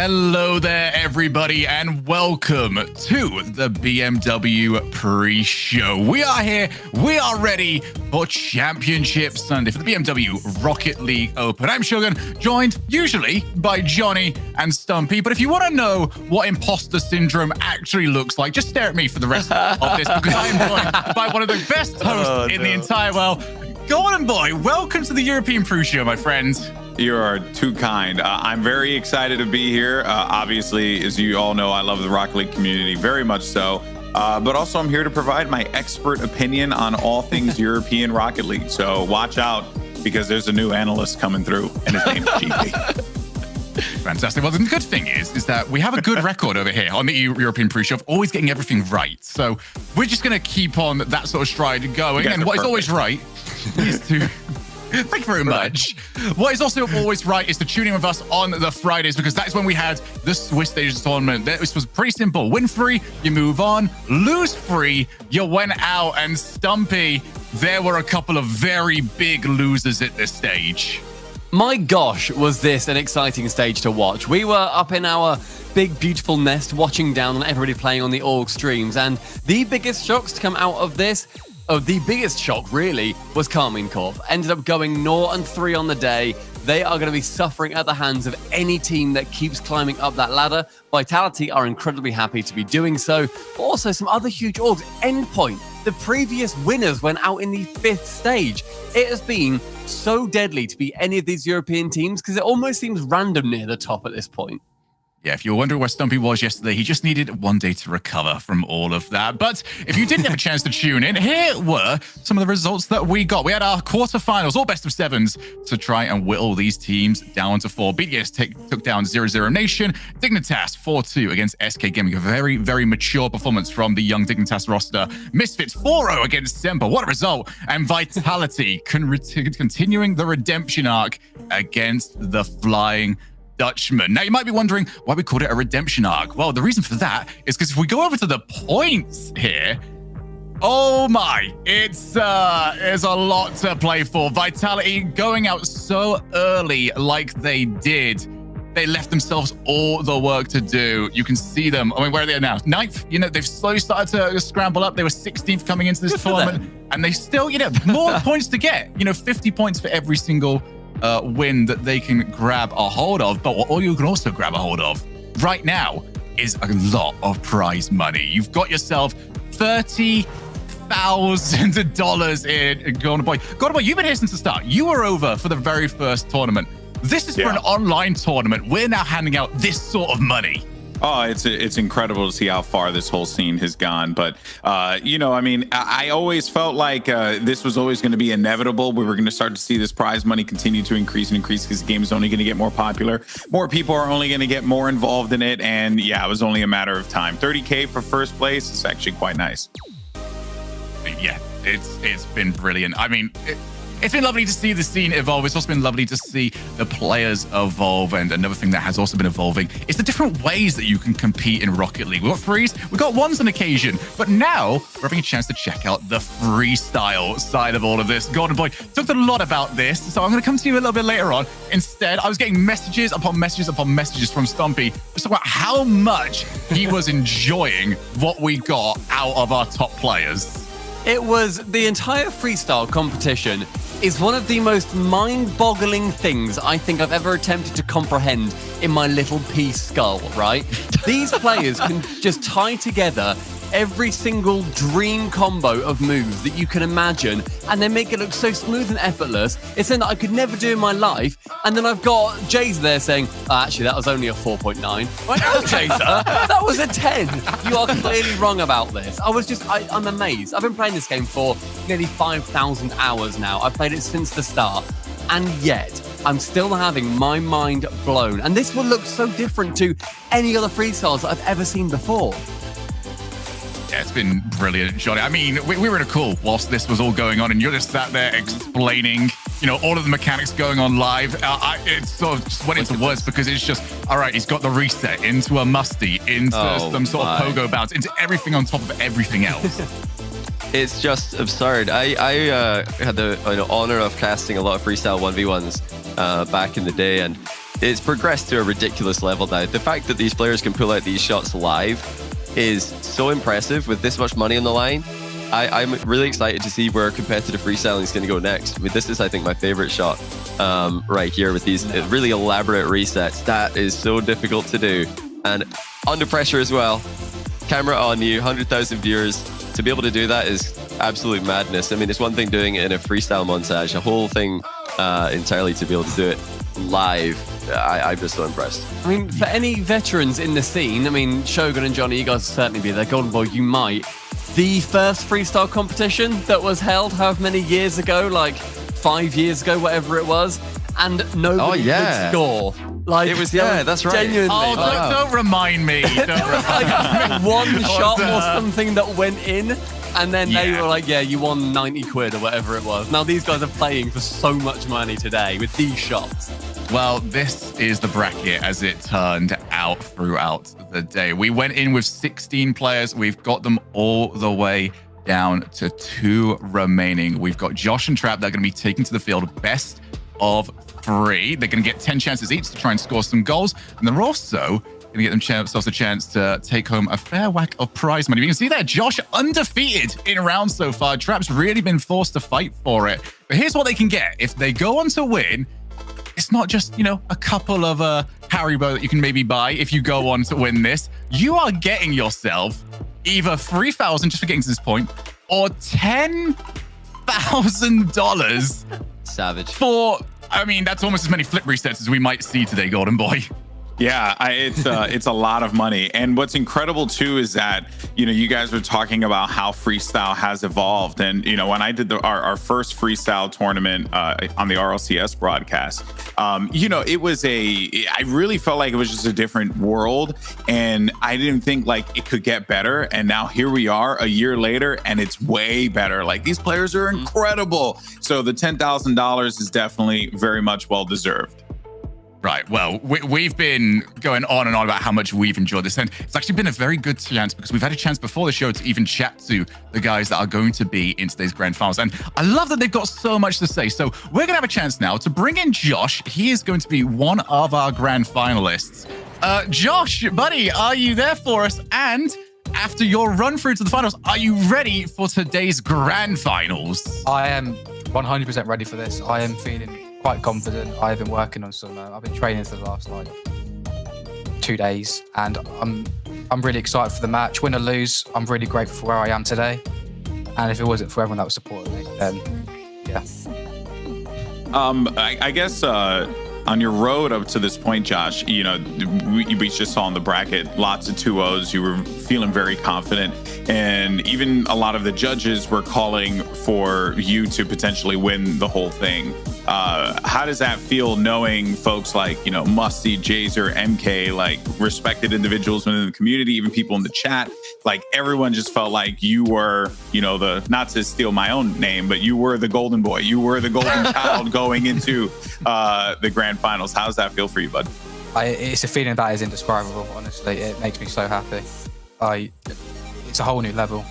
Hello there, everybody, and welcome to the BMW pre-show. We are here, we are ready for Championship Sunday for the BMW Rocket League Open. I'm Shogun, joined usually by Johnny and Stumpy, but if you want to know what imposter syndrome actually looks like, just stare at me for the rest of this, because I am joined by one of the best hosts in the entire world. Golden Boy, welcome to the European pre-show, my friend. You are too kind. I'm very excited to be here. Obviously, as you all know, I love the Rocket League community very much so. But also, I'm here to provide my expert opinion on all things European Rocket League. So watch out, because there's a new analyst coming through, and his name's GP. Fantastic. Well, the good thing is that we have a good record over here on the European pre-show of always getting everything right. So we're just going to keep on that sort of stride going. And what is always right is to... Thank you very much. What is also always right is to tune in with us on the Fridays, because that's when we had the Swiss Stages tournament. This was pretty simple. Win free, you move on. Lose free, you went out. And Stumpy, there were a couple of very big losers at this stage. My gosh, was this an exciting stage to watch. We were up in our big, beautiful nest watching down on everybody playing on the org streams. And the biggest shocks to come out of this, the biggest shock, really, was Carmine Corp. Ended up going 0-3 on the day. they are going to be suffering at the hands of any team that keeps climbing up that ladder. Vitality are incredibly happy to be doing so. But also some other huge orgs. Endpoint, the previous winners went out in the 5th stage. It has been so deadly to be any of these European teams because it almost seems random near the top at this point. Yeah, if you were wondering where Stumpy was yesterday, he just needed one day to recover from all of that. But if you didn't have a chance to tune in, here were some of the results that we got. We had our quarterfinals, all best of 7s, to try and whittle these teams down to 4. BDS took down 0-0 Nation. Dignitas 4-2 against SK Gaming. A very, very mature performance from the young Dignitas roster. Misfits 4-0 against Semper. What a result. And Vitality continuing the redemption arc against the Flying Dutchman. Now, you might be wondering why we called it a redemption arc. Well, the reason for that is because if we go over to the points here, oh my, there's a lot to play for. Vitality going out so early like they did. They left themselves all the work to do. You can see them. I mean, where are they now? 9th. You know, they've slowly started to scramble up. They were 16th coming into this tournament. And they still, more points to get. 50 points for every single win that they can grab a hold of. But what you can also grab a hold of right now is a lot of prize money. You've got yourself $30,000 in Golden Boy. Golden Boy, you've been here since the start. You were over for the very first tournament. This is for an online tournament. We're now handing out this sort of money. Oh, it's incredible to see how far this whole scene has gone. But, I mean, I always felt like this was always going to be inevitable. We were going to start to see this prize money continue to increase and increase because the game is only going to get more popular. More people are only going to get more involved in it. And yeah, it was only a matter of time. 30K for first place is actually quite nice. Yeah, it's been brilliant. I mean, it's been lovely to see the scene evolve. It's also been lovely to see the players evolve. And another thing that has also been evolving is the different ways that you can compete in Rocket League. We've got threes, we've got ones on occasion, but now we're having a chance to check out the freestyle side of all of this. Golden Boy talked a lot about this, so I'm going to come to you a little bit later on. Instead, I was getting messages upon messages upon messages from Stumpy just about how much he was enjoying what we got out of our top players. It was the entire freestyle competition is one of the most mind-boggling things I think I've ever attempted to comprehend in my little pea skull, right? These players can just tie together every single dream combo of moves that you can imagine, and then make it look so smooth and effortless. It's something that I could never do in my life. And then I've got Jaser there saying, actually, that was only a 4.9. Like, no, Jaser, that was a 10. You are clearly wrong about this. I'm amazed. I've been playing this game for nearly 5,000 hours now. I've played it since the start. And yet, I'm still having my mind blown. And this will look so different to any other freestyles that I've ever seen before. Yeah, it's been brilliant, Johnny. I mean, we were in a call whilst this was all going on, and you're just sat there explaining, all of the mechanics going on live. It sort of just went into words because it's just, all right, he's got the reset into a musty, into some sort of pogo bounce, into everything on top of everything else. It's just absurd. I had the honor of casting a lot of freestyle 1v1s back in the day, and it's progressed to a ridiculous level now. The fact that these players can pull out these shots live is so impressive with this much money on the line. I'm really excited to see where competitive freestyling is going to go next. I mean, this is, I think, my favorite shot right here with these really elaborate resets. That is so difficult to do. And under pressure as well. Camera on you, 100,000 viewers. To be able to do that is absolute madness. I mean, it's one thing doing it in a freestyle montage, a whole thing entirely to be able to do it live. I'm just so impressed. I mean, for any veterans in the scene, I mean, Shogun and Johnny, you guys will certainly be there. Golden Boy, you might. The first freestyle competition that was held however many years ago, like 5 years ago, whatever it was, and nobody could score. Like, it was, that's right. Genuinely. Oh, don't remind me. Don't remind me. One shot or something that went in, and then they were like, yeah, you won 90 quid or whatever it was. Now these guys are playing for so much money today with these shots. Well, this is the bracket as it turned out throughout the day. We went in with 16 players. We've got them all the way down to 2 remaining. We've got Josh and Trap that are going to be taken to the field best of 3. They're going to get 10 chances each to try and score some goals. And they're also going to get themselves a chance to take home a fair whack of prize money. You can see there, Josh undefeated in rounds so far. Trap's really been forced to fight for it. But here's what they can get. If they go on to win, it's it's not just, you know, a couple of Haribo that you can maybe buy if you go on to win this. You are getting yourself either $3,000 just for getting to this point, or $10,000 Savage. for, I mean, that's almost as many flip resets as we might see today, Golden Boy. Yeah, it's a lot of money. And what's incredible too is that, you know, you guys were talking about how freestyle has evolved. And, you know, when I did our first freestyle tournament on the RLCS broadcast, you know, I really felt like it was just a different world, and I didn't think like it could get better. And now here we are a year later, and it's way better. Like, these players are incredible. So the $10,000 is definitely very much well deserved. Right. Well, we've been going on and on about how much we've enjoyed this. And it's actually been a very good chance, because we've had a chance before the show to even chat to the guys that are going to be in today's grand finals. And I love that they've got so much to say. So we're going to have a chance now to bring in Josh. He is going to be one of our grand finalists. Josh, buddy, are you there for us? And after your run through to the finals, are you ready for today's grand finals? I am 100% ready for this. I am feeling quite confident. I've been working on some. I've been training for the last 2 days, and I'm really excited for the match. Win or lose, I'm really grateful for where I am today. And if it wasn't for everyone that was supporting me, then yeah. I guess on your road up to this point, Josh, you know, we just saw in the bracket lots of 2-0s. You were feeling very confident, and even a lot of the judges were calling for you to potentially win the whole thing. How does that feel, knowing folks like, you know, Musty, Jazer, MK, like respected individuals within the community, even people in the chat, like everyone just felt like you were, you know, not to steal my own name, but you were the golden boy, you were the golden child going into the grand finals. How does that feel for you, bud? It's a feeling that is indescribable, honestly. It makes me so happy. It's a whole new level,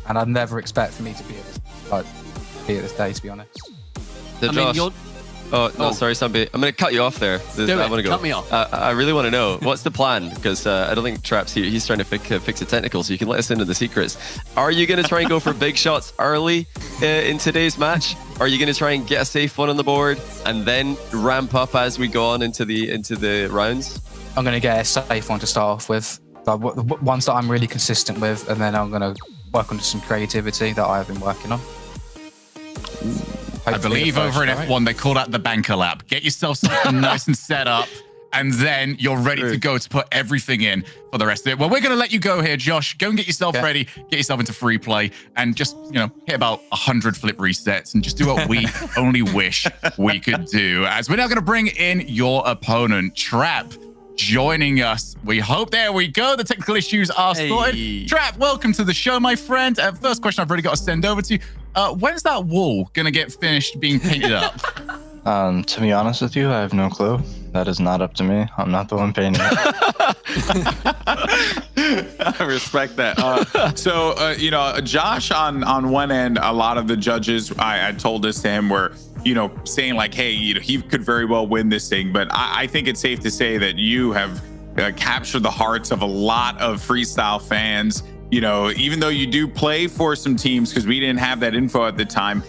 and I'd never expect for me to be at this day, to be honest. Sorry, Sambi. I'm going to cut you off there. Cut me off. I really want to know, what's the plan? Because I don't think Trap's here. He's trying to fix a technical, so you can let us into the secrets. Are you going to try and go for big shots early in today's match? Are you going to try and get a safe one on the board and then ramp up as we go on into the rounds? I'm going to get a safe one to start off with, ones that I'm really consistent with, and then I'm going to work on some creativity that I have been working on. I believe over in F1, they call that the banker lap. Get yourself something nice and set up, and then you're ready to go to put everything in for the rest of it. Well, we're going to let you go here, Josh. Go and get yourself ready, get yourself into free play, and just, you know, hit about 100 flip resets and just do what we only wish we could do. As we're now going to bring in your opponent, Trap, joining us. We hope, there we go, the technical issues are sorted. Trap, welcome to the show, my friend. First question I've really got to send over to you. When's that wall gonna get finished being painted up? To be honest with you, I have no clue. That is not up to me. I'm not the one painting it. I respect that. So, you know, Josh, on one end, a lot of the judges, I told this to him, were, you know, saying like, hey, you know, he could very well win this thing. But I think it's safe to say that you have captured the hearts of a lot of freestyle fans. You know, even though you do play for some teams, because we didn't have that info at the time,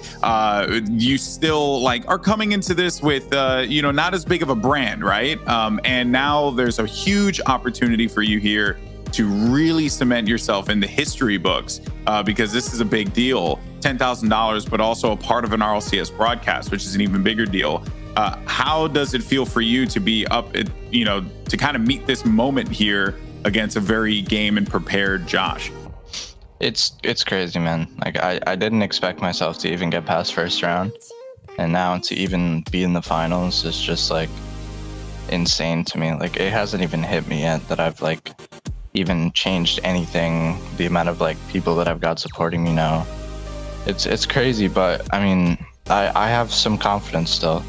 you still like are coming into this with, you know, not as big of a brand, right? And now there's a huge opportunity for you here to really cement yourself in the history books, because this is a big deal. $10,000, but also a part of an RLCS broadcast, which is an even bigger deal. How does it feel for you to be up, you know, to kind of meet this moment here against a very game and prepared Josh? It's crazy, man. Like I didn't expect myself to even get past first round, and now to even be in the finals is just like insane to me. Like, it hasn't even hit me yet that I've like even changed anything. The amount of like people that I've got supporting me now, it's crazy. But I mean, I have some confidence still.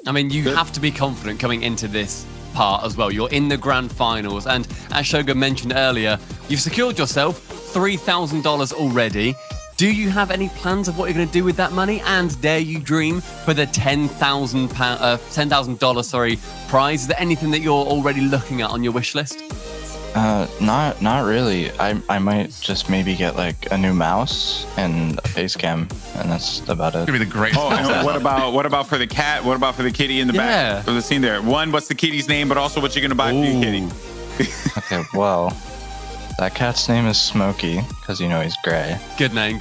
I mean, you have to be confident coming into this part as well. You're in the grand finals, and as Shogun mentioned earlier, you've secured yourself $3,000 already. Do you have any plans of what you're going to do with that money? And dare you dream for the $10,000 prize? Is there anything that you're already looking at on your wish list? Not really. I might just maybe get like a new mouse and a face cam, and that's about it. It's gonna be the greatest. Oh, and what about for the cat? What about for the kitty in the back of the scene there? One, what's the kitty's name? But also, what you gonna buy for your kitty? Okay, well, that cat's name is Smokey because he's gray. Good name.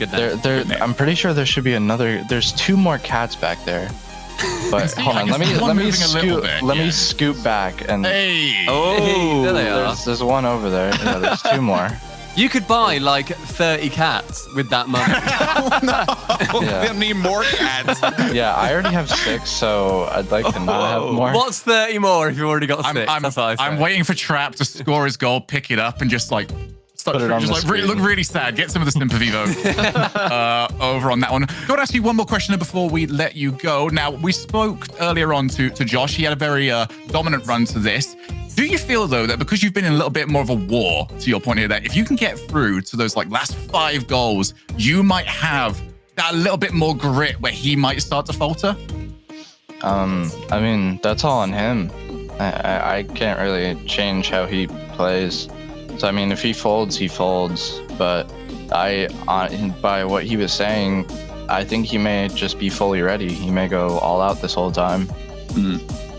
I'm pretty sure there should be another. There's 2 more cats back there. But hold on, let me scoot back and. Hey. Oh, there they are. There's one over there. Yeah, there's 2 more. You could buy like 30 cats with that money. They'll need more cats. Yeah, I already have 6, so I'd like to not have more. What's 30 more if you've already got 6? That's what I say. I'm waiting for Trap to score his goal, pick it up, and just like Put it on the screen. look really sad. Get some of the sympathy vote over on that one. I got to ask you one more question before we let you go. Now, we spoke earlier on to Josh. He had a very dominant run to this. Do you feel, though, that because you've been in a little bit more of a war, to your point here, that if you can get through to those like last 5 goals, you might have that little bit more grit where he might start to falter? I mean, that's all on him. I can't really change how he plays. So I mean, if he folds, he folds. But by what he was saying, I think he may just be fully ready. He may go all out this whole time.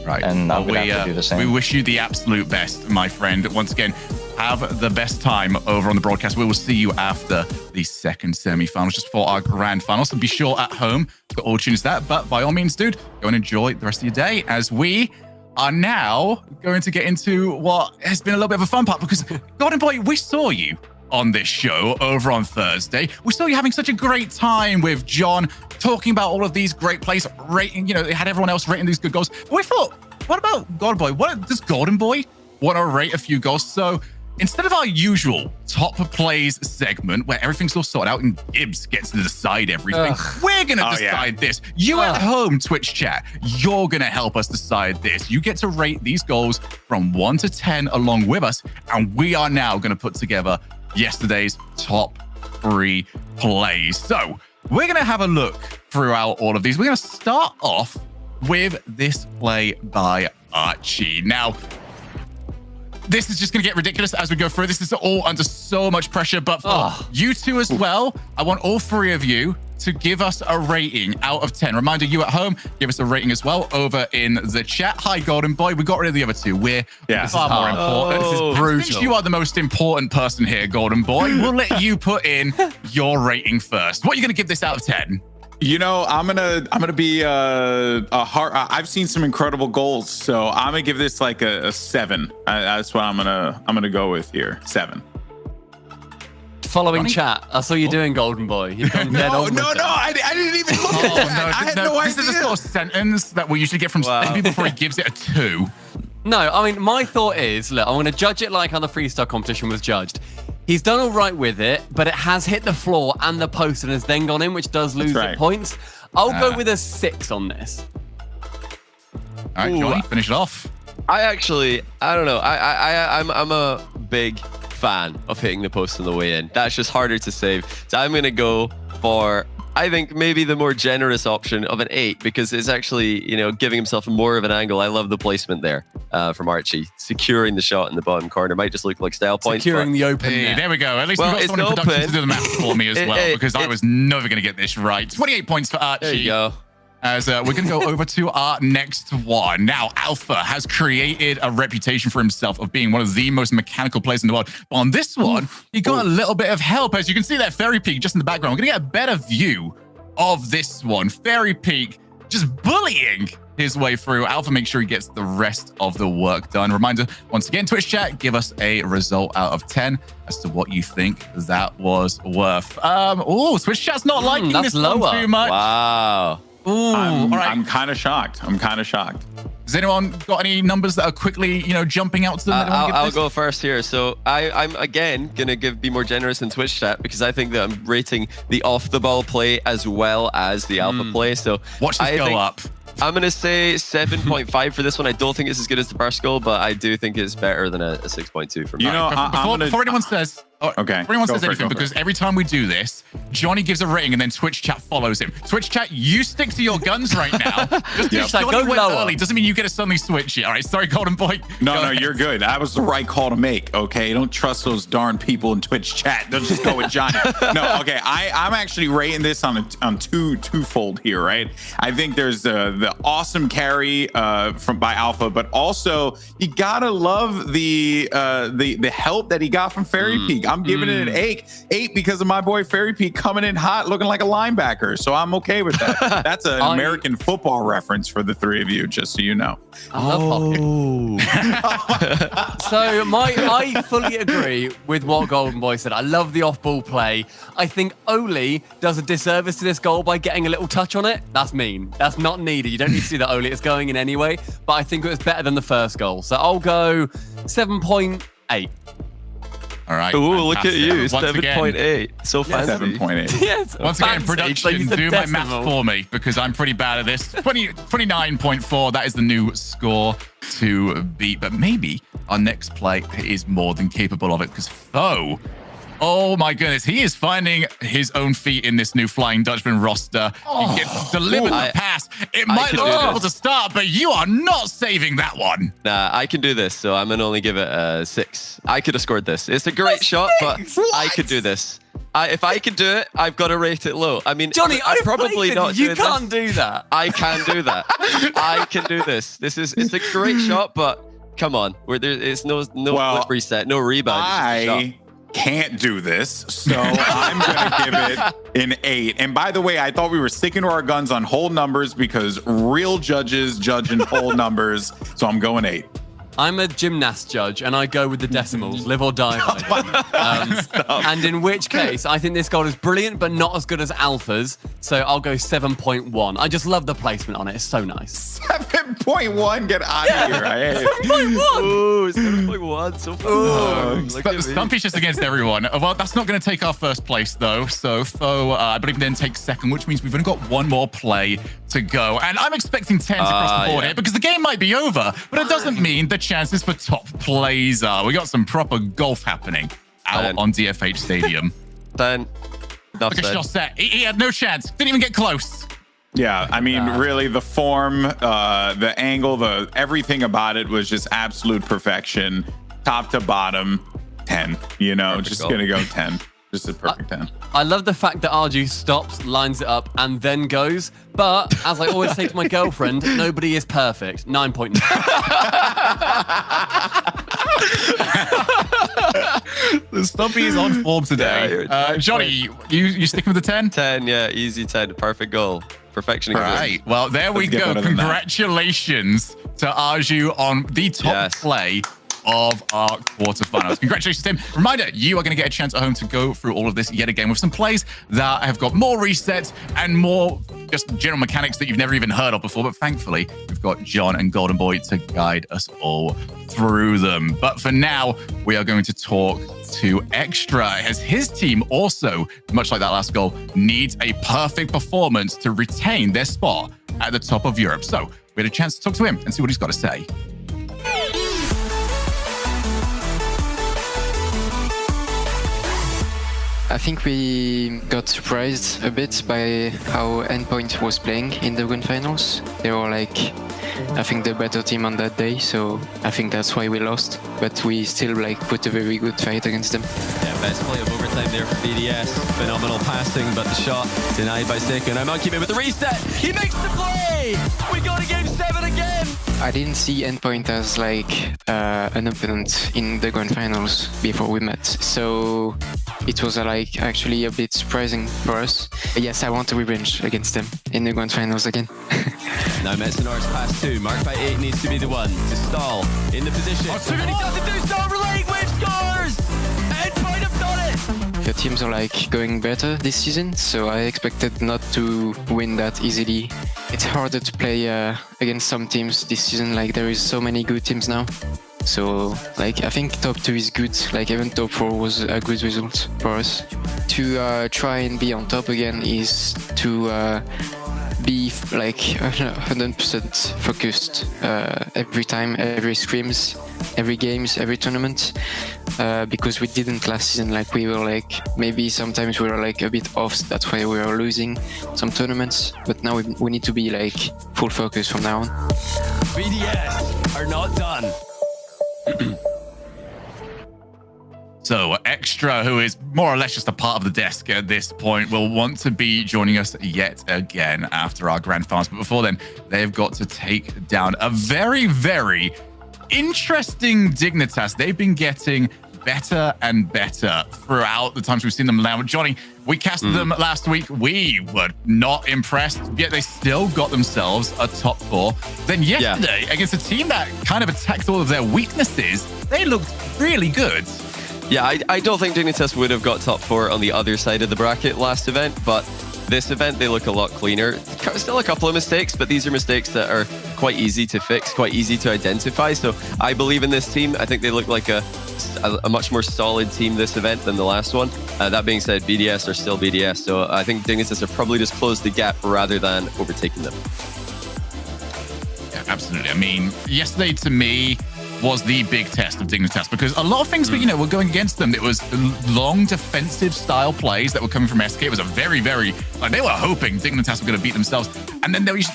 Right. And I'm gonna have to do the same. We wish you the absolute best, my friend. Once again, have the best time over on the broadcast. We will see you after the second semi-finals, just for our grand finals. So be sure at home to all tune into that. But by all means, dude, go and enjoy the rest of your day as we are now going to get into what has been a little bit of a fun part, because Golden Boy, we saw you on this show over on Thursday. We saw you having such a great time with John, talking about all of these great plays, rating, they had everyone else rating these good goals. But we thought, what about Golden Boy? What does Golden Boy want to rate a few goals? So instead of our usual top plays segment where everything's all sorted out and Gibbs gets to decide everything, we're going to decide this. You at home, Twitch chat, you're going to help us decide this. You get to rate these goals from 1 to 10 along with us. And we are now going to put together yesterday's top 3 plays. So we're going to have a look throughout all of these. We're going to start off with this play by Archie. Now, this is just going to get ridiculous as we go through. This is all under so much pressure, but for you two as well, I want all 3 of you to give us a rating out of 10. Reminder, you at home, give us a rating as well over in the chat. Hi, Golden Boy. We got rid of the other 2. We're far more important. This is brutal. Since you are the most important person here, Golden Boy, we'll let you put in your rating first. What are you going to give this out of 10? I'm gonna be a hard. I've seen some incredible goals, so I'm gonna give this like a 7. That's what I'm gonna go with here. 7. Following chat. That's all you're doing, Golden Boy. You've gone dead on. No, I didn't even look at that. I had no idea. This is the sort of sentence that we usually get from Stevie before he gives it a 2. No, I mean, my thought is, look, I'm going to judge it like how the freestyle competition was judged. He's done all right with it, but it has hit the floor and the post and has then gone in, which does lose the points. I'll go with a 6 on this. All right, Johnny, finish it off. I don't know. I'm a big fan of hitting the post on the way in. That's just harder to save. So I'm going to go for, I think, maybe the more generous option of an 8, because it's actually, giving himself more of an angle. I love the placement there from Archie. Securing the shot in the bottom corner might just look like style points. Securing the open. Hey, there we go. At least we've got someone in production to do the math for me as well, because I was never going to get this right. 28 points for Archie. There you go. As we're going to go over to our next one. Now, Alpha has created a reputation for himself of being one of the most mechanical players in the world. But on this one, he got a little bit of help. As you can see that Fairy Peak just in the background. We're going to get a better view of this one. Fairy Peak just bullying his way through. Alpha, make sure he gets the rest of the work done. Reminder, once again, Twitch chat, give us a result out of 10 as to what you think that was worth. Twitch chat's not liking this one too much. Wow. Ooh, I'm kind of shocked. Has anyone got any numbers that are quickly, jumping out to them? I'll go first here. So I'm again gonna be more generous in Twitch chat, because I think that I'm rating the off the ball play as well as the alpha play. So watch this go up. I'm gonna say 7.5 for this one. I don't think it's as good as the burst goal, but I do think it's better than a 6.2 for me. Before anyone says, Okay, If anyone go says for it, anything, go for because it. every time we do this, Johnny gives a rating and then Twitch chat follows him. Twitch chat, you stick to your guns right now. Just because Yep. Johnny Go went lower. early doesn't mean you get to suddenly switch it. All right, sorry, Golden Boy. No, Go no, ahead. you're good. That was the right call to make. Okay, don't trust those darn people in Twitch chat. They'll just go with Johnny. No, okay. I'm actually rating this on twofold here, right? I think there's the awesome carry by Alpha, but also you gotta love the help that he got from Fairy Peak. I'm giving it an 8 because of my boy Fairy Peak coming in hot, looking like a linebacker. So I'm okay with that. That's an American football reference for the three of you, just so you know. I love hockey. So I fully agree with what Golden Boy said. I love the off-ball play. I think Oli does a disservice to this goal by getting a little touch on it. That's mean. That's not needed. You don't need to see that Oli. It's going in anyway. But I think it was better than the first goal. So I'll go 7.8. All right. Ooh, look at fantastic. you, Once again, 7.8. So fancy. 7.8. Yes. Once again, fancy. production, They use the do my math decimal. for me because I'm pretty bad at this. 29.4, that is the new score to beat. But maybe our next play is more than capable of it because Foe, oh my goodness, he is finding his own feet in this new Flying Dutchman roster. He gets delivered the pass. It might can look do difficult this. to start, but you are not saving that one. Nah, I can do this, so I'm gonna only give it a 6. I could have scored this. It's a great shot, but I could do this. If I could do it, I've got to rate it low. I mean, Johnny, I'm I've probably played not it. You doing can't this. do that. I can do that. I can do this. It's a great shot, but come on, it's no Well, flip reset, no rebound. It's just a shot. I can't do this, so I'm gonna give it an 8. And by the way, I thought we were sticking to our guns on whole numbers because real judges judge in whole numbers. So I'm going 8. I'm a gymnast judge, and I go with the decimals, live or die by them. And in which case, I think this goal is brilliant, but not as good as Alpha's. So I'll go 7.1. I just love the placement on it. It's so nice. 7.1. Get out of here. I hate it. 7.1. Ooh, 7.1. So fun. Look at me. Stumpy's just against everyone. Well, that's not going to take our first place, though. So Foe, I believe, then takes second, which means we've only got one more play to go. And I'm expecting 10s across the board yeah. here because the game might be over, but it doesn't mean the chances for top plays are. We got some proper golf happening out 10. on DFH Stadium. Then, enough Look at said. Chaussette. He had no chance. Didn't even get close. Yeah, I mean, really, the form, the angle, everything about it was just absolute perfection, top to bottom. 10. You know, Perfect just goal. gonna go 10. Just a perfect 10. I love the fact that RG stops, lines it up, and then goes. But as I always say to my girlfriend, nobody is perfect. 9.9. Stumpy is on form today. Yeah, Johnny, you sticking with the 10? 10, yeah, easy 10. Perfect goal. Perfection. All right. Well, there we Let's get go. better than that. Congratulations to Arju on the top Yes. play of our quarterfinals. Congratulations to him. Reminder, you are going to get a chance at home to go through all of this yet again with some plays that have got more resets and more just general mechanics that you've never even heard of before. But thankfully, we've got John and Golden Boy to guide us all through them. But for now, we are going to talk to Extra as his team also, much like that last goal, needs a perfect performance to retain their spot at the top of Europe. So we had a chance to talk to him and see what he's got to say. I think we got surprised a bit by how Endpoint was playing in the Grand Finals. They were like, I think the better team on that day, so I think that's why we lost. But we still like put a very good fight against them. Yeah, best play of overtime there for BDS. Phenomenal passing, but the shot denied by Stick. And I'm not keeping with the reset. He makes the play. We go to game 7 again. I didn't see Endpoint as like an opponent in the Grand Finals before we met, so it was like actually a bit surprising for us. Yes, I want a revenge against them in the Grand Finals again. Now Metsonor's pass 2, marked by 8, needs to be the one to Stall in the position. And he doesn't do so. Relaying wave scores. Endpoint have done it. The teams are like going better this season, so I expected not to win that easily. It's harder to play against some teams this season, like there is so many good teams now. So like I think top 2 is good, like even top 4 was a good result for us. To try and be on top again is to be like 100% focused every time, every scrims, every games, every tournament, because we didn't last season. Like we were like, maybe sometimes we were like a bit off. That's why we were losing some tournaments. But now we need to be like full focus from now on. BDS are not done. So Extra, who is more or less just a part of the desk at this point, will want to be joining us yet again after our grand finals. But before then, they've got to take down a very, very interesting Dignitas. They've been getting better and better throughout the times we've seen them now. Johnny, we casted them last week. We were not impressed, yet they still got themselves a top 4. Then yesterday, against a team that kind of attacked all of their weaknesses, they looked really good. Yeah, I don't think Dignitas would have got top 4 on the other side of the bracket last event, but this event they look a lot cleaner. Still a couple of mistakes, but these are mistakes that are quite easy to fix, quite easy to identify. So I believe in this team. I think they look like a much more solid team this event than the last one. That being said, BDS are still BDS, so I think Dignitas have probably just closed the gap rather than overtaking them. Yeah, absolutely. I mean, yesterday to me was the big test of Dignitas, because a lot of things were going against them. It was long defensive style plays that were coming from SK. It was a very, very, like, they were hoping Dignitas were going to beat themselves. And then there was,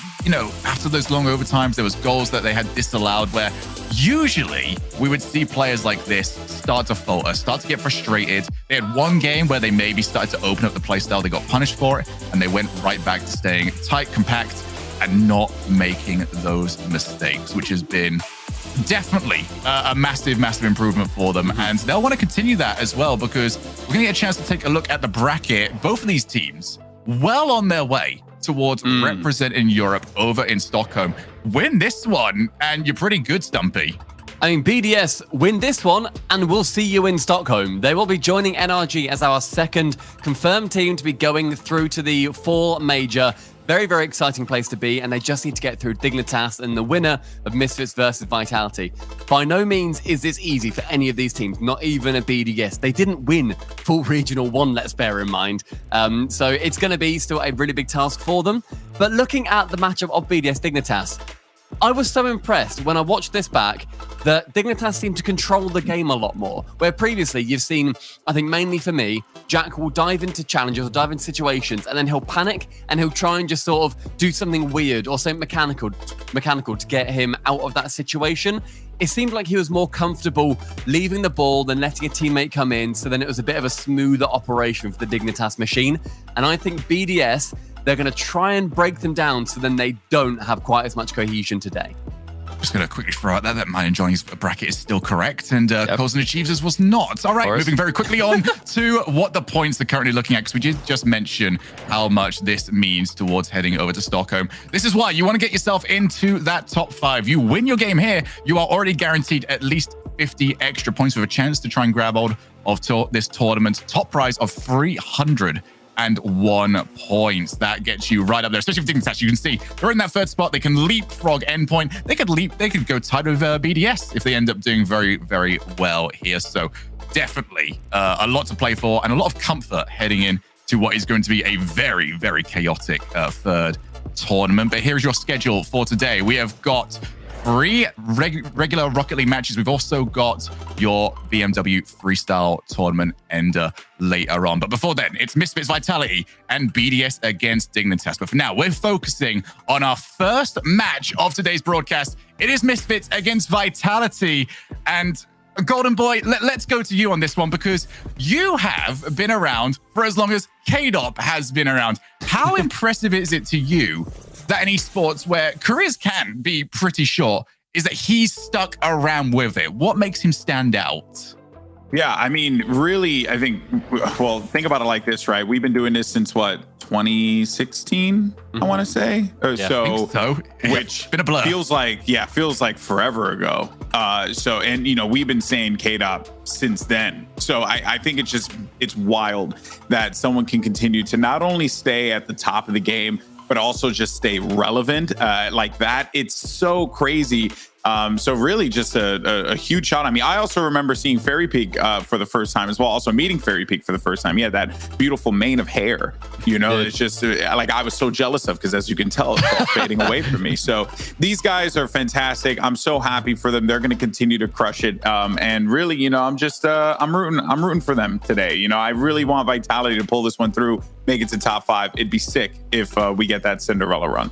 after those long overtimes, there was goals that they had disallowed where usually we would see players like this start to falter, start to get frustrated. They had one game where they maybe started to open up the play style. They got punished for it, and they went right back to staying tight, compact, and not making those mistakes, which has been definitely a massive, massive improvement for them. And they'll want to continue that as well, because we're going to get a chance to take a look at the bracket. Both of these teams well on their way towards representing Europe over in Stockholm. Win this one, and you're pretty good, Stumpy. I mean, BDS win this one, and we'll see you in Stockholm. They will be joining NRG as our second confirmed team to be going through to the 4 major. Very, very exciting place to be, and they just need to get through Dignitas and the winner of Misfits versus Vitality. By no means is this easy for any of these teams, not even a BDS. They didn't win full Regional 1, let's bear in mind. So it's going to be still a really big task for them. But looking at the matchup of BDS Dignitas, I was so impressed when I watched this back that Dignitas seemed to control the game a lot more. Where previously you've seen, I think mainly for me, Jack will dive into challenges or dive into situations, and then he'll panic and he'll try and just sort of do something weird or something mechanical to get him out of that situation. It seemed like he was more comfortable leaving the ball than letting a teammate come in, so then it was a bit of a smoother operation for the Dignitas machine. And I think BDS, they're going to try and break them down so then they don't have quite as much cohesion today. Just going to quickly throw out that mine and Johnny's bracket is still correct, and Coles and Achievers was not. All right, moving very quickly on to what the points are currently looking at, because we did just mention how much this means towards heading over to Stockholm. This is why you want to get yourself into that top 5. You win your game here, you are already guaranteed at least 50 extra points with a chance to try and grab hold of this tournament's top prize of 301 points. That gets you right up there, especially with Dignitas. You can see they're in that third spot. They can leapfrog endpoint. They could go tied with BDS if they end up doing very, very well here. So definitely a lot to play for, and a lot of comfort heading in to what is going to be a very, very chaotic third tournament. But here's your schedule for today. We have got 3 regular Rocket League matches. We've also got your BMW Freestyle tournament ender later on. But before then, it's Misfits Vitality and BDS against Dignitas. But for now, we're focusing on our first match of today's broadcast. It is Misfits against Vitality. And Golden Boy, let's go to you on this one, because you have been around for as long as KDOP has been around. How impressive is it to you that in esports, where careers can be pretty short, is that he's stuck around with it? What makes him stand out? Yeah, I mean, really, I think, well, think about it like this, right? We've been doing this since what, 2016, I want to say. So, which been a blur. feels like forever ago. And we've been saying KDOP since then. So I think it's wild that someone can continue to not only stay at the top of the game, but also just stay relevant like that. It's so crazy So really just a huge shot. I mean, I also remember seeing Fairy Peak for the first time as well. Also meeting Fairy Peak for the first time. He had that beautiful mane of hair. You know, it's just like I was so jealous of, because as you can tell, it's all fading away from me. So these guys are fantastic. I'm so happy for them. They're going to continue to crush it. And really, you know, I'm just I'm rooting for them today. You know, I really want Vitality to pull this one through, make it to top 5. It'd be sick if we get that Cinderella run.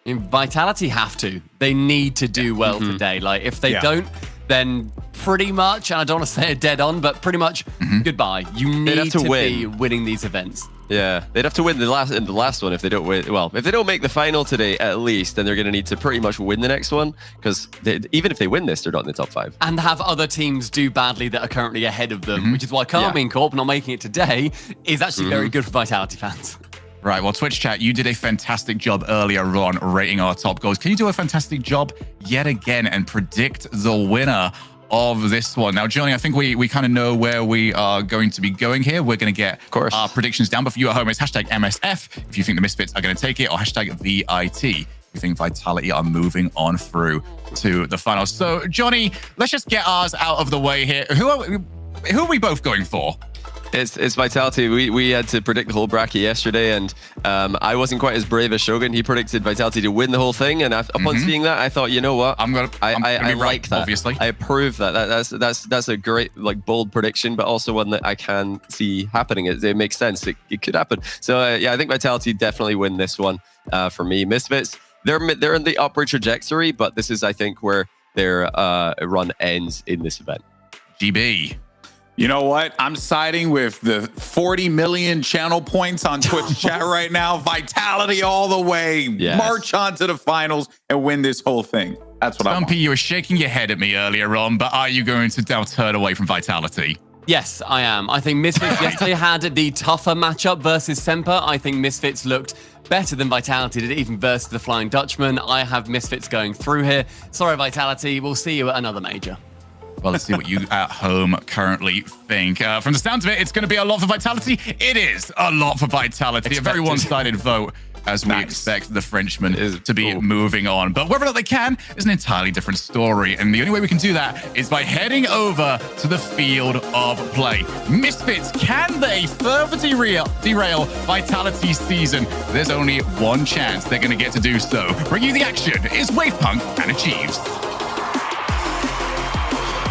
I mean, Vitality have to. They need to do well today. Like, if they don't, then pretty much, and I don't want to say it dead on, but pretty much goodbye. You need to be winning these events. Yeah, they'd have to win the last one if they don't win. Well, if they don't make the final today, at least, then they're going to need to pretty much win the next one, because even if they win this, they're not in the top 5. And have other teams do badly that are currently ahead of them, which is why Carmine Corp not making it today is actually very good for Vitality fans. Right, well, Twitch chat, you did a fantastic job earlier on rating our top goals. Can you do a fantastic job yet again and predict the winner of this one? Now, Johnny, I think we kind of know where we are going to be going here. We're going to get our predictions down. But for you at home, it's hashtag MSF if you think the Misfits are going to take it, or hashtag VIT if you think Vitality are moving on through to the finals. So, Johnny, let's just get ours out of the way here. Who are we both going for? It's Vitality. We had to predict the whole bracket yesterday, and I wasn't quite as brave as Shogun. He predicted Vitality to win the whole thing, and upon seeing that, I thought, you know what? I like that. Obviously, I approve that. That's a great, like, bold prediction, but also one that I can see happening. It makes sense. It could happen. So yeah, I think Vitality definitely win this one. For me, Misfits, they're in the upward trajectory, but this is, I think, where their run ends in this event. GB. You know what? I'm siding with the 40 million channel points on Twitch chat right now. Vitality all the way. Yes. March on to the finals and win this whole thing. That's what I want. Stumpy, you were shaking your head at me earlier on, but are you going to now turn away from Vitality? Yes, I am. I think Misfits yesterday had the tougher matchup versus Semper. I think Misfits looked better than Vitality did, even versus the Flying Dutchman. I have Misfits going through here. Sorry, Vitality. We'll see you at another major. Well, let's see what you at home currently think. From the sounds of it, it's going to be a lot for Vitality. It is a lot for Vitality. A very one-sided vote, as we expect the Frenchman to be moving on. But whether or not they can is an entirely different story. And the only way we can do that is by heading over to the field of play. Misfits, can they further derail Vitality's season? There's only one chance they're going to get to do so. Bring you the action is Wavepunk and Achieves.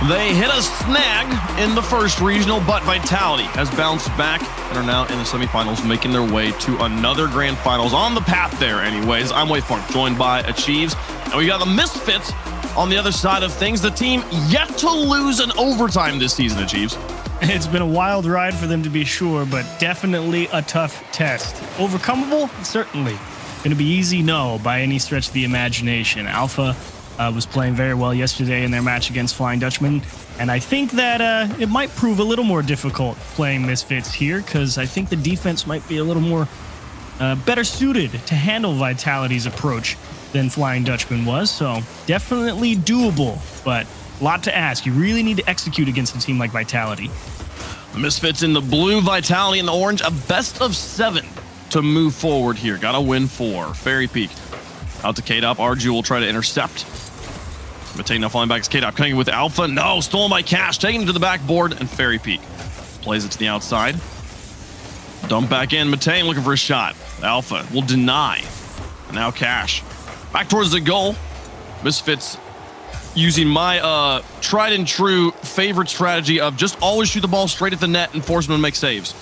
They hit a snag in the first regional, but Vitality has bounced back and are now in the semifinals, making their way to another grand finals on the path there anyways. I'm Wavepunk, joined by Achieves, and we got the Misfits on the other side of things. The team yet to lose an overtime this season, Achieves. It's been a wild ride for them, to be sure, but definitely a tough test. Overcomable? Certainly. Going to be easy? No, by any stretch of the imagination. Alpha was playing very well yesterday in their match against Flying Dutchman, and I think that it might prove a little more difficult playing Misfits here, because I think the defense might be a little more better suited to handle Vitality's approach than Flying Dutchman was, so definitely doable, but a lot to ask. You really need to execute against a team like Vitality. The Misfits in the blue, Vitality in the orange, a best of 7 to move forward here. Gotta win 4. Fairy Peak out to K-Dop. Arju will try to intercept. Matane now falling back. It's K-Dop coming with Alpha. No, stolen by Cash. Taking him to the backboard, and Fairy Peak plays it to the outside. Dump back in. Matane looking for a shot. Alpha will deny. And now Cash back towards the goal. Misfits using my tried and true favorite strategy of just always shoot the ball straight at the net and force them to make saves.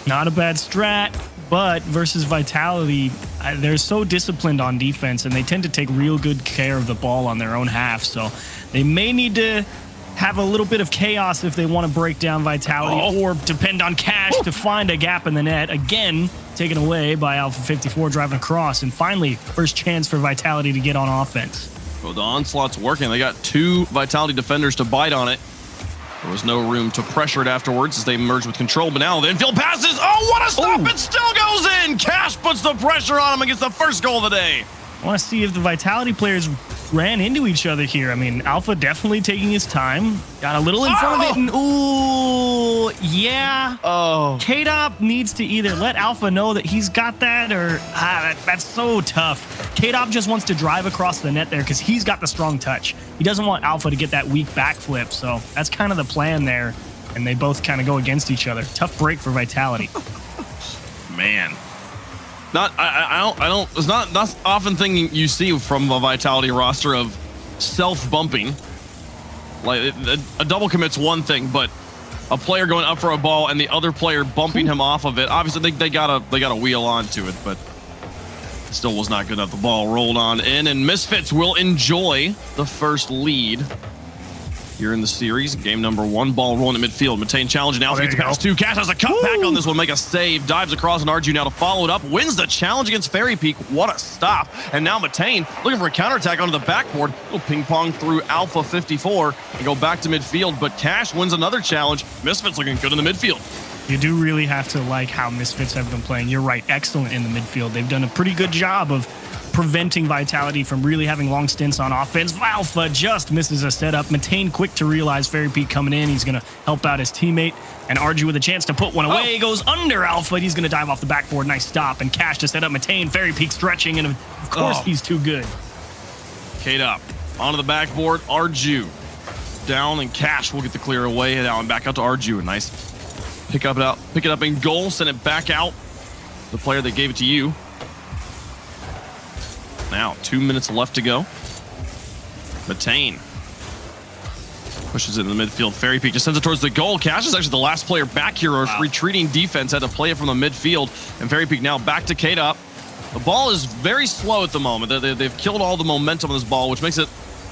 Not a bad strat, but versus Vitality, they're so disciplined on defense, and they tend to take real good care of the ball on their own half, so they may need to have a little bit of chaos if they want to break down Vitality or depend on Cash to find a gap in the net. Again, taken away by Alpha 54 driving across, and finally, first chance for Vitality to get on offense. Well, the onslaught's working. They got 2 Vitality defenders to bite on it. There was no room to pressure it afterwards as they merged with control, but now the infield passes. Oh, what a stop! It still goes in! Cash puts the pressure on him and gets the first goal of the day. I want to see if the Vitality players ran into each other here. I mean, Alpha definitely taking his time. Got a little in front of it, and ooh, So, yeah. Oh. K-Dop needs to either let Alpha know that he's got that or that's so tough. K-Dop just wants to drive across the net there because he's got the strong touch. He doesn't want Alpha to get that weak backflip. So that's kind of the plan there. And they both kind of go against each other. Tough break for Vitality. Man. I don't, it's not often thing you see from a Vitality roster of self-bumping. Like a double commit's one thing, but a player going up for a ball and the other player bumping him off of it. Obviously, they got a wheel onto it, but still was not good enough. The ball rolled on in, and Misfits will enjoy the first lead here in the series. Game number 1, ball rolling at midfield. Matane challenging Alpha gets pass 2. Cash has a cutback on this one, make a save, dives across, and Arju now to follow it up, wins the challenge against Fairy Peak. What a stop. And now Matane looking for a counterattack onto the backboard. Little ping pong through Alpha 54 and go back to midfield, but Cash wins another challenge. Misfits looking good in the midfield. You do really have to like how Misfits have been playing. You're right, excellent in the midfield. They've done a pretty good job of preventing Vitality from really having long stints on offense. Alpha just misses a setup. Matane quick to realize Fairy Peak coming in. He's going to help out his teammate. And Arju with a chance to put one away. Goes under Alpha. He's going to dive off the backboard. Nice stop. And Cash to set up Matane. Fairy Peak stretching. And of course, he's too good. Kate up. Onto the backboard. Arju down, and Cash will get the clear away. Now and back out to Arju. A nice pick it up in goal. Send it back out. The player that gave it to you. Now, 2 minutes left to go. Matane pushes it in the midfield. Fairy Peak just sends it towards the goal. Cash is actually the last player back here. Wow. Retreating defense had to play it from the midfield. And Fairy Peak now back to K-Dop. The ball is very slow at the moment. They've killed all the momentum on this ball, which makes it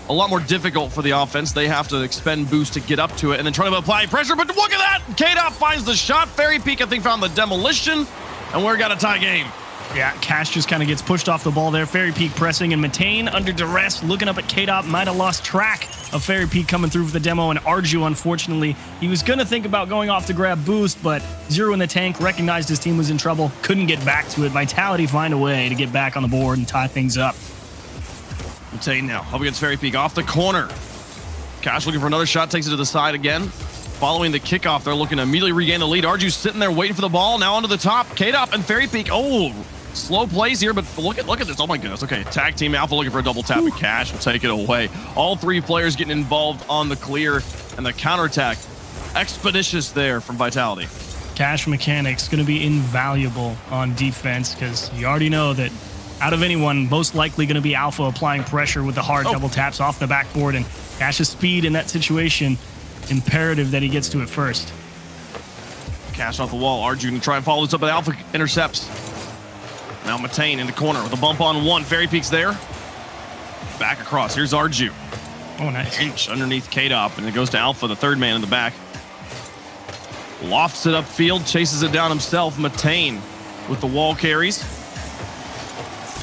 a lot more difficult for the offense. They have to expend boost to get up to it and then try to apply pressure. But look at that! K-Dop finds the shot. Fairy Peak, I think, found the demolition. And we're got a tie game. Yeah, Cash just kind of gets pushed off the ball there. Fairy Peak pressing, and Matane under duress, looking up at K-Dop, might have lost track of Fairy Peak coming through for the demo, and Arju, unfortunately, he was going to think about going off to grab boost, but Zero in the tank recognized his team was in trouble, couldn't get back to it. Vitality find a way to get back on the board and tie things up. Matane now up against Fairy Peak off the corner. Cash looking for another shot, takes it to the side again. Following the kickoff, they're looking to immediately regain the lead. Arju's sitting there waiting for the ball. Now onto the top. K-Dop and Fairy Peak. Oh, slow plays here, but look at this. Oh my goodness. Okay, tag team Alpha looking for a double tap, and Cash will take it away. All 3 players getting involved on the clear, and the counterattack expeditious there from Vitality. Cash mechanics going to be invaluable on defense because you already know that out of anyone, most likely going to be Alpha applying pressure with the hard double taps off the backboard, and Cash's speed in that situation, imperative that he gets to it first. Cash off the wall. Arju going to try and follow this up, but Alpha intercepts. Now Matane in the corner with a bump on 1. Fairy Peak's there. Back across. Here's Arju. Oh, nice. Inch underneath K-Dop, and it goes to Alpha, the 3rd man in the back. Lofts it upfield, chases it down himself. Matane with the wall carries.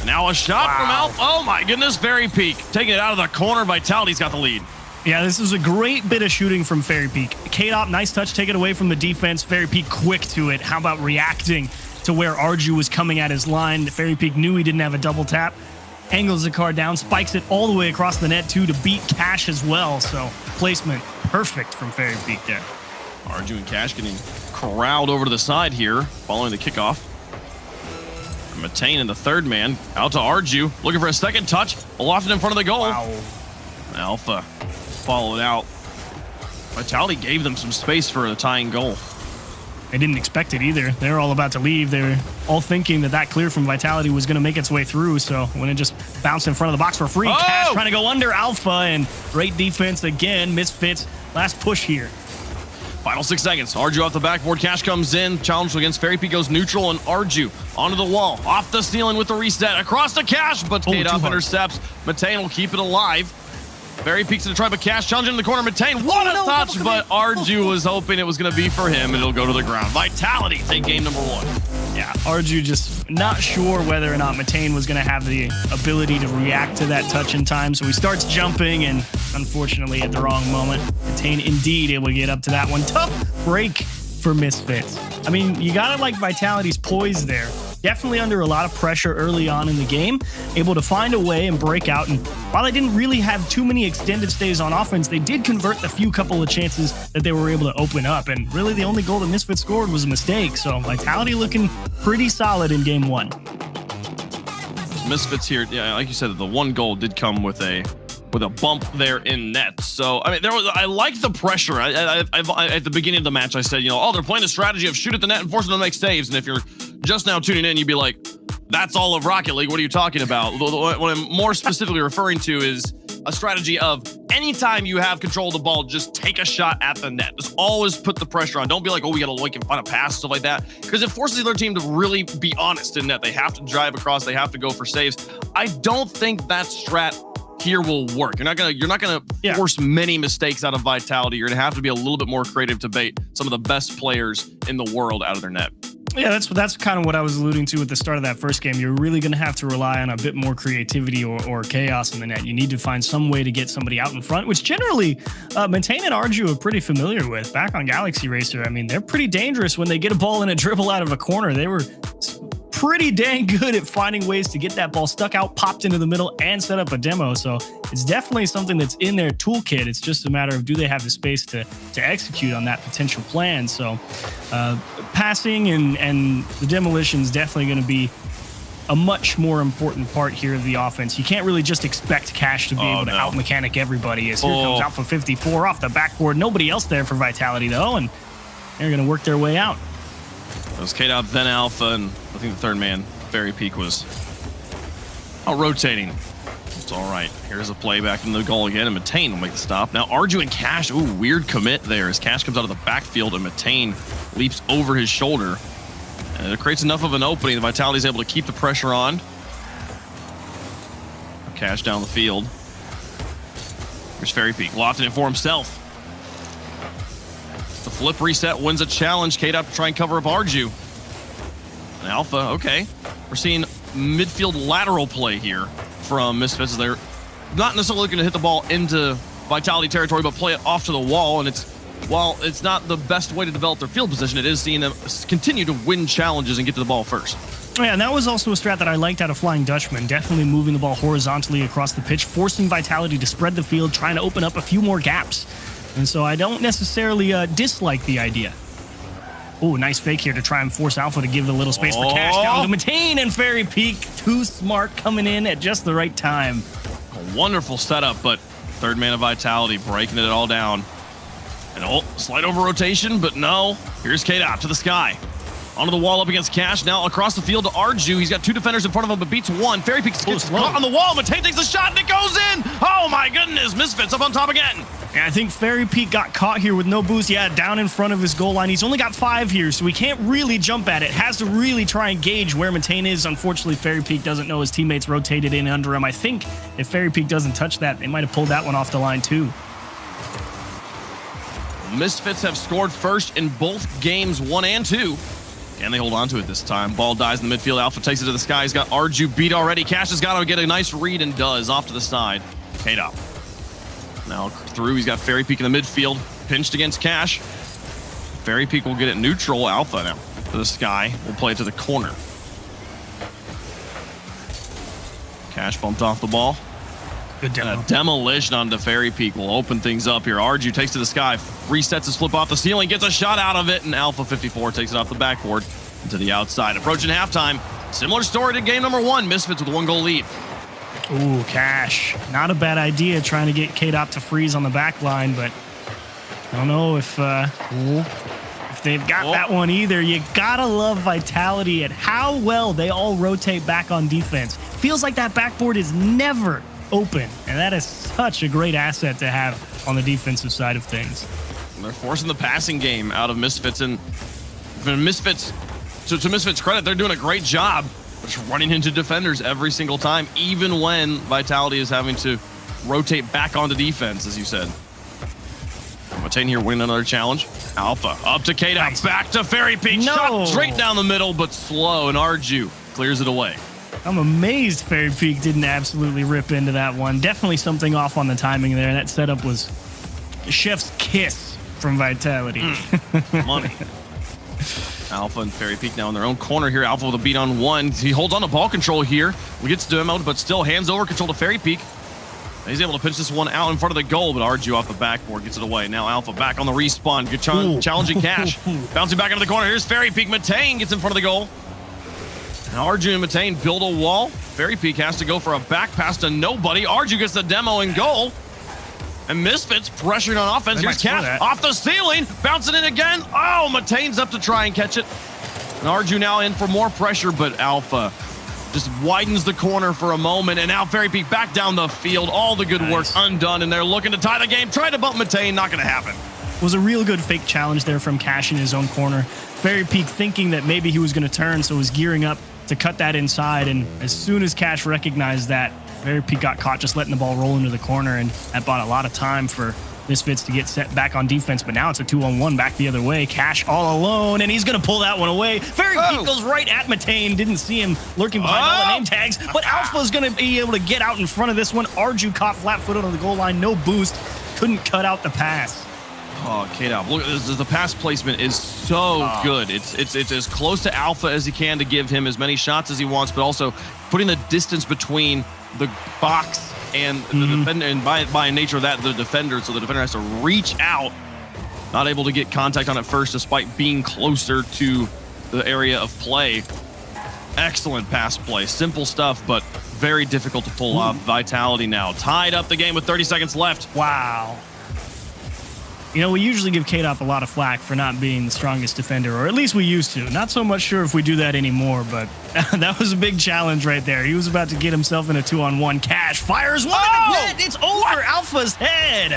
Now a shot from Alpha. Oh my goodness, Fairy Peak taking it out of the corner. Vitality's got the lead. Yeah, this is a great bit of shooting from Fairy Peak. K-Dop, nice touch, take it away from the defense. Fairy Peak quick to it. How about reacting to where Arju was coming at his line? Fairy Peak knew he didn't have a double tap. Angles the card down, spikes it all the way across the net too to beat Cash as well. So placement perfect from Fairy Peak there. Arju and Cash getting corralled over to the side here following the kickoff. Matane and the 3rd man out to Arju, looking for a second touch, lofted in front of the goal. Wow. Alpha followed out. Vitality gave them some space for a tying goal. They didn't expect it either. They were all about to leave. They were all thinking that clear from Vitality was going to make its way through. So when it just bounced in front of the box for free, Cash trying to go under Alpha, and great defense again. Misfits, last push here. Final 6 seconds. Arju off the backboard. Cash comes in. Challenge against Fairy Peak goes neutral, and Arju onto the wall. Off the ceiling with the reset. Across to Cash, but K-Dop intercepts. Matane will keep it alive. Fairy Peak's in the try, but Cash challenging in the corner. Matane, what a touch, but Arju was hoping it was going to be for him, and it'll go to the ground. Vitality take game number 1. Yeah, Arju just not sure whether or not Matane was going to have the ability to react to that touch in time, so he starts jumping, and unfortunately at the wrong moment. Matane indeed able to get up to that one. Tough break for Misfits. I mean, you gotta like Vitality's poise there. definitely under a lot of pressure early on in the game, able to find a way and break out. And while they didn't really have too many extended stays on offense, they did convert the few couple of chances that they were able to open up. And really the only goal that Misfits scored was a mistake. So Vitality looking pretty solid in game one. Misfits here, yeah, like you said, the one goal did come with a bump there in net. So I mean, I like the pressure. I at the beginning of the match, I said, they're playing a strategy of shoot at the net and force them to make saves. And if you're just now tuning in, you'd be like, that's all of Rocket League. What are you talking about? What I'm more specifically referring to is a strategy of anytime you have control of the ball, just take a shot at the net. Just always put the pressure on. Don't be like, oh, we got to find a pass, stuff like that. Because it forces the other team to really be honest in net. They have to drive across. They have to go for saves. I don't think that strat here will work. You're not gonna force many mistakes out of Vitality. You're gonna have to be a little bit more creative to bait some of the best players in the world out of their net. Yeah, that's kind of what I was alluding to at the start of that first game. You're really going to have to rely on a bit more creativity or chaos in the net. You need to find some way to get somebody out in front, which generally Maintain and Arju are pretty familiar with. Back on Galaxy Racer, I mean, they're pretty dangerous when they get a ball in a dribble out of a corner. They were pretty dang good at finding ways to get that ball stuck out, popped into the middle, and set up a demo. So it's definitely something that's in their toolkit. It's just a matter of, do they have the space to execute on that potential plan? So passing and the demolition is definitely going to be a much more important part here of the offense. You can't really just expect Cash to be able to out-mechanic everybody. As here comes Alpha 54 off the backboard. Nobody else there for Vitality, though, and they're going to work their way out. It was K-Dop, then Alpha, and I think the third man, Fairy Peak, was rotating. It's all right. Here's a play back in the goal again, and Matane will make the stop. Now Arju and Cash, ooh, weird commit there as Cash comes out of the backfield and Matane leaps over his shoulder. And it creates enough of an opening that Vitality is able to keep the pressure on. Cash down the field. Here's Fairy Peak, lofting it for himself. The flip reset wins a challenge. K-Dop to try and cover up Arju. And Alpha, okay. We're seeing midfield lateral play here from Misfits. They're not necessarily looking to hit the ball into Vitality territory, but play it off to the wall. And while it's not the best way to develop their field position, it is seeing them continue to win challenges and get to the ball first. Yeah, and that was also a strat that I liked out of Flying Dutchman. Definitely moving the ball horizontally across the pitch, forcing Vitality to spread the field, trying to open up a few more gaps. And so I don't necessarily dislike the idea. Oh, nice fake here to try and force Alpha to give the little space for Cash down to Matane, and Fairy Peak, too smart, coming in at just the right time. A wonderful setup, but third man of Vitality breaking it all down. And slight over rotation, but no. Here's K-Dop to the sky. Onto the wall up against Cash. Now across the field to Arju. He's got two defenders in front of him, but beats one. Fairy Peak gets caught on the wall. Matane takes the shot, and it goes in. Oh, my goodness. Misfits up on top again. And I think Fairy Peak got caught here with no boost. Yeah, down in front of his goal line. He's only got 5 here, so he can't really jump at it. Has to really try and gauge where Matane is. Unfortunately, Fairy Peak doesn't know his teammates rotated in under him. I think if Fairy Peak doesn't touch that, they might have pulled that one off the line too. Misfits have scored first in both games 1 and 2. And they hold on to it this time. Ball dies in the midfield. Alpha takes it to the sky. He's got Arju beat already. Cash has got to get a nice read and does. Off to the side. K-Dop. Now through. He's got Fairy Peak in the midfield. Pinched against Cash. Fairy Peak will get it neutral. Alpha now to the sky. We'll play it to the corner. Cash bumped off the ball. Good demo. And a demolition onto Fairy Peak will open things up here. Arju takes to the sky, resets his flip off the ceiling, gets a shot out of it, and Alpha 54 takes it off the backboard into the outside. Approaching halftime. Similar story to game number 1. Misfits with a 1-goal lead. Ooh, Cash. Not a bad idea trying to get K-Dop to freeze on the back line, but I don't know if they've got that one either. You gotta love Vitality and how well they all rotate back on defense. Feels like that backboard is never open, and that is such a great asset to have on the defensive side of things. And they're forcing the passing game out of Misfits, and Misfits, to Misfits' credit, they're doing a great job just running into defenders every single time, even when Vitality is having to rotate back onto defense, as you said. Matane here winning another challenge. Alpha up to K-Dop, nice. Back to Fairy Peak, shot straight down the middle, but slow, and Arju clears it away. I'm amazed Fairy Peak didn't absolutely rip into that one. Definitely something off on the timing there. That setup was chef's kiss from Vitality. Money. Alpha and Fairy Peak now in their own corner here. Alpha with a beat on 1. He holds on to ball control here. We get to demo, but still hands over control to Fairy Peak. He's able to pitch this one out in front of the goal, but Arju off the backboard gets it away. Now Alpha back on the respawn. Good challenging Cash. Bouncing back into the corner. Here's Fairy Peak. Matane gets in front of the goal. Now Arju and Matane build a wall. Fairy Peak has to go for a back pass to nobody. Arju gets the demo and goal. And Misfits pressuring on offense. Here's Cash off the ceiling. Bouncing in again. Oh, Matane's up to try and catch it. And Arju now in for more pressure, but Alpha just widens the corner for a moment, and now Fairy Peak back down the field. All the good work undone, and they're looking to tie the game. Try to bump Matane, not going to happen. Was a real good fake challenge there from Cash in his own corner. Fairy Peak thinking that maybe he was going to turn, so was gearing up to cut that inside, and as soon as Cash recognized that, Fairy Peak got caught just letting the ball roll into the corner, and that bought a lot of time for Misfits to get set back on defense, but now it's a 2-on-1 back the other way. Cash all alone, and he's going to pull that one away. Fairy Peak goes right at Matane. Didn't see him lurking behind all the name tags, but Alpha's going to be able to get out in front of this one. Arju caught flat-footed on the goal line. No boost. Couldn't cut out the pass. Oh, K-Dop, look, the pass placement is so good. It's as close to Alpha as he can to give him as many shots as he wants, but also putting the distance between the box and the defender, and by nature of that, the defender, so the defender has to reach out, not able to get contact on it first despite being closer to the area of play. Excellent pass play, simple stuff, but very difficult to pull off. Vitality now tied up the game with 30 seconds left. Wow. You know, we usually give K-Dop a lot of flack for not being the strongest defender, or at least we used to. Not so much sure if we do that anymore, but that was a big challenge right there. He was about to get himself in a 2-on-1. Cash fires one in the net. It's over Alpha's head.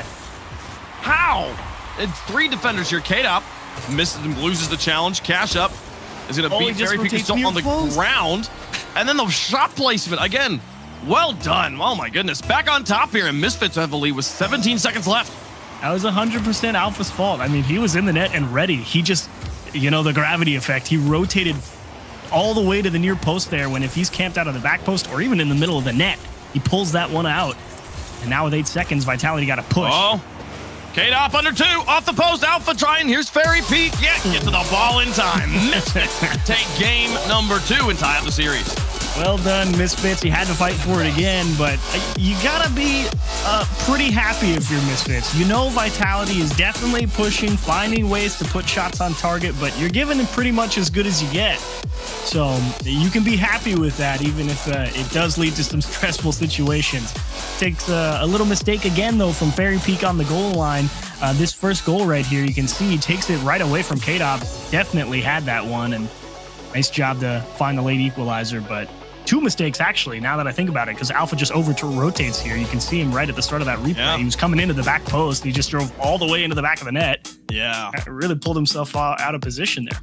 How? It's 3 defenders here. K-Dop misses and loses the challenge. Cash up is going to beat Fairy Peak still on the ground. And then the shot placement again. Well done. Oh my goodness. Back on top here, and Misfits have the lead with 17 seconds left. That was 100% Alpha's fault. I mean, he was in the net and ready. He just, you know, the gravity effect. He rotated all the way to the near post there when if he's camped out of the back post or even in the middle of the net, he pulls that one out. And now with 8 seconds, Vitality got to push. Oh, K-Dop under 2, off the post, Alpha trying. Here's Fairy Peak. Yeah, get to the ball in time. Misfits take game number 2 and tie up the series. Well done, Misfits. You had to fight for it again, but you gotta be pretty happy if you're Misfits. You know Vitality is definitely pushing, finding ways to put shots on target, but you're giving them pretty much as good as you get. So you can be happy with that, even if it does lead to some stressful situations. Takes a little mistake again, though, from Fairy Peak on the goal line. This first goal right here, you can see he takes it right away from K-Dop. Definitely had that one, and nice job to find the late equalizer, but 2 mistakes, actually, now that I think about it, because Alpha just rotates here. You can see him right at the start of that replay. Yeah. He was coming into the back post, and he just drove all the way into the back of the net. Yeah. Really pulled himself out of position there.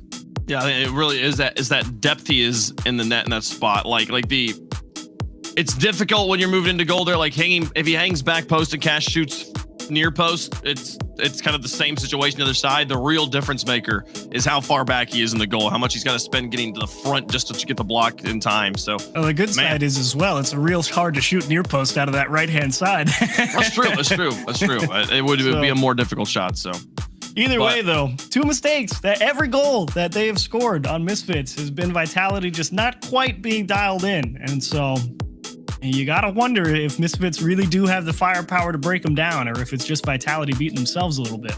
Yeah, it really is that depth he is in the net in that spot. It's difficult when you're moving into goal there, like if he hangs back post and Cash shoots near post, it's kind of the same situation the other side. The real difference maker is how far back he is in the goal, how much he's got to spend getting to the front just to get the block in time. So the good side is as well, it's real hard to shoot near post out of that right-hand side. That's true. It would be a more difficult shot. So either way, though, 2 mistakes. That every goal that they have scored on Misfits has been Vitality just not quite being dialed in. And so you got to wonder if Misfits really do have the firepower to break them down, or if it's just Vitality beating themselves a little bit.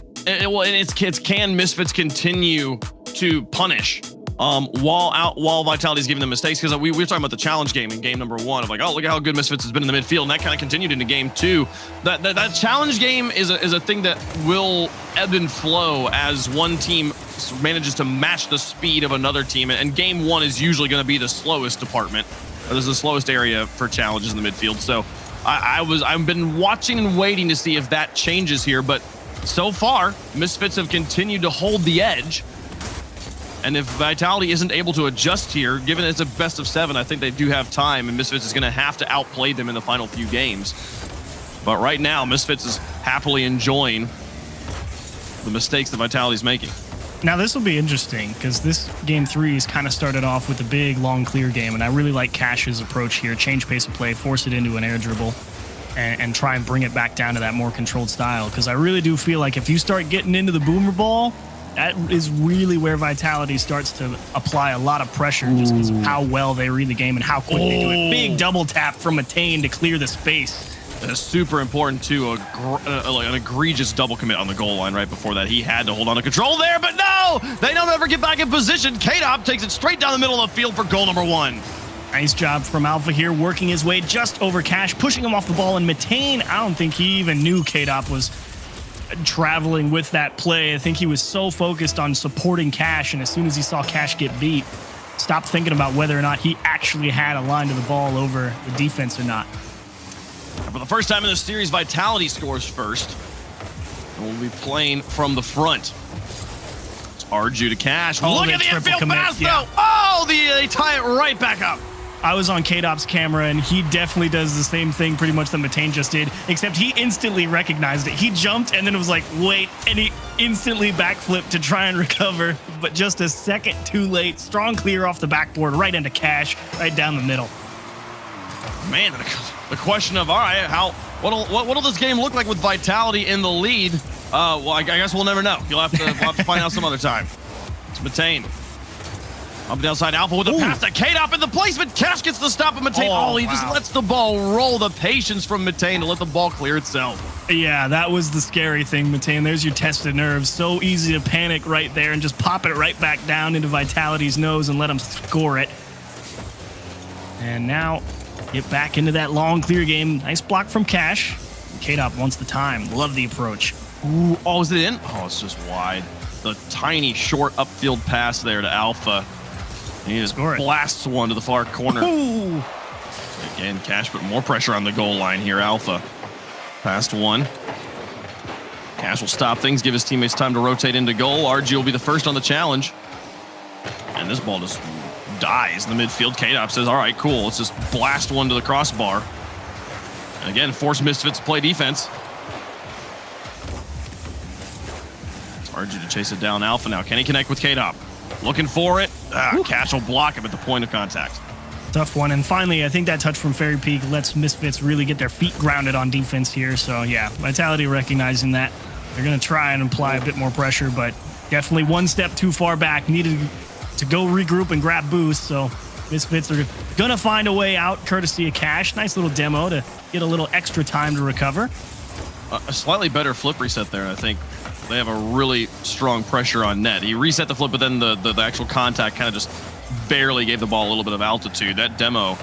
Can Misfits continue to punish while Vitality's giving them mistakes? Because we were talking about the challenge game in game number 1 of like, oh, look at how good Misfits has been in the midfield, and that kind of continued into game 2. That challenge game is a thing that will ebb and flow as one team manages to match the speed of another team, and game 1 is usually going to be the slowest department. This is the slowest area for challenges in the midfield. So I've been watching and waiting to see if that changes here, but so far Misfits have continued to hold the edge. And if Vitality isn't able to adjust here, given it's a best of 7, I think they do have time, and Misfits is going to have to outplay them in the final few games. But right now, Misfits is happily enjoying the mistakes that Vitality is making. Now, this will be interesting because this game 3 has kind of started off with a big, long, clear game, and I really like Cash's approach here. Change pace of play, force it into an air dribble, and try and bring it back down to that more controlled style, because I really do feel like if you start getting into the boomer ball, that is really where Vitality starts to apply a lot of pressure just because of how well they read the game and how quick they do it. Big double tap from Matane to clear the space. That's super important too. An egregious double commit on the goal line right before that. He had to hold on to control there, but no! They don't ever get back in position. K-Dop takes it straight down the middle of the field for goal number 1. Nice job from Alpha here, working his way just over Cash, pushing him off the ball. And Matane, I don't think he even knew K-Dop was traveling with that play. I think he was so focused on supporting Cash, and as soon as he saw Cash get beat, stopped thinking about whether or not he actually had a line to the ball over the defense or not. For the first time in this series, Vitality scores first. And we'll be playing from the front. It's Arju to Cash. Oh, Look the at the triple infield commit, pass, yeah. though. Oh, they tie it right back up. I was on K-Dop's camera, and he definitely does the same thing pretty much that Matane just did, except he instantly recognized it. He jumped, and then it was like, wait, and he instantly backflipped to try and recover, but just a second too late. Strong clear off the backboard, right into Cash, right down the middle. Man, the question of, all right, what'll this game look like with Vitality in the lead? Well, I guess we'll never know. We'll have to find out some other time. It's Matane. Up and outside Alpha with a pass to K-Dop in the placement. Cash gets the stop of Matane. He just lets the ball roll. The patience from Matane to let the ball clear itself. Yeah, that was the scary thing, Matane. There's your tested nerves. So easy to panic right there and just pop it right back down into Vitality's nose and let him score it. And now get back into that long clear game. Nice block from Cash. K-Dop wants the time. Love the approach. Ooh, oh, is it in? Oh, it's just wide. The tiny short upfield pass there to Alpha. He just blasts one to the far corner. Ooh. Again, Cash put more pressure on the goal line here. Alpha past one. Cash will stop things, give his teammates time to rotate into goal. RG will be the first on the challenge. And this ball just dies in the midfield. K-Dop says, all right, cool. Let's just blast one to the crossbar. And again, force Misfits to play defense. It's RG to chase it down. Alpha now. Can he connect with K-Dop? Looking for it. Cash will block him at the point of contact. Tough one. And finally, I think that touch from Fairy Peak lets Misfits really get their feet grounded on defense here. So, yeah, Vitality recognizing that. They're going to try and apply a bit more pressure, but definitely one step too far back. Needed to go regroup and grab boost. So, Misfits are going to find a way out courtesy of Cash. Nice little demo to get a little extra time to recover. A slightly better flip reset there, I think. They have a really strong pressure on net. He reset the flip, but then the actual contact kind of just barely gave the ball a little bit of altitude. That demo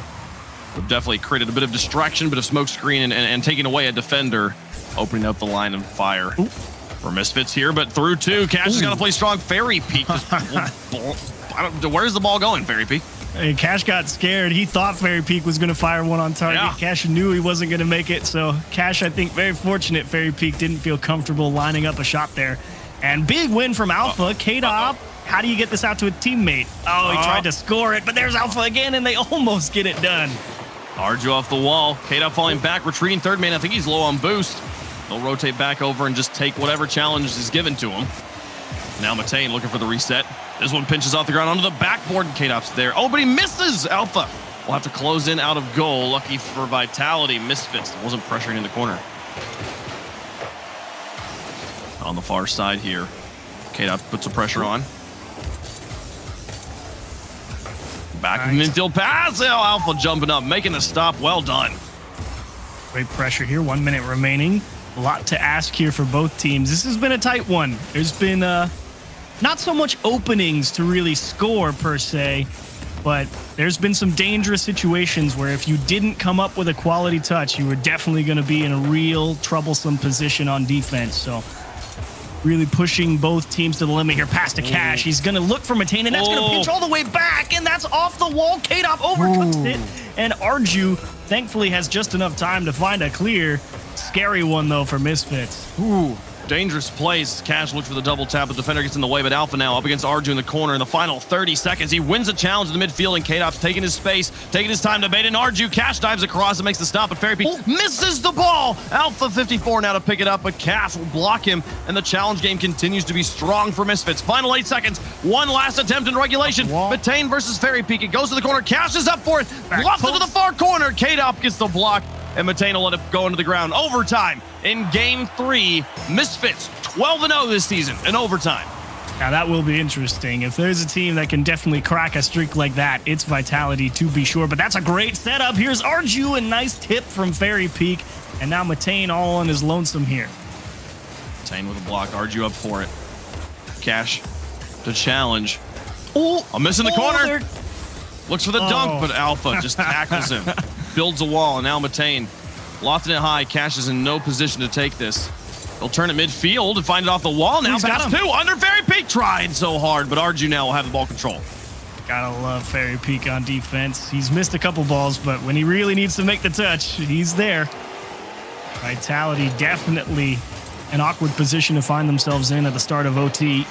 definitely created a bit of distraction, a bit of smoke screen, and taking away a defender, opening up the line of fire for Misfits here. But through two, Cash is going to play strong. Fairy Peak. Where's the ball going, Fairy Peak? Hey, Cash got scared. He thought Fairy Peak was going to fire one on target. Yeah. Cash knew he wasn't going to make it. So Cash, I think, very fortunate Fairy Peak didn't feel comfortable lining up a shot there. And big win from Alpha. K-Dop, how do you get this out to a teammate? Oh, he tried to score it, but there's Alpha again, and they almost get it done. Arju off the wall. K-Dop falling back, retreating third man. I think he's low on boost. They'll rotate back over and just take whatever challenge is given to him. Now Matane looking for the reset. This one pinches off the ground onto the backboard, and K-Dop's there. Oh, but he misses! Alpha will have to close in out of goal. Lucky for Vitality. Misfits wasn't pressuring in the corner. On the far side here, K-Dop puts some pressure on. Back of midfield pass. Oh, Alpha jumping up, making the stop. Well done. Great pressure here. 1 minute remaining. A lot to ask here for both teams. This has been a tight one. There's been not so much openings to really score per se, but there's been some dangerous situations where if you didn't come up with a quality touch, you were definitely going to be in a real troublesome position on defense. So really pushing both teams to the limit here. Pass to Cash. He's going to look for Matane, and that's going to pinch all the way back, and that's off the wall. K-Dop overcooks it, and Arju thankfully has just enough time to find a clear. Scary one, though, for Misfits. Ooh, dangerous plays. Cash looks for the double tap. The defender gets in the way, but Alpha now up against Arju in the corner in the final 30 seconds. He wins the challenge in the midfield, and K-Dop's taking his space, taking his time to bait in. Arju, Cash dives across and makes the stop, but Fairy Peak misses the ball. Alpha 54 now to pick it up, but Cash will block him, and the challenge game continues to be strong for Misfits. Final 8 seconds. One last attempt in regulation. Matane versus Fairy Peak. It goes to the corner. Cash is up for it. Bluffs it to the far corner. K-Dop gets the block, and Matane will let it go into the ground. Overtime in Game 3. Misfits 12-0 this season in overtime. Now that will be interesting. If there's a team that can definitely crack a streak like that, it's Vitality to be sure. But that's a great setup. Here's Arju, a nice tip from Fairy Peak. And now Matane all on his lonesome here. Matane with a block. Arju up for it. Cash to challenge. Oh, a miss in the corner. Looks for the dunk, but Alpha just tackles him. Builds a wall, and now Matane lofting it high. Cash is in no position to take this. He'll turn it midfield and find it off the wall. Now pass two under Fairy Peak. Tried so hard, but Arju now will have the ball control. Gotta love Fairy Peak on defense. He's missed a couple balls, but when he really needs to make the touch, he's there. Vitality definitely an awkward position to find themselves in at the start of OT.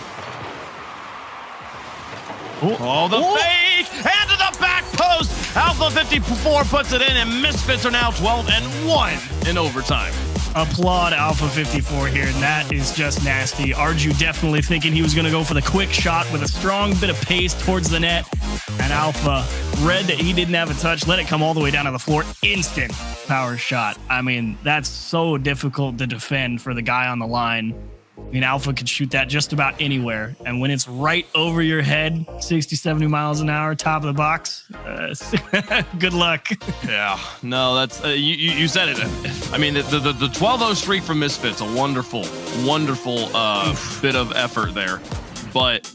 Oh, the fake! And to the back post! Alpha 54 puts it in, and Misfits are now 12-1 in overtime. Applaud Alpha 54 here, and that is just nasty. Arju definitely thinking he was going to go for the quick shot with a strong bit of pace towards the net, and Alpha read that he didn't have a touch, let it come all the way down to the floor. Instant power shot. I mean, that's so difficult to defend for the guy on the line. I mean, Alpha could shoot that just about anywhere. And when it's right over your head, 60, 70 miles an hour, top of the box, good luck. Yeah, no, that's you said it. I mean, the 12-0 streak from Misfits, a wonderful bit of effort there. But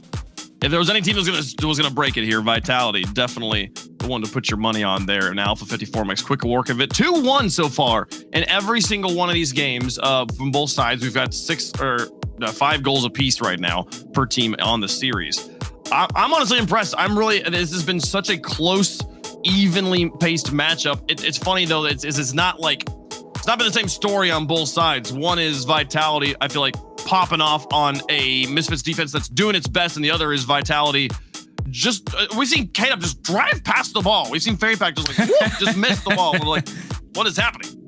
if there was any team that was gonna break it here, Vitality, definitely the one to put your money on there. And Alpha 54 makes quick work of it. 2-1 so far in every single one of these games from both sides. We've got 5 goals apiece right now per team on the series. I'm honestly impressed. This has been such a close, evenly paced matchup. It's funny though, it's not been the same story on both sides. One is Vitality, I feel like, popping off on a Misfits defense that's doing its best, and the other is Vitality we've seen K-Dub just drive past the ball. We've seen Fairy Pack just miss the ball. We're like, what is happening?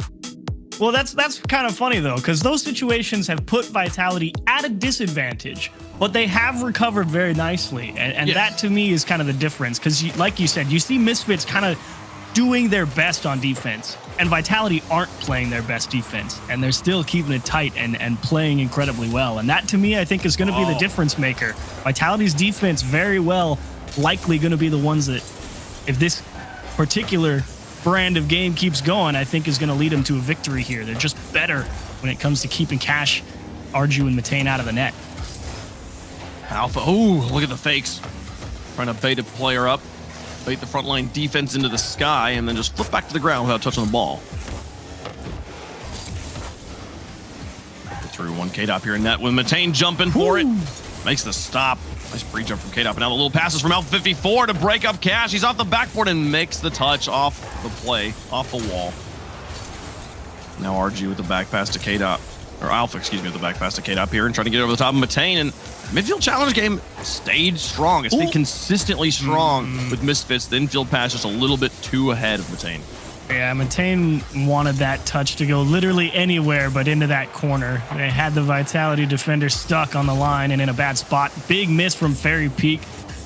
Well, that's kind of funny, though, because those situations have put Vitality at a disadvantage, but they have recovered very nicely. And yes, that, to me, is kind of the difference, because like you said, you see Misfits kind of doing their best on defense, and Vitality aren't playing their best defense, and they're still keeping it tight and playing incredibly well. And that, to me, I think is going to be the difference maker. Vitality's defense very well likely going to be the ones that, if this particular brand of game keeps going, I think is going to lead them to a victory here. They're just better when it comes to keeping Cash, Arju, and Matane out of the net. Alpha, oh, look at the fakes. Trying to bait a player up, bait the front line defense into the sky, and then just flip back to the ground without touching the ball. Through 1K up here in net with Matane jumping for it. Makes the stop. Nice pre-jump from K-Dop. And now the little passes from Alpha 54 to break up Cash. He's off the backboard and makes the touch off the play, off the wall. Now RG with the back pass to K-Dop. Or Alpha, excuse me, with the back pass to K-Dop here and trying to get over the top of Matane. And midfield challenge game stayed strong. It stayed consistently strong with Misfits. The infield pass just a little bit too ahead of Matane. Yeah, Matane wanted that touch to go literally anywhere but into that corner. They had the Vitality defender stuck on the line and in a bad spot. Big miss from Fairy Peak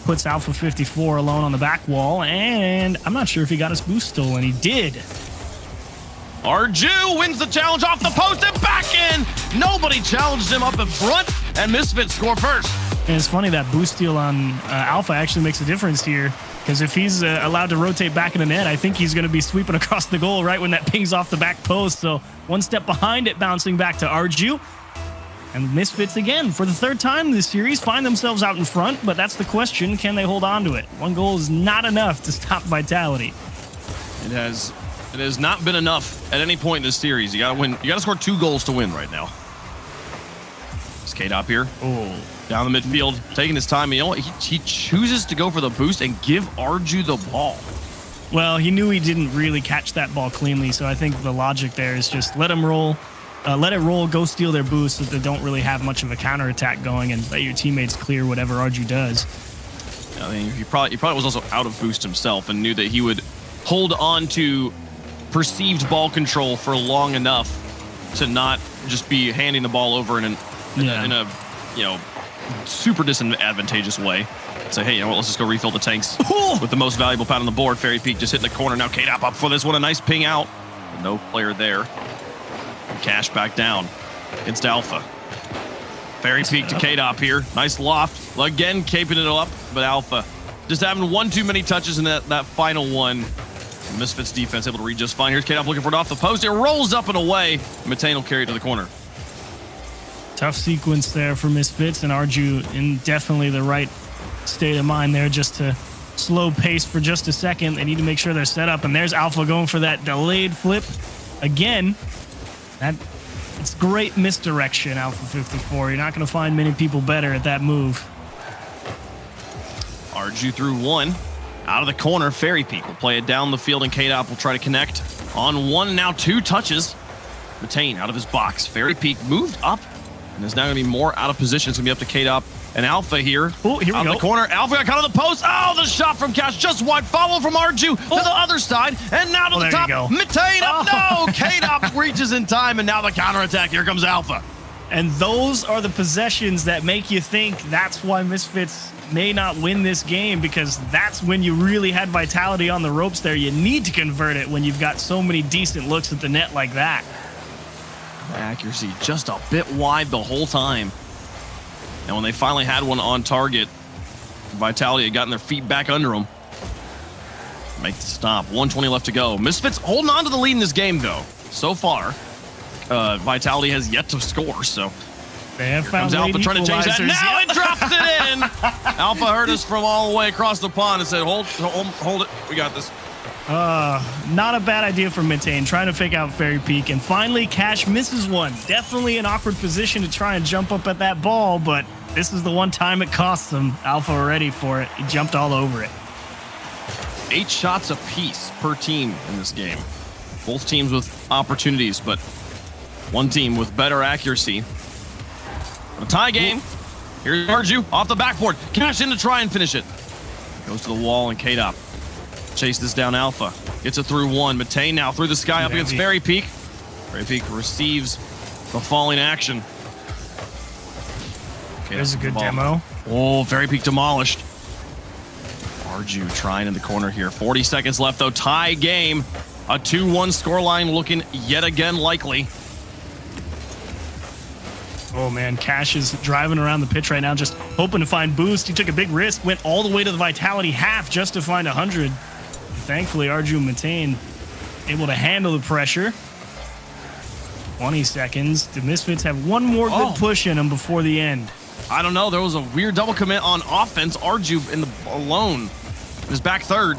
puts Alpha 54 alone on the back wall, and I'm not sure if he got his boost stolen. He did. Arju wins the challenge off the post and back in. Nobody challenged him up in front, and Misfits score first. And it's funny that boost steal on Alpha actually makes a difference here, because if he's allowed to rotate back in the net, I think he's going to be sweeping across the goal right when that pings off the back post. So one step behind it, bouncing back to Arju. And Misfits again, for the third time this series, find themselves out in front, but that's the question, can they hold on to it? One goal is not enough to stop Vitality. It has not been enough at any point in this series. You got to win. You got to score 2 goals to win right now. Skate up here. Oh. Down the midfield, taking his time. You know what? He chooses to go for the boost and give Arju the ball. Well, he knew he didn't really catch that ball cleanly, so I think the logic there is just let him roll. Let it roll, go steal their boost so that they don't really have much of a counterattack going, and let your teammates clear whatever Arju does. I mean, he probably was also out of boost himself and knew that he would hold on to perceived ball control for long enough to not just be handing the ball over in a you know, super disadvantageous way. Say, hey, you know what, let's just go refill the tanks with the most valuable pad on the board. Fairy Peak just hitting the corner. Now K-Dop up for this one. A nice ping out. No player there. Cash back down against Alpha. Fairy Peak to K-Dop here. Nice loft. Again, keeping it up, but Alpha just having one too many touches in that final one. Misfits defense able to read just fine. Here's K-Dop looking for it off the post. It rolls up and away. Matane will carry it to the corner. Tough sequence there for Misfits, and Arju in definitely the right state of mind there just to slow pace for just a second. They need to make sure they're set up, and there's Alpha going for that delayed flip. Again, it's great misdirection, Alpha 54. You're not going to find many people better at that move. Arju through one. Out of the corner, Fairy Peak will play it down the field, and K-Dop will try to connect on one, now two touches. Matane out of his box. Fairy Peak moved up, and is now going to be more out of position. It's going to be up to K-Dop and Alpha here. Oh, here we out go. Of the corner, Alpha got caught on the post. Oh, the shot from Cash just wide. Follow from Arju to the other side, and now to the top. Matane up, no! K-Dop reaches in time, and now the counterattack. Here comes Alpha. And those are the possessions that make you think that's why Misfits may not win this game, because that's when you really had vitality on the ropes there. You need to convert it when you've got so many decent looks at the net like that. Accuracy just a bit wide the whole time. And when they finally had one on target, Vitality had gotten their feet back under them. Make the stop. 120 left to go. Misfits holding on to the lead in this game, though. So far, Vitality has yet to score, so... They have found Alpha trying to change that. Now yep. it drops it in. Alpha heard us from all the way across the pond and said, hold it. We got this. Not a bad idea for Matane, trying to fake out Fairy Peak. And finally, Cash misses one. Definitely an awkward position to try and jump up at that ball, but this is the one time it costs them. Alpha were ready for it. He jumped all over it. 8 shots apiece per team in this game. Both teams with opportunities, but one team with better accuracy. A tie game. Here's Arju off the backboard. Cash in to try and finish it. Goes to the wall, and K-Dop chases down Alpha. Gets it through one. Matane now through the sky up against Fairy Peak. Fairy Peak receives the falling action. There's a good demo. Oh, Fairy Peak demolished. Arju trying in the corner here. 40 seconds left, though. Tie game. A 2-1 scoreline looking yet again likely. Oh, man, Cash is driving around the pitch right now, just hoping to find boost. He took a big risk, went all the way to the Vitality half just to find 100. Thankfully, Arju and Matane able to handle the pressure. 20 seconds. The Misfits have one more good push in them before the end. I don't know. There was a weird double commit on offense. Arju in the alone in his back third.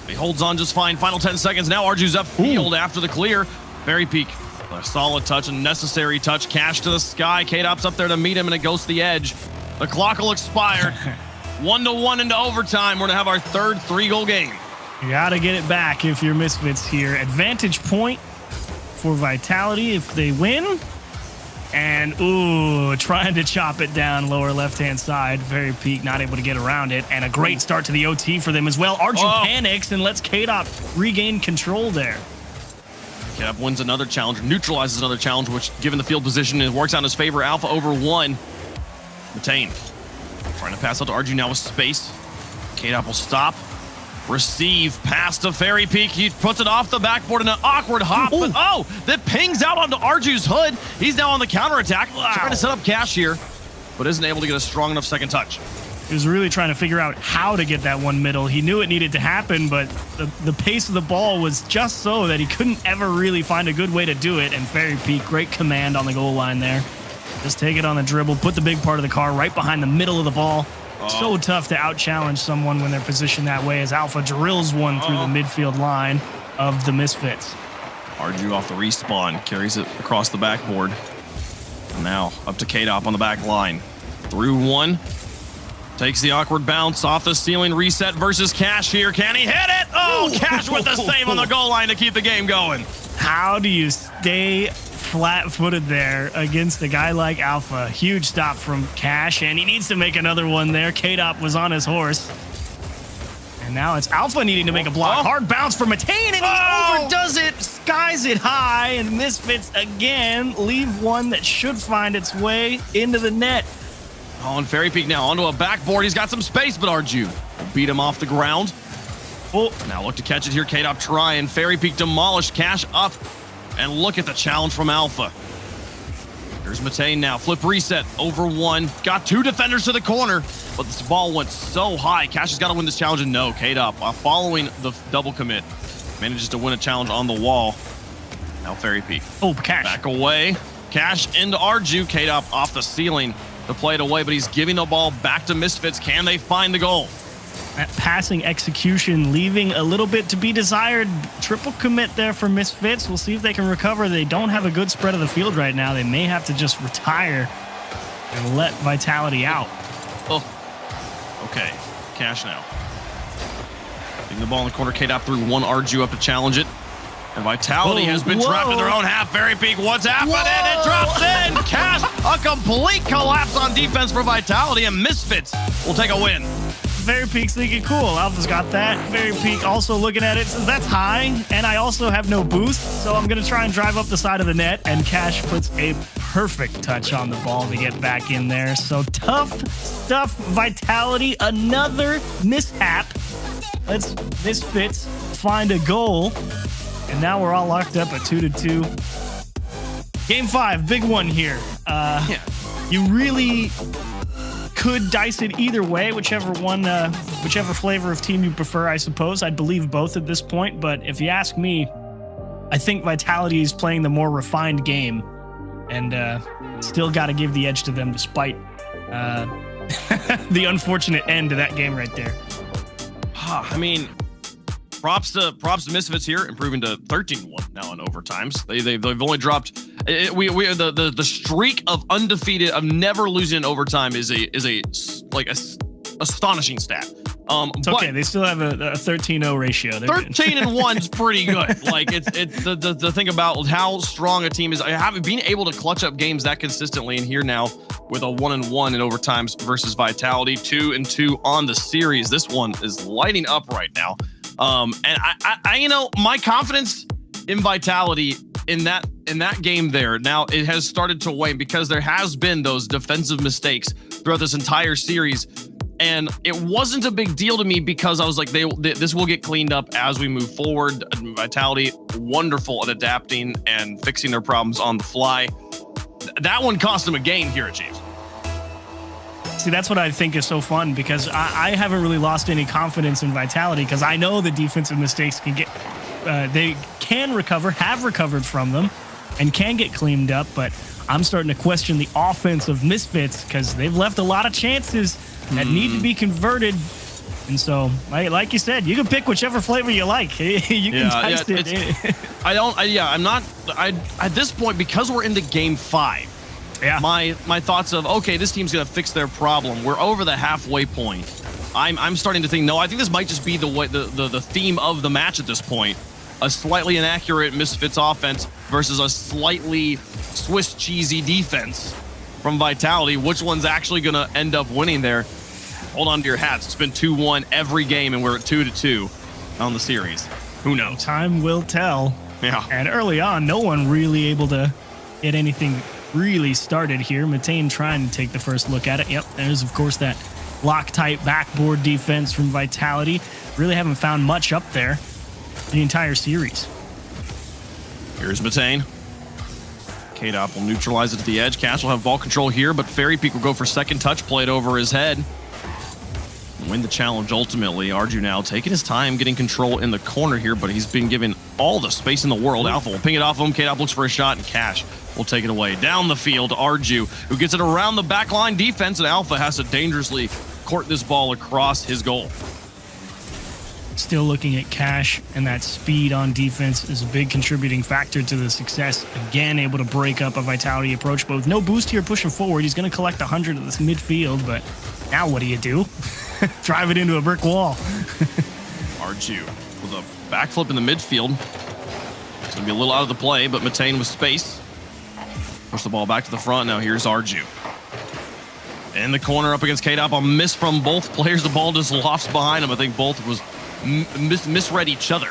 He holds on just fine. Final 10 seconds. Now Arju's upfield after the clear. Fairy Peak. A solid touch, a necessary touch. Cash to the sky. K-Dop's up there to meet him, and it goes to the edge. The clock will expire. 1-1 into overtime. We're going to have our third 3-goal game. You got to get it back if you're Misfits here. Advantage point for Vitality if they win. And, ooh, trying to chop it down lower left-hand side. Fairy Peak not able to get around it. And a great start to the OT for them as well. Arju panics and lets K-Dop regain control there. K-Dop wins another challenge, neutralizes another challenge, which, given the field position, it works out in his favor. Alpha over 1. Matane trying to pass out to Arju now with space. K-Dop will stop. Receive. Pass to Fairy Peak. He puts it off the backboard in an awkward hop. But, that pings out onto Arju's hood. He's now on the counterattack. Trying to set up Cash here, but isn't able to get a strong enough second touch. He was really trying to figure out how to get that one middle. He knew it needed to happen, but the pace of the ball was just so that he couldn't ever really find a good way to do it. And Fairy Peak, great command on the goal line there. Just take it on the dribble, put the big part of the car right behind the middle of the ball. So tough to out-challenge someone when they're positioned that way, as Alpha drills one through the midfield line of the Misfits. Arju off the respawn, carries it across the backboard. And now up to K-Dop on the back line. Through one. Takes the awkward bounce off the ceiling, reset versus Cash here. Can he hit it? Oh, Cash with the save on the goal line to keep the game going. How do you stay flat-footed there against a guy like Alpha? Huge stop from Cash, and he needs to make another one there. K-Dop was on his horse. And now it's Alpha needing to make a block. Hard bounce for Matane, and he overdoes it. Skies it high, and Misfits again leave one that should find its way into the net. Oh, and Fairy Peak now onto a backboard. He's got some space, but Arju beat him off the ground. Now look to catch it here. K-Dop trying. Fairy Peak demolished. Cash up. And look at the challenge from Alpha. Here's Matane now. Flip reset over 1. Got 2 defenders to the corner, but this ball went so high. Cash has got to win this challenge, and no, K-Dop, following the double commit, manages to win a challenge on the wall. Now Fairy Peak. Oh, Cash. Back away. Cash into Arju. K-Dop off the ceiling to play it away, but he's giving the ball back to Misfits. Can they find the goal? That passing execution leaving a little bit to be desired. Triple commit there for Misfits. We'll see if they can recover. They don't have a good spread of the field right now. They may have to just retire and let Vitality out. Oh, okay. Cash now. Getting the ball in the corner. K-Dop threw 1 Arju up to challenge it. And Vitality has been trapped in their own half. Very Peak, what's happening? It drops in. Cash, a complete collapse on defense for Vitality, and Misfits will take a win. Fairy Peak's thinking, cool, Alpha's got that. Fairy Peak also looking at it, says that's high, and I also have no boost, so I'm going to try and drive up the side of the net, and Cash puts a perfect touch on the ball to get back in there. So tough stuff, Vitality, another mishap. Let's Misfits find a goal, and now we're all locked up at 2-2. Game 5, big one here. You really could dice it either way, whichever flavor of team you prefer, I suppose. I'd believe both at this point, but if you ask me, I think Vitality is playing the more refined game, and still got to give the edge to them despite the unfortunate end to that game right there. I mean, props to Misfits here, improving to 13-1 now in overtimes. They've only dropped. The streak of undefeated, of never losing in overtime is a astonishing stat. It's okay. They still have a 13-0 ratio. 13-1 is pretty good. Like it's the thing about how strong a team is. Being able to clutch up games that consistently, and here now with a 1-1 in overtimes versus Vitality, 2-2 on the series. This one is lighting up right now. And I my confidence in Vitality in that game there, now it has started to wane because there has been those defensive mistakes throughout this entire series. And it wasn't a big deal to me because I was like, this will get cleaned up as we move forward. Vitality, wonderful at adapting and fixing their problems on the fly. That one cost them a game here at Chiefs. See, that's what I think is so fun, because I haven't really lost any confidence in Vitality, because I know the defensive mistakes they can recover, have recovered from them, and can get cleaned up. But I'm starting to question the offense of Misfits, because they've left a lot of chances that need to be converted. And so, like you said, you can pick whichever flavor you like. You can taste it. I'm not at this point, because we're into game 5. Yeah. My thoughts of, okay, this team's gonna fix their problem. We're over the halfway point. I'm starting to think, no, I think this might just be the theme of the match at this point. A slightly inaccurate Misfits offense versus a slightly Swiss cheesy defense from Vitality. Which one's actually gonna end up winning there? Hold on to your hats. It's been 2-1 every game, and we're at 2-2 on the series. Who knows? Time will tell. Yeah. And early on, no one really able to get anything really started here. Matane trying to take the first look at it. Yep, there's of course that Loctite backboard defense from Vitality. Really haven't found much up there the entire series. Here's Matane. K-Dop will neutralize it to the edge. Cash will have ball control here, but Fairy Peak will go for second touch, play it over his head. Win the challenge ultimately. Arju now taking his time getting control in the corner here, but he's been given all the space in the world. Alpha will ping it off him. K-Dop looks for a shot, and Cash will take it away. Down the field, Arju, who gets it around the backline defense, and Alpha has to dangerously court this ball across his goal. Still looking at Cash, and that speed on defense is a big contributing factor to the success. Again, able to break up a Vitality approach, but with no boost here pushing forward. He's going to collect 100 at this midfield, but now what do? Drive it into a brick wall. Arju with a backflip in the midfield. It's going to be a little out of the play, but Matane with space. Push the ball back to the front. Now here's Arju. In the corner up against K-Dop. A miss from both players. The ball just lofts behind him. I think both was misread each other.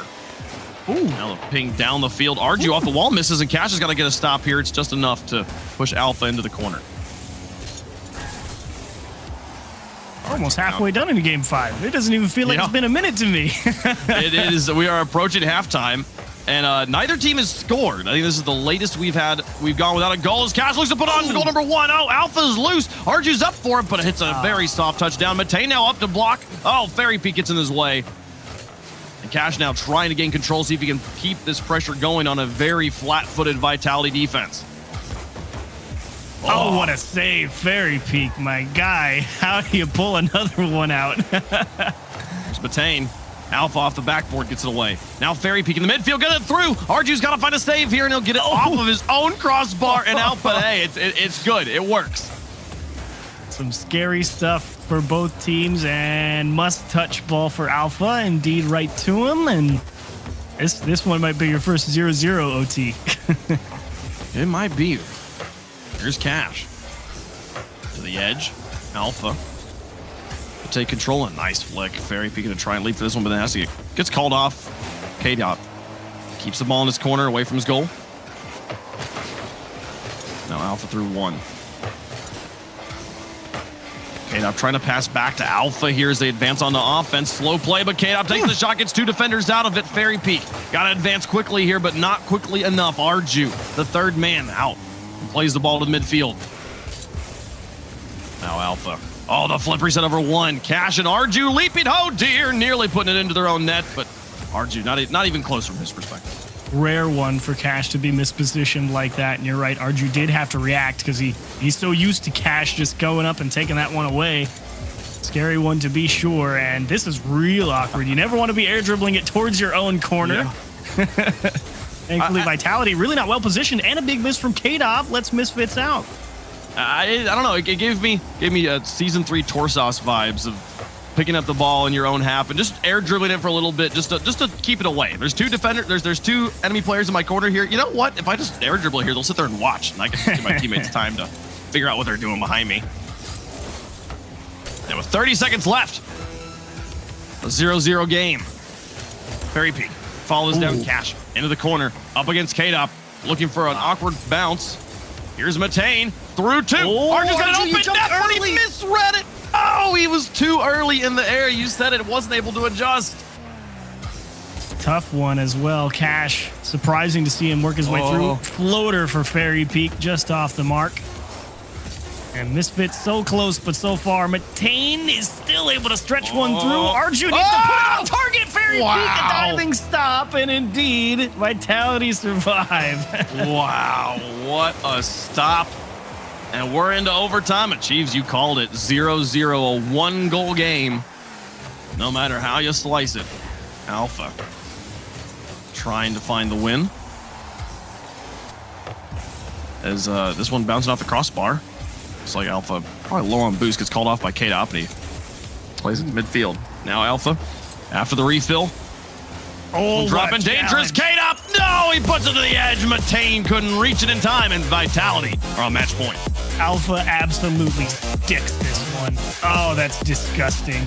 Ooh. Now the ping down the field. Arju off the wall misses, and Cash has got to get a stop here. It's just enough to push Alpha into the corner. Almost halfway done in game 5. It doesn't even feel like it's been a minute to me. It is. We are approaching halftime. And neither team has scored. I think this is the latest we've gone without a goal as Cash looks to put on goal number 1. Oh, Alpha's loose. Arju's up for it, but it hits a very soft touchdown. Matei now up to block. Oh, Fairy Peak gets in his way. And Cash now trying to gain control, see if he can keep this pressure going on a very flat-footed Vitality defense. Oh, what a save. Fairy Peak, my guy. How do you pull another one out? There's Matane. Alpha off the backboard gets it away. Now Fairy Peak in the midfield, get it through. Arju's got to find a save here, and he'll get it off of his own crossbar and out. But hey, it's good. It works. Some scary stuff for both teams, and must-touch ball for Alpha. Indeed, right to him. And this one might be your first 0-0 OT. It might be. Here's Cash. To the edge. Alpha. Take control. A nice flick. Fairy Peak to try and leap for this one, but then has to gets called off. K-Dot keeps the ball in his corner away from his goal. Now Alpha through 1. K-Dot trying to pass back to Alpha here as they advance on the offense. Slow play, but K-Dot takes the shot, gets 2 defenders out of it. Fairy Peak got to advance quickly here, but not quickly enough. Arju, the third man, out. Plays the ball to the midfield. Now Alpha. Oh, the flip reset over 1. Cash and Arju leaping. Oh, dear. Nearly putting it into their own net, but Arju not even close from his perspective. Rare one for Cash to be mispositioned like that. And you're right, Arju did have to react because he's so used to Cash just going up and taking that one away. Scary one to be sure. And this is real awkward. You never want to be air dribbling it towards your own corner. Yeah. Thankfully, Vitality really not well positioned, and a big miss from K-Dop lets Misfits out. I don't know. It gave me a season 3 Torsos vibes of picking up the ball in your own half and just air dribbling it for a little bit, just to keep it away. There's 2 defenders. There's 2 enemy players in my corner here. You know what? If I just air dribble here, they'll sit there and watch, and I can give my teammates time to figure out what they're doing behind me. And with 30 seconds left, a 0-0 game. Fairy Peak follows down Cash into the corner, up against K-Dop, looking for an awkward bounce. Here's Matane through 2. Arju's got an open net, but he misread it. Oh, he was too early in the air. You said it, wasn't able to adjust. Tough one as well. Cash, surprising to see him work his way through. Floater for Fairy Peak, just off the mark. And Misfits so close, but so far. Matane is still able to stretch one through. Arju needs to put it on target. Fairy Peak, a diving stop, and indeed, Vitality survive. Wow, what a stop. And we're into overtime. Achieves, you called it 0-0, a 1-goal game. No matter how you slice it. Alpha trying to find the win. As this one bouncing off the crossbar. Looks like Alpha probably low on boost, gets called off by K-Dop, and he plays it to midfield. Now Alpha, after the refill. Oh, dropping dangerous. K-Dop, no, he puts it to the edge. Matane couldn't reach it in time, and Vitality are on match point. Alpha absolutely sticks this one. Oh, that's disgusting.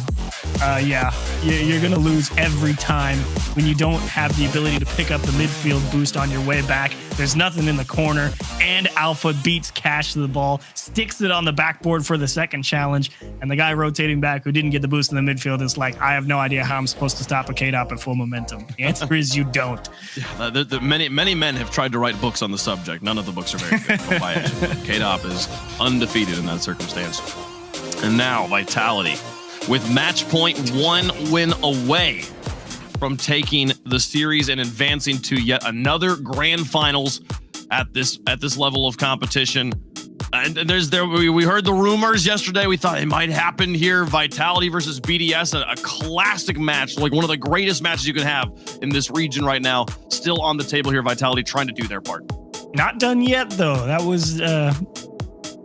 Yeah, you're going to lose every time when you don't have the ability to pick up the midfield boost on your way back. There's nothing in the corner, and Alpha beats Cash to the ball, sticks it on the backboard for the second challenge, and the guy rotating back who didn't get the boost in the midfield is like, I have no idea how I'm supposed to stop a K-Dop at full momentum. The answer is you don't. Many men have tried to write books on the subject. None of the books are very faithful by it. K-Dop is undefeated in that circumstance. And now Vitality, with match point 1 win away from taking the series and advancing to yet another grand finals at this level of competition. And we heard the rumors yesterday. We thought it might happen here. Vitality versus BDS, a classic match, like one of the greatest matches you can have in this region right now. Still on the table here. Vitality trying to do their part. Not done yet, though. That was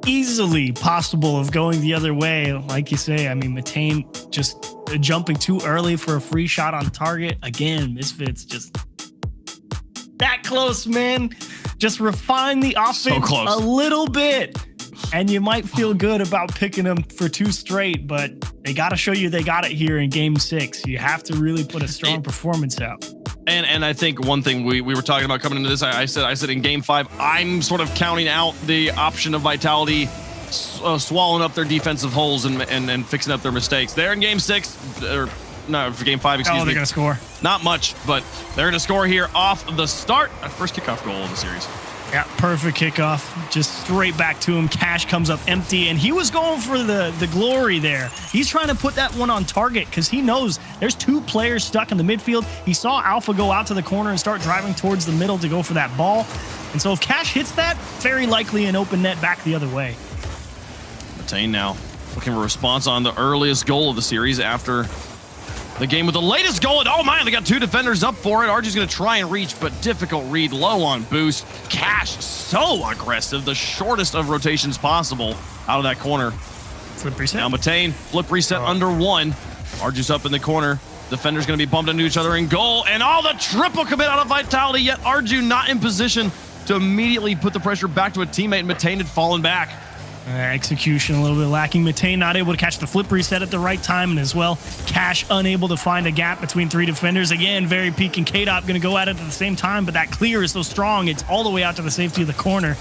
easily possible of going the other way. Like you say, I mean, Matane just jumping too early for a free shot on target. Again, Misfits just that close, man. Just refine the offense a little bit, and you might feel good about picking them for 2 straight, but they got to show you they got it here in game 6. You have to really put a strong performance out. And I think one thing we were talking about coming into this, I said in game 5, I'm sort of counting out the option of Vitality swallowing up their defensive holes and fixing up their mistakes. There in game 6, or no, for game 5, excuse Oh, me. they're going to score. Not much, but they're going to score here off the start. First kickoff goal of the series. Yeah, perfect kickoff. Just straight back to him. Cash comes up empty, and he was going for the glory there. He's trying to put that one on target because he knows there's 2 players stuck in the midfield. He saw Alpha go out to the corner and start driving towards the middle to go for that ball. And so if Cash hits that, very likely an open net back the other way. Matane now looking for a response on the earliest goal of the series after the game with the latest goal. And oh man, they got 2 defenders up for it. RG's going to try and reach, but difficult read, low on boost. Cash so aggressive, the shortest of rotations possible out of that corner. Flip reset. Now Matane, flip reset under 1. RG's up in the corner. Defenders going to be bumped into each other in goal. And all the triple commit out of Vitality, yet Arju not in position to immediately put the pressure back to a teammate. Matane had fallen back. Execution a little bit lacking. Matane not able to catch the flip reset at the right time, and as well, Cash unable to find a gap between 3 defenders. Again, Very Peak and K-Dop going to go at it at the same time, but that clear is so strong, it's all the way out to the safety of the corner.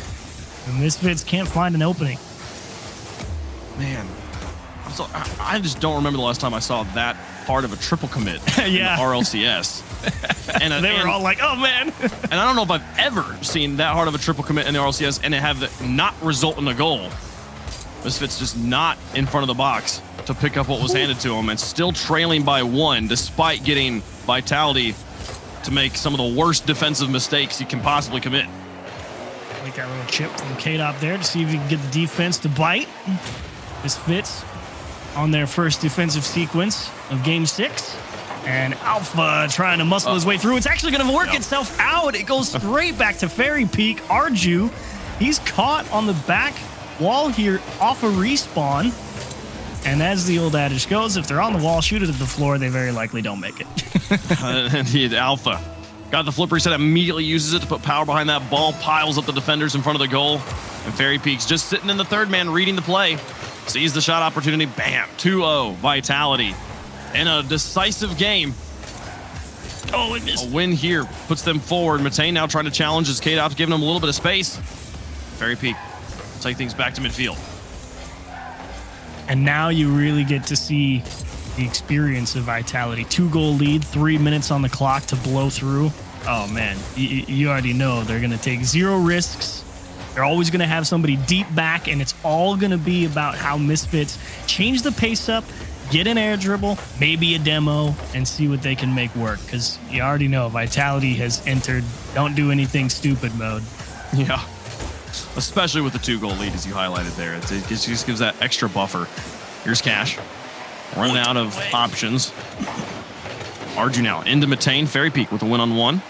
The Misfits can't find an opening. Man, I just don't remember the last time I saw that hard of a triple commit Yeah. in the RLCS. And They were all like, oh man. And I don't know if I've ever seen that hard of a triple commit in the RLCS and it have not result in a goal. Misfits just not in front of the box to pick up what was handed to him and still trailing by 1 despite getting Vitality to make some of the worst defensive mistakes you can possibly commit. Like that little chip from K-Dop there to see if he can get the defense to bite. Misfits on their first defensive sequence of game 6. And Alpha trying to muscle his way through. It's actually going to work itself out. It goes straight back to Fairy Peak. Arju, he's caught on the back wall here off a respawn. And as the old adage goes, if they're on the wall, shoot it at the floor, they very likely don't make it. Indeed, Alpha got the flip reset, immediately uses it to put power behind that ball, piles up the defenders in front of the goal. And Fairy Peak's just sitting in the third man, reading the play. Sees the shot opportunity, bam, 2-0, Vitality. In a decisive game. Oh, it missed. A win here puts them forward. Matane now trying to challenge as K-Dop's giving him a little bit of space. Fairy Peak take things back to midfield. And now you really get to see the experience of Vitality. 2-goal lead, 3 minutes on the clock to blow through. Oh, man, you already know they're going to take 0 risks. They're always going to have somebody deep back, and it's all going to be about how Misfits change the pace up, get an air dribble, maybe a demo, and see what they can make work. Because you already know Vitality has entered don't do anything stupid mode. Yeah. Especially with the 2-goal lead, as you highlighted there. It just gives that extra buffer. Here's Cash. Running out of options. Arju now into Matane. Fairy Peak with a win-on-1.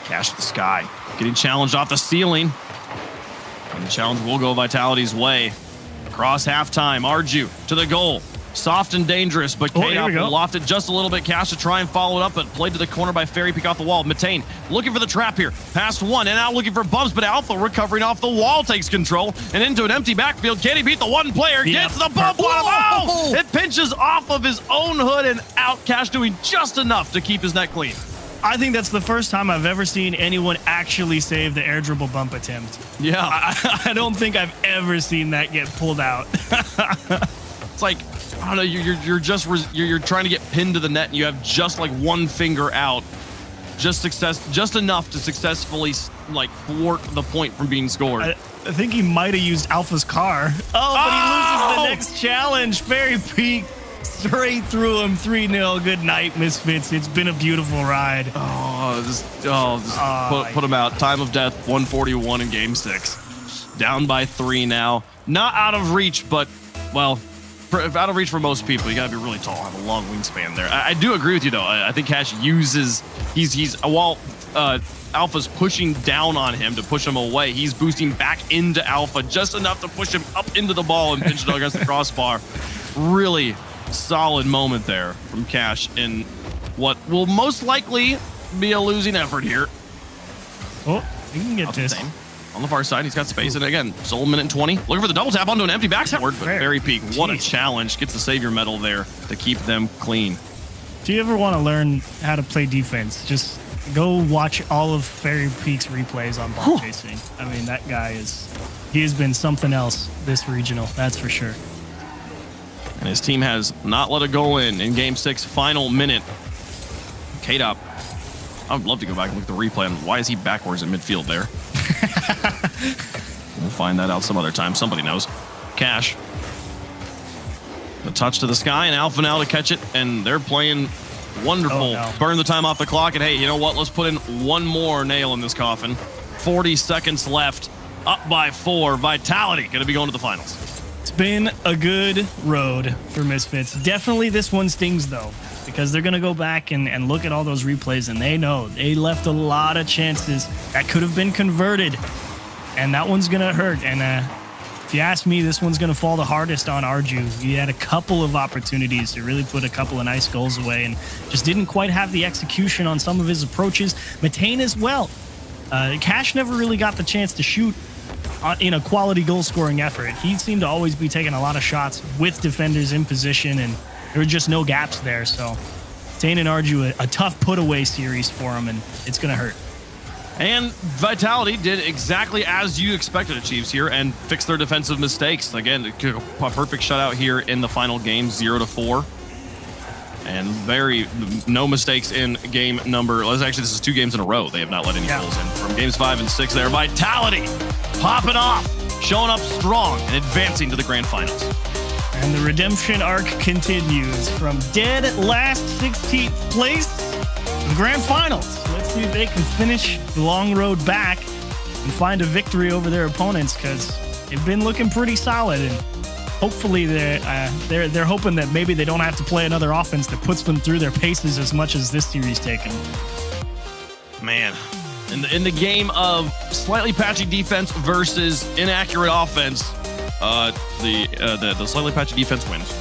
Cash at the sky. Getting challenged off the ceiling. And the challenge will go Vitality's way. Across halftime, Arju to the goal. Soft and dangerous, but K-Dop will loft it just a little bit. Cash to try and follow it up, but played to the corner by Fairy Peak off the wall. Matane looking for the trap here. Past 1 and out looking for bumps, but Alpha recovering off the wall takes control and into an empty backfield. Can he beat the 1 player? Gets the bump on him. Oh! It pinches off of his own hood and out. Cash doing just enough to keep his net clean. I think that's the first time I've ever seen anyone actually save the air dribble bump attempt. Yeah. I don't think I've ever seen that get pulled out. It's like, I don't know, you're trying to get pinned to the net and you have just like 1 finger out. Just enough to successfully like thwart the point from being scored. I think he might have used Alpha's car. Oh, but he loses the next challenge. Fairy Peak straight through him. 3-0. Good night, Misfits. It's been a beautiful ride. Put him out. Time of death, 141 in game 6. Down by 3 now. Not out of reach, but, well, out of reach for most people. You got to be really tall, have a long wingspan there. I do agree with you, though. I think Cash uses, while Alpha's pushing down on him to push him away, he's boosting back into Alpha just enough to push him up into the ball and pinch it against the crossbar. Really solid moment there from Cash in what will most likely be a losing effort here. Oh, you can get this. On the far side, he's got space, and again, still 1 minute 20. Looking for the double tap onto an empty backboard, but Fairy Peak, what a challenge. Gets the savior medal there to keep them clean. Do you ever want to learn how to play defense? Just go watch all of Fairy Peak's replays on ball chasing. I mean, that guy he has been something else this regional, that's for sure. And his team has not let a goal in Game 6, final minute. K-Dop. I would love to go back and look at the replay on why is he backwards in midfield there. We'll find that out some other time. Somebody knows. Cash. The touch to the sky, and Alpha now to catch it, and they're playing wonderful. Oh, no. Burn the time off the clock, and hey, you know what? Let's put in one more nail in this coffin. 40 seconds left. Up by 4. Vitality going to be going to the finals. It's been a good road for Misfits. Definitely this one stings, though, because they're going to go back and look at all those replays, and they know they left a lot of chances that could have been converted, and that one's going to hurt. And if you ask me, this one's going to fall the hardest on Arju. He had a couple of opportunities to really put a couple of nice goals away and just didn't quite have the execution on some of his approaches. Matane as well. Cash never really got the chance to shoot in a quality goal-scoring effort. He seemed to always be taking a lot of shots with defenders in position, and there were just no gaps there. So Matane and Arju, a tough put-away series for him, and it's going to hurt. And Vitality did exactly as you expected of Chiefs here and fixed their defensive mistakes. Again, a perfect shutout here in the final game, 0-4. And no mistakes in game number. Actually, this is 2 games in a row. They have not let any goals in. From games 5 and 6 there. Vitality popping off, showing up strong and advancing to the grand finals. And the redemption arc continues from dead last 16th place to the grand finals. Let's see if they can finish the long road back and find a victory over their opponents, because they've been looking pretty solid. And hopefully they're hoping that maybe they don't have to play another offense that puts them through their paces as much as this series taken. Man, in the game of slightly patchy defense versus inaccurate offense, the slightly patchy defense wins.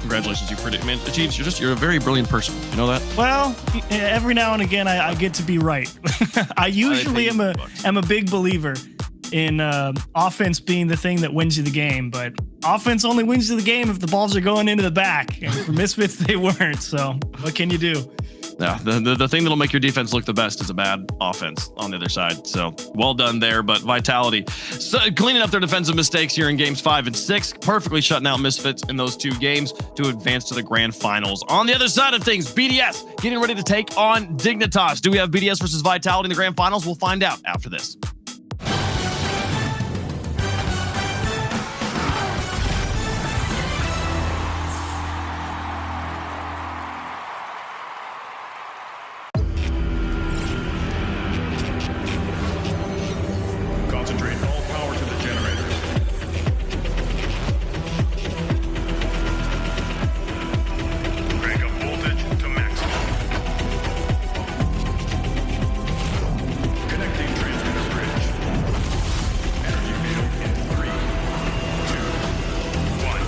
Congratulations, you pretty man. Chiefs, you're a very brilliant person. You know that? Well, every now and again I get to be right. I usually am a big believer in offense being the thing that wins you the game, but offense only wins you the game if the balls are going into the back. And for Misfits, they weren't. So what can you do? Yeah, the thing that'll make your defense look the best is a bad offense on the other side. So well done there. But Vitality cleaning up their defensive mistakes here in games 5 and 6, perfectly shutting out Misfits in those 2 games to advance to the grand finals. On the other side of things, BDS getting ready to take on Dignitas. Do we have BDS versus Vitality in the grand finals? We'll find out after this. Concentrate all power to the generators. Crank up voltage to maximum. Connecting transmitter bridge. Energy field in 3, 2, 1.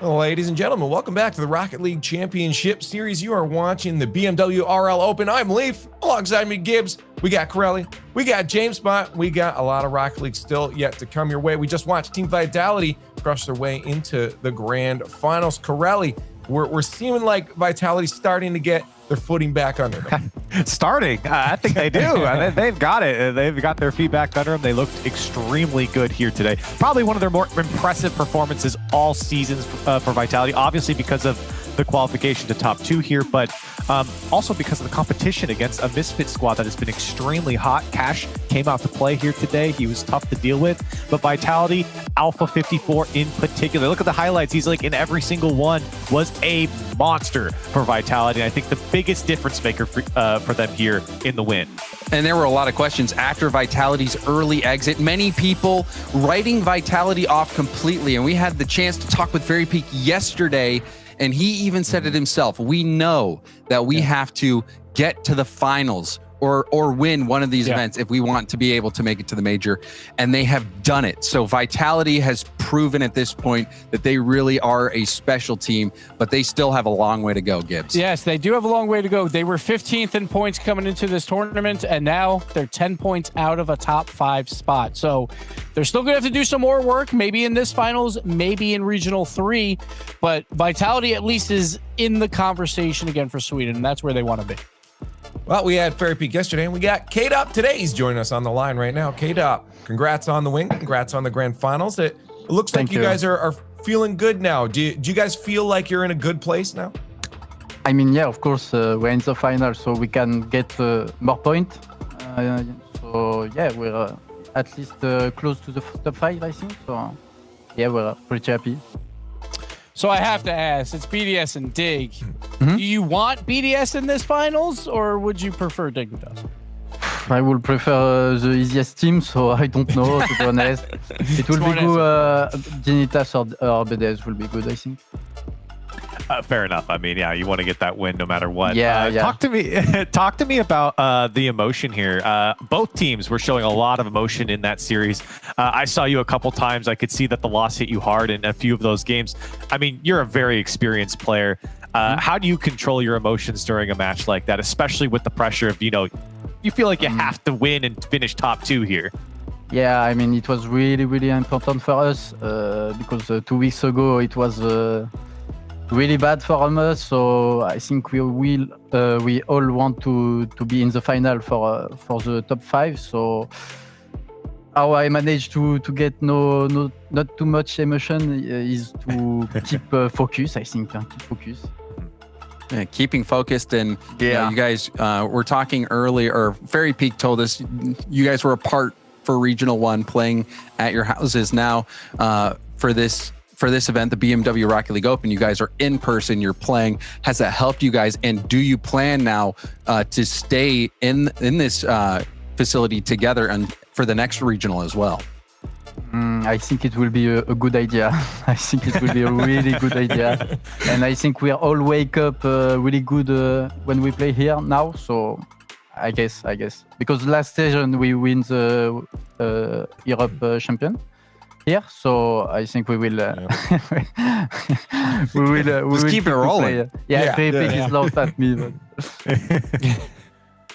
Ladies and gentlemen, welcome back to the Rocket League Championship Series. You are watching the BMW RL Open. I'm Leaf. Alongside me, Gibbs. We got Corelli. We got James Spot. We got a lot of Rocket League still yet to come your way. We just watched Team Vitality crush their way into the Grand Finals. Corelli, we're seeming like Vitality's starting to get their footing back under them. Starting. I think they do. They've got it. They've got their feet back under them. They looked extremely good here today. Probably one of their more impressive performances all seasons for Vitality, obviously because of the qualification to top 2 here, but also because of the competition against a Misfits squad that has been extremely hot. Cash came out to play here today. He was tough to deal with, but Vitality, Alpha 54 in particular, look at the highlights. He's like in every single one, was a monster for Vitality. And I think the biggest difference maker for them here in the win. And there were a lot of questions after Vitality's early exit. Many people writing Vitality off completely. And we had the chance to talk with Very Peak yesterday, and he even said it himself. We know that we have to get to the finals or win one of these events if we want to be able to make it to the major, and they have done it. So Vitality has proven at this point that they really are a special team, but they still have a long way to go, Gibbs. Yes, they do have a long way to go. They were 15th in points coming into this tournament, and now they're 10 points out of a top 5 spot. So they're still going to have to do some more work, maybe in this finals, maybe in Regional 3, but Vitality at least is in the conversation again for Sweden, and that's where they want to be. Well, we had Fairy Peak yesterday, and we got K-Dop today. He's joining us on the line right now. K-Dop, congrats on the win. Congrats on the Grand Finals. It looks like you guys are feeling good now. Do you guys feel like you're in a good place now? I mean, yeah, of course, we're in the final, so we can get more points. So, yeah, we're at least close to the top 5, I think. So, yeah, we're pretty happy. So I have to ask, it's BDS and Dig. Do you want BDS in this finals, or would you prefer Dignitas? I would prefer the easiest team, so I don't know, to be honest. It will be good. Dignitas or BDS will be good, I think. Fair enough. I mean, yeah, you want to get that win no matter what. Yeah. Talk to me about the emotion here. Both teams were showing a lot of emotion in that series. I saw you a couple times. I could see that the loss hit you hard in a few of those games. I mean, you're a very experienced player. How do you control your emotions during a match like that, especially with the pressure of, you feel like you have to win and finish top 2 here? Yeah, I mean, it was really, really important for us because 2 weeks ago it was really bad for us. So I think we all want to be in the final for the top 5. So how I managed to get not too much emotion is to keep focus. I think keep focus. Yeah, keeping focused, and you guys were talking earlier, or Fairy Peak told us you guys were apart for Regional 1, playing at your houses now for this event, the BMW Rocket League Open. You guys are in person, you're playing. Has that helped you guys? And do you plan now to stay in this facility together and for the next regional as well? I think it will be a good idea. I think it will be a really good idea. And I think we all wake up really good when we play here now. So I guess. Because last season we win the Europe champion here. So I think we will... we will keep it rolling. Is laughed at me. But...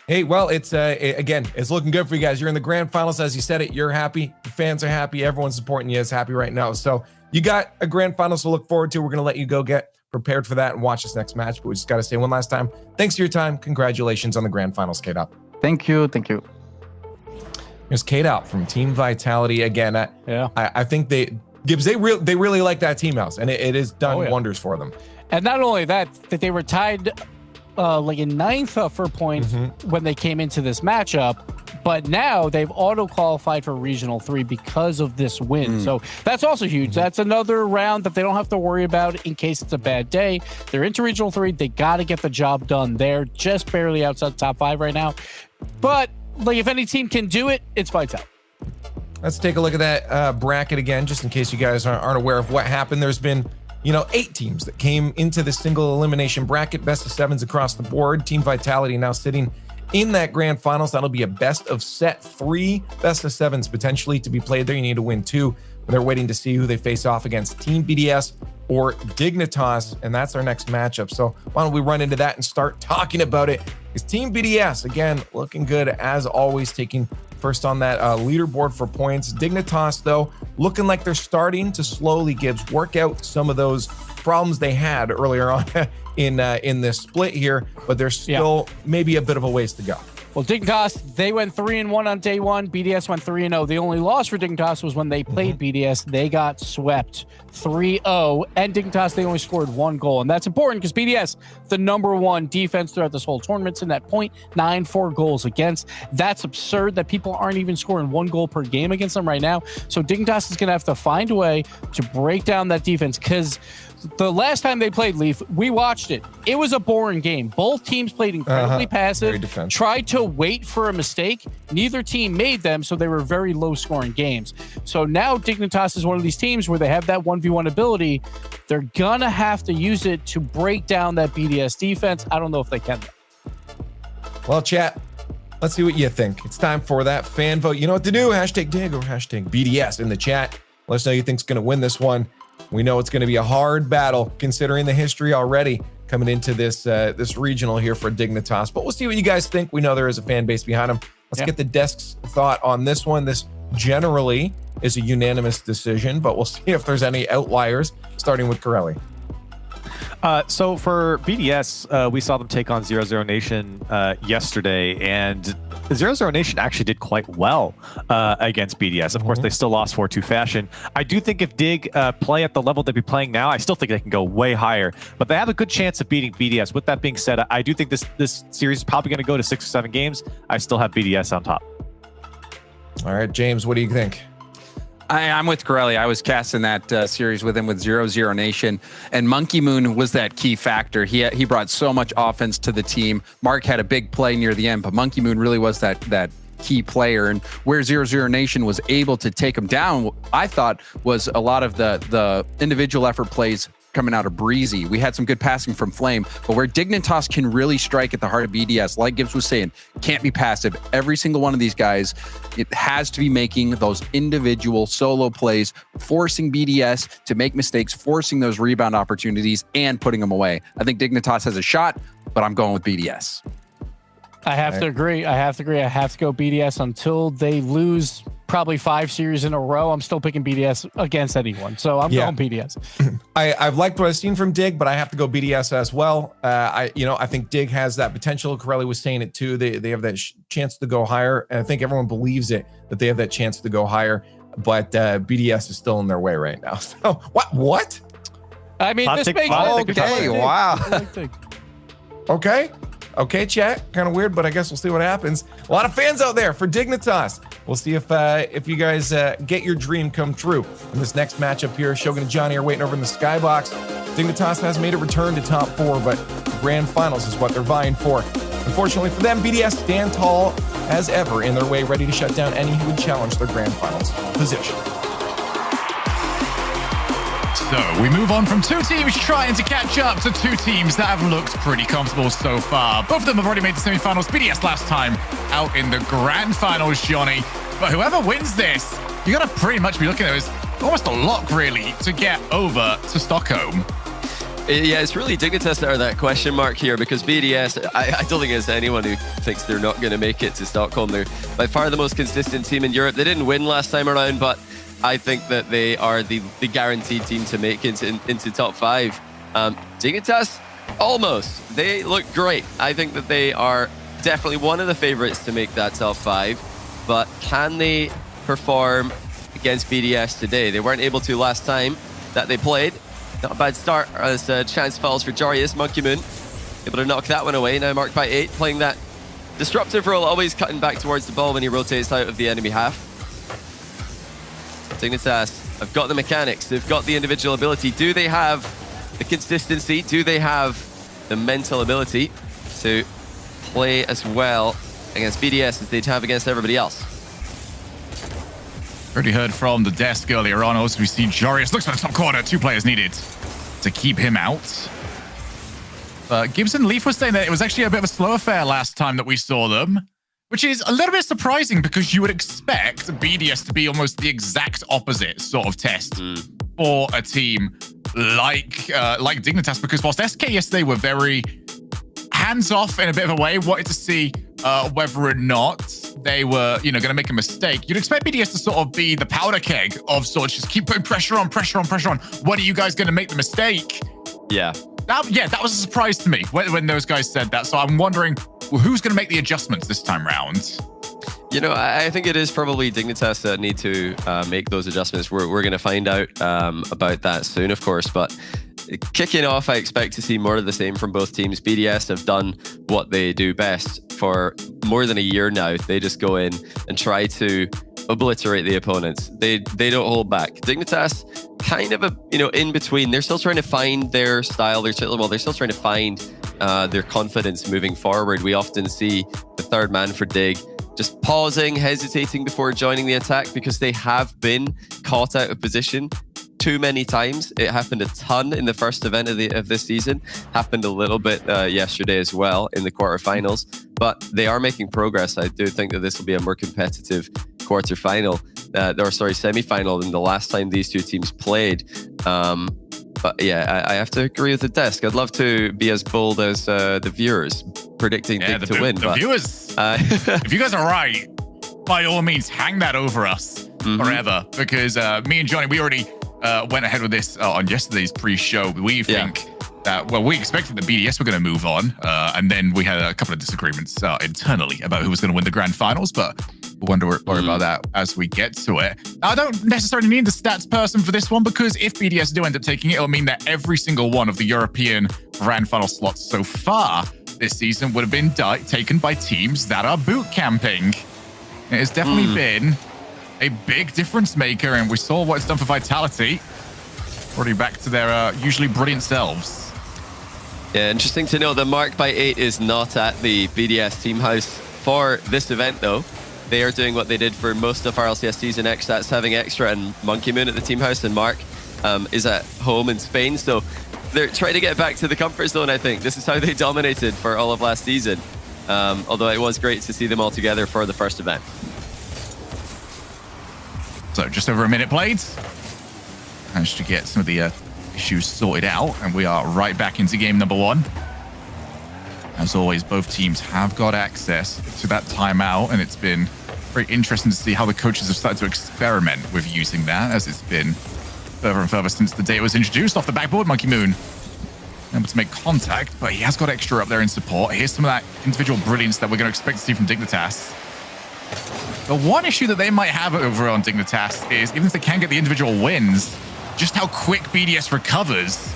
Hey, well, it's again, it's looking good for you guys. You're in the grand finals, as you said it. You're happy. The fans are happy. Everyone's supporting you is happy right now. So you got a grand finals to look forward to. We're going to let you go get prepared for that and watch this next match. But we just got to say one last time, thanks for your time. Congratulations on the grand finals, K-Dop. Thank you. Here's K-Dop from Team Vitality again. I think they really like that team house, and it has done wonders for them. And not only that they were tied like in 9th for points when they came into this matchup, but now they've auto-qualified for Regional 3 because of this win. So that's also huge. That's another round that they don't have to worry about in case it's a bad day. They're into Regional 3. They got to get the job done. They're just barely outside the top 5 right now. But like if any team can do it, it's Vitality. Let's take a look at that bracket again, just in case you guys aren't aware of what happened. There's been 8 teams that came into the single elimination bracket, best of 7s across the board. Team Vitality now sitting in that grand finals. That'll be a best of set 3, best of 7s potentially to be played there. You need to win 2. They're waiting to see who they face off against, Team BDS or Dignitas, and that's our next matchup. So why don't we run into that and start talking about it? Because Team BDS, again, looking good as always, taking first on that leaderboard for points. Dignitas, though, looking like they're starting to slowly, Gibbs, work out some of those problems they had earlier on in this split here, but there's still maybe a bit of a ways to go. Well, Dignitas, they went 3-1 on day 1. BDS went 3-0. The only loss for Dignitas was when they played BDS. They got swept 3-0. And Dignitas, they only scored 1 goal. And that's important because BDS, the #1 defense throughout this whole tournament, in that 0.94 goals against. That's absurd that people aren't even scoring 1 goal per game against them right now. So Dignitas is going to have to find a way to break down that defense because the last time they played, Leaf, we watched it. It was a boring game. Both teams played incredibly passive, tried to wait for a mistake. Neither team made them, so they were very low-scoring games. So now Dignitas is one of these teams where they have that 1v1 ability. They're going to have to use it to break down that BDS defense. I don't know if they can. Well, chat, let's see what you think. It's time for that fan vote. You know what to do. #Dig or #BDS in the chat. Let us know who you think's going to win this one. We know it's going to be a hard battle considering the history already coming into this this regional here for Dignitas. But we'll see what you guys think. We know there is a fan base behind them. Let's get the desk's thought on this one. This generally is a unanimous decision, but we'll see if there's any outliers, starting with Corelli. So for BDS, we saw them take on 00 Nation yesterday, and 00 Nation actually did quite well against BDS. Of course, they still lost 4-2 fashion. I do think if Dig play at the level they'd be playing now, I still think they can go way higher, but they have a good chance of beating BDS. With that being said, I do think this series is probably going to go to 6 or 7 games. I still have BDS on top. All right, James, what do you think? I'm with Corelli. I was casting that series with him with 00 Nation, and Monkey Moon was that key factor. He brought so much offense to the team. Mark had a big play near the end, but Monkey Moon really was that key player. And where 00 Nation was able to take him down, I thought was a lot of the individual effort plays coming out of Breezy. We had some good passing from Flame, but where Dignitas can really strike at the heart of BDS, like Gibbs was saying, can't be passive. Every single one of these guys, it has to be making those individual solo plays, forcing BDS to make mistakes, forcing those rebound opportunities, and putting them away. I think Dignitas has a shot, but I'm going with BDS. I have to agree. I have to go BDS until they lose probably 5 series in a row. I'm still picking BDS against anyone. So I'm going BDS. I've liked what I've seen from Dig, but I have to go BDS as well. I think Dig has that potential. Corelli was saying it too. They have that chance to go higher. And I think everyone believes it, that they have that chance to go higher. But BDS is still in their way right now. So what? I mean, this makes okay. Wow. Okay, chat. Kind of weird, but I guess we'll see what happens. A lot of fans out there for Dignitas. We'll see if you guys get your dream come true. In this next matchup here, Shogun and Johnny are waiting over in the skybox. Dignitas has made a return to top 4, but the Grand Finals is what they're vying for. Unfortunately for them, BDS stand tall as ever in their way, ready to shut down any who would challenge their Grand Finals position. So we move on from 2 teams trying to catch up to 2 teams that have looked pretty comfortable so far. Both of them have already made the semifinals. BDS last time out in the Grand Finals, Johnny. But whoever wins this, you're going to pretty much be looking at it as almost a lock, really, to get over to Stockholm. Yeah, it's really Dignitas that are that question mark here, because BDS, I don't think there's anyone who thinks they're not going to make it to Stockholm. They're by far the most consistent team in Europe. They didn't win last time around, but I think that they are the guaranteed team to make it into top 5. Dignitas, almost. They look great. I think that they are definitely one of the favorites to make that top 5. But can they perform against BDS today? They weren't able to last time that they played. Not a bad start as chance falls for Jarius. Monkey Moon able to knock that one away. Now marked by 8, playing that disruptive role, always cutting back towards the ball when he rotates out of the enemy half. Dignitas have got the mechanics, they've got the individual ability. Do they have the consistency? Do they have the mental ability to play as well against BDS as they'd have against everybody else? Already heard from the desk earlier on. Also, we see Jarius looks for the top corner. 2 players needed to keep him out. Gibson Leaf was saying that it was actually a bit of a slow affair last time that we saw them, which is a little bit surprising because you would expect BDS to be almost the exact opposite sort of test for a team like Dignitas, because whilst SK yesterday were very hands-off in a bit of a way, wanted to see whether or not they were, going to make a mistake. You'd expect BDS to sort of be the powder keg of sorts, just keep putting pressure on. When are you guys going to make the mistake? Yeah. That was a surprise to me when those guys said that. So I'm wondering, who's going to make the adjustments this time round? I think it is probably Dignitas that need to make those adjustments. We're going to find out about that soon, of course. But kicking off, I expect to see more of the same from both teams. BDS have done what they do best for more than a year now. They just go in and try to obliterate the opponents. They don't hold back. Dignitas, kind of in between. They're still trying to find their style. They're still trying to find their confidence moving forward. We often see the third man for Dig just pausing, hesitating before joining the attack because they have been caught out of position too many times. It happened a ton in the first event of this season. Happened a little bit yesterday as well in the quarterfinals. But they are making progress. I do think that this will be a more competitive semifinal than the last time these 2 teams played. But yeah, I have to agree with the desk. I'd love to be as bold as the viewers predicting Dig to win. The viewers, if you guys are right, by all means, hang that over us forever. Because me and Johnny, we already went ahead with this on yesterday's pre-show. We think that, we expected that BDS were going to move on. And then we had a couple of disagreements internally about who was going to win the Grand Finals. But we'll worry about that as we get to it. I don't necessarily need the stats person for this one, because if BDS do end up taking it, it'll mean that every single one of the European Grand Final slots so far this season would have been taken by teams that are boot camping. It has definitely been a big difference maker, and we saw what it's done for Vitality. Already back to their usually brilliant selves. Yeah, interesting to know that Marked by 8 is not at the BDS team house for this event, though. They are doing what they did for most of RLCS Season X, that's having Extra and Monkey Moon at the team house, and Mark is at home in Spain. So they're trying to get back to the comfort zone, I think. This is how they dominated for all of last season. Although it was great to see them all together for the first event. So just over a minute played. Managed to get some of the issues sorted out, and we are right back into game number 1. As always, both teams have got access to that timeout, and it's been very interesting to see how the coaches have started to experiment with using that, as it's been further and further since the day it was introduced. Off the backboard, Monkey Moon able to make contact, but he has got Extra up there in support. Here's some of that individual brilliance that we're going to expect to see from Dignitas. The one issue that they might have over on Dignitas is, even if they can get the individual wins, just how quick BDS recovers.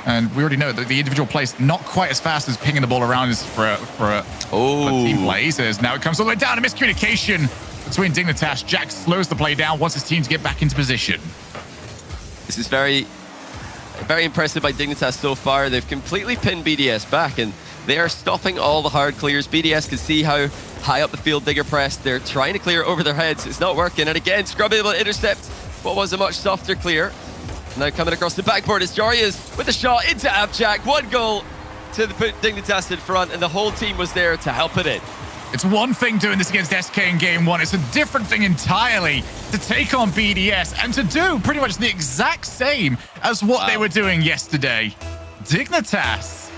And we already know that the individual plays not quite as fast as pinging the ball around is for a team plays. As now it comes all the way down, a miscommunication between Dignitas. Jack slows the play down, wants his team to get back into position. This is very impressive by Dignitas so far. They've completely pinned BDS back, and they are stopping all the hard clears. BDS can see how high up the field Digger pressed. They're trying to clear over their heads. It's not working. And again, Scrub able to intercept what was a much softer clear. Now coming across the backboard is Jarius with a shot into Abjack. 1 goal to put Dignitas in front, and the whole team was there to help it in. It's one thing doing this against SK in game 1. It's a different thing entirely to take on BDS and to do pretty much the exact same as what they were doing yesterday. Dignitas,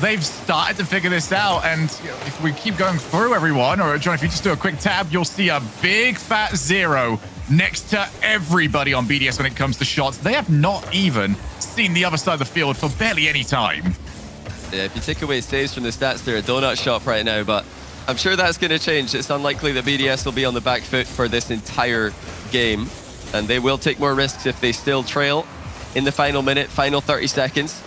they've started to figure this out. And if we keep going through everyone, or John, if you just do a quick tab, you'll see a big fat 0 next to everybody on BDS when it comes to shots. They have not even seen the other side of the field for barely any time. Yeah, if you take away saves from the stats, they're a donut shop right now, but I'm sure that's going to change. It's unlikely that BDS will be on the back foot for this entire game, and they will take more risks if they still trail in the final minute, final 30 seconds.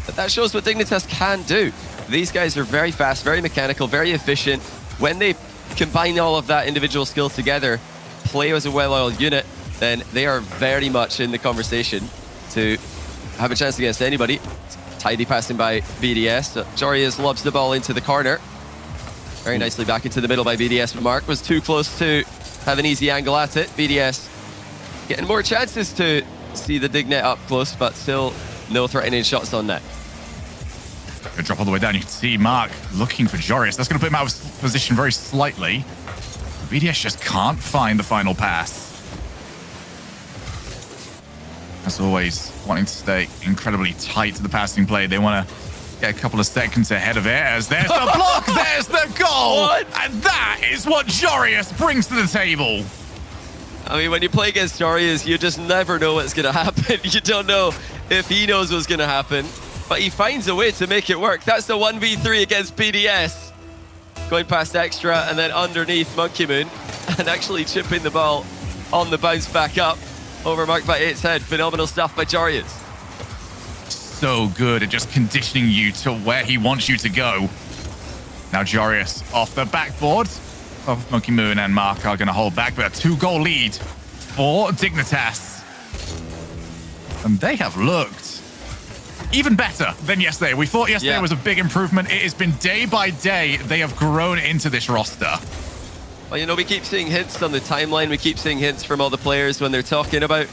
But that shows what Dignitas can do. These guys are very fast, very mechanical, very efficient. When they combine all of that individual skill together, play as a well-oiled unit, then they are very much in the conversation to have a chance against anybody. Tidy passing by BDS. Jarius lobs the ball into the corner. Very nicely back into the middle by BDS, but Mark was too close to have an easy angle at it. BDS getting more chances to see the Dignet up close, but still no threatening shots on net. Good drop all the way down. You can see Mark looking for Jarius. That's going to put him out of position very slightly. BDS just can't find the final pass. As always, wanting to stay incredibly tight to the passing play. They want to get a couple of seconds ahead of it, as there's the block, there's the goal, and that is what Jarius brings to the table. I mean, when you play against Jarius, you just never know what's going to happen. You don't know if he knows what's going to happen, but he finds a way to make it work. That's the 1v3 against BDS. Going past Extra and then underneath Monkey Moon, and actually chipping the ball on the bounce back up over Mark by 8's head. Phenomenal stuff by Jarius. So good at just conditioning you to where he wants you to go. Now Jarius off the backboard of Monkey Moon, and Mark are going to hold back, but a 2-goal lead for Dignitas. And they have looked even better than yesterday. We thought yesterday was a big improvement. It has been day by day they have grown into this roster. Well, you know, we keep seeing hints on the timeline. We keep seeing hints from all the players when they're talking about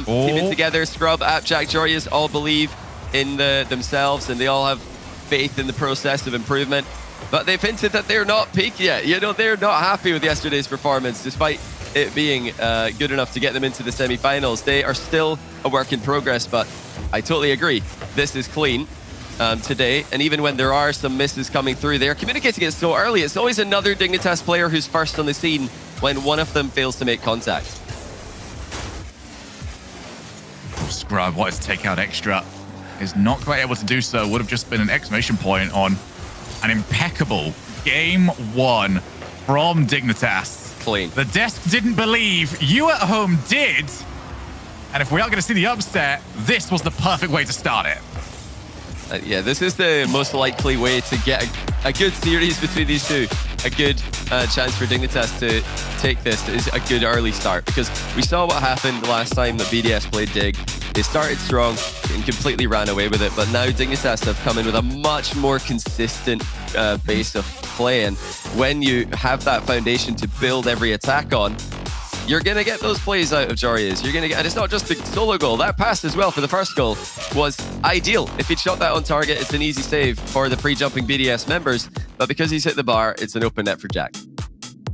teaming together. Scrub, Appjack, Jarius all believe in themselves, and they all have faith in the process of improvement. But they've hinted that they're not peaked yet. You know, they're not happy with yesterday's performance, despite it being good enough to get them into the semi-finals. They are still a work in progress, but I totally agree. This is clean today, and even when there are some misses coming through, they're communicating it so early. It's always another Dignitas player who's first on the scene when one of them fails to make contact. Scrub wanted to take out Extra. Is not quite able to do so. Would have just been an exclamation point on an impeccable game 1 from Dignitas. Clean. The desk didn't believe, you at home did. And if we are going to see the upset, this was the perfect way to start it. Yeah, this is the most likely way to get a good series between these two. A good chance for Dignitas to take this is a good early start, because we saw what happened the last time that BDS played Dig. They started strong and completely ran away with it, but now Dignitas have come in with a much more consistent base of play, and when you have that foundation to build every attack on, you're going to get those plays out of Jarius. You're going to get, and it's not just the solo goal. That pass as well for the first goal was ideal. If he'd shot that on target, it's an easy save for the pre-jumping BDS members, but because he's hit the bar, it's an open net for Jack.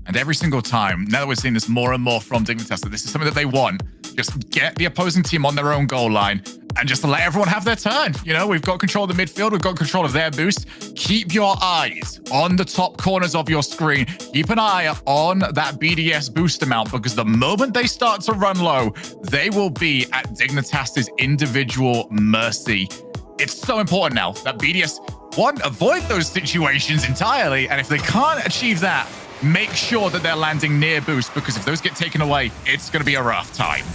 And every single time, now that we're seeing this more and more from Dignitas, that this is something that they want, just get the opposing team on their own goal line and just let everyone have their turn. You know, we've got control of the midfield, we've got control of their boost. Keep your eyes on the top corners of your screen. Keep an eye on that BDS boost amount, because the moment they start to run low, they will be at Dignitas's individual mercy. It's so important now that BDS, one, avoid those situations entirely, and if they can't achieve that, make sure that they're landing near boost, because if those get taken away, it's going to be a rough time.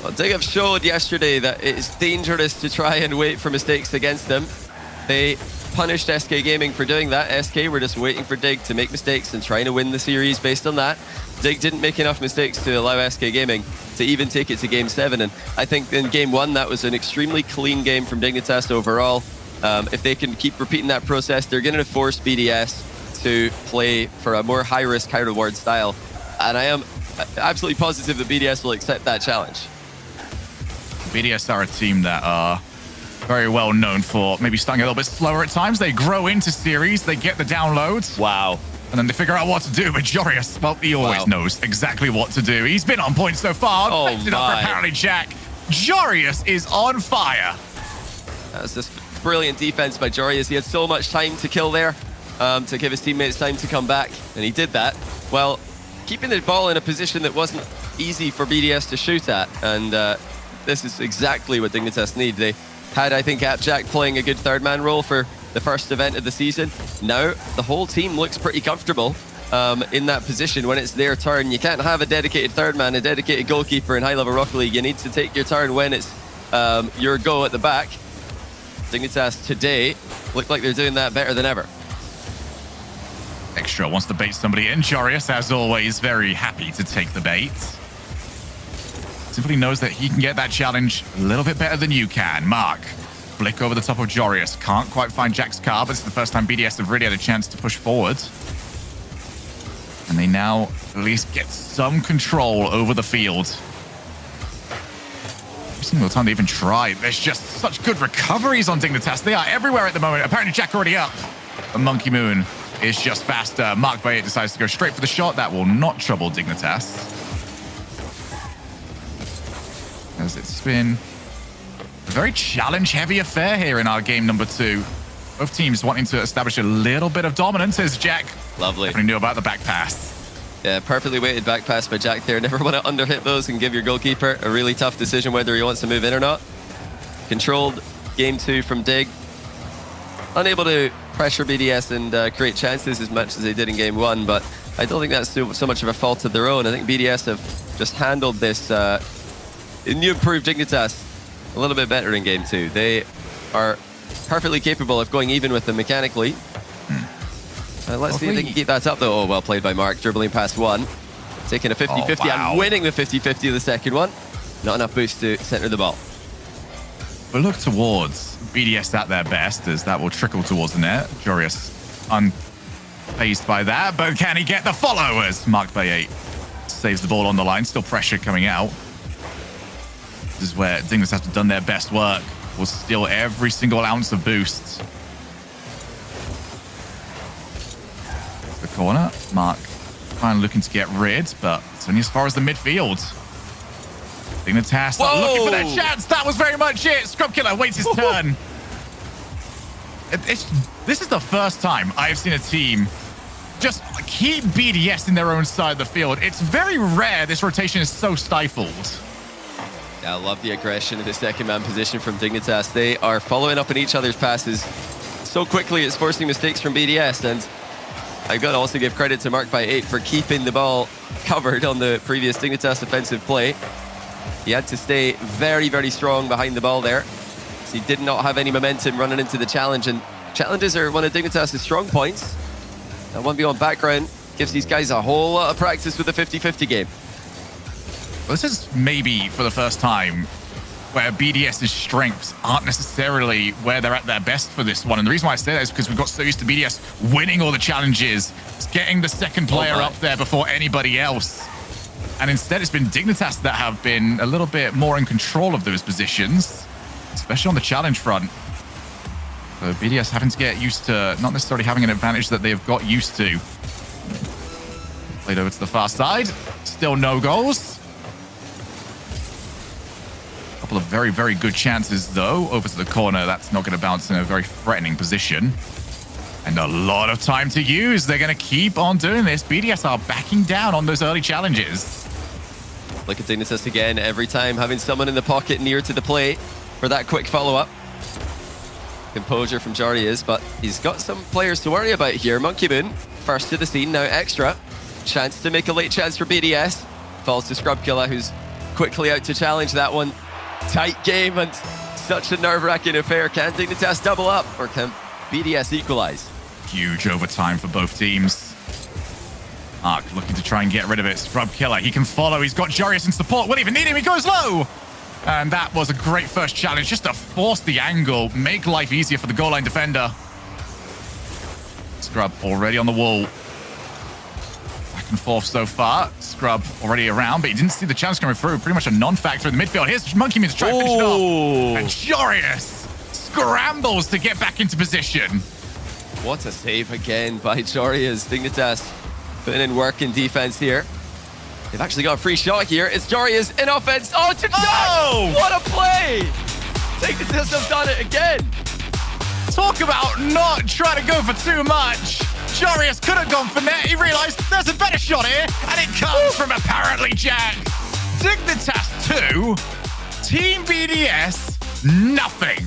Well, Dig have showed yesterday that it's dangerous to try and wait for mistakes against them. They punished SK Gaming for doing that. SK were just waiting for Dig to make mistakes and trying to win the series based on that. Dig didn't make enough mistakes to allow SK Gaming to even take it to Game 7. And I think in Game 1, that was an extremely clean game from Dignitas overall. If they can keep repeating that process, they're going to force BDS to play for a more high-risk, high-reward style. And I am absolutely positive that BDS will accept that challenge. BDS are a team that are very well known for maybe starting a little bit slower at times. They grow into series, they get the downloads. Wow. And then they figure out what to do. But Jorius, well, he always knows exactly what to do. He's been on point so far. Oh, Fixed it up for apparently Jack. Jorius is on fire. That was just brilliant defense by Jorius. He had so much time to kill there, to give his teammates time to come back. And he did that. Well, keeping the ball in a position that wasn't easy for BDS to shoot at. And this is exactly what Dignitas need. They had, I think, Appjack playing a good third man role for the first event of the season. Now, the whole team looks pretty comfortable in that position when it's their turn. You can't have a dedicated third man, a dedicated goalkeeper in high-level Rocket League. You need to take your turn when it's your go at the back. Dignitas today look like they're doing that better than ever. Extra wants to bait somebody in. Jorius, as always, very happy to take the bait. Simply knows that he can get that challenge a little bit better than you can. Mark, flick over the top of Jorius. Can't quite find Jack's car, but it's the first time BDS have really had a chance to push forward. And they now at least get some control over the field. Every single time they even try, there's just such good recoveries on Dignitas. They are everywhere at the moment. Apparently Jack already up. But Monkey Moon is just faster. Mark Bay decides to go straight for the shot. That will not trouble Dignitas. As it's been a very challenge-heavy affair here in our game number 2. Both teams wanting to establish a little bit of dominance as Jack definitely knew about the back pass. Yeah, perfectly weighted back pass by Jack there. Never want to underhit those and give your goalkeeper a really tough decision whether he wants to move in or not. Controlled game 2 from Dig. Unable to pressure BDS and create chances as much as they did in game 1, but I don't think that's so much of a fault of their own. I think BDS have just handled this new improved Dignitas a little bit better in game 2. They are perfectly capable of going even with them mechanically. Let's see if they can keep that up though. Oh, well played by Mark, dribbling past one. Taking a 50-50 and winning the 50-50 of the second one. Not enough boost to center the ball. But look towards BDS at their best as that will trickle towards the net. Jorius unfazed by that, but can he get the followers? Mark by 8 saves the ball on the line, still pressure coming out. This is where Dignitas have done their best work. Will steal every single ounce of boost. The corner. Mark finally looking to get rid, but it's only as far as the midfield. Dignitas looking for their chance. That was very much it. Scrub Killer waits his turn. This is the first time I've seen a team just keep BDS in their own side of the field. It's very rare this rotation is so stifled. Yeah, I love the aggression in the second man position from Dignitas. They are following up on each other's passes so quickly, it's forcing mistakes from BDS. And I've got to also give credit to Mark by 8 for keeping the ball covered on the previous Dignitas offensive play. He had to stay very, very strong behind the ball there. So he did not have any momentum running into the challenge. And challenges are one of Dignitas' strong points. That 1v1 background gives these guys a whole lot of practice with the 50-50 game. Well, this is maybe for the first time where BDS's strengths aren't necessarily where they're at their best for this one. And the reason why I say that is because we've got so used to BDS winning all the challenges, getting the second player up there before anybody else. And instead, it's been Dignitas that have been a little bit more in control of those positions, especially on the challenge front. So BDS having to get used to not necessarily having an advantage that they've got used to. Played over to the far side. Still no goals. Couple of very, very good chances, though. Over to the corner. That's not going to bounce in a very threatening position. And a lot of time to use. They're going to keep on doing this. BDS are backing down on those early challenges. Look at Dignitas again. Every time having someone in the pocket near to the plate for that quick follow-up. Composure from Jorius, but he's got some players to worry about here. Monkey Moon, first to the scene, now extra. Chance to make a late chance for BDS. Falls to Scrub Killer, who's quickly out to challenge that one. Tight game and such a nerve-wracking affair. Can Dignitas double up, or can BDS equalize. Huge overtime for both teams. Ark looking to try and get rid of it. Scrub Killer, he can follow. He's got Jarius in support. Won't even need him. He goes low. And that was a great first challenge, just to force the angle, make life easier for the goal line defender. Scrub already on the wall. Back and forth so far. Scrub already around, but he didn't see the chance coming through. Pretty much a non-factor in the midfield. Here's Monkey Moon to try and finish it off. And Jarius scrambles to get back into position. What a save again by Jarius. Dignitas putting in work in defense here. They've actually got a free shot here. It's Jarius in offense. Oh, to Jack! What a play! Dignitas have done it again. Talk about not trying to go for too much. Jarius could have gone for net. He realized there's a better shot here, and it comes from apparently Jack. Dignitas 2, Team BDS nothing.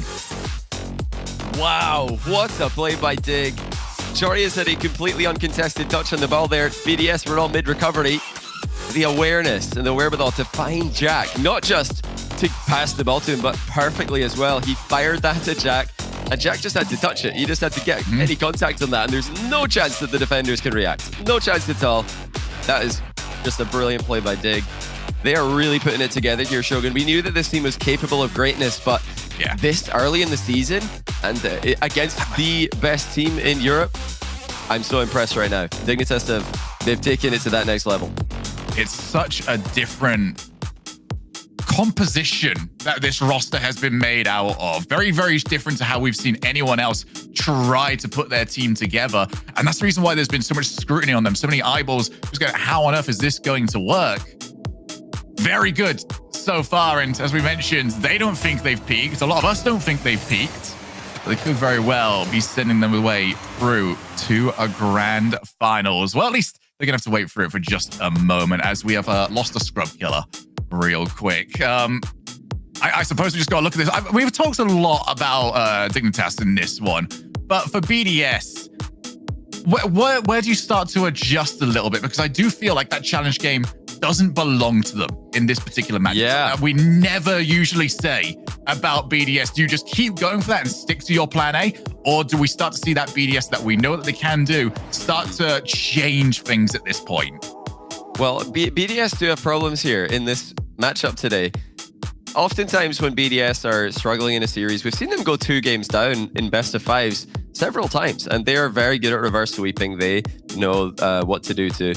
Wow, what a play by Dig. Jarius had a completely uncontested touch on the ball there. BDS were all mid-recovery. The awareness and the wherewithal to find Jack, not just to pass the ball to him, but perfectly as well. He fired that to Jack, and Jack just had to touch it. He just had to get any contact on that, and there's no chance that the defenders can react. No chance at all. That is just a brilliant play by Dig. They are really putting it together here, Shogun. We knew that this team was capable of greatness, but this early in the season and against the best team in Europe, I'm so impressed right now. Dignitas they've taken it to that next level. It's such a different composition that this roster has been made out of. Very, very different to how we've seen anyone else try to put their team together. And that's the reason why there's been so much scrutiny on them. So many eyeballs just going, how on earth is this going to work? Very good so far. And as we mentioned, they don't think they've peaked. A lot of us don't think they've peaked. They could very well be sending them away through to a grand finals. Well, at least they're going to have to wait for it for just a moment, as we have lost a Scrub Killer real quick. I suppose we just got to look at this. We've talked a lot about Dignitas in this one, but for BDS, where do you start to adjust a little bit? Because I do feel like that challenge game doesn't belong to them in this particular match. Yeah. We never usually say about BDS. Do you just keep going for that and stick to your plan A? Or do we start to see that BDS that we know that they can do start to change things at this point? Well, BDS do have problems here in this matchup today. Oftentimes when BDS are struggling in a series, we've seen them go 2 games down in best of 5s several times, and they are very good at reverse sweeping. They know what to do to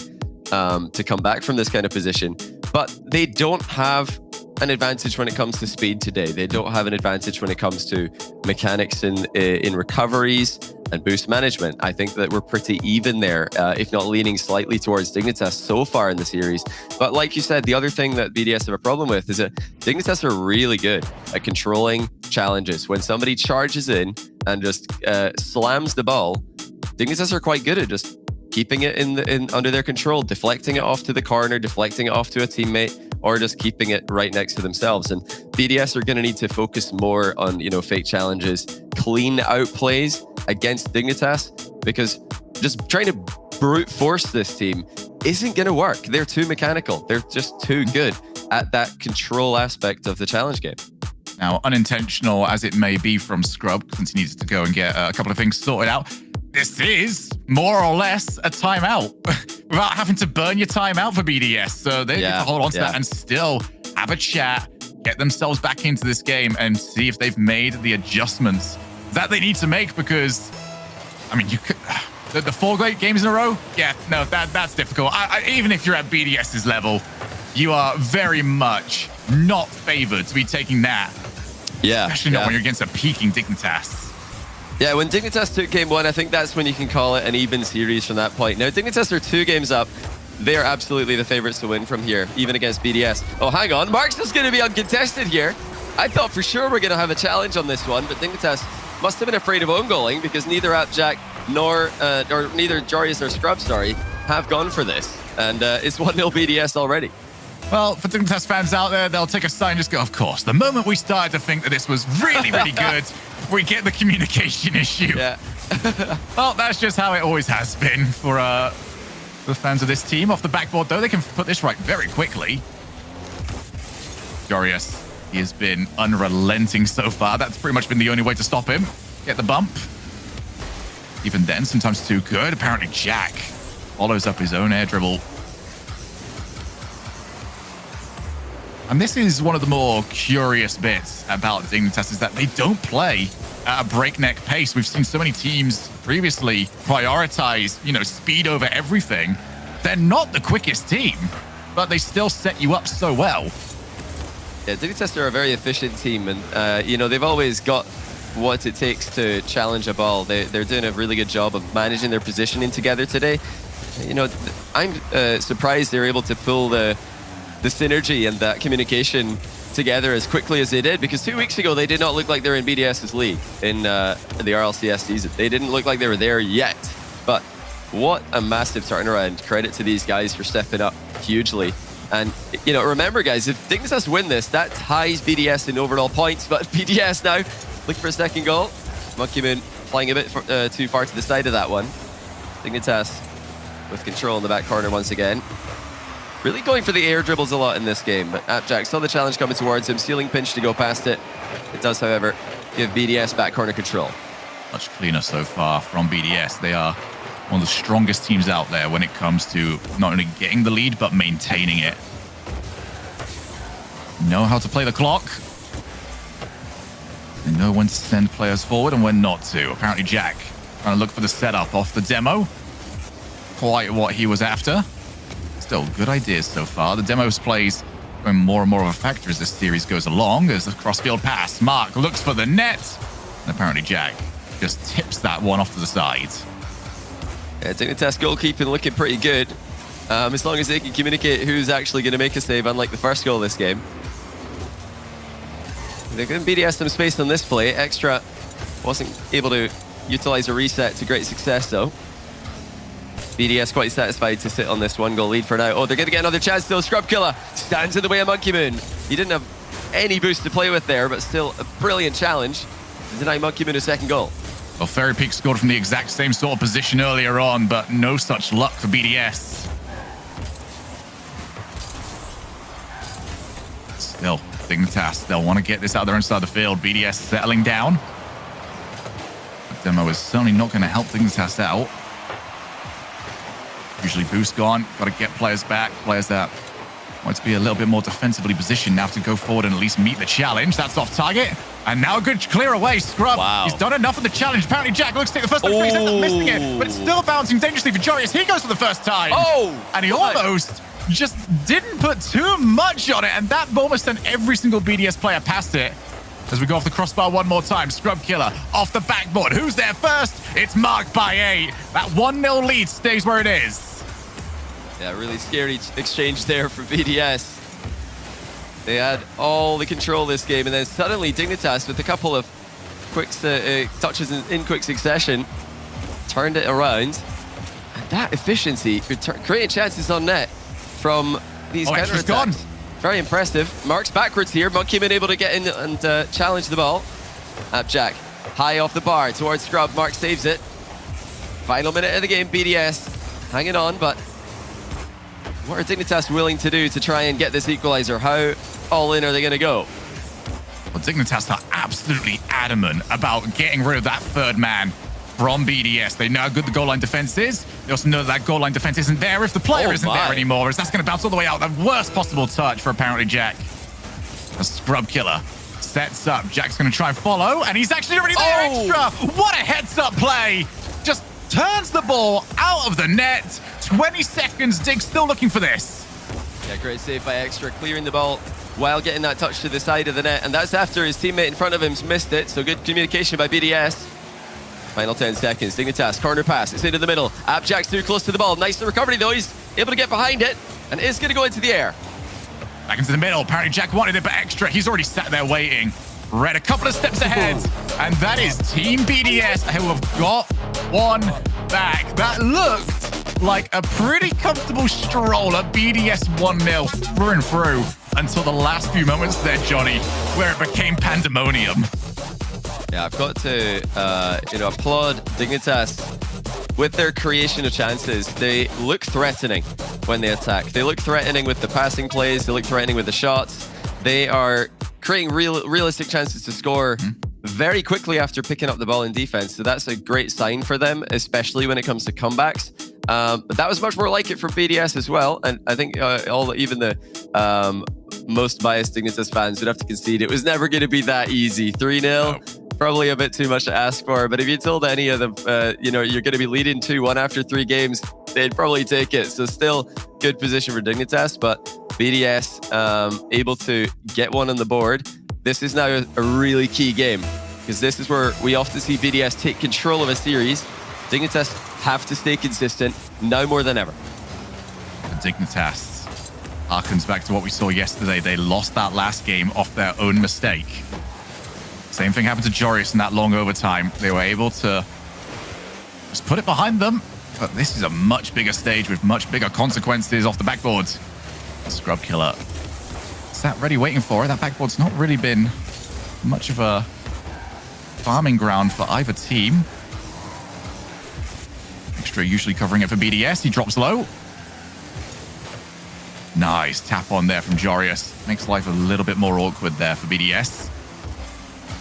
come back from this kind of position, but they don't have an advantage when it comes to speed today. They don't have an advantage when it comes to mechanics in recoveries and boost management. I think that we're pretty even there, if not leaning slightly towards Dignitas so far in the series. But like you said, the other thing that BDS have a problem with is that Dignitas are really good at controlling challenges. When somebody charges in and just slams the ball, Dignitas are quite good at just keeping it under their control, deflecting it off to the corner, deflecting it off to a teammate, or just keeping it right next to themselves. And BDS are going to need to focus more on, fake challenges, clean out plays against Dignitas, because just trying to brute force this team isn't going to work. They're too mechanical. They're just too good at that control aspect of the challenge game. Now, unintentional as it may be from Scrub, since he needs to go and get a couple of things sorted out, this is more or less a timeout without having to burn your timeout for BDS. So they get to hold on to that and still have a chat, get themselves back into this game and see if they've made the adjustments that they need to make. Because, I mean, you could the 4 great games in a row. Yeah, no, that's difficult. Even if you're at BDS's level, you are very much not favored to be taking that. Yeah, especially not when you're against a peaking Dignitas. Yeah, when Dignitas took game 1, I think that's when you can call it an even series from that point. Now, Dignitas are 2 games up. They are absolutely the favorites to win from here, even against BDS. Oh, hang on. Mark's is going to be uncontested here. I thought for sure we're going to have a challenge on this one, but Dignitas must have been afraid of own goaling, because neither Appjack nor neither Jarius nor Scrub, have gone for this. And it's 1-0 BDS already. Well, for Dignitas fans out there, they'll take a sign and just go, of course. The moment we started to think that this was really, really good, we get the communication issue. Yeah. Well, that's just how it always has been for the fans of this team. Off the backboard, though, they can put this right very quickly. Jarius, he has been unrelenting so far. That's pretty much been the only way to stop him. Get the bump. even then, sometimes too good. Apparently, Jack follows up his own air dribble. And this is one of the more curious bits about Dignitas, is that they don't play at a breakneck pace. We've seen so many teams previously prioritize, speed over everything. They're not the quickest team, but they still set you up so well. Yeah, Dignitas are a very efficient team, and they've always got what it takes to challenge a ball. They're doing a really good job of managing their positioning together today. I'm surprised they're able to pull the synergy and that communication together as quickly as they did, because 2 weeks ago they did not look like they were in BDS's league in the RLCS season. They didn't look like they were there yet, but what a massive turnaround. Credit to these guys for stepping up hugely. And remember guys, if Dignitas win this, that ties BDS in overall points, but BDS now looking for a second goal. Monkey Moon flying a bit too far to the side of that one. Dignitas with control in the back corner once again. Really going for the air dribbles a lot in this game, but Appjack saw the challenge coming towards him, ceiling pinch to go past it. It does, however, give BDS back corner control. Much cleaner so far from BDS. They are one of the strongest teams out there when it comes to not only getting the lead, but maintaining it. Know how to play the clock. They know when to send players forward and when not to. Apparently Jack trying to look for the setup off the demo. Quite what he was after. Still, good ideas so far. The demo's plays going more and more of a factor as this series goes along. There's a crossfield pass. Mark looks for the net. And apparently Jack just tips that one off to the side. Yeah, Dignitas goalkeeping looking pretty good. As long as they can communicate who's actually going to make a save, unlike the first goal of this game. They're going to BDS some space on this play. Extra wasn't able to utilize a reset to great success though. BDS quite satisfied to sit on this 1-goal lead for now. Oh, they're going to get another chance though. Scrub Killer stands in the way of Monkey Moon. He didn't have any boost to play with there, but still a brilliant challenge to deny Monkey Moon a second goal. Well, Fairy Peak scored from the exact same sort of position earlier on, but no such luck for BDS. Still, Dignitas, they'll want to get this out their own side of the field. BDS settling down. The demo is certainly not going to help Dignitas out. Usually boost gone, got to get players back, players that want to be a little bit more defensively positioned now to go forward and at least meet the challenge. That's off target. And now a good clear away. Scrub, wow. He's done enough of the challenge. Apparently Jack looks to take the first one. He's ended up missing it, but it's still bouncing dangerously for Jorius. He goes for the first time. And he almost just didn't put too much on it, and that almost sent every single BDS player past it. As we go off the crossbar one more time, Scrub Killer off the backboard. Who's there first? It's marked by 8. That 1-0 lead stays where it is. Yeah, really scary exchange there for BDS. They had all the control this game, and then suddenly Dignitas, with a couple of quick touches in quick succession, turned it around. And that efficiency, creating chances on net from these counter-attacks. Very impressive. Marks backwards here. Monkey Moon able to get in and challenge the ball. Appjack high off the bar towards Scrub. Mark saves it. Final minute of the game. BDS hanging on, but what are Dignitas willing to do to try and get this equalizer? How all in are they going to go? Well, Dignitas are absolutely adamant about getting rid of that third man from BDS. They know how good the goal line defense is. They also know that goal line defense isn't there if the player isn't there anymore, as that's going to bounce all the way out. The worst possible touch for apparently Jack. A Scrub Killer sets up. Jack's going to try and follow, and he's actually already there. Extra. What a heads-up play. Just turns the ball out of the net. 20 seconds. Dig still looking for this. Yeah, great save by Extra, clearing the ball while getting that touch to the side of the net, and that's after his teammate in front of him's missed it. So good communication by BDS. Final 10 seconds. Dignitas, corner pass. It's into the middle. Appjack's too close to the ball. Nice recovery though. He's able to get behind it and is going to go into the air. Back into the middle. Apparently Jack wanted it, but Extra, he's already sat there waiting. Read a couple of steps ahead. And that is Team BDS who have got one back. That looked like a pretty comfortable stroller. BDS 1-0 through and through until the last few moments there, Johnny, where it became pandemonium. Yeah, I've got to applaud Dignitas with their creation of chances. They look threatening when they attack. They look threatening with the passing plays. They look threatening with the shots. They are creating realistic chances to score very quickly after picking up the ball in defense. So that's a great sign for them, especially when it comes to comebacks. But that was much more like it for BDS as well. And I think even the most biased Dignitas fans would have to concede it was never going to be that easy. 3-0, probably a bit too much to ask for. But if you told any of them, you're going to be leading 2-1 after 3 games, they'd probably take it. So still good position for Dignitas, but BDS able to get one on the board. This is now a really key game because this is where we often see BDS take control of a series. Dignitas have to stay consistent now more than ever. Dignitas harkens back to what we saw yesterday. They lost that last game off their own mistake. Same thing happened to Joris in that long overtime. They were able to just put it behind them, but this is a much bigger stage with much bigger consequences off the backboard. Scrub killer sat ready waiting for it. That backboard's not really been much of a farming ground for either team. Extra usually covering it for BDS. He drops low. Nice tap on there from Jorius. Makes life a little bit more awkward there for BDS.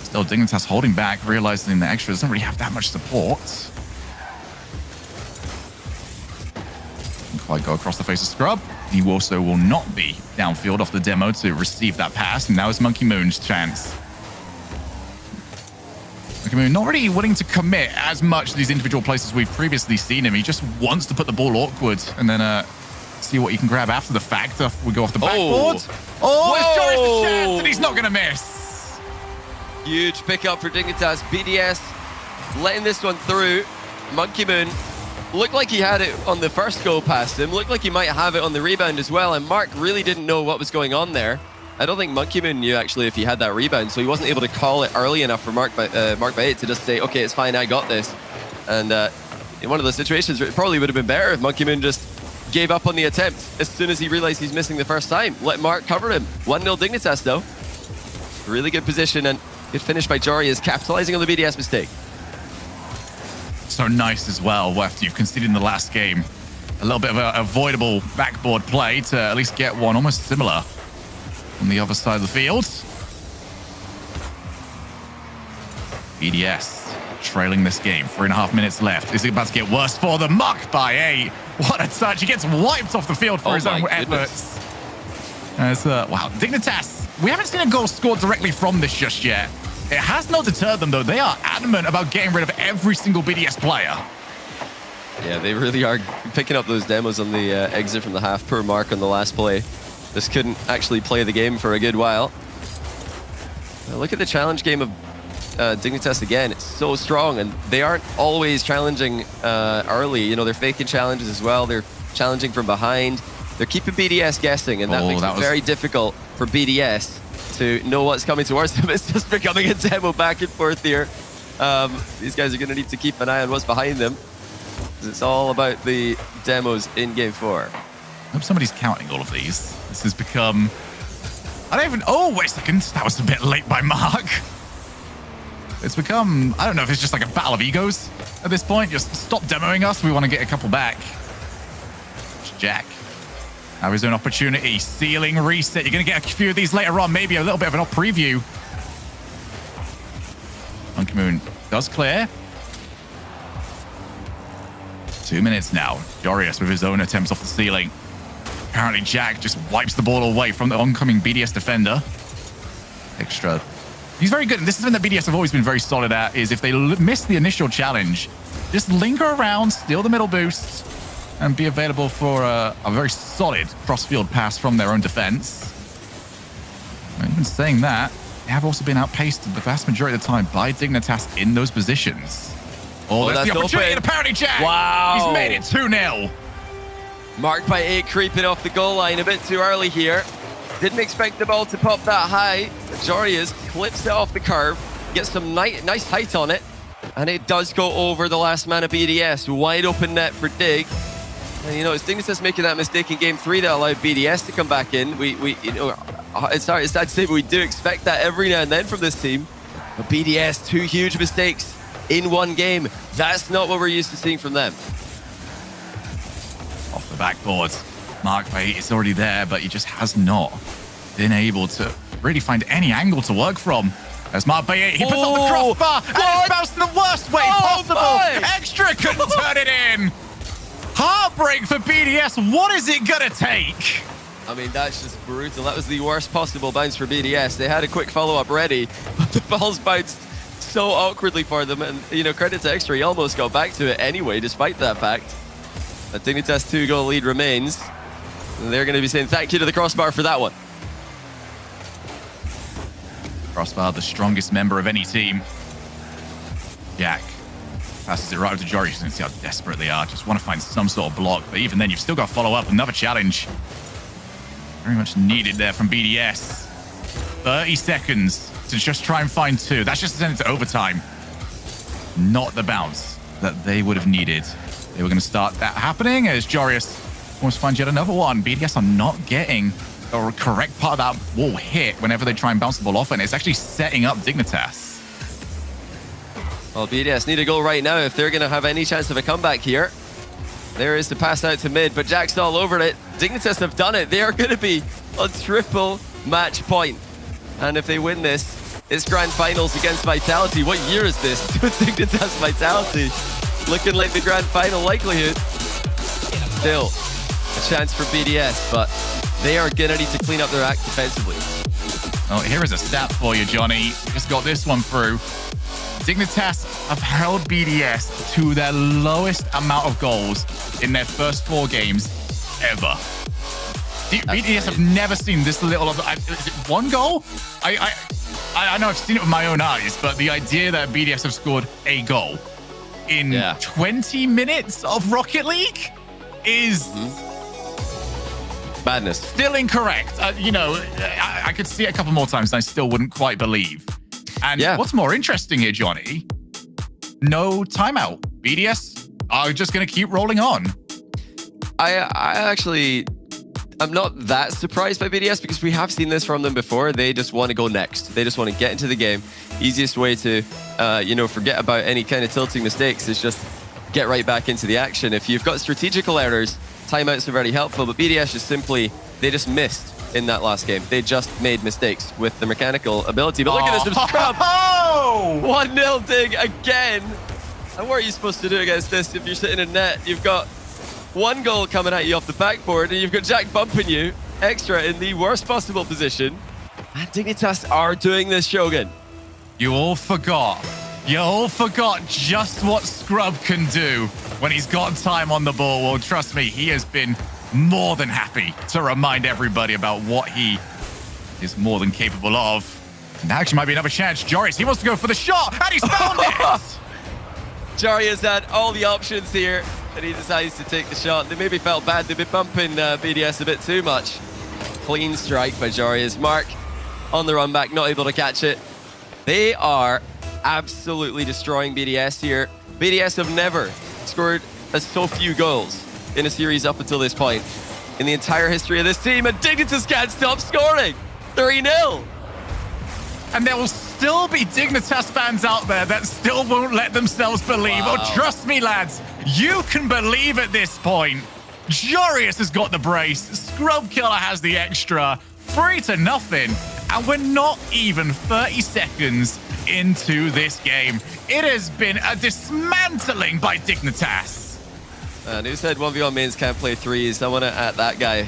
Still Dignitas holding back, realizing the extra doesn't really have that much support. Didn't quite go across the face of Scrub. He also will not be downfield off the demo to receive that pass. And now it's Monkey Moon's chance. Monkey Moon not really willing to commit as much to these individual places we've previously seen him. He just wants to put the ball awkward and then see what you can grab after the fact. We go off the backboard. It's Joris the chance and he's not going to miss. Huge pickup for Dignitas. BDS letting this one through. Monkey Moon looked like he had it on the first go past him. Looked like he might have it on the rebound as well. And Mark really didn't know what was going on there. I don't think Monkey Moon knew actually if he had that rebound, so he wasn't able to call it early enough for Mark by 8 to just say, okay, it's fine, I got this. And in one of those situations, it probably would have been better if Monkey Moon just gave up on the attempt as soon as he realized he's missing the first time. Let Mark cover him. 1-0 Dignitas though. Really good position and good finish by Jory is capitalizing on the BDS mistake. So nice as well, after you've conceded in the last game. A little bit of an avoidable backboard play to at least get one almost similar on the other side of the field. BDS trailing this game. 3.5 minutes left. Is it about to get worse for them? Muck by 8. What a touch. He gets wiped off the field for his own efforts. Wow. Dignitas. We haven't seen a goal scored directly from this just yet. It has not deterred them, though. They are adamant about getting rid of every single BDS player. Yeah, they really are picking up those demos on the exit from the half. Poor Mark on the last play. Just couldn't actually play the game for a good while. Now look at the challenge game of Dignitas again. It's so strong, and they aren't always challenging early. You know, they're faking challenges as well. They're challenging from behind. They're keeping BDS guessing, and that makes it very difficult for BDS to know what's coming towards them. It's just becoming a demo back and forth here. These guys are going to need to keep an eye on what's behind them. It's all about the demos in Game 4. I hope somebody's counting all of these. This has become... I don't even... Oh, wait a second. That was a bit late by Mark. It's become... I don't know if it's just like a battle of egos at this point. Just stop demoing us. We want to get a couple back. It's Jack. Have his own opportunity. Ceiling reset. You're going to get a few of these later on. Maybe a little bit of an off preview. Monkey Moon does clear. 2 minutes now. Jorius with his own attempts off the ceiling. Apparently Jack just wipes the ball away from the oncoming BDS defender. Extra. He's very good. And this is something that BDS have always been very solid at, is if they miss the initial challenge, just linger around, steal the middle boost, and be available for a very solid cross-field pass from their own defense. And even saying that, they have also been outpaced the vast majority of the time by Dignitas in those positions. Oh, there's the opportunity, and apparently Jack, he's made it 2-0. Marked by 8, creeping off the goal line a bit too early here. Didn't expect the ball to pop that high. Jorius clips it off the curve, gets some nice height on it, and it does go over the last man of BDS. Wide open net for Dig. And you know, it's Dignitas making that mistake in Game 3 that allowed BDS to come back in. It's sad to say, but we do expect that every now and then from this team. But BDS, 2 huge mistakes in one game. That's not what we're used to seeing from them. Off the backboard. Mark Bate is already there, but he just has not been able to really find any angle to work from. As Marbella, he puts up the crossbar and it's bounced in the worst way possible. Extra couldn't turn it in. Heartbreak for BDS. What is it gonna take? I mean, that's just brutal. That was the worst possible bounce for BDS. They had a quick follow-up ready, but the ball's bounced so awkwardly for them. And, you know, credit to Extra, he almost got back to it anyway, despite that fact. A Dignitas 2-goal lead remains. And they're going to be saying thank you to the crossbar for that one. Crossbar, the strongest member of any team. Jack passes it right over to Jory. You can see how desperate they are. Just want to find some sort of block. But even then, you've still got to follow up. Another challenge. Very much needed there from BDS. 30 seconds to just try and find two. That's just to send it to overtime. Not the bounce that they would have needed. They were going to start that happening as Jorius almost finds yet another one. BDS are not getting the correct part of that wall hit whenever they try and bounce the ball off, and it's actually setting up Dignitas. Well, BDS need a goal right now if they're going to have any chance of a comeback here. There is the pass out to mid, but Jack's all over it. Dignitas have done it. They are going to be a triple match point. And if they win this, it's Grand Finals against Vitality. What year is this? Dignitas Vitality. Looking like the Grand Final likelihood. Still, a chance for BDS, but they are going to need to clean up their act defensively. Well, here is a stat for you, Johnny. Just got this one through. Dignitas have held BDS to their lowest amount of goals in their first 4 games ever. BDS have never seen this little of. Is it 1 goal? I know I've seen it with my own eyes, but the idea that BDS have scored a goal in 20 minutes of Rocket League is madness. Still incorrect. You know, I could see it a couple more times and I still wouldn't quite believe. And what's more interesting here, Johnny, no timeout. BDS are just going to keep rolling on. I'm not that surprised by BDS because we have seen this from them before. They just want to go next. They just want to get into the game. Easiest way to, forget about any kind of tilting mistakes is just get right back into the action. If you've got strategical errors, timeouts are very helpful, but BDS they just missed in that last game. They just made mistakes with the mechanical ability. But look at this, scrub. 1-0 Dig again. And what are you supposed to do against this if you're sitting in net? You've got 1 goal coming at you off the backboard, and you've got Jack bumping you. Extra in the worst possible position. And Dignitas are doing this, Shogun. You all forgot just what Scrub can do when he's got time on the ball. Well, trust me, he has been more than happy to remind everybody about what he is more than capable of. And actually might be another chance. Joris, he wants to go for the shot, and he's found it! Jari has had all the options here, and he decides to take the shot. They maybe felt bad. They've been bumping BDS a bit too much. Clean strike by Jarius. Mark on the run back, not able to catch it. They are absolutely destroying BDS here. BDS have never scored so few goals in a series up until this point in the entire history of this team, and Dignitas can't stop scoring. 3-0. And there will still be Dignitas fans out there that still won't let themselves believe. Wow. Oh, trust me, lads, you can believe at this point. Jorius has got the brace. Scrub Killer has the extra. 3-0. And we're not even 30 seconds into this game. It has been a dismantling by Dignitas. And who said 1v1 mains can't play threes? I want to at that guy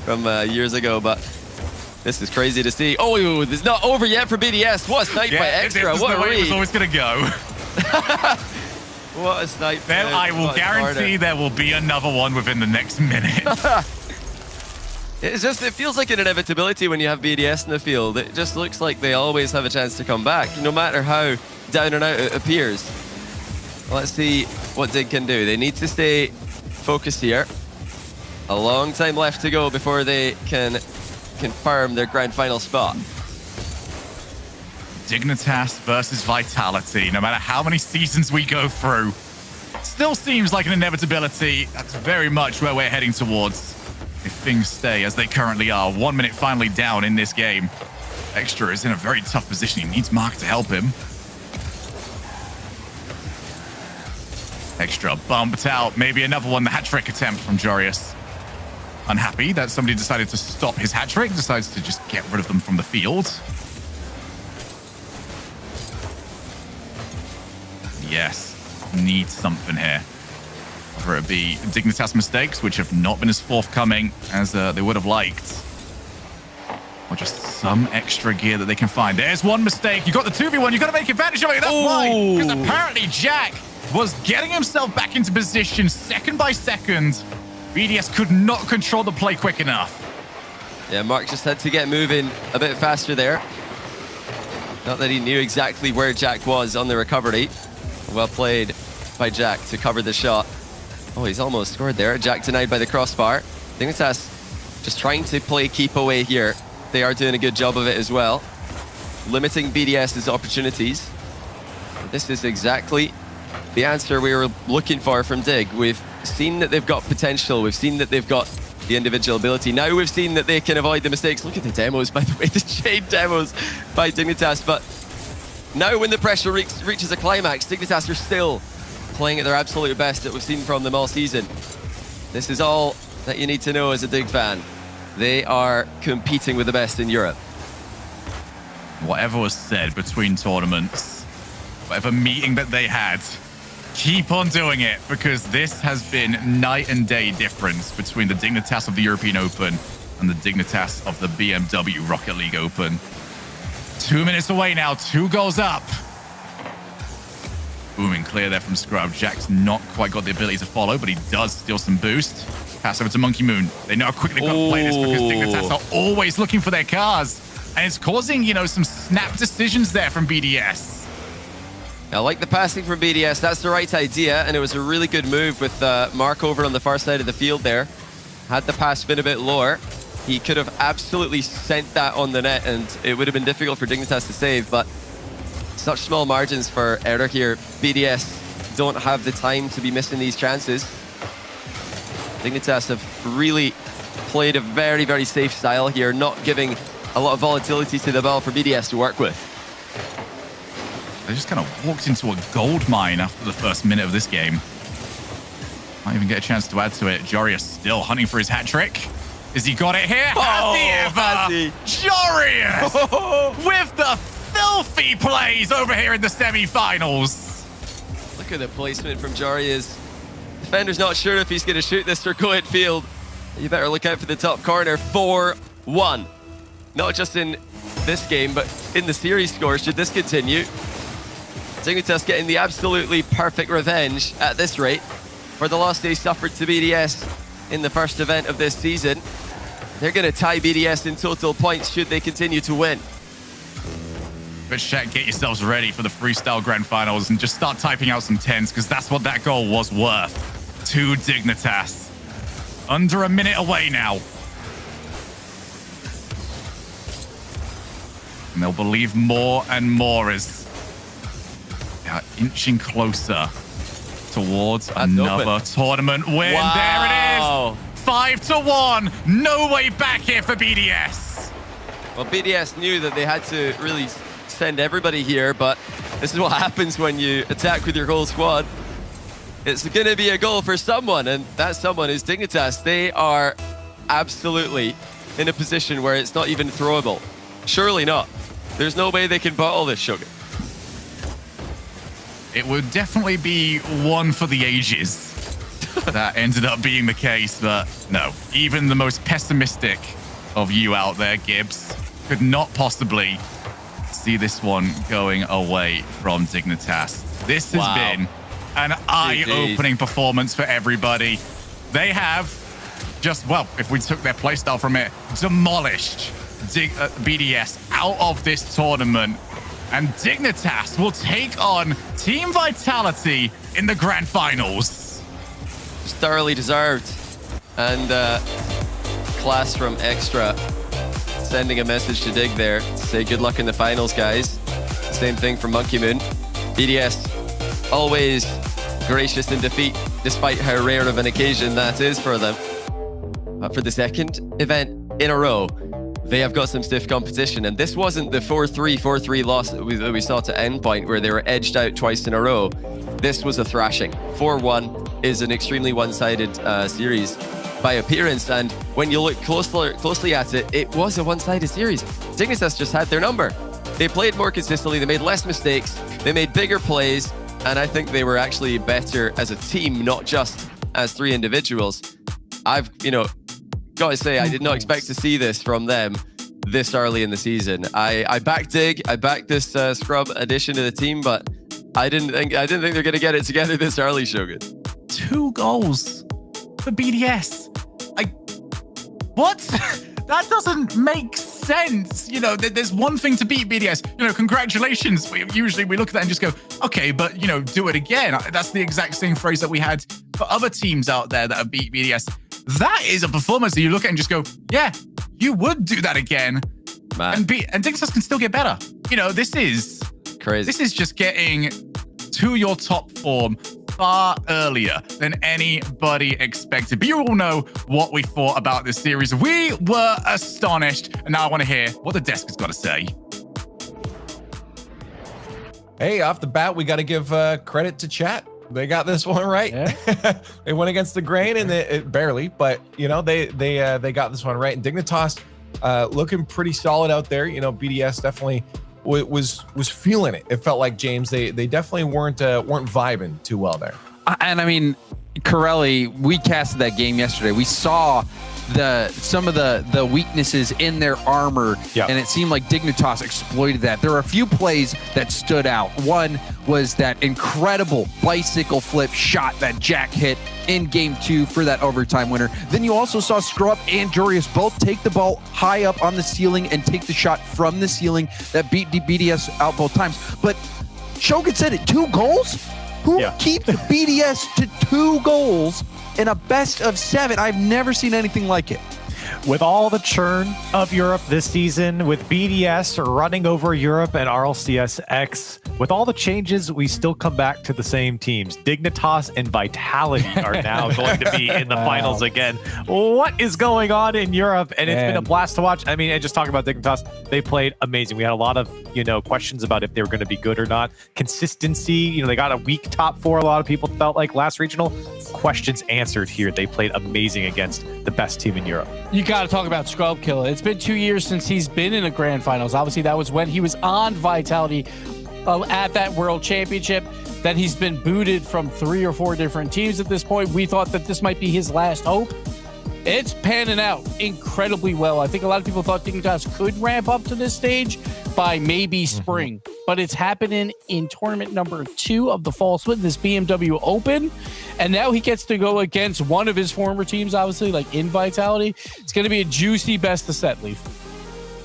from years ago, but this is crazy to see. Oh, it's not over yet for BDS. What a snipe by Extra. What a read. It was always going to go. What a snipe. Then I will guarantee there will be another one within the next minute. It feels like an inevitability when you have BDS in the field. It just looks like they always have a chance to come back, no matter how down and out it appears. Let's see what Dig can do. They need to stay focused here. A long time left to go before they can confirm their grand final spot. Dignitas versus Vitality. No matter how many seasons we go through, still seems like an inevitability. That's very much where we're heading towards. If things stay as they currently are, 1 minute finally down in this game. Extra is in a very tough position. He needs Mark to help him. Extra bumped out. Maybe another one, the hat-trick attempt from Jorius. Unhappy that somebody decided to stop his hat-trick, decides to just get rid of them from the field. BDS need something here. Whether it be Dignitas mistakes, which have not been as forthcoming as they would have liked, or just some extra gear that they can find. There's one mistake. You got the 2v1. You got to make advantage of it. That's why. Because apparently Jack was getting himself back into position second by second. BDS could not control the play quick enough. Yeah, Mark just had to get moving a bit faster there. Not that he knew exactly where Jack was on the recovery. Well played by Jack to cover the shot. Oh, he's almost scored there. Jack denied by the crossbar. Dignitas just trying to play keep away here. They are doing a good job of it as well. Limiting BDS's opportunities. This is exactly the answer we were looking for from Dig. We've seen that they've got potential. We've seen that they've got the individual ability. Now we've seen that they can avoid the mistakes. Look at the demos, by the way, the chain demos by Dignitas. But now when the pressure reaches a climax, Dignitas are still playing at their absolute best that we've seen from them all season. This is all that you need to know as a Dig fan. They are competing with the best in Europe. Whatever was said between tournaments, whatever meeting that they had, keep on doing it, because this has been night and day difference between the Dignitas of the European Open and the Dignitas of the BMW Rocket League Open. 2 minutes away now, 2 goals up. Booming clear there from Scrub. Jack's not quite got the ability to follow, but he does steal some boost. Pass over to Monkey Moon. They know how quickly they've got to play this because Dignitas are always looking for their cars. And it's causing, you know, some snap decisions there from BDS. I like the passing from BDS. That's the right idea, and it was a really good move with Mark over on the far side of the field there. Had the pass been a bit lower, he could have absolutely sent that on the net, and it would have been difficult for Dignitas to save, but such small margins for error here. BDS don't have the time to be missing these chances. Dignitas have really played a very, very safe style here, not giving a lot of volatility to the ball for BDS to work with. They just kind of walked into a gold mine after the first minute of this game. Might even get a chance to add to it. Jorius still hunting for his hat trick. Has he got it here? Has he ever? Jorius with the filthy plays over here in the semifinals. Look at the placement from Jorius. Defender's not sure if he's going to shoot this or go at field. You better look out for the top corner. 4-1. Not just in this game, but in the series score, should this continue. Dignitas getting the absolutely perfect revenge at this rate for the loss they suffered to BDS in the first event of this season. They're going to tie BDS in total points should they continue to win. But chat, get yourselves ready for the Freestyle Grand Finals and just start typing out some 10s, because that's what that goal was worth to Dignitas. Under a minute away now. And they'll believe more and more as they are inching closer towards another tournament win. Wow. There it is. 5-1. No way back here for BDS. Well, BDS knew that they had to really send everybody here, but this is what happens when you attack with your whole squad. It's going to be a goal for someone, and that someone is Dignitas. They are absolutely in a position where it's not even throwable. Surely not. There's no way they can bottle this sugar. It would definitely be one for the ages. That ended up being the case, but no. Even the most pessimistic of you out there, Gibbs, could not possibly see this one going away from Dignitas. This has been an eye-opening performance for everybody. They have just, well, if we took their playstyle from it, demolished BDS out of this tournament. And Dignitas will take on Team Vitality in the Grand Finals. It's thoroughly deserved. And Class from Extra sending a message to Dig there to say good luck in the finals, guys. Same thing from Monkey Moon. BDS always gracious in defeat, despite how rare of an occasion that is for them. But for the second event in a row, they have got some stiff competition, and this wasn't the 4-3 loss that we saw to Endpoint, where they were edged out twice in a row. This was a thrashing. 4-1 is an extremely one-sided series by appearance, and when you look closely at it, it was a one-sided series. Dignitas just had their number. They played more consistently, they made less mistakes, they made bigger plays, and I think they were actually better as a team, not just as 3 individuals. I've, got to say, I did not expect to see this from them this early in the season. I backed Dig, I backed this scrub addition to the team, but I didn't think they're going to get it together this early, Shogun. 2 goals for BDS. What? That doesn't make sense. There's one thing to beat BDS. Congratulations. Usually we look at that and just go, okay, but, do it again. That's the exact same phrase that we had for other teams out there that have beat BDS. That is a performance that you look at and just go, yeah, you would do that again. Man. And Dignitas can still get better. This is crazy. This is just getting to your top form far earlier than anybody expected. But you all know what we thought about this series. We were astonished. And now I want to hear what the desk has got to say. Hey, off the bat, we got to give credit to chat. They got this one right. Yeah. They went against the grain, and it barely, but they got this one right. And Dignitas looking pretty solid out there. BDS definitely was feeling it. It felt like, James, they definitely weren't vibing too well there. And I mean, Corelli, we casted that game yesterday. We saw some of the weaknesses in their armor, and it seemed like Dignitas exploited that. There were a few plays that stood out. One was that incredible bicycle flip shot that Jack hit in game 2 for that overtime winner. Then you also saw Scrub and Jorius both take the ball high up on the ceiling and take the shot from the ceiling that beat BDS out both times. But Shogun said it, 2 goals? Who keeps BDS to 2 goals in a best of 7? I've never seen anything like it. With all the churn of Europe this season, with BDS running over Europe and RLCSX, with all the changes, we still come back to the same teams. Dignitas and Vitality are now going to be in the finals again. What is going on in Europe? And it's been a blast to watch. I mean, and just talking about Dignitas, they played amazing. We had a lot of, questions about if they were going to be good or not. Consistency, they got a weak top 4. A lot of people felt like last regional. Questions answered here. They played amazing against the best team in Europe. You got to talk about Scrub Killer. It's been 2 years since he's been in a grand finals. Obviously, that was when he was on Vitality at that World Championship. That he's been booted from 3 or 4 different teams at this point. We thought that this might be his last hope. It's panning out incredibly well. I think a lot of people thought Dignitas could ramp up to this stage by maybe spring, but it's happening in tournament number 2 of the fall split, this BMW Open. And now he gets to go against one of his former teams, obviously, like in Vitality. It's going to be a juicy best of set, Leaf.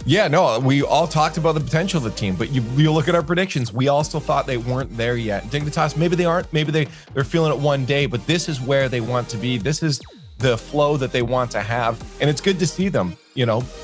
Yeah, no, we all talked about the potential of the team, but you look at our predictions. We all still thought they weren't there yet. Dignitas, maybe they aren't. Maybe they're feeling it one day, but this is where they want to be. This is the flow that they want to have. And it's good to see them,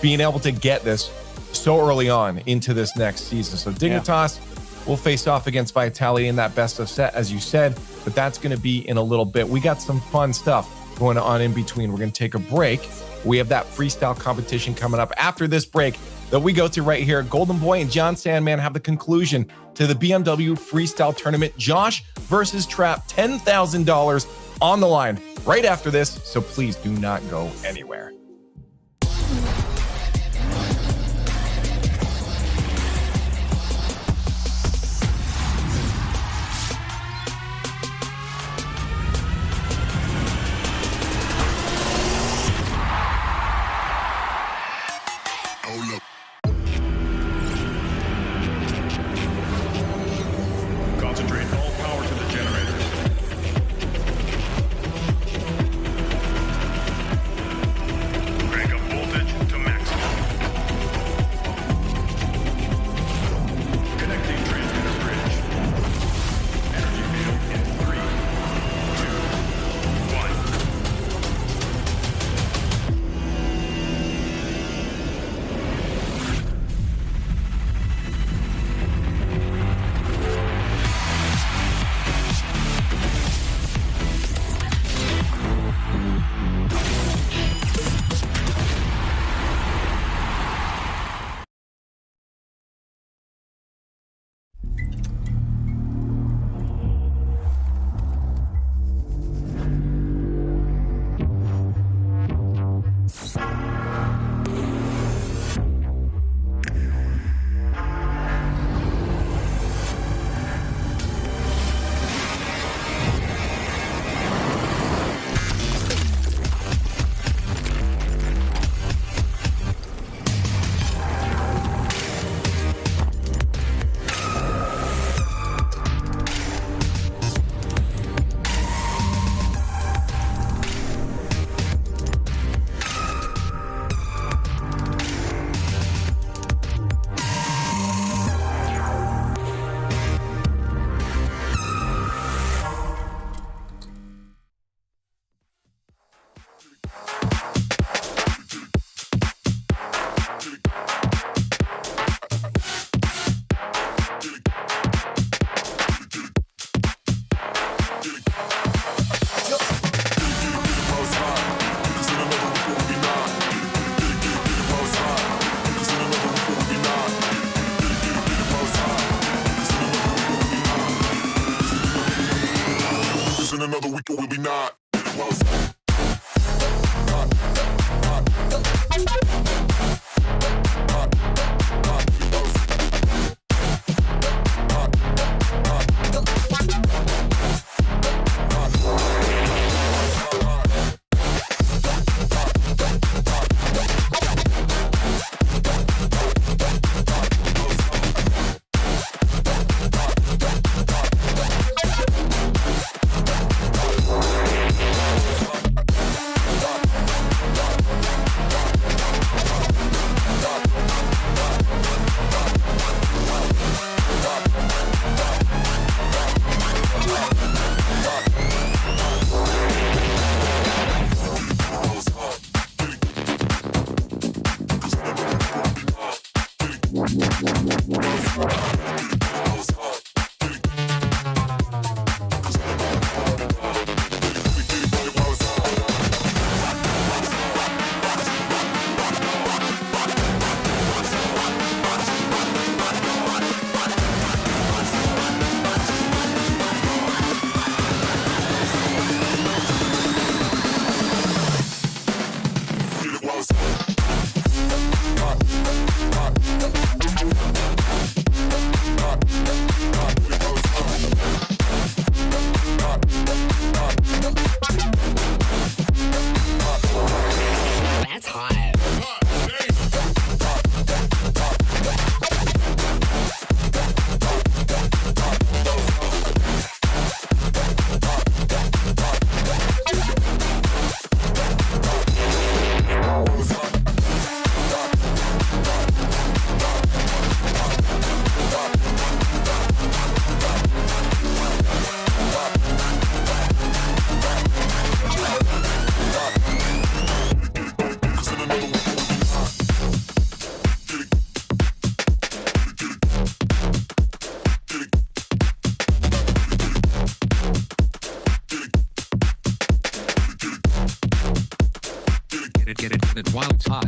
being able to get this so early on into this next season. So Dignitas will face off against Vitality in that best of set, as you said, but that's going to be in a little bit. We got some fun stuff going on in between. We're going to take a break. We have that freestyle competition coming up after this break that we go to right here. Golden Boy and John Sandman have the conclusion to the BMW Freestyle Tournament. Josh versus Trap, $10,000 on the line right after this, so please do not go anywhere. Concentrate all power to the generators. not. Get it while it's hot.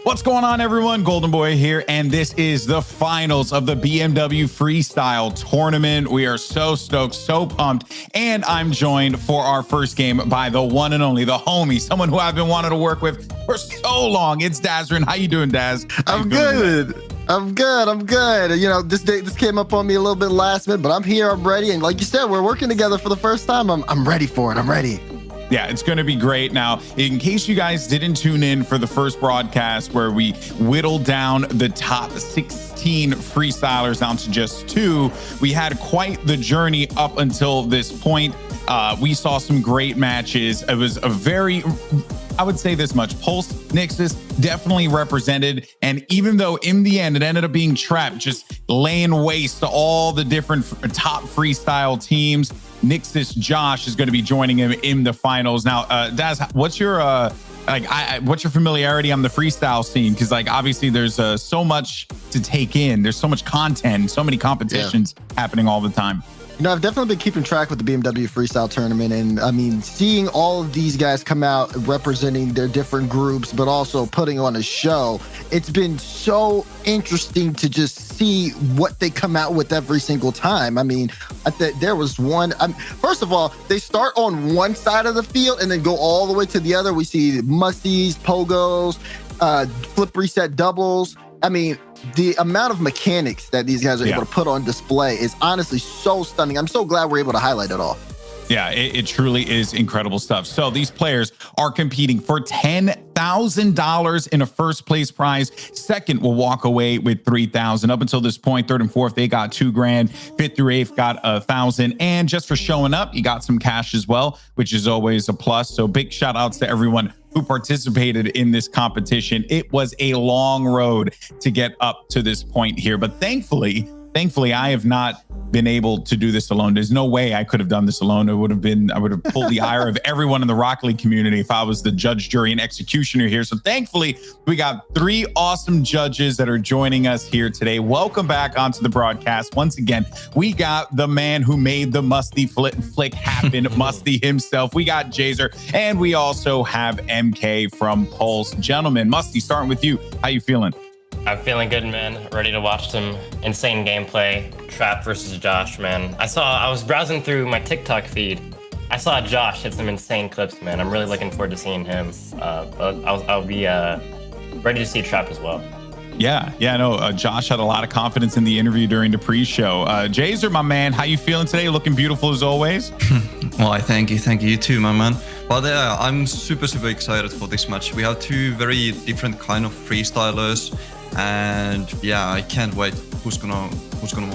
What's going on, everyone? Golden Boy here, and this is the finals of the BMW Freestyle Tournament. We are so stoked, so pumped, and I'm joined for our first game by the one and only, the homie, someone who I've been wanting to work with for so long. It's Dazrin. How you doing, Daz? I'm good. I'm good. You know, this came up on me a little bit last minute, but I'm here. I'm ready. And like you said, we're working together for the first time. I'm ready for it. I'm ready. Yeah, it's going to be great. Now, in case you guys didn't tune in for the first broadcast where we whittled down the top 16 freestylers down to just 2, we had quite the journey up until this point. We saw some great matches. It was a very, I would say this much, Pulse Nixus definitely represented. And even though in the end, it ended up being Trap, just laying waste to all the different top freestyle teams, Nixus Josh is going to be joining him in the finals. Now, Daz, what's your what's your familiarity on the freestyle scene? Because obviously there's so much to take in. There's so much content, so many competitions happening all the time. You know, I've definitely been keeping track with the BMW Freestyle Tournament, and I mean, seeing all of these guys come out representing their different groups, but also putting on a show, it's been so interesting to just see what they come out with every single time. I mean, there was one, first of all, they start on one side of the field and then go all the way to the other. We see musties, pogos, flip reset doubles. I mean, the amount of mechanics that these guys are able to put on display is honestly so stunning. I'm so glad we're able to highlight it all. Yeah, it truly is incredible stuff. So these players are competing for $10,000 in a first place prize. Second will walk away with $3,000. Up until this point, third and fourth, they got $2,000. Fifth through eighth got $1,000. And just for showing up, you got some cash as well, which is always a plus. So big shout outs to everyone who participated in this competition. It was a long road to get up to this point here, but thankfully, I have not been able to do this alone. There's no way I could have done this alone. I would have pulled the ire of everyone in the Rocket League community if I was the judge, jury, and executioner here. So thankfully, we got 3 awesome judges that are joining us here today. Welcome back onto the broadcast. Once again, we got the man who made the Musty flick happen, Musty himself. We got Jazer, and we also have MK from Pulse. Gentlemen, Musty, starting with you. How you feeling? I'm feeling good, man. Ready to watch some insane gameplay. Trap versus Josh, man. I was browsing through my TikTok feed. I saw Josh hit some insane clips, man. I'm really looking forward to seeing him. I'll be ready to see Trap as well. Yeah, no, Josh had a lot of confidence in the interview during the pre-show. Jazer, my man, how you feeling today? Looking beautiful as always. Well, I thank you too, my man. But I'm super excited for this match. We have 2 very different kind of freestylers. And yeah, I can't wait. Who's gonna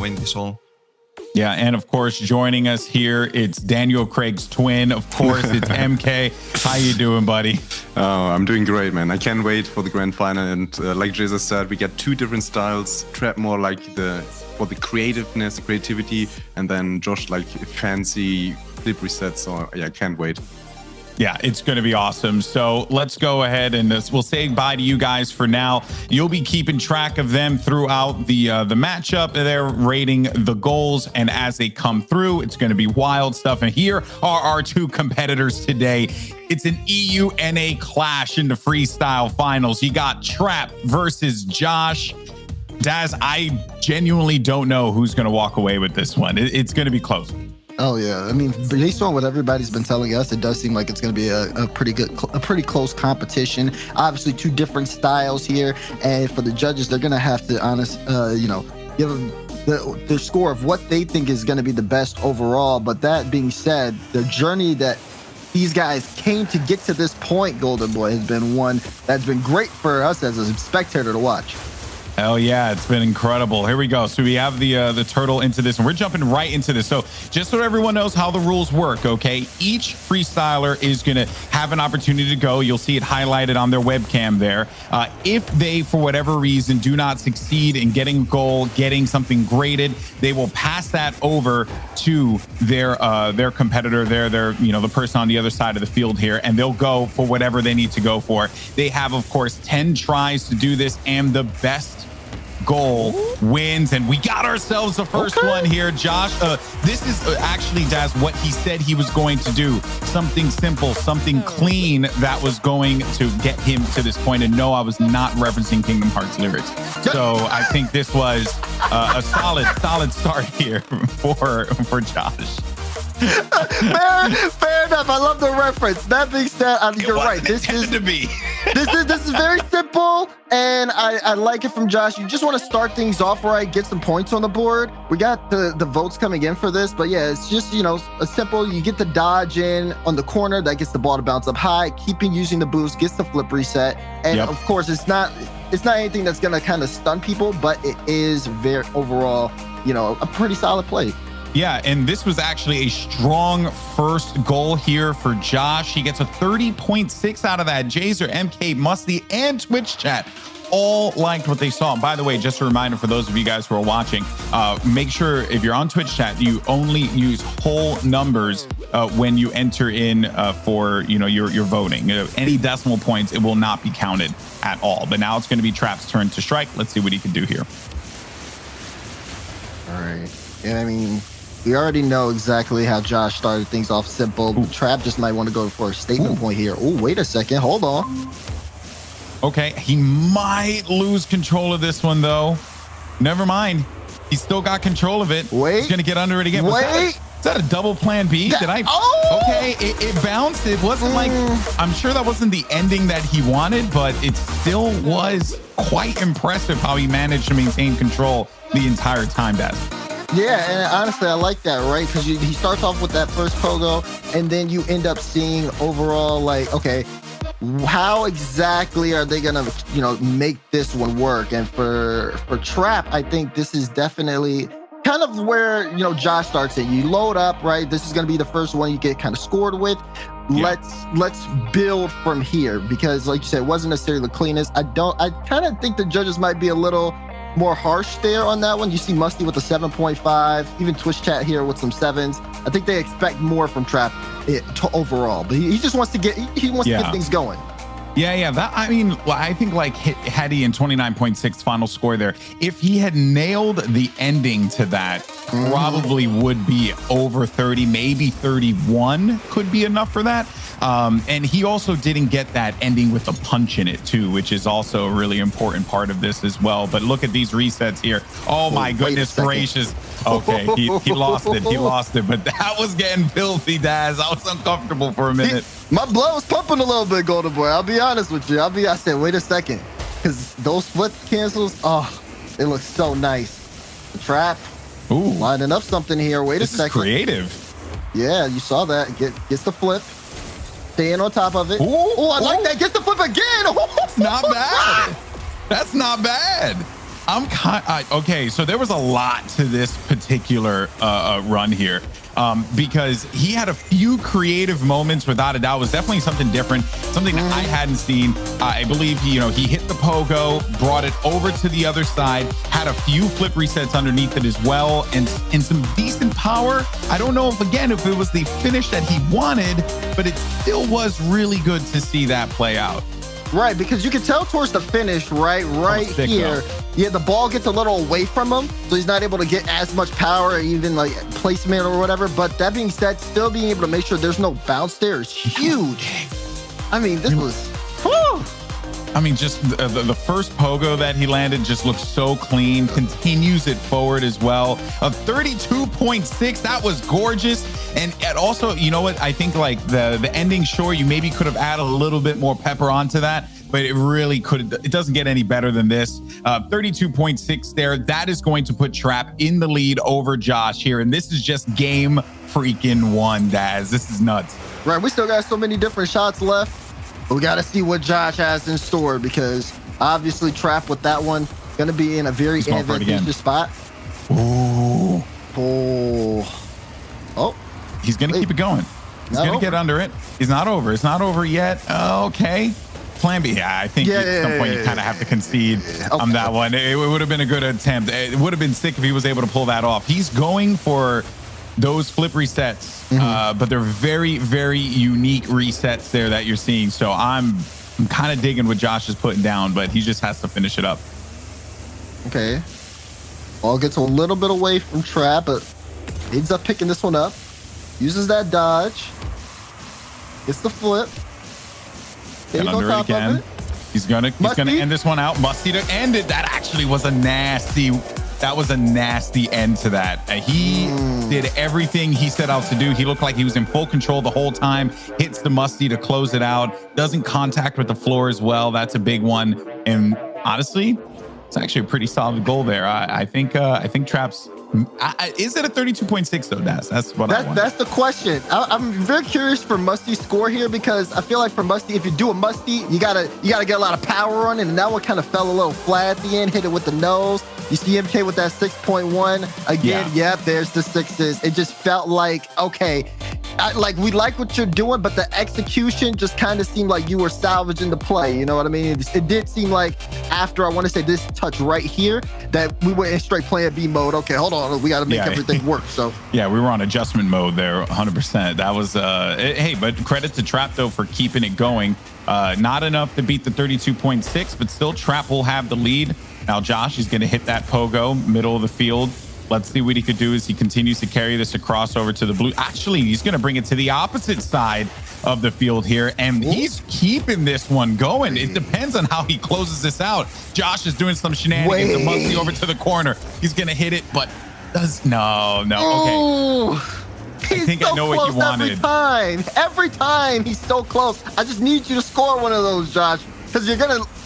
win this all? Yeah, and of course, joining us here, it's Daniel Craig's twin. Of course, it's MK. How you doing, buddy? Oh, I'm doing great, man. I can't wait for the grand final. And like Jason said, we get 2 different styles. Trap more like for the creativity, and then Josh like fancy flip resets. So yeah, I can't wait. Yeah, it's going to be awesome. So let's go ahead and we'll say bye to you guys for now. You'll be keeping track of them throughout the matchup. They're rating the goals, and as they come through, it's going to be wild stuff. And here are our 2 competitors today. It's an EUNA clash in the freestyle finals. You got Trap versus Josh. Daz, I genuinely don't know who's going to walk away with this one. It's going to be close. Oh yeah, I mean, based on what everybody's been telling us, it does seem like it's going to be a pretty close competition. Obviously, 2 different styles here, and for the judges, they're going to have to give them the score of what they think is going to be the best overall. But that being said, the journey that these guys came to get to this point, Golden Boy, has been one that's been great for us as a spectator to watch. Hell yeah, it's been incredible. Here we go. So we have the turtle into this, and we're jumping right into this. So just so everyone knows how the rules work, okay? Each freestyler is going to have an opportunity to go. You'll see it highlighted on their webcam there. If they, for whatever reason, do not succeed in getting a goal, getting something graded, they will pass that over to their competitor, the person on the other side of the field here, and they'll go for whatever they need to go for. They have, of course, 10 tries to do this, and the best goal wins, and we got ourselves the first one here. Josh, this is actually, Daz, what he said he was going to do. Something simple, something clean that was going to get him to this point. And no, I was not referencing Kingdom Hearts lyrics. So I think this was a solid start here for Josh. Fair enough. I love the reference. That being said, you're right. This is very simple, and I like it from Josh. You just want to start things off right, get some points on the board. We got the votes coming in for this, but yeah, it's just, a simple. You get the dodge in on the corner, that gets the ball to bounce up high. Keeping using the boost gets the flip reset, and of course, it's not anything that's gonna kind of stun people, but it is very overall, a pretty solid play. Yeah, and this was actually a strong first goal here for Josh. He gets a 30.6 out of that. Jazer, MK, Musty, and Twitch chat all liked what they saw. And by the way, just a reminder for those of you guys who are watching, make sure if you're on Twitch chat, you only use whole numbers when you enter in for your voting. Any decimal points, it will not be counted at all. But now it's going to be Trap's turn to strike. Let's see what he can do here. All right. And I mean, we already know exactly how Josh started things off simple. Ooh. Trap just might want to go for a statement point here. Oh, wait a second. Hold on. Okay, he might lose control of this one, though. Never mind. He's still got control of it. Wait. He's going to get under it again. Is that a double plan B? Okay, it bounced. It wasn't like, I'm sure that wasn't the ending that he wanted, but it still was quite impressive how he managed to maintain control the entire time, Daz. Yeah, and honestly, I like that, right? Because he starts off with that first pogo, and then you end up seeing overall, like, okay, how exactly are they gonna, make this one work? And for Trap, I think this is definitely kind of where Josh starts it. You load up, right? This is gonna be the first one you get kind of scored with. Yeah. Let's build from here, because, like you said, it wasn't necessarily the cleanest. I kind of think the judges might be a little more harsh there on that one. You see Musty with a 7.5, even Twitch chat here with some 7s. I think they expect more from Trap overall, but he just wants to get get things going. Yeah. I think like had he in 29.6 final score there, if he had nailed the ending to that, probably would be over 30, maybe 31 could be enough for that. And he also didn't get that ending with a punch in it too, which is also a really important part of this as well. But look at these resets here. Oh my goodness gracious. Okay, he lost it. But that was getting filthy, Daz. I was uncomfortable for a minute. My blood was pumping a little bit, Golden Boy. I'll be honest with you. I said, wait a second. Because those flip cancels, it looks so nice. The Trap, lining up something here. Wait a second. This is creative. Yeah, you saw that. Gets the flip. Staying on top of it. I like that. Gets the flip again. That's not bad. That's not bad. Okay, so there was a lot to this particular run here. Because he had a few creative moments, without a doubt. It was definitely something different, something that I hadn't seen. I believe he hit the pogo, brought it over to the other side, had a few flip resets underneath it as well, and some decent power. I don't know if it was the finish that he wanted, but it still was really good to see that play out. Right, because you can tell towards the finish, right here. Yeah, the ball gets a little away from him, so he's not able to get as much power, even like placement or whatever. But that being said, still being able to make sure there's no bounce there is huge. I mean, this was... I mean, just the first pogo that he landed just looks so clean, continues it forward as well. A 32.6, that was gorgeous. And also, you know what? I think like the ending, sure, you maybe could have added a little bit more pepper onto that, but it really it doesn't get any better than this. 32.6 there. That is going to put Trap in the lead over Josh here. And this is just game freaking one, Daz. This is nuts. Right, we still got so many different shots left. But we got to see what Josh has in store, because obviously Trap with that one going to be in a very advantageous spot. Ooh. Oh. He's going to keep it going. He's going to get under it. He's not over. It's not over yet. Okay. Plan B. Yeah, I think at some point you kind of have to concede on that one. It would have been a good attempt. It would have been sick if he was able to pull that off. He's going for those flip resets, but they're very, very unique resets there that you're seeing. So I'm kind of digging what Josh is putting down, but he just has to finish it up. Okay. Ball gets a little bit away from Trap, but ends up picking this one up. Uses that dodge. Gets the flip. Get under it again. He's gonna end this one out. Musty to end it. That actually was a nasty end to that. He did everything he set out to do. He looked like he was in full control the whole time. Hits the Musty to close it out. Doesn't contact with the floor as well. That's a big one. And honestly, it's actually a pretty solid goal there. I think Trap's. Is it a 32.6 though, Daz? That's what I want. That's the question. I'm very curious for Musty's score here, because I feel like for Musty, if you do a Musty, you gotta get a lot of power on it, and that one kind of fell a little flat at the end. Hit it with the nose. You see MK with that 6.1 again. Yep, there's the sixes. It just felt like, okay, we like what you're doing, but the execution just kind of seemed like you were salvaging the play. You know what I mean? It did seem like after, I want to say, this touch right here, that we went in straight Plan B mode. Okay, hold on, we got to make everything work. So yeah, we were on adjustment mode there, 100%. That was hey, but credit to Trap though for keeping it going. Not enough to beat the 32.6, but still Trap will have the lead. Now Josh is going to hit that pogo middle of the field. Let's see what he could do as he continues to carry this across over to the blue. Actually, he's going to bring it to the opposite side of the field here, and he's keeping this one going. It depends on how he closes this out. Josh is doing some shenanigans. The Musty over to the corner. He's going to hit it, but no. Okay. I think I know what you wanted. Every time he's so close. I just need you to score one of those, Josh, because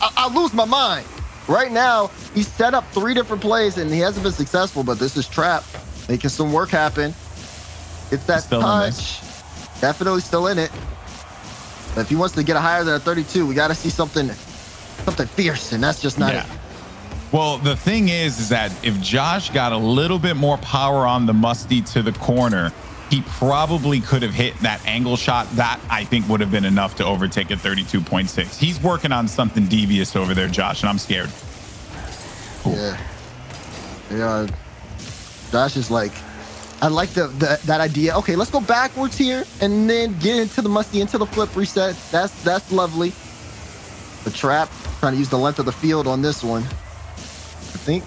I'll lose my mind. Right now, he's set up 3 different plays, and he hasn't been successful, but this is Trap making some work happen. It's that touch. Definitely still in it. But if he wants to get a higher than a 32, we got to see something fierce, and that's just not it. Well, the thing is that if Josh got a little bit more power on the Musty to the corner, he probably could have hit that angle shot. That, I think, would have been enough to overtake at 32.6. He's working on something devious over there, Josh, and I'm scared. Yeah. Josh is like, I like that idea. Okay, let's go backwards here and then get into the Musty, into the flip reset. That's lovely. The Trap trying to use the length of the field on this one. I think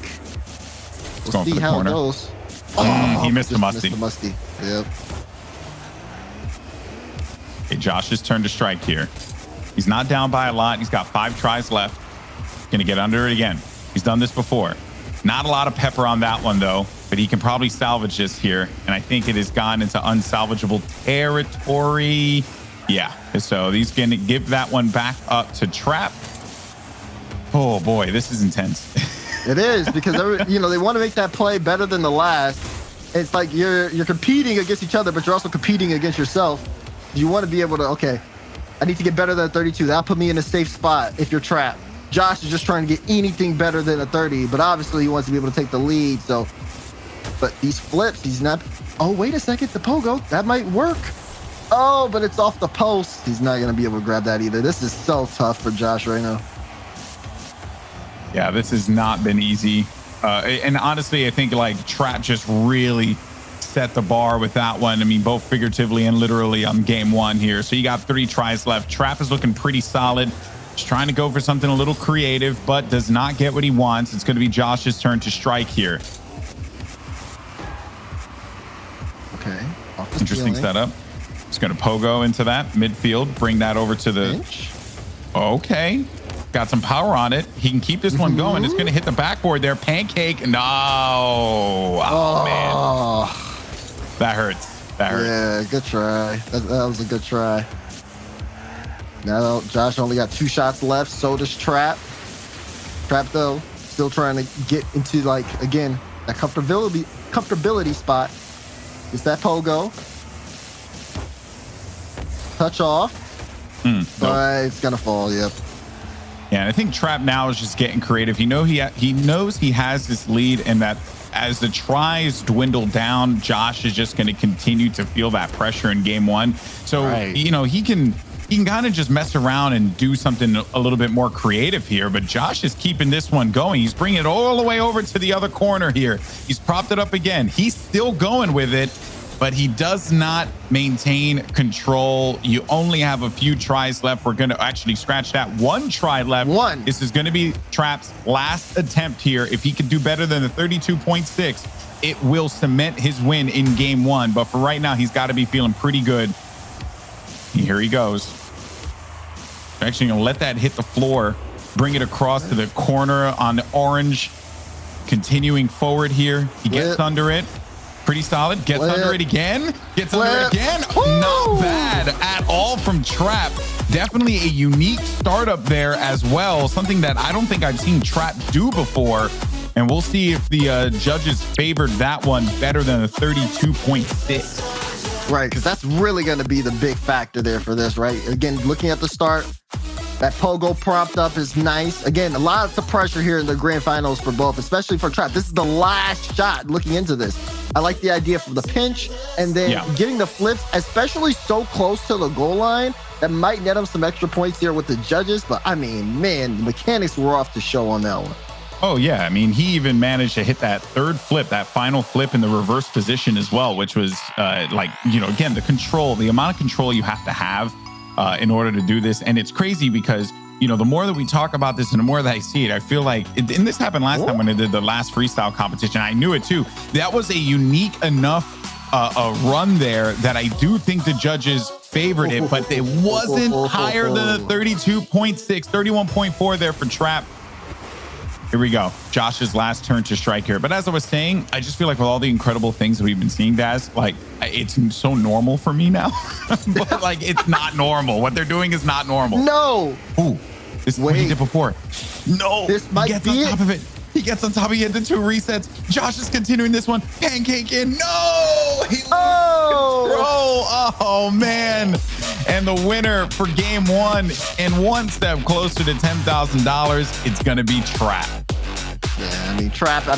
we'll see how it goes. He missed the Musty. Yep. Okay, Josh's turn to strike here. He's not down by a lot. He's got 5 tries left. Gonna get under it again. He's done this before. Not a lot of pepper on that one though, but he can probably salvage this here. And I think it has gone into unsalvageable territory. Yeah, so he's gonna give that one back up to Trap. Oh boy, this is intense. It is, because they want to make that play better than the last. It's like you're competing against each other, but you're also competing against yourself. You want to be able to, okay, I need to get better than a 32. That'll put me in a safe spot if you're Trapped. Josh is just trying to get anything better than a 30, but obviously he wants to be able to take the lead. So, but these flips, he's not. Oh, wait a second, the pogo, that might work. Oh, but it's off the post. He's not going to be able to grab that either. This is so tough for Josh right now. Yeah, this has not been easy. And honestly, I think like Trap just really set the bar with that one. I mean, both figuratively and literally on game 1 here. So you got 3 tries left. Trap is looking pretty solid. Just trying to go for something a little creative, but does not get what he wants. It's going to be Josh's turn to strike here. Okay. Interesting setup. He's going to pogo into that midfield, bring that over to the... Okay. Got some power on it. He can keep this one going. It's going to hit the backboard there. Pancake. No. Oh, man. That hurts. That hurts. Yeah, good try. That was a good try. Now Josh only got 2 shots left. So does Trap. Trap, though, still trying to get into, like, again, that comfortability spot. It's that pogo. Touch off. But it's going to fall, yep. Yeah, and I think Trap now is just getting creative. He knows he has this lead, and that as the tries dwindle down, Josh is just going to continue to feel that pressure in game 1. So, you know, he can kind of just mess around and do something a little bit more creative here, but Josh is keeping this one going. He's bringing it all the way over to the other corner here. He's propped it up again. He's still going with it. but he does not maintain control. You only have a few tries left. We're going to actually scratch that. One try left. This is going to be Trap's last attempt here. If he could do better than the 32.6, it will cement his win in game one. But for right now, he's got to be feeling pretty good. Here he goes. Actually going to let that hit the floor, bring it across to the corner on the orange. Continuing forward here. He gets under it. Pretty solid. Gets under it again. Gets under it again. Not bad at all from Trap. Definitely a unique startup there as well. Something that I don't think I've seen Trap do before. And we'll see if the judges favored that one better than a 32.6. Right, because that's really going to be the big factor there for this, right? Again, looking at the start, that pogo prompt up is nice. Again, lots of pressure here in the grand finals for both, especially for Trap. This is the last shot looking into this. I like the idea for the pinch and then getting the flips, especially so close to the goal line. That might net him some extra points here with the judges. But I mean, man, the mechanics were off the show on that one. Oh, yeah. I mean, he even managed to hit that third flip, that final flip in the reverse position as well, which was again, the control, the amount of control you have to have in order to do this. And it's crazy because, the more that we talk about this and the more that I see it, I feel like, and this happened last time when I did the last freestyle competition. I knew it too. That was a unique enough a run there that I do think the judges favored it, but it wasn't higher than a 32.6, 31.4 there for Trap. Here we go. Josh's last turn to strike here. But as I was saying, I just feel like with all the incredible things that we've been seeing, Daz, like it's so normal for me now. But like it's not normal. What they're doing is not normal. No. Ooh, this is what he did before. No. This might he gets be on top of it. He gets on top of it. The two resets. Josh is continuing this one. Pancake in. No. He Oh man. And the winner for game one and one step closer to $10,000, it's going to be Trap. Yeah, I mean, Trap,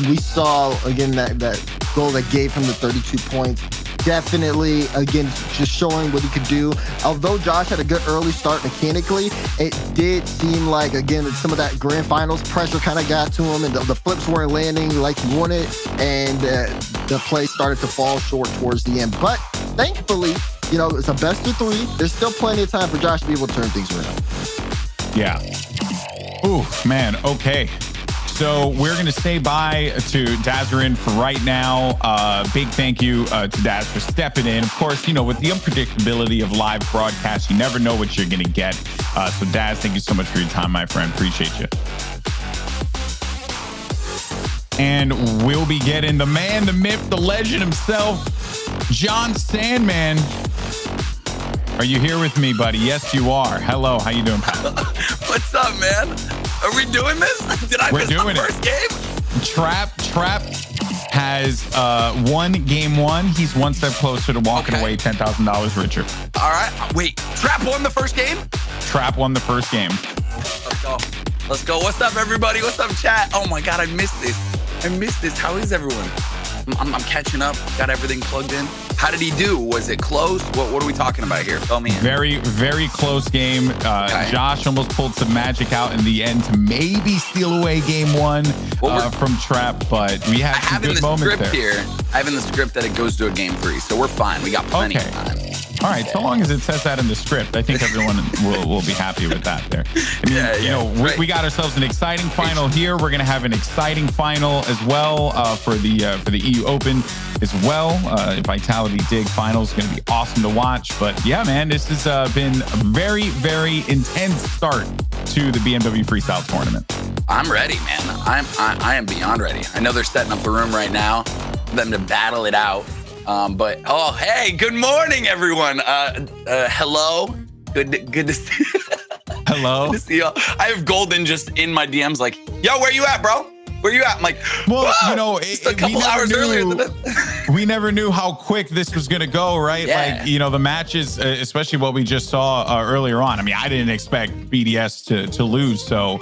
we saw, again, that goal that gave him the 32 points. Definitely, again, just showing what he could do. Although Josh had a good early start mechanically, it did seem like, again, that some of that grand finals pressure kind of got to him and the flips weren't landing like he wanted, and the play started to fall short towards the end. But thankfully, it's a best of three. There's still plenty of time for Josh to be able to turn things around. Yeah. Ooh, man. Okay. So we're going to say bye to Dazarin for right now. Big thank you to Daz for stepping in. Of course, with the unpredictability of live broadcast, you never know what you're going to get. So Daz, thank you so much for your time, my friend. Appreciate you. And we'll be getting the man, the myth, the legend himself, John Sandman. Are you here with me, buddy? Yes, you are. Hello. How you doing, pal? What's up, man? Are we doing this? Did I miss the first game? Trap has won game one. He's one step closer to walking away $10,000 richer. All right. Wait, Trap won the first game? Trap won the first game. Let's go. What's up, everybody? What's up, chat? Oh my God, I missed this. How is everyone? I'm catching up. Got everything plugged in. How did he do? Was it close? What are we talking about here? Fill me in. Very, very close game. Josh almost pulled some magic out in the end to maybe steal away game one from Trap, but we had some good moments there. I have in the script that it goes to a game three, so we're fine. We got plenty of time. All right, so long as it says that in the script, I think everyone will be happy with that there. We got ourselves an exciting final here. We're going to have an exciting final as well for the EU Open as well. Vitality Dig Finals is going to be awesome to watch. But yeah, man, this has been a very, very intense start to the BMW Freestyle tournament. I'm ready, man. I am beyond ready. I know they're setting up the room right now for them to battle it out. Hey, good morning, everyone. Hello. Good to see you. Hello. Good to see y'all. I have Golden just in my DMs like, yo, where you at, bro? Where you at? I'm like, well, just a couple hours earlier than this. We never knew how quick this was going to go, right? Yeah. Like, the matches, especially what we just saw earlier on. I mean, I didn't expect BDS to lose. So,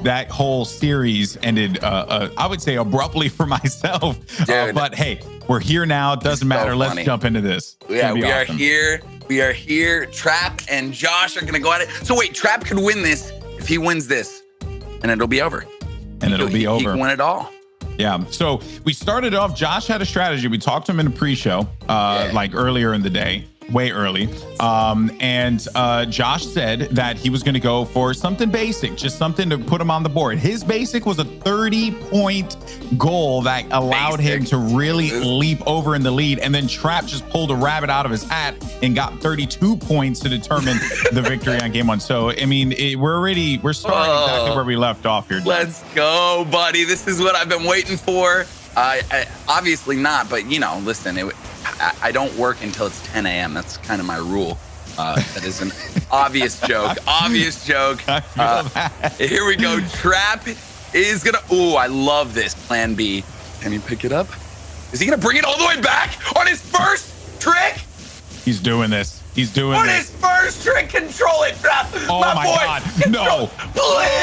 that whole series ended, I would say, abruptly for myself. But hey, we're here now. Doesn't matter. Let's jump into this. Yeah, we are here. We are here. Trap and Josh are going to go at it. So wait, Trap could win this if he wins this, and it'll be over. And it'll be over. He can win it all. Yeah. So we started off, Josh had a strategy. We talked to him in a pre-show, like earlier in the day, way early. And Josh said that he was going to go for something basic, just something to put him on the board. His basic was a 30-point goal that allowed him to really leap over in the lead. And then Trap just pulled a rabbit out of his hat and got 32 points to determine the victory on game one. So, I mean, we're starting exactly where we left off here. Let's go, buddy. This is what I've been waiting for. I obviously not, but you know, listen, I don't work until it's 10 a.m. That's kind of my rule. That is an obvious joke. Obvious joke. Here we go. Trap is gonna. Ooh, I love this. Plan B. Can he pick it up? Is he gonna bring it all the way back on his first trick? He's doing this. He's doing on this. his first trick. Control it, Trap. Oh my boy. God! No! Please.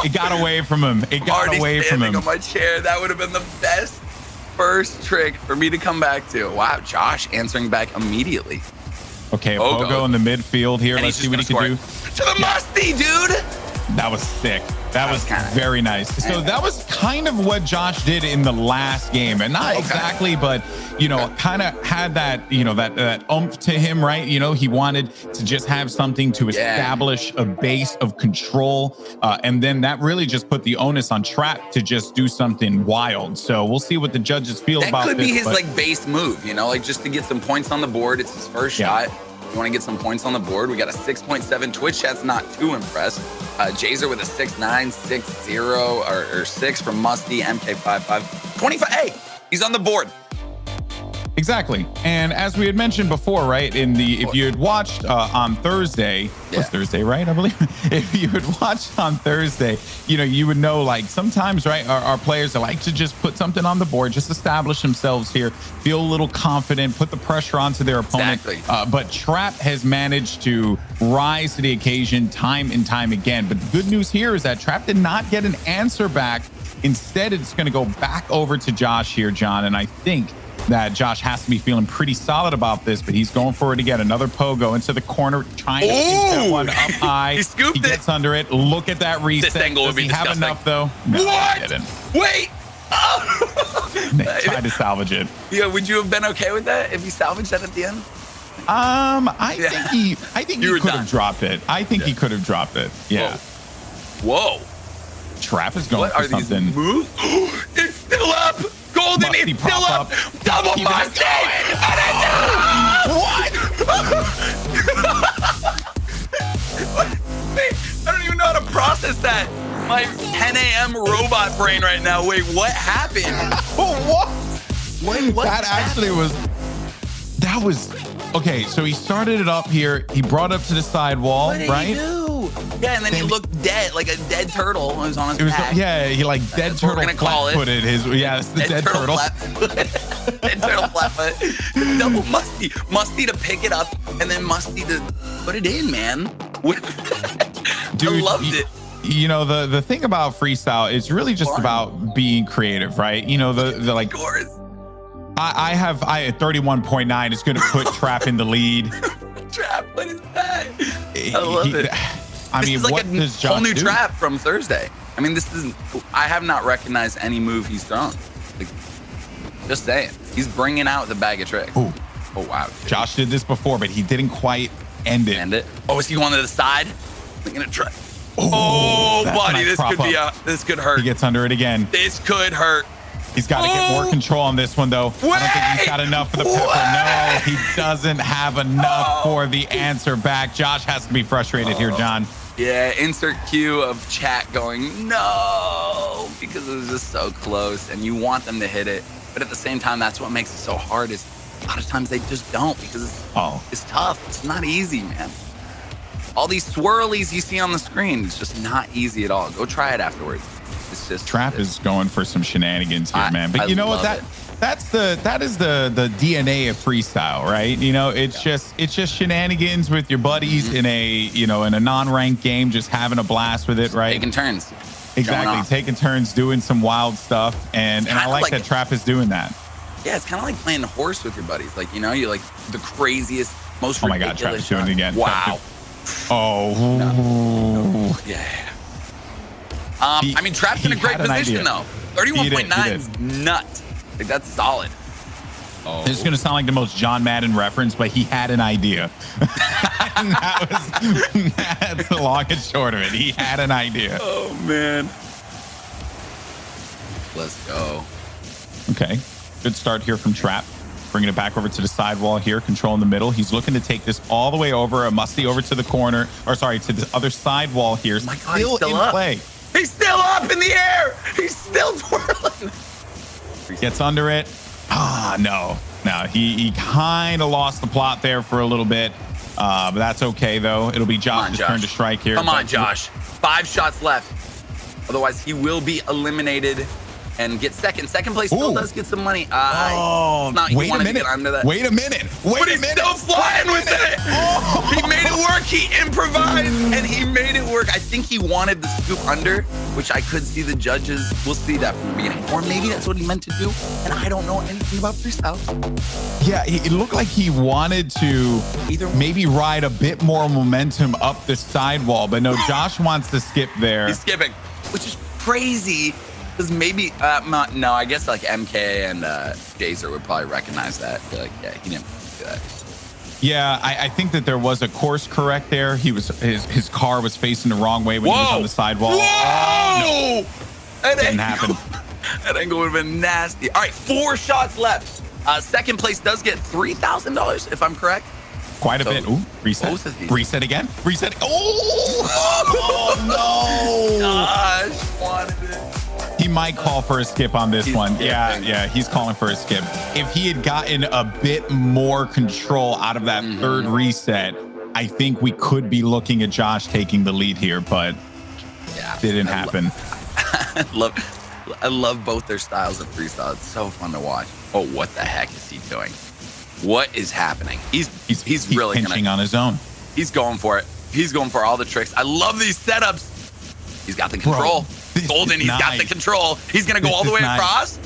It got away from him. It got away from him. On my chair. That would have been the best first trick for me to come back to. Wow, Josh answering back immediately. Okay, Pogo in the midfield here. And Let's see what he can do. To the musty, dude. That was sick. That was very nice. So that was kind of what Josh did in the last game, and not exactly, but you know, kind of had that, you know, that oomph to him, right? You know, he wanted to just have something to establish a base of control, and then that really just put the onus on Trap to just do something wild. So we'll see what the judges feel about this. That could be his like base move, you know, like just to get some points on the board. It's his first shot. You want to get some points on the board. We got a 6.7. Twitch chat's not too impressed. Jazer with a 6.9, 6.0, or 6 from Musty, MK55. 25. Hey, he's on the board. Exactly. And as we had mentioned before, right, if you had watched on Thursday, it was Thursday, right? I believe if you had watched on Thursday, you know, you would know, like, sometimes, right, our players like to just put something on the board, just establish themselves here, feel a little confident, put the pressure onto their opponent. Exactly. But Trap has managed to rise to the occasion time and time again. But the good news here is that Trap did not get an answer back. Instead, it's going to go back over to Josh here, John. And I think that Josh has to be feeling pretty solid about this, but he's going for it again. Another Pogo into the corner, trying to get that one up high. He scooped it. He gets under it. Look at that reset. This angle would be Does he have enough, though? No, what? He didn't. Wait. They tried to salvage it. Yeah, would you have been okay with that if he salvaged that at the end? I think he could have dropped it. I think he could have dropped it. Yeah. Whoa. Trap is going for something. These moves? It's still up. Golden, Musty it's still up. Double Musty. What? Wait, I don't even know how to process that. My 10 a.m. robot brain right now. Wait, what happened? What? What that actually was. That was okay. So he started it up here. He brought up to the side wall, What did right? he do? Yeah, and then he looked dead, like a dead turtle. It was on his back. He like dead That's what turtle we're gonna call it. flat-footed his. Yeah, it's the dead turtle. Dead turtle flat foot. Double Musty. Musty to pick it up, and then Musty to put it in, man. Dude, I loved it. You know, the thing about freestyle is really just about being creative, right? You know, the like. I have 31.9. It's going to put Trap in the lead. Trap, what is that? I love it. I mean, this is like what a does Josh whole new do? Trap from Thursday. I mean, this is. I have not recognized any move he's thrown. Like, just saying, he's bringing out the bag of tricks. Ooh. Oh wow. Josh did this before, but he didn't quite end it. Oh, is he going to the side? I'm gonna try. Oh, that's buddy, nice this prop could up. be this could hurt. He gets under it again. This could hurt. He's got to get more control on this one, though. I don't think he's got enough for the pepper. No, he doesn't have enough for the answer back. Josh has to be frustrated here, John. Yeah, insert cue of chat going, no, because it was just so close, and you want them to hit it. But at the same time, that's what makes it so hard is a lot of times they just don't because it's tough. It's not easy, man. All these swirlies you see on the screen, it's just not easy at all. Go try it afterwards. It's just Trap is going for some shenanigans here, man. But you know what? That is the DNA of freestyle, right? You know, it's just shenanigans with your buddies in a non-ranked game, just having a blast with it, right? Taking turns. Exactly, taking turns, doing some wild stuff, and I like that Trap is doing that. Yeah, it's kind of like playing horse with your buddies. Like, you know, you're like the craziest, most Oh my God, Trap is doing it again. Wow. Oh. Yeah. I mean, Trap's in a great position, though. 31.9 He is nuts. Like, that's solid. Oh. This is going to sound like the most John Madden reference, but he had an idea. And that's the long and short of it. He had an idea. Oh, man. Let's go. Okay. Good start here from Trap. Bringing it back over to the sidewall here, controlling the middle. He's looking to take this all the way over. A Musty over to the corner, or sorry, to the other sidewall here. Oh my God, he's still in play. He's still up in the air. He's still twirling. Gets under it. Ah, no. He kind of lost the plot there for a little bit. But that's okay, though. It'll be Josh's turn to strike here. Come on, Josh. 5 shots left. Otherwise, he will be eliminated and get second. Second place still does get some money. It's not, wait a minute. Wait a minute. But he's still flying with it. Oh. He made it work. He improvised, and he made it work. I think he wanted the scoop under, which I could see the judges. We'll see that from the beginning. Or maybe that's what he meant to do, and I don't know anything about freestyle. Yeah, it looked like he wanted to maybe ride a bit more momentum up the sidewall, but no, Josh wants to skip there. He's skipping, which is crazy. Because maybe, no, I guess like MK and Jazer would probably recognize that. Be like, yeah, he didn't do that. Yeah, I think that there was a course correct there. His car was facing the wrong way when he was on the sidewall. Whoa! No. Didn't happen. That angle would have been nasty. All right, 4 shots left. Second place does get $3,000, if I'm correct. Quite a bit. Ooh, reset. Reset again. Reset. Oh no! Gosh, wanted it. He might call for a skip on this one. Yeah, he's calling for a skip. If he had gotten a bit more control out of that third reset, I think we could be looking at Josh taking the lead here, but didn't happen. I love both their styles of freestyle. It's so fun to watch. Oh, what the heck is he doing? What is happening? He's really pinching on his own. He's going for it. He's going for all the tricks. I love these setups. He's got the control. Golden, he's got the control. He's going to go all the way across.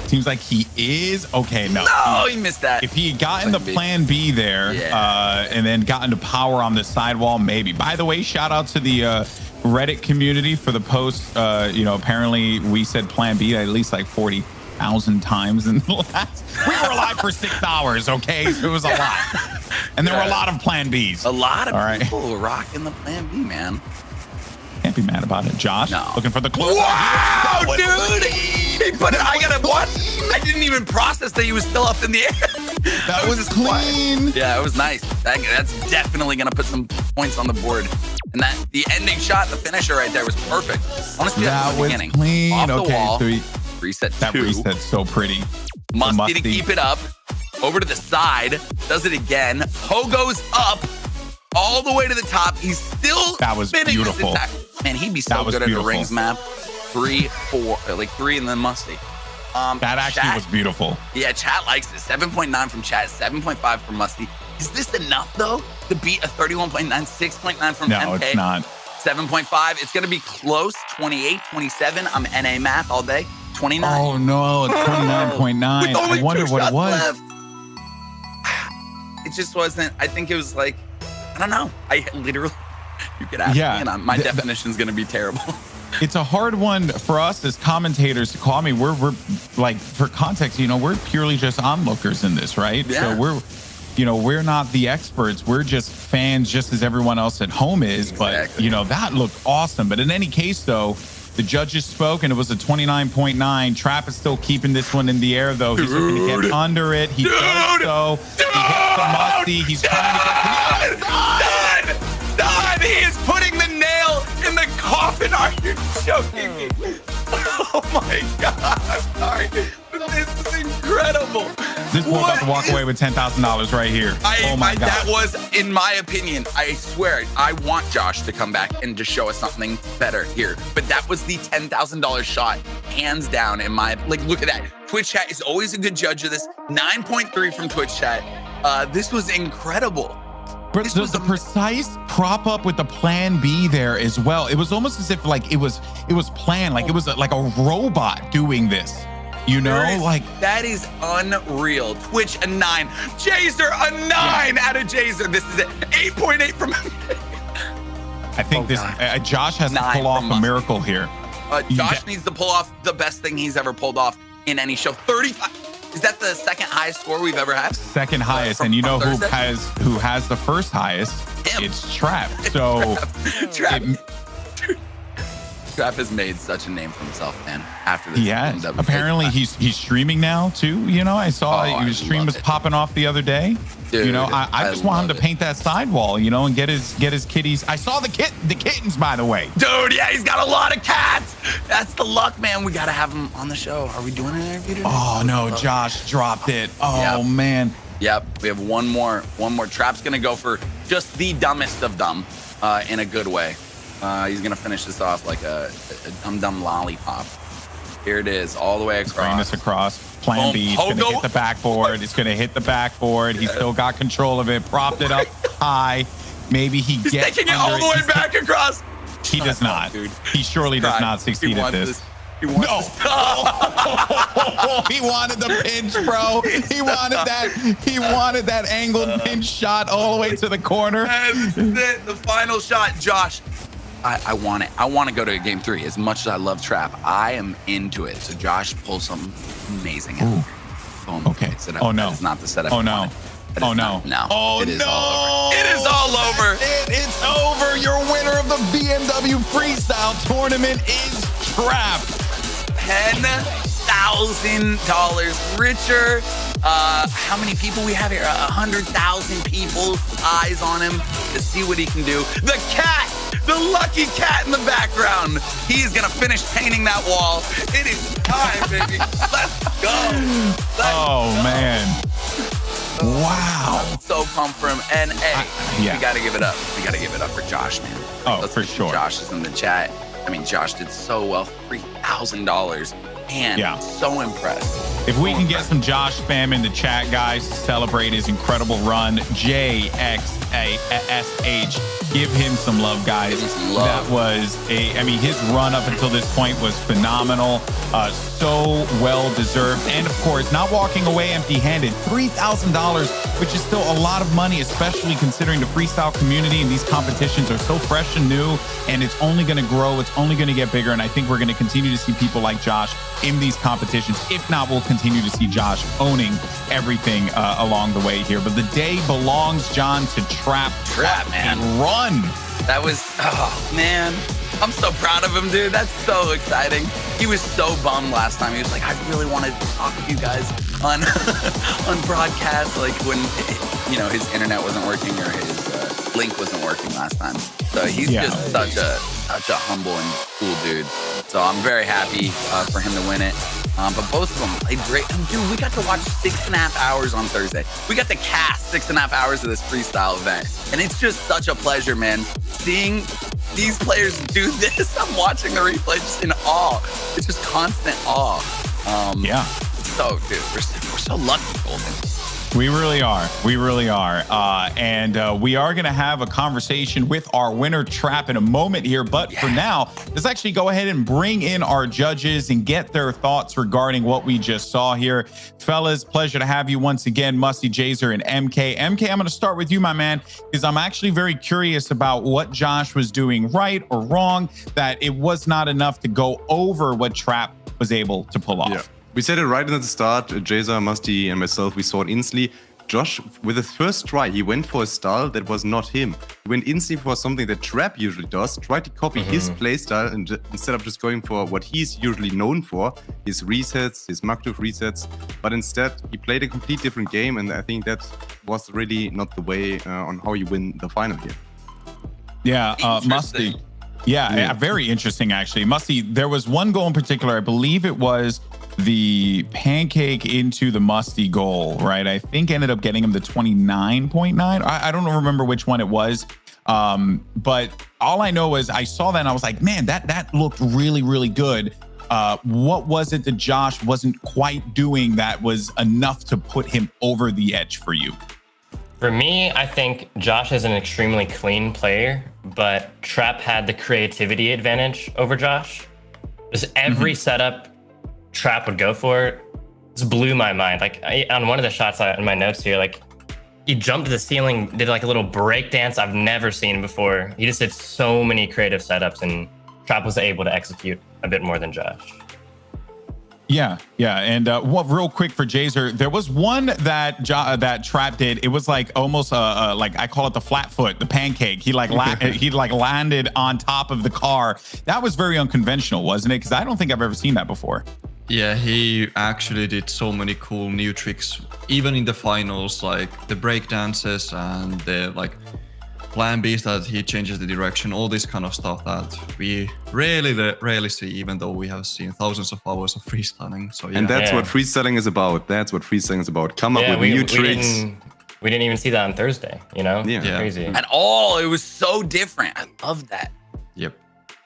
Seems like he is. Okay, no. No, he missed that. If he had gotten the plan B there and then gotten to power on the sidewall, maybe. By the way, shout out to the Reddit community for the post. Apparently we said plan B at least like 40,000 times in the last. We were alive for 6 hours, okay? So it was a lot. And there were a lot of plan Bs. A lot of people rocking the plan B, man. Can't be mad about it. Josh, looking for the close. Wow, dude! He put it. I got it. What? I didn't even process that he was still up in the air. That was clean. Yeah, it was nice. That's definitely gonna put some points on the board. And the ending shot, the finisher right there was perfect. Honestly, that was the beginning. Clean. Off the Okay, wall. so Reset 2. That reset's so pretty. Musty to keep it up. Over to the side. Does it again. Ho goes up. All the way to the top. He's still spinning this attack. Man, he'd be so good at the rings map. 3, 4, like 3 and then Musty. That actually was beautiful. Yeah, chat likes it. 7.9 from chat, 7.5 from Musty. Is this enough though to beat a 31.9, 6.9 from MK? No, it's not. 7.5. It's gonna be close. 28, 27. I'm NA math all day. 29. Oh no, it's 29.9. I wonder what it was. Left. It just wasn't. I think it was like, I don't know. I literally, you could ask me, and my definition's gonna be terrible. It's a hard one for us as commentators to call. I mean, we're like, for context, we're purely just onlookers in this, right? Yeah. So we're not the experts. We're just fans, just as everyone else at home is. Exactly. But that looked awesome. But in any case, though, the judges spoke, and it was a 29.9. Trap is still keeping this one in the air, though. He's looking to get under it. He does so. He hits the Musty. He's trying to get Done! He is putting the nail in the coffin. Are you joking me? Oh my God. I'm sorry. This is incredible. This boy about to walk away with $10,000 right here. Oh my God. That was, in my opinion, I swear, I want Josh to come back and just show us something better here. But that was the $10,000 shot, hands down. In my, look at that. Twitch chat is always a good judge of this. 9.3 from Twitch chat. This was incredible. But the precise prop up with the plan B there as well. It was almost as if it was planned, like it was like a robot doing this. That is unreal. Twitch a 9. Jazer a 9 out of Jazer. This is it. 8.8 from I think Josh has to pull off a miracle here. Josh needs to pull off the best thing he's ever pulled off in any show. 35. Is that the second highest score we've ever had? Second highest, and you know who has the first highest? Him. It's Trap. So Trap has made such a name for himself, man. After this, he has. Apparently, he's streaming now too. You know, I saw his stream was popping off the other day. Dude, you know, I just want him to paint that sidewall, you know, and get his kitties. I saw the kittens, by the way. Dude, yeah, he's got a lot of cats. That's the luck, man. We gotta have him on the show. Are we doing an interview today? Oh no, Josh dropped it. Oh man. Yep, we have one more. Trap's gonna go for just the dumbest of dumb, in a good way. He's gonna finish this off like a dumb lollipop. Here it is, all the way across. Bring this across. Plan B. He's gonna hit the backboard. He's gonna hit the backboard. He's still got control of it. Propped it up high. Maybe he's taking it all the way back across. He does not. Dude. He surely does not succeed at this. He wants he wanted the pinch, bro. He wanted that. He wanted that angled pinch shot all the way to the corner. That's it. The final shot, Josh. I want it. I want to go to game 3. As much as I love Trap, I am into it. So Josh pulls something amazing out. Boom. Okay. Oh no. It's not the setup. Oh no. Oh no. No. Oh it is no. All over. It is all over. It's over. Your winner of the BMW Freestyle tournament is Trap. $10,000 richer. How many people we have here? 100,000 people's eyes on him to see what he can do. The cat, the lucky cat in the background. He's gonna finish painting that wall. It is time, baby. Let's go. Man. Wow. I'm so pumped for him. And we gotta give it up. We gotta give it up for Josh, man. Let's for sure. Josh is in the chat. I mean, Josh did so well. $3,000. And so impressed. If we can get some Josh spam in the chat, guys, to celebrate his incredible run, JXASH, give him some love, guys. Give him some love. That was his run up until this point was phenomenal. So well deserved. And of course, not walking away empty-handed. $3,000, which is still a lot of money, especially considering the freestyle community and these competitions are so fresh and new, and it's only going to grow. It's only going to get bigger. And I think we're going to continue to see people like Josh in these competitions. If not, we'll continue to see Josh owning everything along the way here. But the day belongs, John, to Trap. Man. And run. That was, man. I'm so proud of him, dude. That's so exciting. He was so bummed last time. He was like, I really wanted to talk to you guys on on broadcast, like when his internet wasn't working or his link wasn't working last time. So he's just such a humble and cool dude. So I'm very happy for him to win it. But both of them played great. Dude, we got to watch 6.5 hours on Thursday. We got to cast 6.5 hours of this freestyle event. And it's just such a pleasure, man. Seeing these players do this, I'm watching the replay just in awe. It's just constant awe. So, dude, we're so lucky, Golden. We really are. We really are. And we are going to have a conversation with our winner, Trap, in a moment here. But for now, let's actually go ahead and bring in our judges and get their thoughts regarding what we just saw here. Fellas, pleasure to have you once again, Musty, Jazer, and MK. MK, I'm going to start with you, my man, because I'm actually very curious about what Josh was doing right or wrong, that it was not enough to go over what Trap was able to pull off. Yeah. We said it right at the start. Jazer, Musty, and myself, we saw it instantly. Josh, with his first try, he went for a style that was not him. He went instantly for something that Trap usually does, tried to copy his playstyle and instead of just going for what he's usually known for, his resets, his Magduf resets. But instead, he played a complete different game, and I think that was really not the way on how you win the final here. Yeah, Musty. Yeah, very interesting, actually. Musty, there was one goal in particular, I believe it was the pancake into the Musty goal, right? I think ended up getting him the 29.9. I don't remember which one it was. But all I know is I saw that and I was like, man, that looked really, really good. What was it that Josh wasn't quite doing that was enough to put him over the edge for you? For me, I think Josh is an extremely clean player, but Trap had the creativity advantage over Josh. Just every setup Trap would go for it just blew my mind. Like on one of the shots in my notes here, like he jumped to the ceiling, did like a little break dance I've never seen before. He just did so many creative setups, and Trap was able to execute a bit more than Josh. Yeah. And real quick for Jazer, there was one that that Trap did. It was like almost like I call it the flat foot, the pancake. He like landed on top of the car. That was very unconventional, wasn't it? Because I don't think I've ever seen that before. Yeah, he actually did so many cool new tricks, even in the finals, like the break dances and the like plan Bs that he changes the direction, all this kind of stuff that we rarely see, even though we have seen thousands of hours of freestyling. So yeah. And that's what freestyling is about. Come up with new tricks. We didn't even see that on Thursday, you know? Yeah. Crazy. At all. It was so different. I love that. Yep.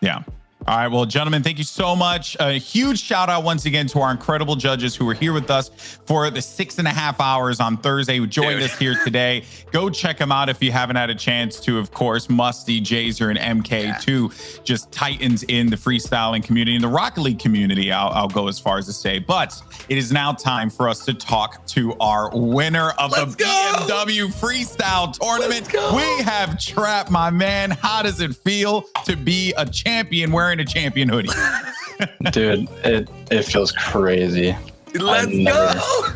Yeah. All right, well, gentlemen, thank you so much. A huge shout out once again to our incredible judges who were here with us for the 6.5 hours on Thursday, who joined us here today. Go check them out if you haven't had a chance to. Of course, Musty, Jazer, and MK, two just titans in the freestyling community, in the Rocket League community, I'll go as far as to say. But it is now time for us to talk to our winner of the BMW Freestyle Tournament. We have Trap, my man. How does it feel to be a champion wearing a champion hoodie? Dude, it feels crazy. Let's go.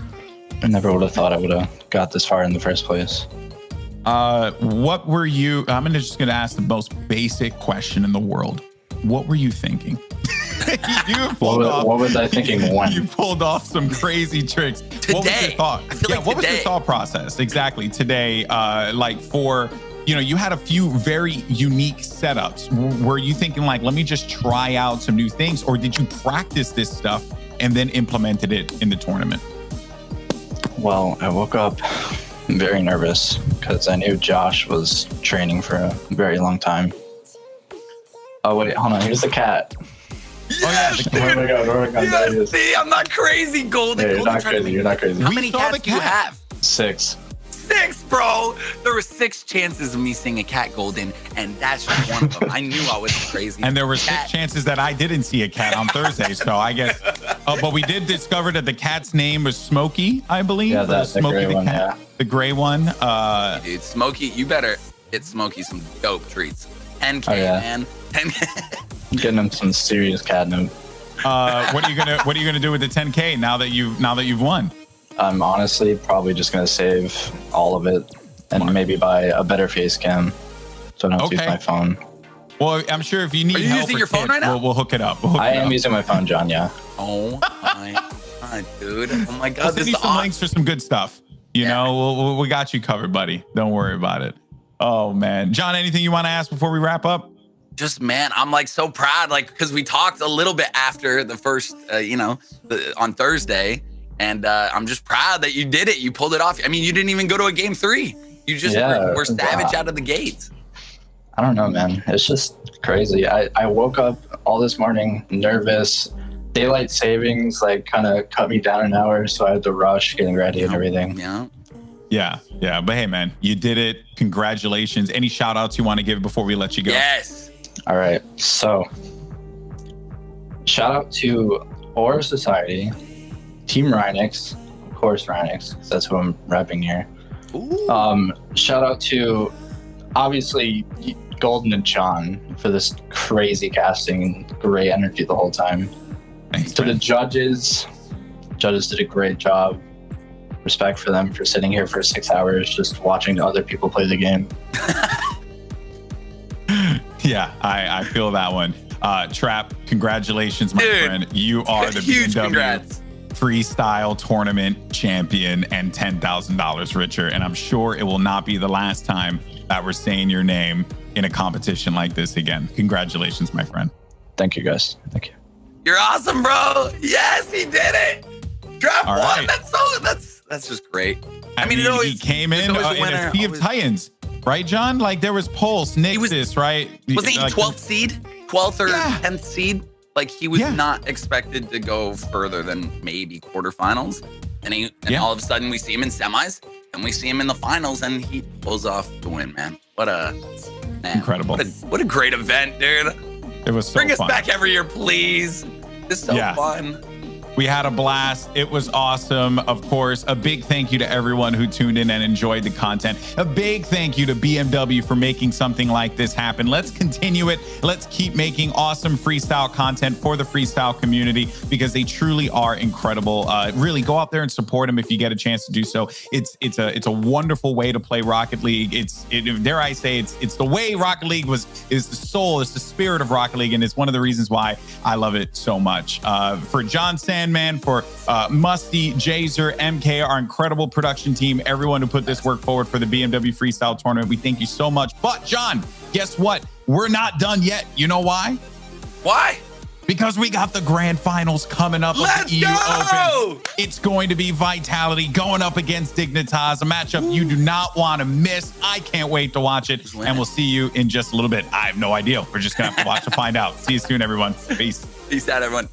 I never would have thought I would have got this far in the first place. What were you? I'm just gonna ask the most basic question in the world. What were you thinking? What was I thinking when? You pulled off some crazy tricks. Today. What was your thought? What was your thought process exactly today? Like for, you had a few very unique setups. Were you thinking like, let me just try out some new things, or did you practice this stuff and then implemented it in the tournament? Well, I woke up very nervous because I knew Josh was training for a very long time. Oh wait, hold on. Here's the cat. Yes, Oh my god, yes, see, I'm not crazy, Golden. Hey, you're not crazy. How many cats do you have? 6. 6, bro. There were 6 chances of me seeing a cat, Golden, and that's just one of them. I knew I was crazy. And there were 6 chances that I didn't see a cat on Thursday. So I guess, but we did discover that the cat's name was Smokey, I believe. Yeah, that's the gray one, cat. The gray one. Dude, Smokey, you better get Smokey some dope treats. 10K, man. 10K. Getting him some serious catnip. What are you gonna do with the 10K now that you've won? I'm honestly probably just gonna save all of it and maybe buy a better face cam so I don't use my phone. Well, I'm sure if you need help using your phone right now? We'll hook it up. I am using my phone, John. Yeah. Oh my god, dude! Oh my god, We'll this send you is some links for some good stuff. You know, we got you covered, buddy. Don't worry about it. Oh man, John, anything you want to ask before we wrap up? Just, man, I'm like so proud, like, because we talked a little bit after the first, on Thursday, and I'm just proud that you did it. You pulled it off. I mean, you didn't even go to a game 3. You just were savage out of the gates. I don't know, man. It's just crazy. I woke up all this morning nervous. Daylight savings kind of cut me down an hour, so I had to rush getting ready and everything. Yeah. But hey, man, you did it. Congratulations. Any shout outs you want to give before we let you go? Yes. All right. So, shout out to Aura Society, Team Rhinox, of course, Rhinox, because that's who I'm repping here. Shout out to, obviously, Golden and John for this crazy casting, great energy the whole time. Thanks, to the judges did a great job. Respect for them for sitting here for 6 hours just watching other people play the game. Yeah, I feel that one. Trap, congratulations, my friend. You are the BMW Freestyle Tournament champion and $10,000 richer. And I'm sure it will not be the last time that we're saying your name in a competition like this again. Congratulations, my friend. Thank you, guys. Thank you. You're awesome, bro. Yes, he did it. Trap won. Right. That's just great. I mean, he came in a sea of Titans. Right, John? Like there was Pulse, Nixus, right? Wasn't he 12th seed? 12th or 10th seed? Like he was not expected to go further than maybe quarterfinals. And all of a sudden we see him in semis, and we see him in the finals, and he pulls off the win, man. Incredible. What a great event, dude. It was so Bring us fun. back every year, please. It's so fun. We had a blast. It was awesome. Of course, a big thank you to everyone who tuned in and enjoyed the content. A big thank you to BMW for making something like this happen. Let's continue it. Let's keep making awesome freestyle content for the freestyle community because they truly are incredible. Really go out there and support them if you get a chance to do so. It's a wonderful way to play Rocket League. Dare I say it's the way Rocket League is the soul, it's the spirit of Rocket League, and it's one of the reasons why I love it so much. For John Sandman, for Musty, Jazer, MK, our incredible production team, everyone who put this work forward for the BMW Freestyle Tournament, we thank you so much. But John, guess what? We're not done yet. You know why? Why? Because we got the grand finals coming up of the EU Open. It's going to be Vitality going up against Dignitas, a matchup you do not want to miss. I can't wait to watch it, and we'll see you in just a little bit. I have no idea. We're just going to have to watch to find out. See you soon, everyone. Peace. Peace out, everyone.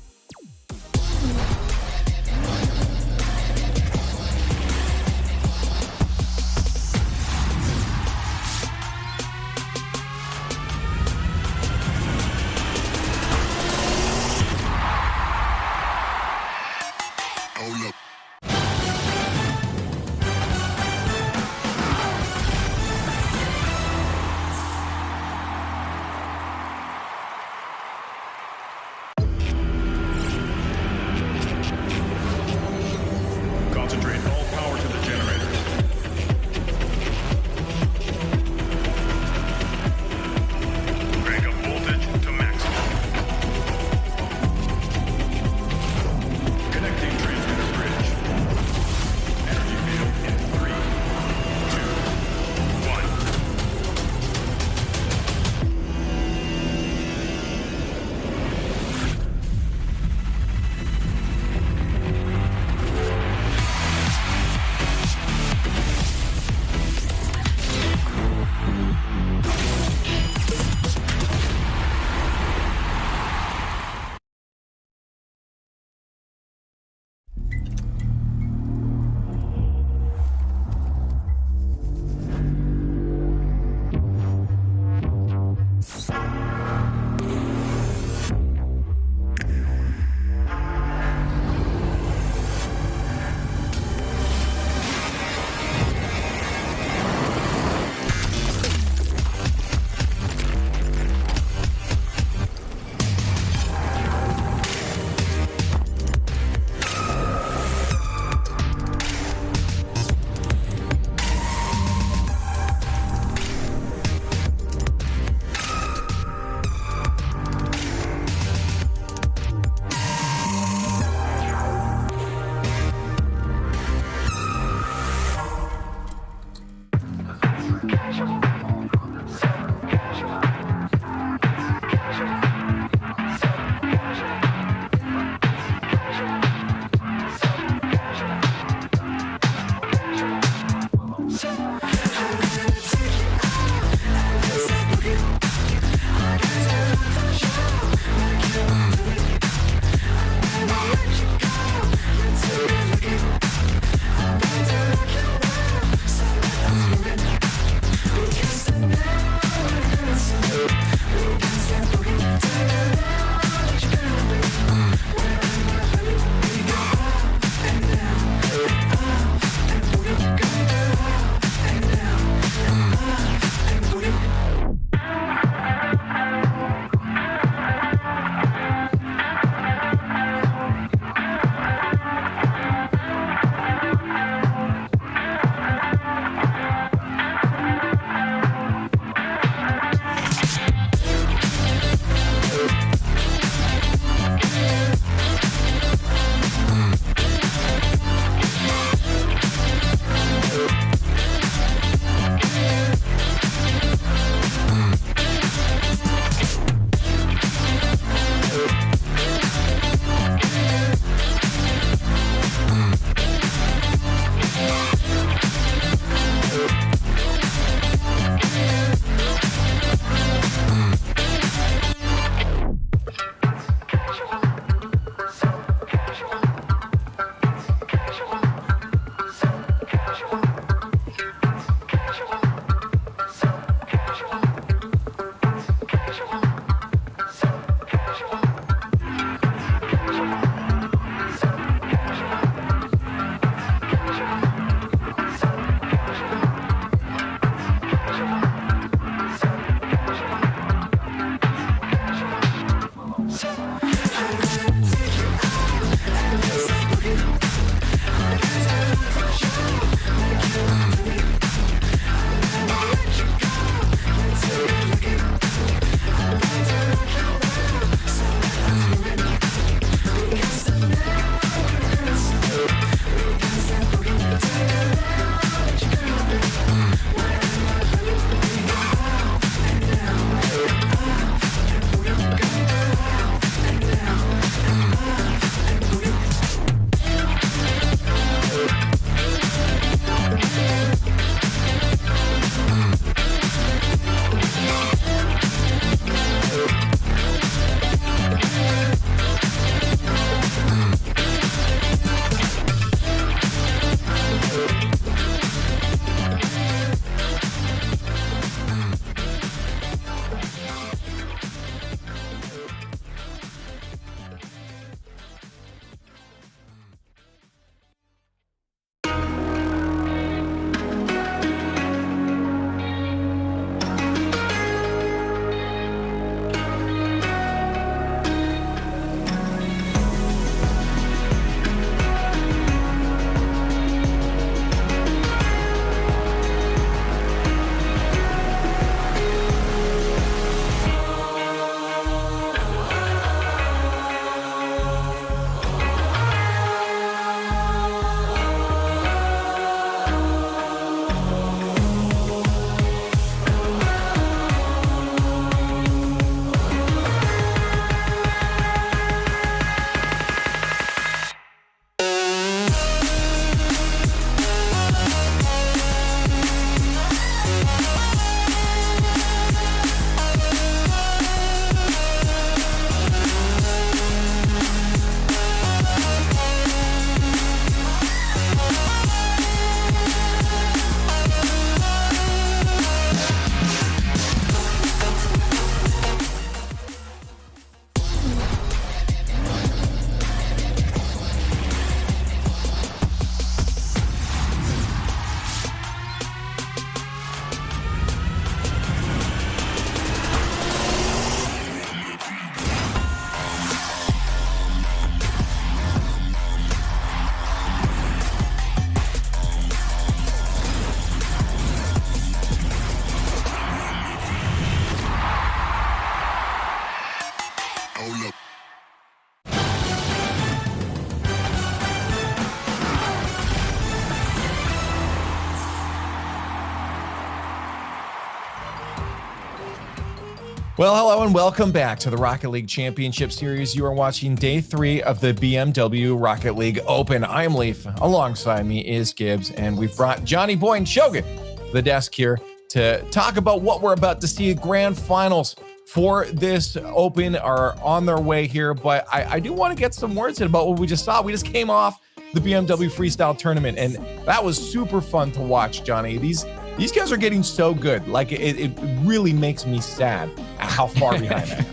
Well, hello and welcome back to the Rocket League Championship Series. You are watching day 3 of the BMW Rocket League Open. I am Leaf. Alongside me is Gibbs, and we've brought Johnny Boy and Shogun to the desk here to talk about what we're about to see. Grand Finals for this Open are on their way here, but I do want to get some words in about what we just saw. We just came off the BMW Freestyle tournament, and that was super fun to watch, Johnny. These guys are getting so good. Like, it really makes me sad at how far behind I am.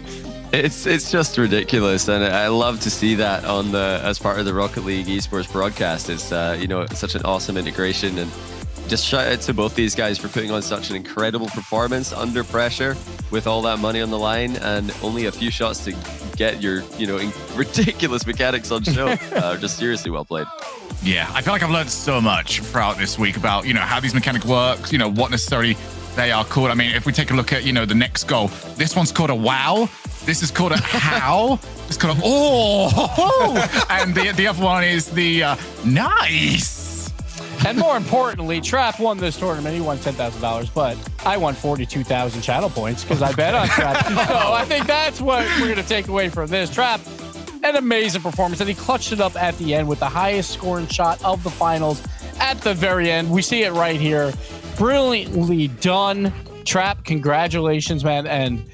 It's just ridiculous, and I love to see that on as part of the Rocket League Esports broadcast. It's such an awesome integration, and just shout out to both these guys for putting on such an incredible performance under pressure with all that money on the line and only a few shots to get your ridiculous mechanics on show. Just seriously well played. Yeah, I feel like I've learned so much throughout this week about, how these mechanics work, what necessarily they are called. I mean, if we take a look at, the next goal, this one's called a wow. This is called a how. It's called a oh. And the other one is the nice. And more importantly, Trap won this tournament. He won $10,000, but I won 42,000 channel points because I bet on Trap. So I think that's what we're going to take away from this. Trap, an amazing performance, and he clutched it up at the end with the highest scoring shot of the finals at the very end. We see it right here. Brilliantly done. Trap, congratulations, man, and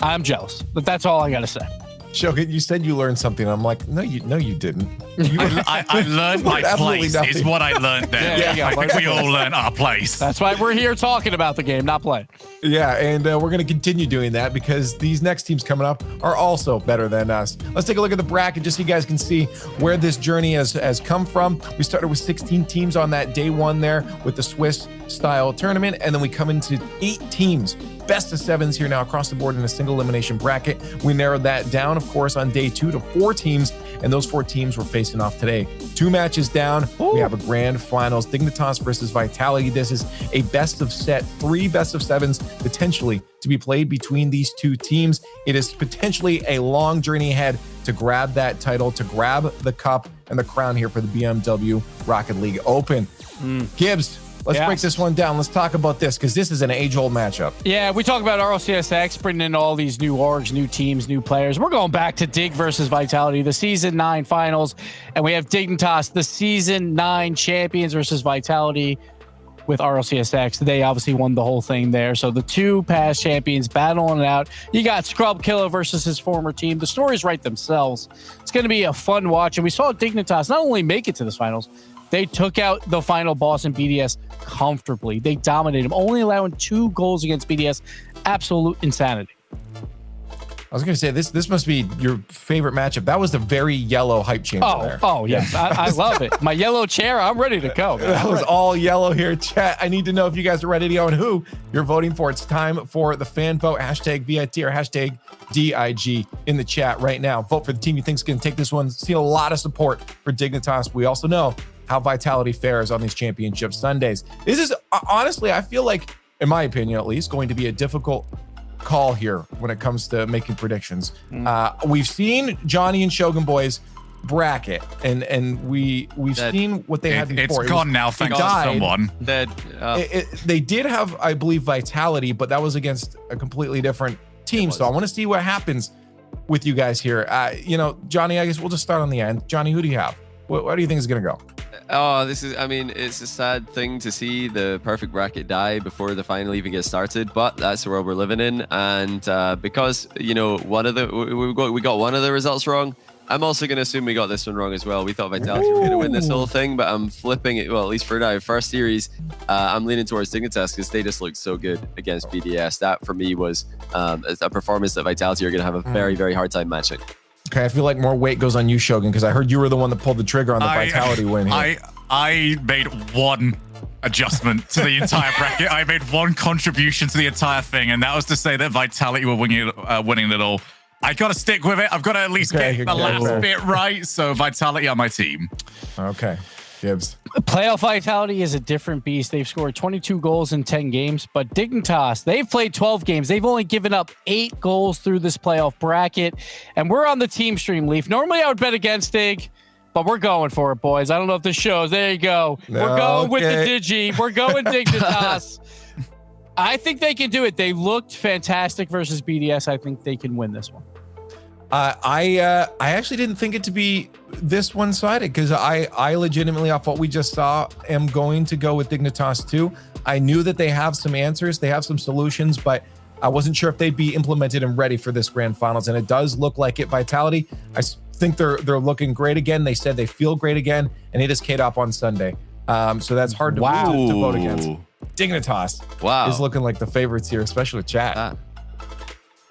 I'm jealous. But that's all I got to say. Shogun, you said you learned something. I'm like, no, you didn't. I learned my place. Is what I learned there. Yeah, I think we all learned our place. That's why we're here talking about the game, not playing. Yeah, and we're going to continue doing that because these next teams coming up are also better than us. Let's take a look at the bracket just so you guys can see where this journey has come from. We started with 16 teams on that day 1 there with the Swiss style tournament, and then we come into 8 teams. Best of 7s here now across the board in a single elimination bracket. We narrowed that down, of course, on day 2 to 4 teams, and those 4 teams we're facing off today. 2 matches down. Ooh. We have a grand finals, Dignitas versus Vitality. This is a best of set, 3 best of 7s potentially to be played between these 2 teams. It is potentially a long journey ahead to grab that title, to grab the cup and the crown here for the BMW Rocket League Open. Gibbs, let's break this one down. Let's talk about this because this is an age-old matchup. Yeah, we talk about RLCSX bringing in all these new orgs, new teams, new players. We're going back to Dig versus Vitality, the Season 9 finals, and we have Dignitas, the Season 9 champions versus Vitality with RLCSX. They obviously won the whole thing there. So the 2 past champions battling it out. You got Scrub Killer versus his former team. The stories write themselves. It's going to be a fun watch, and we saw Dignitas not only make it to this finals, they took out the final boss in BDS comfortably. They dominated him, only allowing 2 goals against BDS. Absolute insanity. I was going to say, this must be your favorite matchup. That was the very yellow hype chamber there. Oh, yes. I love it. My yellow chair, I'm ready to go. That was all yellow here. Chat, I need to know if you guys are ready to go and who you're voting for. It's time for the fan vote. Hashtag VIT or hashtag DIG in the chat right now. Vote for the team you think is going to take this one. See a lot of support for Dignitas. We also know how Vitality fares on these championship Sundays. This is honestly, I feel like, in my opinion at least, going to be a difficult call here when it comes to making predictions. We've seen Johnny and Shogun Boys bracket, and we've seen what they had before. It's gone now, thanks to someone. They did have, I believe, Vitality, but that was against a completely different team. So I want to see what happens with you guys here. Johnny, I guess we'll just start on the end. Johnny, who do you have? What do you think is going to go? Oh, it's a sad thing to see the perfect bracket die before the final even gets started, but that's the world we're living in. And because, we got one of the results wrong, I'm also going to assume we got this one wrong as well. We thought Vitality were going to win this whole thing, but I'm flipping it. Well, at least for now, first series, I'm leaning towards Dignitas because they just looked so good against BDS. That, for me, was a performance that Vitality are going to have a very, very hard time matching. Okay, I feel like more weight goes on you, Shogun, because I heard you were the one that pulled the trigger on the Vitality win here. I made one adjustment to the entire bracket. I made one contribution to the entire thing, and that was to say that Vitality were winning it all. I got to stick with it. I've got to at least get the last bit right, so Vitality are my team. Okay. Gibbs. Playoff Vitality is a different beast. They've scored 22 goals in 10 games, but Dignitas, they've played 12 games. They've only given up 8 goals through this playoff bracket, and we're on the team stream, Leaf. Normally, I would bet against Dig, but we're going for it, boys. I don't know if this shows. There you go. We're going with the Digi. We're going Dignitas. I think they can do it. They looked fantastic versus BDS. I think they can win this one. I actually didn't think it to be this one-sided because I legitimately, off what we just saw, am going to go with Dignitas too. I knew that they have some answers, they have some solutions, but I wasn't sure if they'd be implemented and ready for this grand finals. And it does look like it. Vitality, I think they're looking great again. They said they feel great again, and it is K-Dop on Sunday. So that's hard to vote against. Dignitas is looking like the favorites here, especially with chat.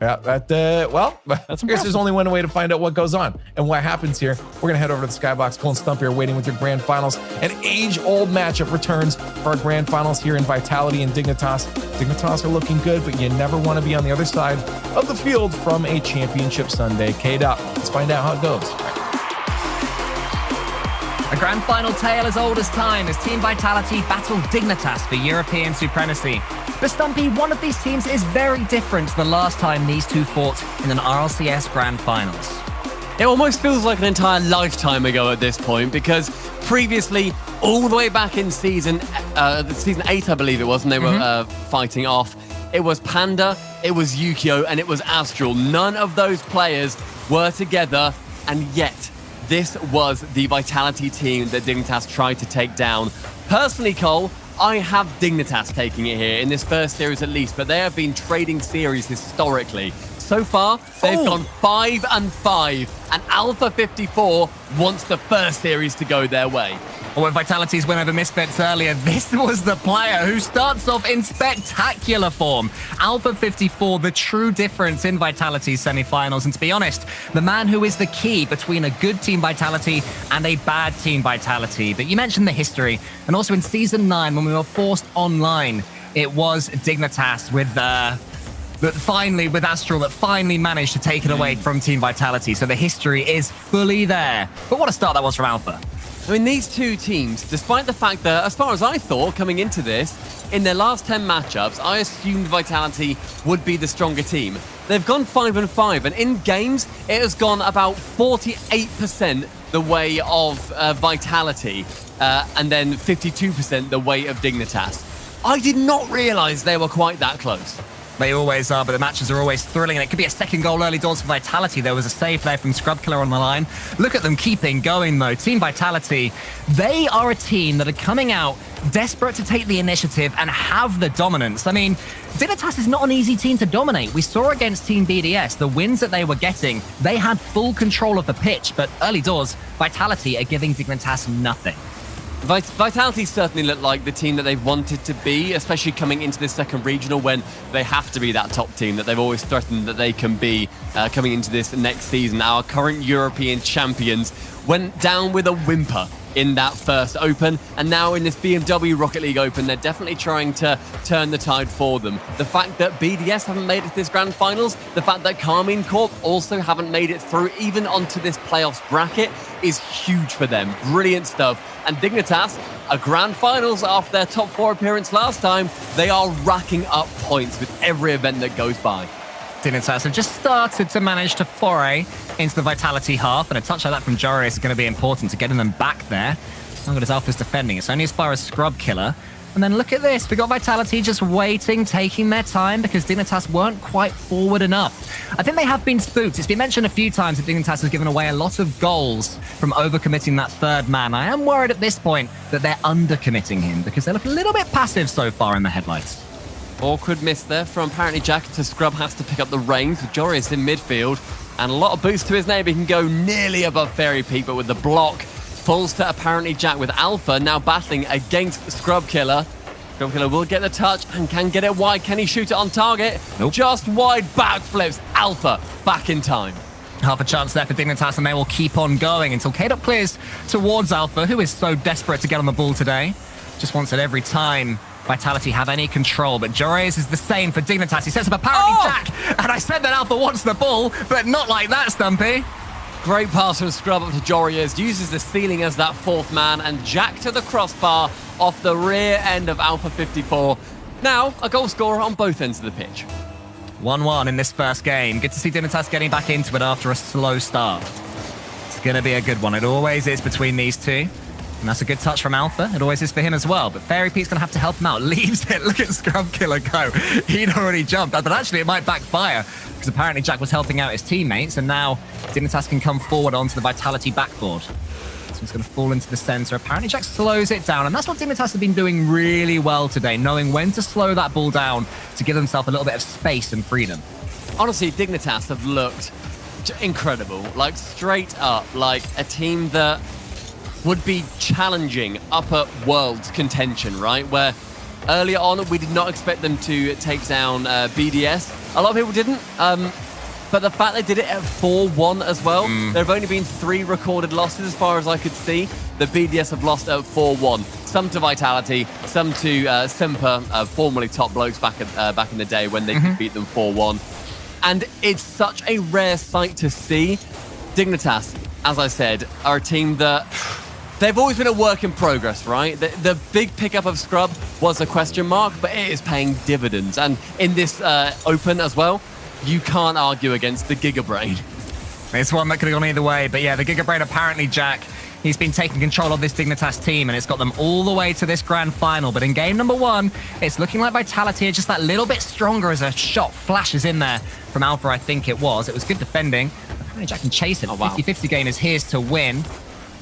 Yeah, well, I guess there's only one way to find out what goes on and what happens here. We're going to head over to the Skybox. Cole and Stump here waiting with your grand finals. An age-old matchup returns for our grand finals here in Vitality and Dignitas. Dignitas are looking good, but you never want to be on the other side of the field from a championship Sunday. K-Dop. Let's find out how it goes. A grand final tale as old as time as Team Vitality battle Dignitas for European supremacy. But Stumpy, one of these teams is very different to the last time these two fought in an RLCS Grand Finals. It almost feels like an entire lifetime ago at this point, because previously, all the way back in season 8, I believe it was, and they were fighting off, it was Panda, it was Yukio, and it was Astral. None of those players were together, and yet this was the Vitality team that Dignitas tried to take down. Personally, Cole, I have Dignitas taking it here, in this first series at least, but they have been trading series historically. So far, they've gone 5-5, and Alpha 54 wants the first series to go their way. Well, with Vitality's win over Misfits earlier, this was the player who starts off in spectacular form. Alpha 54, the true difference in Vitality's semifinals. And to be honest, the man who is the key between a good Team Vitality and a bad Team Vitality. But you mentioned the history. And also in Season 9, when we were forced online, it was Dignitas with Astral that finally managed to take it away from Team Vitality. So the history is fully there. But what a start that was from Alpha. I mean, these two teams, despite the fact that, as far as I thought coming into this, in their last 10 matchups, I assumed Vitality would be the stronger team. They've gone 5-5, and in games, it has gone about 48% the way of Vitality, and then 52% the way of Dignitas. I did not realize they were quite that close. They always are, but the matches are always thrilling, and it could be a second goal early doors for Vitality. There was a save there from Scrub Killer on the line. Look at them keeping going, though. Team Vitality, they are a team that are coming out desperate to take the initiative and have the dominance. I mean, Dignitas is not an easy team to dominate. We saw against Team BDS, the wins that they were getting, they had full control of the pitch, but early doors, Vitality are giving Dignitas nothing. Vitality certainly look like the team that they've wanted to be, especially coming into this second regional when they have to be that top team that they've always threatened that they can be coming into this next season. Our current European champions went down with a whimper in that first Open, and now in this BMW Rocket League Open, they're definitely trying to turn the tide for them. The fact that BDS haven't made it to this grand finals, the fact that Carmine Corp also haven't made it through even onto this playoffs bracket is huge for them. Brilliant stuff. And Dignitas, a grand finals after their top 4 appearance last time, they are racking up points with every event that goes by. Dignitas have just started to manage to foray into the Vitality half, and a touch like that from Joris is going to be important to getting them back there. Look at his Alpha's defending. It's only as far as Scrub Killer. And then look at this. We got Vitality just waiting, taking their time because Dignitas weren't quite forward enough. I think they have been spooked. It's been mentioned a few times that Dignitas has given away a lot of goals from overcommitting that third man. I am worried at this point that they're undercommitting him because they look a little bit passive so far in the headlights. Awkward miss there from apparently Jack to Scrub has to pick up the reins with Joris in midfield. And a lot of boost to his name. He can go nearly above Fairy Peak, but with the block, falls to apparently Jack with Alpha now battling against Scrub Killer. Scrub Killer will get the touch and can get it wide. Can he shoot it on target? Nope. Just wide, backflips. Alpha back in time. Half a chance there for Dignitas, and they will keep on going until K-Dop clears towards Alpha, who is so desperate to get on the ball today. Just wants it every time Vitality have any control, but Joris is the same for Dignitas. He sets up apparently Jack, and I said that Alpha wants the ball, but not like that, Stumpy. Great pass from Scrub up to Joris, uses the ceiling as that fourth man, and Jack to the crossbar off the rear end of Alpha 54. Now, a goal scorer on both ends of the pitch. 1-1 in this first game. Good to see Dignitas getting back into it after a slow start. It's going to be a good one. It always is between these two. And that's a good touch from Alpha. It always is for him as well. But Fairy Pete's going to have to help him out. Leaves it. Look at Scrub Killer go. He'd already jumped. But actually, it might backfire because apparently Jack was helping out his teammates. And now Dignitas can come forward onto the Vitality backboard. So he's going to fall into the center. Apparently, Jack slows it down. And that's what Dignitas have been doing really well today, knowing when to slow that ball down to give themselves a little bit of space and freedom. Honestly, Dignitas have looked incredible. Like, straight up, like a team that would be challenging upper world contention, right? Where earlier on, we did not expect them to take down BDS. A lot of people didn't. But the fact they did it at 4-1 as well, there have only been 3 recorded losses as far as I could see. The BDS have lost at 4-1. Some to Vitality, some to Simper, formerly Top Blokes back in the day when they could beat them 4-1. And it's such a rare sight to see. Dignitas, as I said, are a team that they've always been a work in progress, right? The big pickup of Scrub was a question mark, but it is paying dividends. And in this Open as well, you can't argue against the Giga Brain. It's one that could have gone either way. But yeah, the Giga Brain apparently, Jack, he's been taking control of this Dignitas team, and it's got them all the way to this grand final. But in game number 1, it's looking like Vitality are just that little bit stronger as a shot flashes in there from Alpha, I think it was. It was good defending. Apparently, Jack can chase it. 50-50 game is his to win.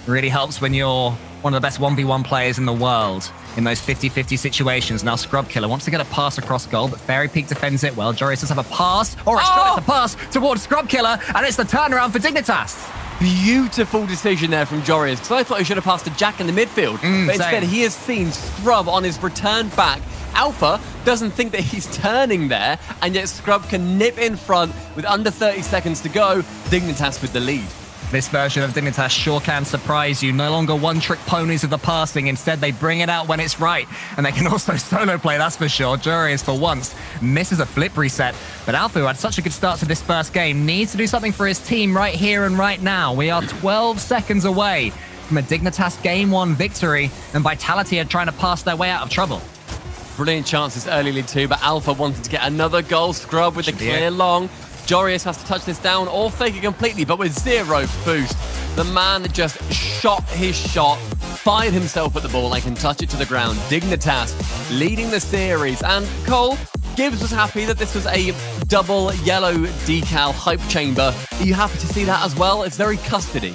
Really helps when you're one of the best 1v1 players in the world in those 50-50 situations. Now Scrub Killer wants to get a pass across goal, but Fairy Peak defends it well. Joris does have a pass, or a shot, it's a pass towards Scrub Killer, and it's the turnaround for Dignitas. Beautiful decision there from Joris, because I thought he should have passed to Jack in the midfield. But instead, he has seen Scrub on his return back. Alpha doesn't think that he's turning there, and yet Scrub can nip in front with under 30 seconds to go. Dignitas with the lead. This version of Dignitas sure can surprise you. No longer one-trick ponies of the passing. Instead, they bring it out when it's right. And they can also solo play, that's for sure. Joris, for once, misses a flip reset. But Alpha, who had such a good start to this first game, needs to do something for his team right here and right now. We are 12 seconds away from a Dignitas Game 1 victory. And Vitality are trying to pass their way out of trouble. Brilliant chances early lead 2, but Alpha wanted to get another goal. Scrub with the clear long. Joris has to touch this down or fake it completely, but with 0 boost. The man just shot his shot, fired himself at the ball and can touch it to the ground. Dignitas leading the series. And Cole, Gibbs was happy that this was a double yellow decal hype chamber. Are you happy to see that as well? It's very custody.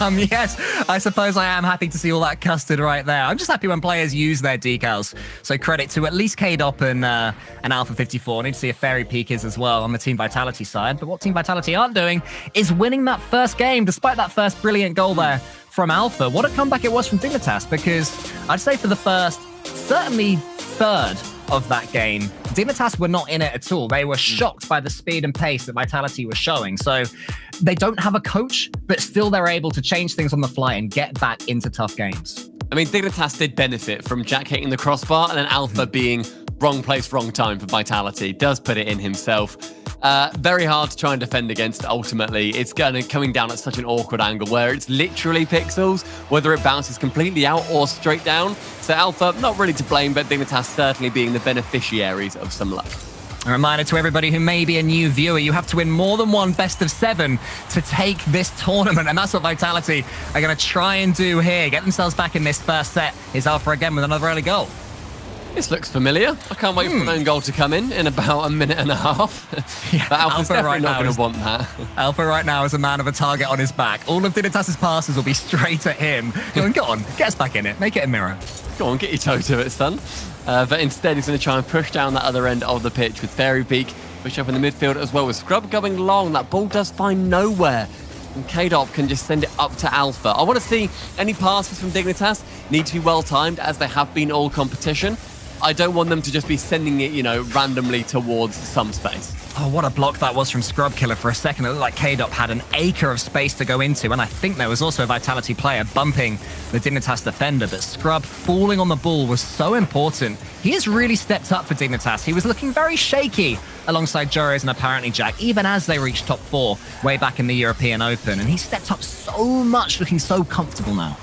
Yes, I suppose I am happy to see all that custard right there. I'm just happy when players use their decals. So credit to at least KDOP and Alpha 54. I need to see if Fairy Peak is as well on the Team Vitality side. But what Team Vitality aren't doing is winning that first game, despite that first brilliant goal there from Alpha. What a comeback it was from Dignitas, because I'd say for the first, certainly third of that game, Dignitas were not in it at all. They were shocked by the speed and pace that Vitality was showing. So they don't have a coach, but still they're able to change things on the fly and get back into tough games. I mean, Dignitas did benefit from Jack hitting the crossbar and then Alpha being wrong place, wrong time for Vitality. Does put it in himself. Very hard to try and defend against ultimately. It's coming down at such an awkward angle where it's literally pixels, whether it bounces completely out or straight down. So Alpha, not really to blame, but Dignitas certainly being the beneficiaries of some luck. A reminder to everybody who may be a new viewer, you have to win more than one best of 7 to take this tournament, and that's what Vitality are going to try and do here. Get themselves back in this first set. Here's Alpha again with another early goal. This looks familiar. I can't wait for an own goal to come in about a minute and a half. Yeah, but Alpha's Alpha definitely right not now going to want that. Alpha right now is a man of a target on his back. All of Dignitas' passes will be straight at him. Go on, get us back in it. Make it a mirror. Go on, get your toe to it, son. But instead, he's going to try and push down that other end of the pitch with Fairy Peak. Push up in the midfield as well with Scrub going long. That ball does find nowhere. And KDOP can just send it up to Alpha. I want to see any passes from Dignitas need to be well timed as they have been all competition. I don't want them to just be sending it, randomly towards some space. Oh, what a block that was from Scrub Killer for a second. It looked like KDOP had an acre of space to go into, and I think there was also a Vitality player bumping the Dignitas defender, but Scrub falling on the ball was so important. He has really stepped up for Dignitas. He was looking very shaky alongside Joris and apparently Jack, even as they reached top 4 way back in the European Open, and he stepped up so much, looking so comfortable now.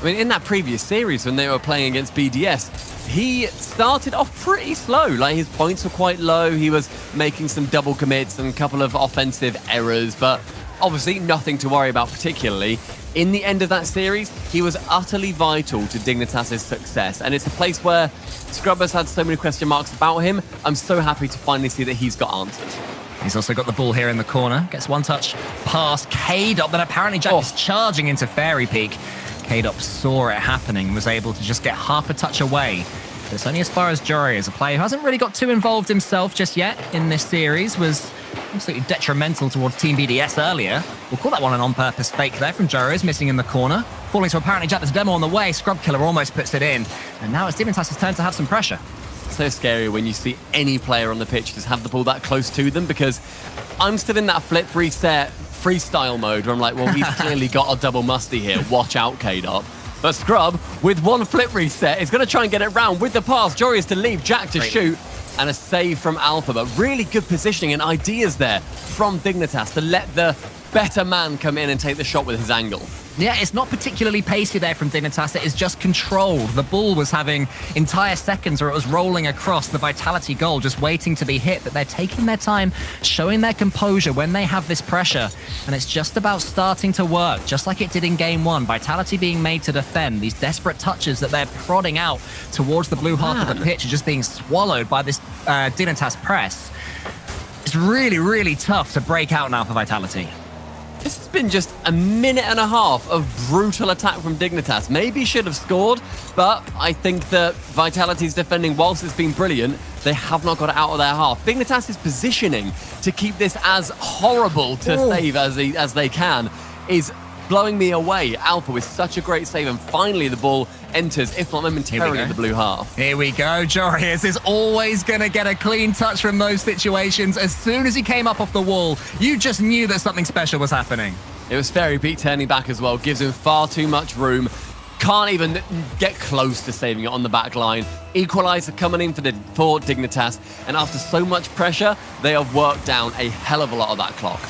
I mean, in that previous series when they were playing against BDS, he started off pretty slow. Like, his points were quite low. He was making some double commits and a couple of offensive errors, but obviously nothing to worry about particularly. In the end of that series, he was utterly vital to Dignitas' success, and it's a place where Scrub has had so many question marks about him. I'm so happy to finally see that he's got answers. He's also got the ball here in the corner. Gets one touch past K-Dop, then apparently Jack is charging into Fairy Peak. K-Dop saw it happening and was able to just get half a touch away. But it's only as far as Jory is a player who hasn't really got too involved himself just yet in this series, was absolutely detrimental towards Team BDS earlier. We'll call that one an on-purpose fake there from Joris, missing in the corner. Falling to apparently Jack, there's a demo on the way. Scrub Killer almost puts it in. And now it's Dignitas' turn to have some pressure. So scary when you see any player on the pitch just have the ball that close to them, because I'm still in that flip reset freestyle mode where I'm like, well, he's clearly got a double musty here. Watch out, K-Dop. But Scrub, with one flip reset, is going to try and get it round with the pass. Jory is to leave, Jack to shoot, and a save from Alpha. But really good positioning and ideas there from Dignitas to let the better man come in and take the shot with his angle. Yeah, it's not particularly pacey there from Dignitas. It is just controlled. The ball was having entire seconds where it was rolling across the Vitality goal, just waiting to be hit. But they're taking their time, showing their composure when they have this pressure. And it's just about starting to work, just like it did in Game 1. Vitality being made to defend. These desperate touches that they're prodding out towards the blue half of the pitch are just being swallowed by this Dignitas press. It's really, really tough to break out now for Vitality. This has been just a minute and a half of brutal attack from Dignitas. Maybe should have scored, but I think that Vitality's defending, whilst it's been brilliant, they have not got it out of their half. Dignitas is positioning to keep this as horrible to save as they can, is blowing me away. Alpha with such a great save, and finally the ball enters, if not momentarily, in the blue half. Here we go. Jorius is always going to get a clean touch from those situations. As soon as he came up off the wall, you just knew that something special was happening. It was Fairy Peak turning back as well, gives him far too much room. Can't even get close to saving it on the back line. Equalizer coming in for Dignitas, and after so much pressure, they have worked down a hell of a lot of that clock.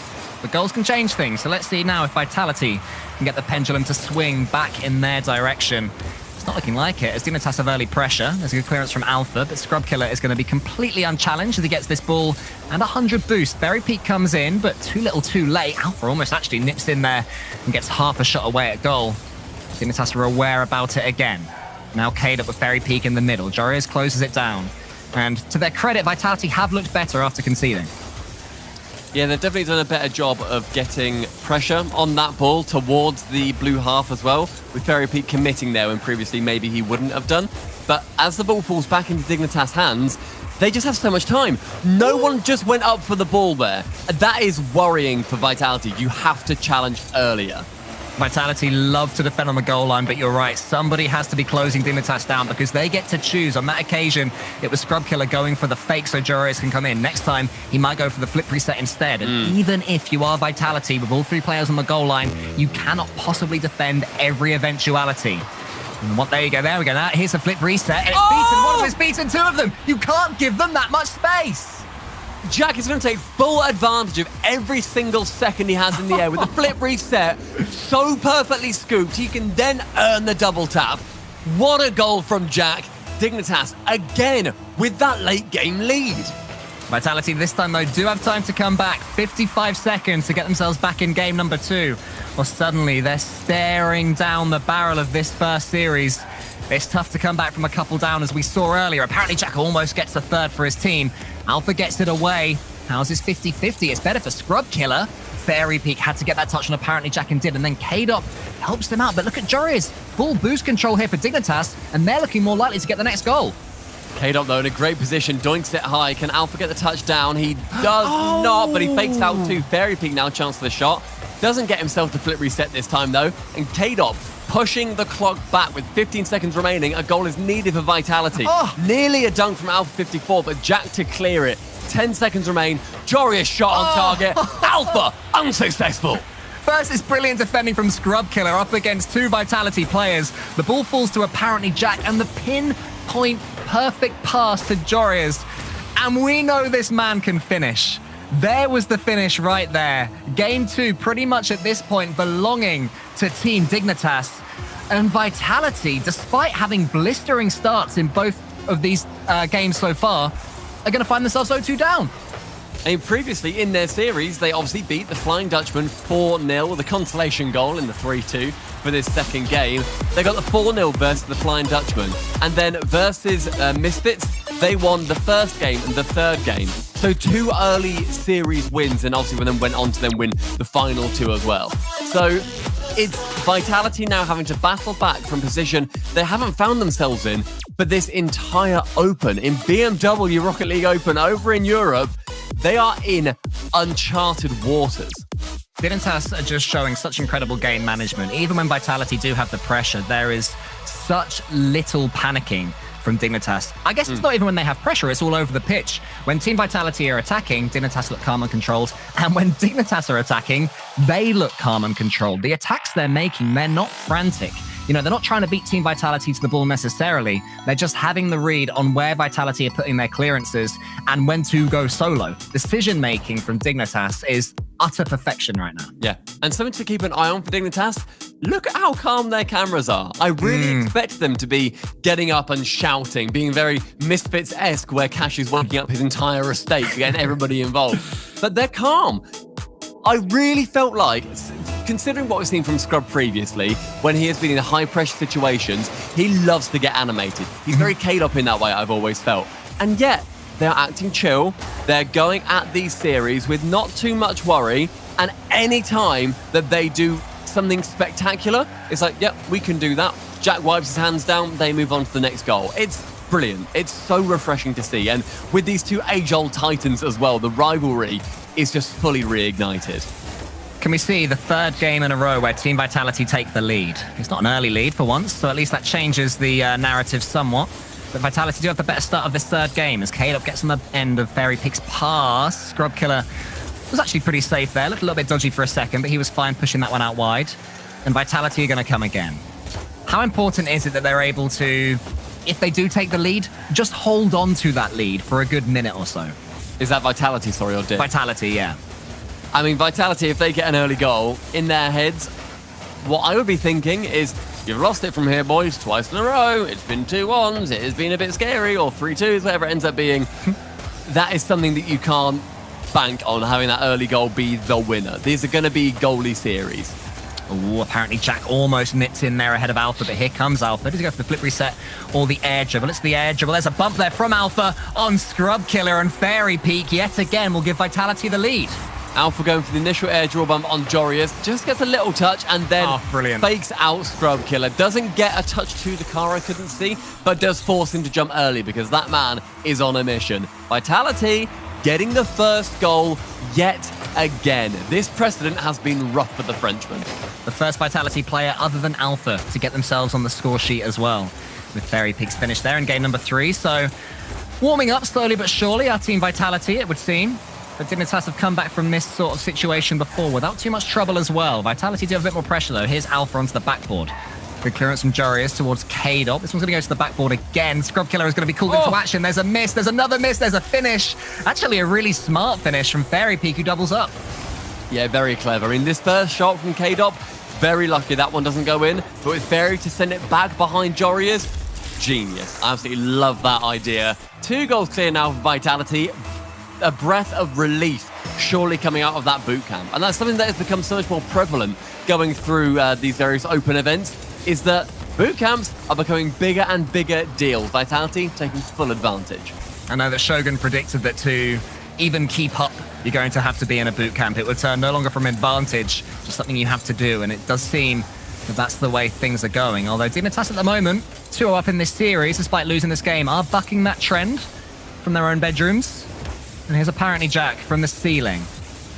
The goals can change things, so let's see now if Vitality can get the pendulum to swing back in their direction. It's not looking like it, as Dignitas have early pressure. There's a good clearance from Alpha, but Scrub Killer is going to be completely unchallenged as he gets this ball and 100 boost. Fairy Peak comes in, but too little too late. Alpha almost actually nips in there and gets half a shot away at goal. Dignitas are aware about it again. Now K-Dop with Fairy Peak in the middle. Jorius closes it down. And to their credit, Vitality have looked better after conceding. Yeah, they've definitely done a better job of getting pressure on that ball towards the blue half as well, with Fairy Peak committing there when previously maybe he wouldn't have done. But as the ball falls back into Dignitas' hands, they just have so much time. No one just went up for the ball there. That is worrying for Vitality. You have to challenge earlier. Vitality love to defend on the goal line, but you're right. Somebody has to be closing Dignitas down because they get to choose. On that occasion, it was Scrub Killer going for the fake so Jorius can come in. Next time, he might go for the flip reset instead. And even if you are Vitality with all three players on the goal line, you cannot possibly defend every eventuality. And there you go, there we go. Now, here's a flip reset, and it's beaten one of them, it's beaten two of them. You can't give them that much space. Jack is going to take full advantage of every single second he has in the air with the flip reset. So perfectly scooped, he can then earn the double tap. What a goal from Jack. Dignitas, again, with that late game lead. Vitality this time, though, do have time to come back. 55 seconds to get themselves back in game number 2. Or suddenly they're staring down the barrel of this first series. It's tough to come back from a couple down, as we saw earlier. Apparently, Jack almost gets the third for his team. Alpha gets it away. How's his 50-50? It's better for Scrub Killer. Fairy Peak had to get that touch on apparently Jack and did, and then K-Dop helps them out. But look at Jorius. Full boost control here for Dignitas, and they're looking more likely to get the next goal. K-Dop, though, in a great position, doinks it high. Can Alpha get the touchdown? He does not, but he fakes out too. Fairy Peak now chance for the shot. Doesn't get himself the flip reset this time, though. And K-Dop pushing the clock back with 15 seconds remaining. A goal is needed for Vitality. Nearly a dunk from Alpha 54, but Jack to clear it. 10 seconds remain. Jorius shot on target. Alpha unsuccessful. First, it's brilliant defending from Scrub Killer up against two Vitality players. The ball falls to apparently Jack, and the pinpoint perfect pass to Jorius. And we know this man can finish. There was the finish right there. Game 2, pretty much at this point, belonging to Team Dignitas. And Vitality, despite having blistering starts in both of these games so far, are going to find themselves 0-2 down. And previously in their series, they obviously beat the Flying Dutchman 4-0 with a consolation goal in the 3-2 for this second game. They got the 4-0 versus the Flying Dutchman. And then versus Misfits, they won the first game and the third game. So 2 early series wins, and obviously then went on to then win the final 2 as well. So it's Vitality now having to battle back from a position they haven't found themselves in, but this entire Open, in BMW Rocket League Open over in Europe, they are in uncharted waters. Dignitas are just showing such incredible game management. Even when Vitality do have the pressure, there is such little panicking from Dignitas. I guess it's not even when they have pressure, it's all over the pitch. When Team Vitality are attacking, Dignitas look calm and controlled. And when Dignitas are attacking, they look calm and controlled. The attacks they're making, they're not frantic. You know, they're not trying to beat Team Vitality to the ball necessarily. They're just having the read on where Vitality are putting their clearances and when to go solo. Decision-making from Dignitas is utter perfection right now. Yeah, and something to keep an eye on for Dignitas, look at how calm their cameras are. I really expect them to be getting up and shouting, being very Misfits-esque, where Cash is waking up his entire estate, getting everybody involved. But they're calm. I really felt like, considering what we've seen from Scrub previously, when he has been in high-pressure situations, he loves to get animated. He's very K-Dop in that way, I've always felt. And yet, they're acting chill. They're going at these series with not too much worry. And any time that they do something spectacular, it's like, yep, we can do that. Jack wipes his hands down, they move on to the next goal. It's brilliant. It's so refreshing to see. And with these 2 age-old titans as well, the rivalry is just fully reignited. Can we see the 3rd game in a row where Team Vitality take the lead? It's not an early lead for once, so at least that changes the narrative somewhat. But Vitality do have the better start of this 3rd game as K-Dop gets on the end of Fairy Peak's pass. Scrub Killer was actually pretty safe there. Looked a little bit dodgy for a second, but he was fine pushing that one out wide. And Vitality are going to come again. How important is it that they're able to, if they do take the lead, just hold on to that lead for a good minute or so? Is that Vitality, sorry, or Dick? Vitality, yeah. I mean, Vitality, if they get an early goal, in their heads, what I would be thinking is, you've lost it from here, boys, twice in a row. It's been 2-1s. It has been a bit scary, or 3-2s, whatever it ends up being. That is something that you can't bank on, having that early goal be the winner. These are going to be goalie series. Ooh, apparently Jack almost nips in there ahead of Alpha, but here comes Alpha. Does he go for the flip reset or the air dribble? It's the air dribble. There's a bump there from Alpha on Scrub Killer, and Fairy Peak yet again will give Vitality the lead. Alpha going for the initial air draw bump on Jorius, just gets a little touch and then fakes out Scrub Killer. Doesn't get a touch to the car, I couldn't see, but does force him to jump early because that man is on a mission. Vitality getting the first goal yet again. This precedent has been rough for the Frenchman. The first Vitality player other than Alpha to get themselves on the score sheet as well, with Fairy Peaks finished there in game number 3. So warming up slowly but surely, our Team Vitality, it would seem. But Dignitas have come back from this sort of situation before without too much trouble as well. Vitality do have a bit more pressure though. Here's Alpha onto the backboard. Good clearance from Jorius towards K-Dop. This one's going to go to the backboard again. Scrub Killer is going to be called into action. There's a miss. There's another miss. There's a finish. Actually, a really smart finish from Fairy Peak, who doubles up. Yeah, very clever. In this first shot from K-Dop, very lucky that one doesn't go in. But with Fairy to send it back behind Jorius, genius. I absolutely love that idea. 2 goals clear now for Vitality. A breath of relief surely coming out of that boot camp. And that's something that has become so much more prevalent going through these various open events, is that boot camps are becoming bigger and bigger deals. Vitality taking full advantage. I know that Shogun predicted that to even keep up, you're going to have to be in a boot camp. It would turn no longer from advantage, just something you have to do. And it does seem that that's the way things are going. Although Dignitas at the moment, 2-0 up in this series, despite losing this game, are bucking that trend from their own bedrooms. And here's apparently Jack from the ceiling,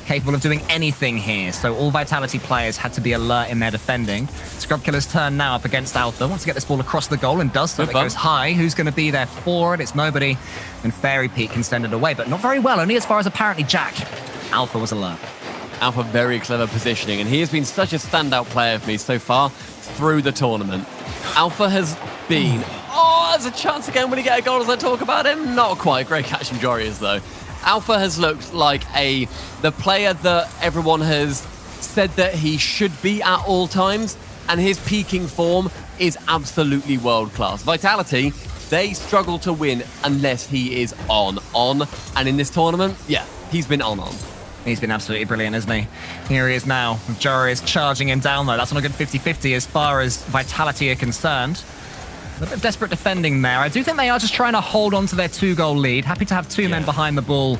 capable of doing anything here. So all Vitality players had to be alert in their defending. Scrub Killer's turn now up against Alpha. Wants to get this ball across the goal and does so. It goes high. Who's going to be there for it? It's nobody. And Fairy Peak can send it away, but not very well. Only as far as apparently Jack. Alpha was alert. Alpha, very clever positioning, and he has been such a standout player for me so far through the tournament. Alpha has been... there's a chance again when he get a goal as I talk about him. Not quite. Great catch from Jorius, though. Alpha has looked like the player that everyone has said that he should be at all times, and his peaking form is absolutely world-class. Vitality, they struggle to win unless he is on. And in this tournament, yeah, he's been on. He's been absolutely brilliant, isn't he? Here he is now, with Joris charging him down, though. That's not a good 50-50 as far as Vitality are concerned. A little bit of desperate defending there. I do think they are just trying to hold on to their 2-goal lead. Happy to have two men behind the ball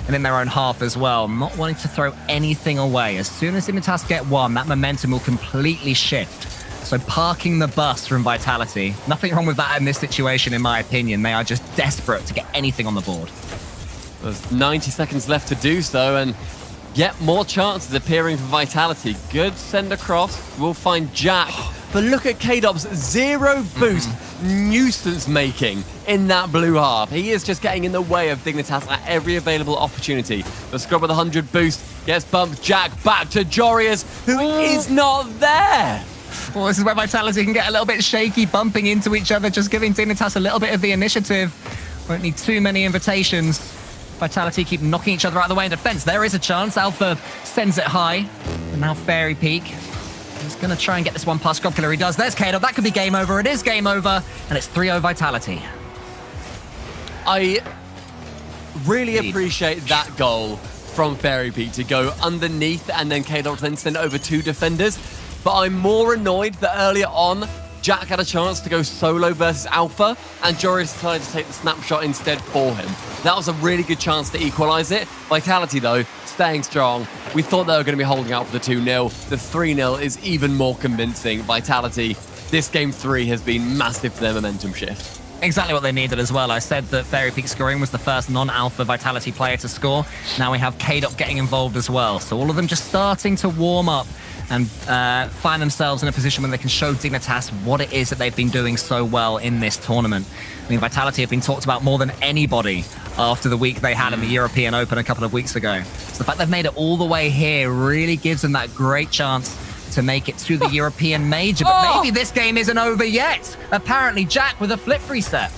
and in their own half as well. Not wanting to throw anything away. As soon as Dignitas get one, that momentum will completely shift. So parking the bus from Vitality. Nothing wrong with that in this situation, in my opinion. They are just desperate to get anything on the board. There's 90 seconds left to do so, and yet more chances appearing for Vitality. Good send across. We'll find Jack. But look at K-Dop's 0 boost nuisance making in that blue half. He is just getting in the way of Dignitas at every available opportunity. The scrub with 100 boost gets bumped. Jack back to Jorius, who is not there. Well, this is where Vitality can get a little bit shaky, bumping into each other, just giving Dignitas a little bit of the initiative. Won't need too many invitations. Vitality keep knocking each other out of the way in defense. There is a chance. Alpha sends it high. And now Fairy Peak. He's going to try and get this one past Scrub Killer. He does. There's K-Dop. That could be game over. It is game over. And it's 3-0 Vitality. I really appreciate that goal from Fairy Peak to go underneath and then K-Dop then send it over two defenders. But I'm more annoyed that earlier on, Jack had a chance to go solo versus Alpha, and Joris decided to take the snapshot instead for him. That was a really good chance to equalize it. Vitality, though, staying strong. We thought they were going to be holding out for the 2-0. The 3-0 is even more convincing. Vitality, this game 3 has been massive for their momentum shift. Exactly what they needed as well. I said that Fairy Peak scoring was the first non-alpha Vitality player to score. Now we have K-Dop getting involved as well. So all of them just starting to warm up and find themselves in a position where they can show Dignitas what it is that they've been doing so well in this tournament. I mean, Vitality have been talked about more than anybody after the week they had in the European Open a couple of weeks ago. So the fact they've made it all the way here really gives them that great chance to make it to the European Major. But maybe this game isn't over yet. Apparently, Jack with a flip reset.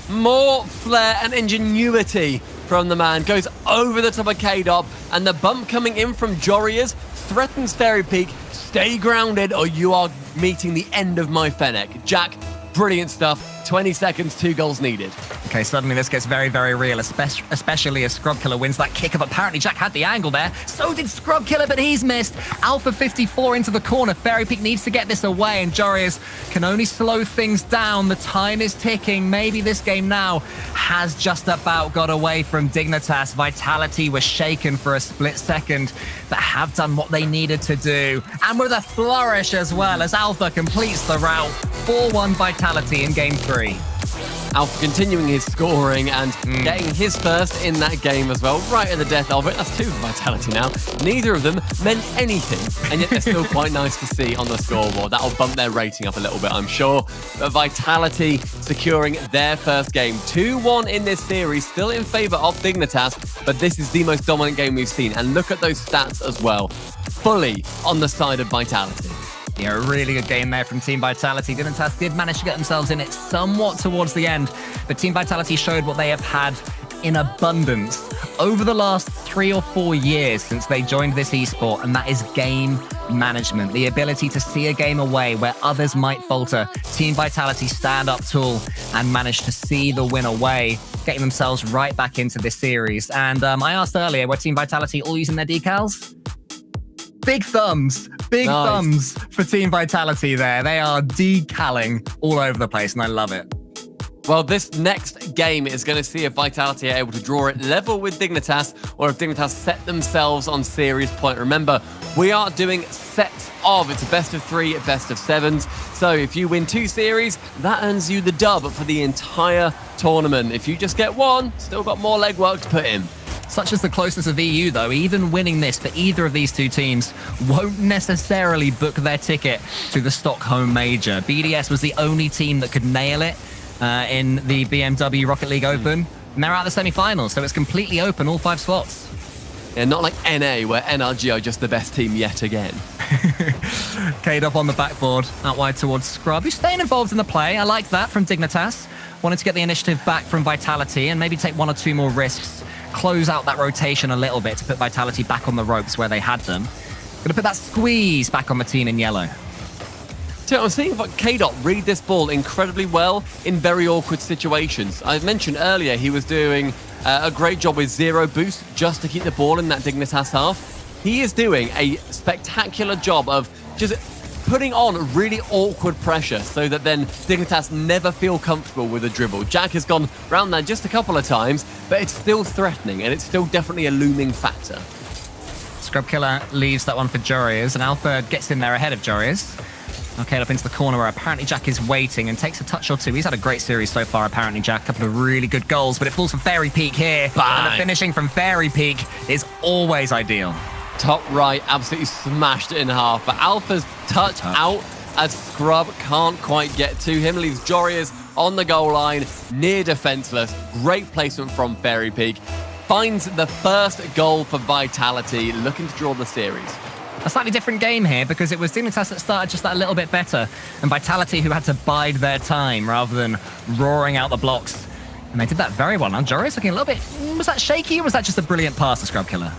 More flair and ingenuity from the man. Goes over the top of K-Dop, and the bump coming in from Jorius threatens Fairy Peak. Stay grounded or you are meeting the end of my Fennec. Jack, brilliant stuff. 20 seconds, 2 goals needed. Okay, suddenly this gets very, very real, especially as Scrub Killer wins that kick-up. Apparently Jack had the angle there. So did Scrub Killer, but he's missed. Alpha 54 into the corner. Fairy Peak needs to get this away, and Jorius can only slow things down. The time is ticking. Maybe this game now has just about got away from Dignitas. Vitality was shaken for a split second, but have done what they needed to do. And with a flourish as well, as Alpha completes the route. 4-1 Vitality in game 3. Alpha continuing his scoring and getting his first in that game as well, right at the death of it. That's 2 for Vitality now. Neither of them meant anything, and yet they're still quite nice to see on the scoreboard. That'll bump their rating up a little bit, I'm sure. But Vitality securing their first game. 2-1 in this series, still in favor of Dignitas, but this is the most dominant game we've seen. And look at those stats as well. Fully on the side of Vitality. Yeah, a really good game there from Team Vitality. Dignitas did manage to get themselves in it somewhat towards the end, but Team Vitality showed what they have had in abundance over the last 3 or 4 years since they joined this esport, and that is game management. The ability to see a game away where others might falter. Team Vitality stand up tall and managed to see the win away, getting themselves right back into this series. And I asked earlier, were Team Vitality all using their decals? Big thumbs. Big thumbs for Team Vitality there. They are decaling all over the place, and I love it. Well, this next game is going to see if Vitality are able to draw it level with Dignitas, or if Dignitas set themselves on series point. Remember, we are doing sets of. It's a best of 3, a best of 7s. So if you win 2 series, that earns you the dub for the entire tournament. If you just get 1, still got more legwork to put in. Such as the closeness of EU, though, even winning this for either of these 2 teams won't necessarily book their ticket to the Stockholm Major. BDS was the only team that could nail it in the BMW Rocket League Open, and they're out of the semifinals, so it's completely open, all 5 slots. Yeah, not like NA, where NRG are just the best team yet again. K-Dop on the backboard, out wide towards Scrub, who's staying involved in the play. I like that from Dignitas. Wanted to get the initiative back from Vitality and maybe take 1 or 2 more risks. Close out that rotation a little bit to put Vitality back on the ropes where they had them. Gonna put that squeeze back on the team in yellow. So I'm seeing K-Dot read this ball incredibly well in very awkward situations. I mentioned earlier he was doing a great job with 0 boost just to keep the ball in that Dignitas half. He is doing a spectacular job of just putting on really awkward pressure so that then Dignitas never feel comfortable with a dribble. Jack has gone round that just a couple of times, but it's still threatening and it's still definitely a looming factor. Scrub Killer leaves that one for Jorias, and Alpha gets in there ahead of Jorias. Okay, up into the corner where apparently Jack is waiting and takes a touch or two. He's had a great series so far, apparently, Jack. A couple of really good goals, but it falls from Fairy Peak here. Bang. And the finishing from Fairy Peak is always ideal. Top right, absolutely smashed it in half. But Alpha's touch out as Scrub can't quite get to him. Leaves Jorias on the goal line, near defenseless. Great placement from Fairy Peak. Finds the first goal for Vitality, looking to draw the series. A slightly different game here because it was Dignitas that started just that little bit better, and Vitality who had to bide their time rather than roaring out the blocks. And they did that very well. Now Jorias looking a little bit... Was that shaky or was that just a brilliant pass to Scrub Killer?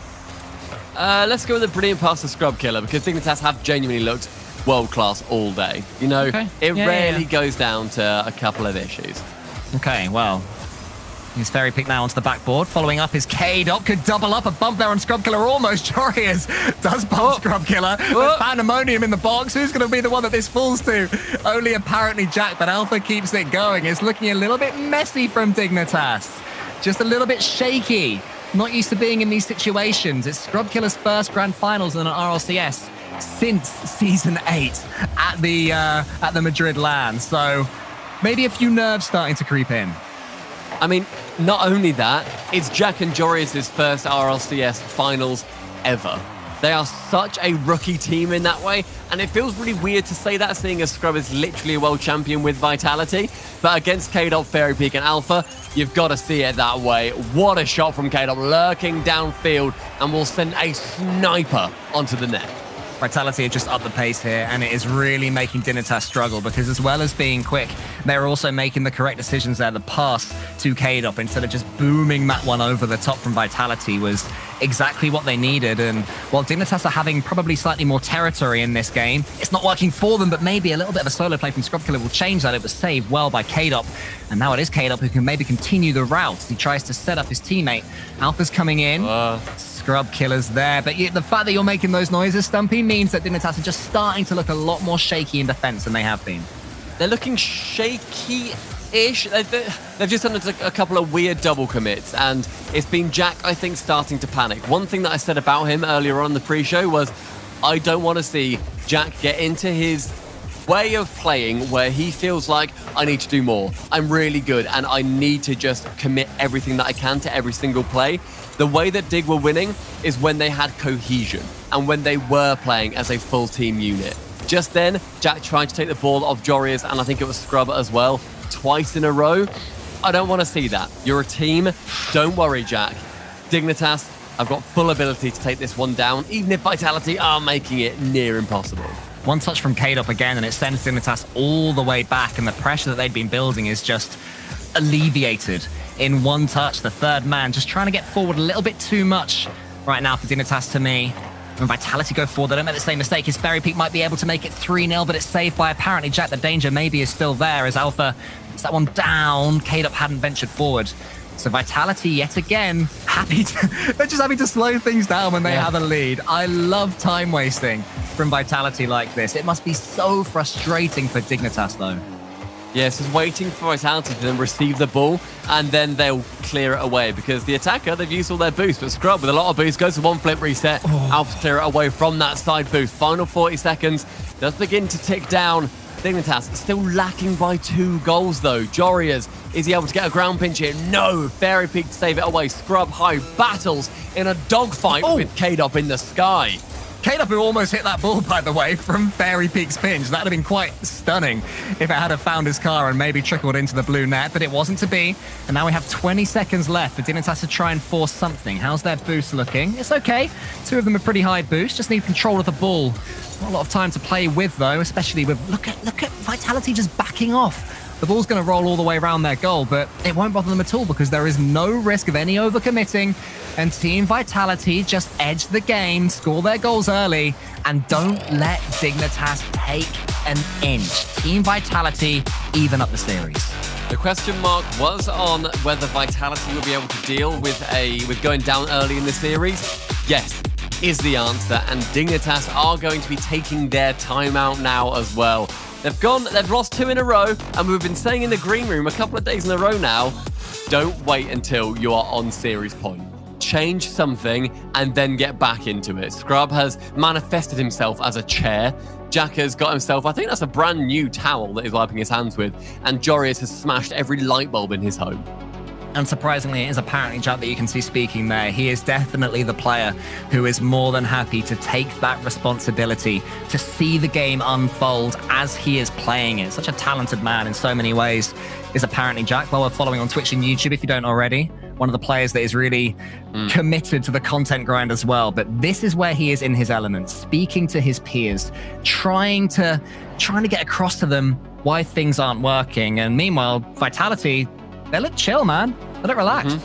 Let's go with a brilliant pass to Scrub Killer because Dignitas have genuinely looked world-class all day. You know, it rarely goes down to a couple of issues. Okay, well... He's Fairy Peak now onto the backboard. Following up is K-Dot. Could double up a bump there on Scrub Killer. Almost. Jorias does bump Scrub Killer. There's pandemonium in the box. Who's going to be the one that this falls to? Only apparently Jack, but Alpha keeps it going. It's looking a little bit messy from Dignitas. Just a little bit shaky. Not used to being in these situations. It's Scrub Killer's first Grand Finals in an RLCS since Season 8 at the Madrid LAN. So maybe a few nerves starting to creep in. I mean, not only that, it's Jack and Jorias' first RLCS finals ever. They are such a rookie team in that way, and it feels really weird to say that, seeing as Scrub is literally a world champion with Vitality. But against K-Dot, Fairy Peak, and Alpha, you've got to see it that way. What a shot from K-Dot, lurking downfield, and will send a sniper onto the net. Vitality have just upped the pace here, and it is really making Dignitas struggle because as well as being quick, they're also making the correct decisions there. The pass to K-Dop instead of just booming that one over the top from Vitality was exactly what they needed. And while Dignitas are having probably slightly more territory in this game, it's not working for them, but maybe a little bit of a solo play from Scrub Killer will change that. It was saved well by K-Dop, and now it is K-Dop who can maybe continue the route. He tries to set up his teammate. Alpha's coming in. Scrub Killer's there, but the fact that you're making those noises, Stumpy, means that Dignitas are just starting to look a lot more shaky in defense than they have been. They're looking shaky-ish. They've just done a couple of weird double commits, and it's been Jack, I think, starting to panic. One thing that I said about him earlier on in the pre-show was, I don't want to see Jack get into his way of playing where he feels like, I need to do more. I'm really good, and I need to just commit everything that I can to every single play. The way that Dig were winning is when they had cohesion and when they were playing as a full team unit. Just then, Jack tried to take the ball off Jorias, and I think it was Scrub as well, twice in a row. I don't want to see that. You're a team. Don't worry, Jack. Dignitas, I've got full ability to take this one down, even if Vitality are making it near impossible. One touch from K-Dop again, and it sends Dignitas all the way back, and the pressure that they'd been building is just alleviated in one touch. The third man just trying to get forward a little bit too much right now for Dignitas to me. When Vitality go forward, they don't make the same mistake. His Fairy Peak might be able to make it 3-0, but it's saved by apparently Jack. The danger maybe is still there as Alpha gets that one down. K-Dop hadn't ventured forward. So Vitality, yet again, they're just happy to slow things down when they have a lead. I love time wasting from Vitality like this. It must be so frustrating for Dignitas, though. Yes, just waiting for Vitality to then receive the ball, and then they'll clear it away, because the attacker, they've used all their boost, but Scrub with a lot of boost goes to one flip reset. Alpha clear it away from that side boost. Final 40 seconds does begin to tick down. Dignitas still lacking by 2 goals, though. Jorias, is he able to get a ground pinch here? No. Fairy Peak to save it away. Scrub high battles in a dogfight with K-Dop in the sky. K-Dop who almost hit that ball, by the way, from Fairy Peak's pinch. That would have been quite stunning if it had found his car and maybe trickled into the blue net, but it wasn't to be. And now we have 20 seconds left for Dignitas to try and force something. How's their boost looking? It's okay. 2 of them are pretty high boost. Just need control of the ball. Not a lot of time to play with, though, especially with... Look at Vitality just backing off. The ball's going to roll all the way around their goal, but it won't bother them at all because there is no risk of any overcommitting. And Team Vitality just edge the game, score their goals early, and don't let Dignitas take an inch. Team Vitality even up the series. The question mark was on whether Vitality will be able to deal with going down early in the series. Yes, is the answer, and Dignitas are going to be taking their timeout now as well. They've lost 2 in a row, and we've been saying in the green room a couple of days in a row now, don't wait until you are on series point. Change something and then get back into it. Scrub has manifested himself as a chair. Jack has got himself, I think that's a brand new towel that he's wiping his hands with, and Jorius has smashed every light bulb in his home. Unsurprisingly, it is apparently Jack that you can see speaking there. He is definitely the player who is more than happy to take that responsibility, to see the game unfold as he is playing it. Such a talented man in so many ways is apparently Jack. Well, we're following on Twitch and YouTube if you don't already. One of the players that is really committed to the content grind as well. But this is where he is in his element, speaking to his peers, trying to get across to them why things aren't working. And meanwhile, Vitality, they look chill, man. They look relaxed.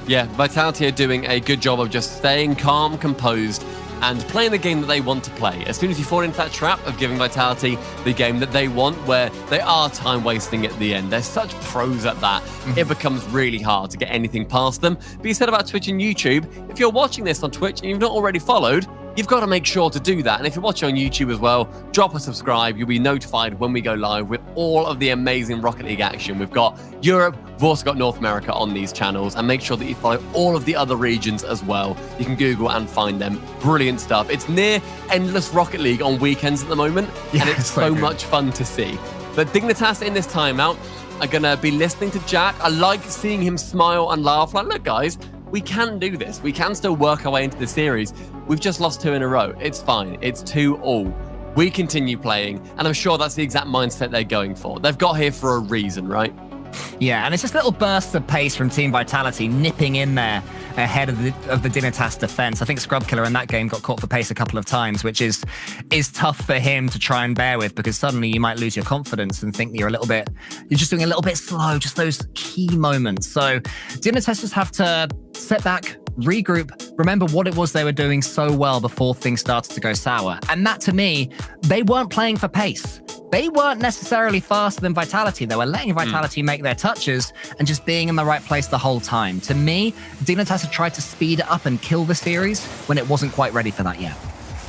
Yeah, Vitality are doing a good job of just staying calm, composed, and playing the game that they want to play. As soon as you fall into that trap of giving Vitality the game that they want, where they are time wasting at the end, they're such pros at that, it becomes really hard to get anything past them. But you said about Twitch and YouTube, if you're watching this on Twitch and you've not already followed, you've got to make sure to do that. And if you're watching on YouTube as well, drop a subscribe. You'll be notified when we go live with all of the amazing Rocket League action. We've got Europe, we've also got North America on these channels. And make sure that you follow all of the other regions as well. You can Google and find them. Brilliant stuff. It's near endless Rocket League on weekends at the moment. And it's so much fun to see. But Dignitas in this timeout are going to be listening to Jack. I like seeing him smile and laugh. Like, look, guys, we can do this. We can still work our way into the series. We've just lost 2 in a row. It's fine. It's 2-2. We continue playing, and I'm sure that's the exact mindset they're going for. They've got here for a reason, right? Yeah, and it's just little bursts of pace from Team Vitality nipping in there ahead of the Dignitas defense. I think Scrub Killer in that game got caught for pace a couple of times, which is tough for him to try and bear with, because suddenly you might lose your confidence and think that you're just doing a little bit slow, just those key moments. So Dignitas just have to sit back, regroup, remember what it was they were doing so well before things started to go sour. And that, to me, they weren't playing for pace. They weren't necessarily faster than Vitality. They were letting Vitality make their touches and just being in the right place the whole time. To me, Dignitas had tried to speed it up and kill the series when it wasn't quite ready for that yet.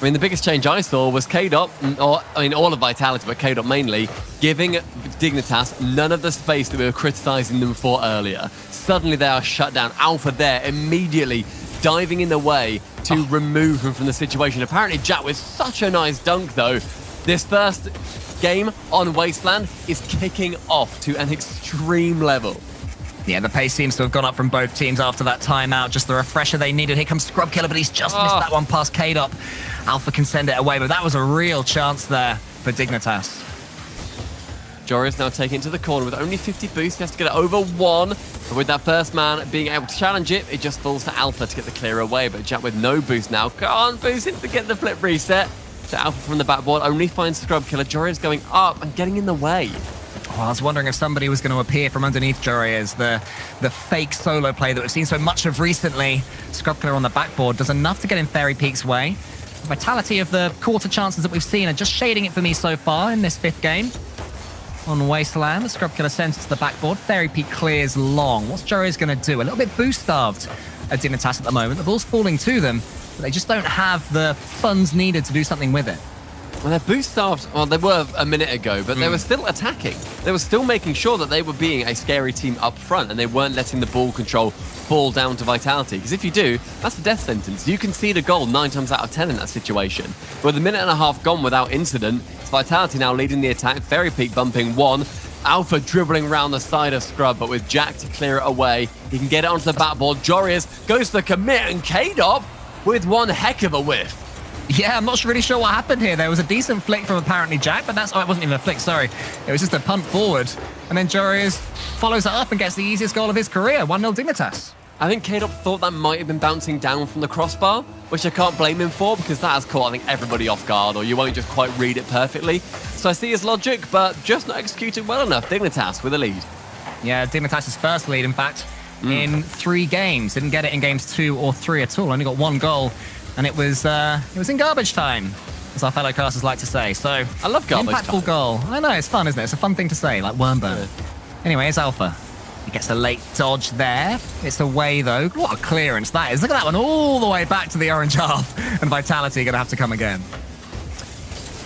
I mean, the biggest change I saw was K-Dot, all of Vitality, but K-Dot mainly, giving Dignitas none of the space that we were criticizing them for earlier. Suddenly they are shut down. Alpha there, immediately diving in the way to remove him from the situation. Apparently Jack with such a nice dunk, though. This first game on Wasteland is kicking off to an extreme level. Yeah, the pace seems to have gone up from both teams after that timeout. Just the refresher they needed. Here comes Scrub Killer, but he's just missed that one past K-Dop. Alpha can send it away, but that was a real chance there for Dignitas. Jorius now taking it to the corner with only 50 boost. He has to get it over 1. But with that first man being able to challenge it, it just falls to Alpha to get the clear away. But Jack with no boost now. Can't boost him to get the flip reset. So Alpha from the backboard only finds Scrub Killer. Jorius going up and getting in the way. Well, I was wondering if somebody was going to appear from underneath Jorius. The fake solo play that we've seen so much of recently. Scrub Killer on the backboard does enough to get in Fairy Peak's way. The vitality of the quarter chances that we've seen are just shading it for me so far in this 5th game. On Wasteland, the Scrub Killer sends it to the backboard. Fairy Peak clears long. What's Jorius going to do? A little bit boost-starved at Dignitas at the moment. The ball's falling to them, but they just don't have the funds needed to do something with it. Well, they're boost-starved. Well, they were a minute ago, but they were still attacking. They were still making sure that they were being a scary team up front, and they weren't letting the ball control fall down to Vitality. Because if you do, that's a death sentence. You concede a goal 9 times out of 10 in that situation. With a minute and a half gone without incident, it's Vitality now leading the attack. Fairy Peak bumping 1. Alpha dribbling around the side of Scrub, but with Jack to clear it away, he can get it onto the backboard. Jorius goes for the commit, and K-Dop with one heck of a whiff. Yeah, I'm not really sure what happened here. There was a decent flick from apparently Jack, but it wasn't even a flick, sorry. It was just a punt forward. And then Jorius follows it up and gets the easiest goal of his career, 1-0 Dignitas. I think K-Dop thought that might have been bouncing down from the crossbar, which I can't blame him for, because that has caught, I think, everybody off guard, or you won't just quite read it perfectly. So I see his logic, but just not executed well enough. Dignitas with a lead. Yeah, Dignitas' first lead, in fact, in 3 games. Didn't get it in games 2 or 3 at all. Only got 1 goal. And it was in garbage time. as our fellow casters like to say. So I love garbage impactful time. goal. I know, it's fun, isn't it? It's a fun thing to say, like Wormburn. Anyway, it's Alpha. He gets a late dodge there. It's away, though. What a clearance that is. Look at that one all the way back to the orange half. And Vitality going to have to come again.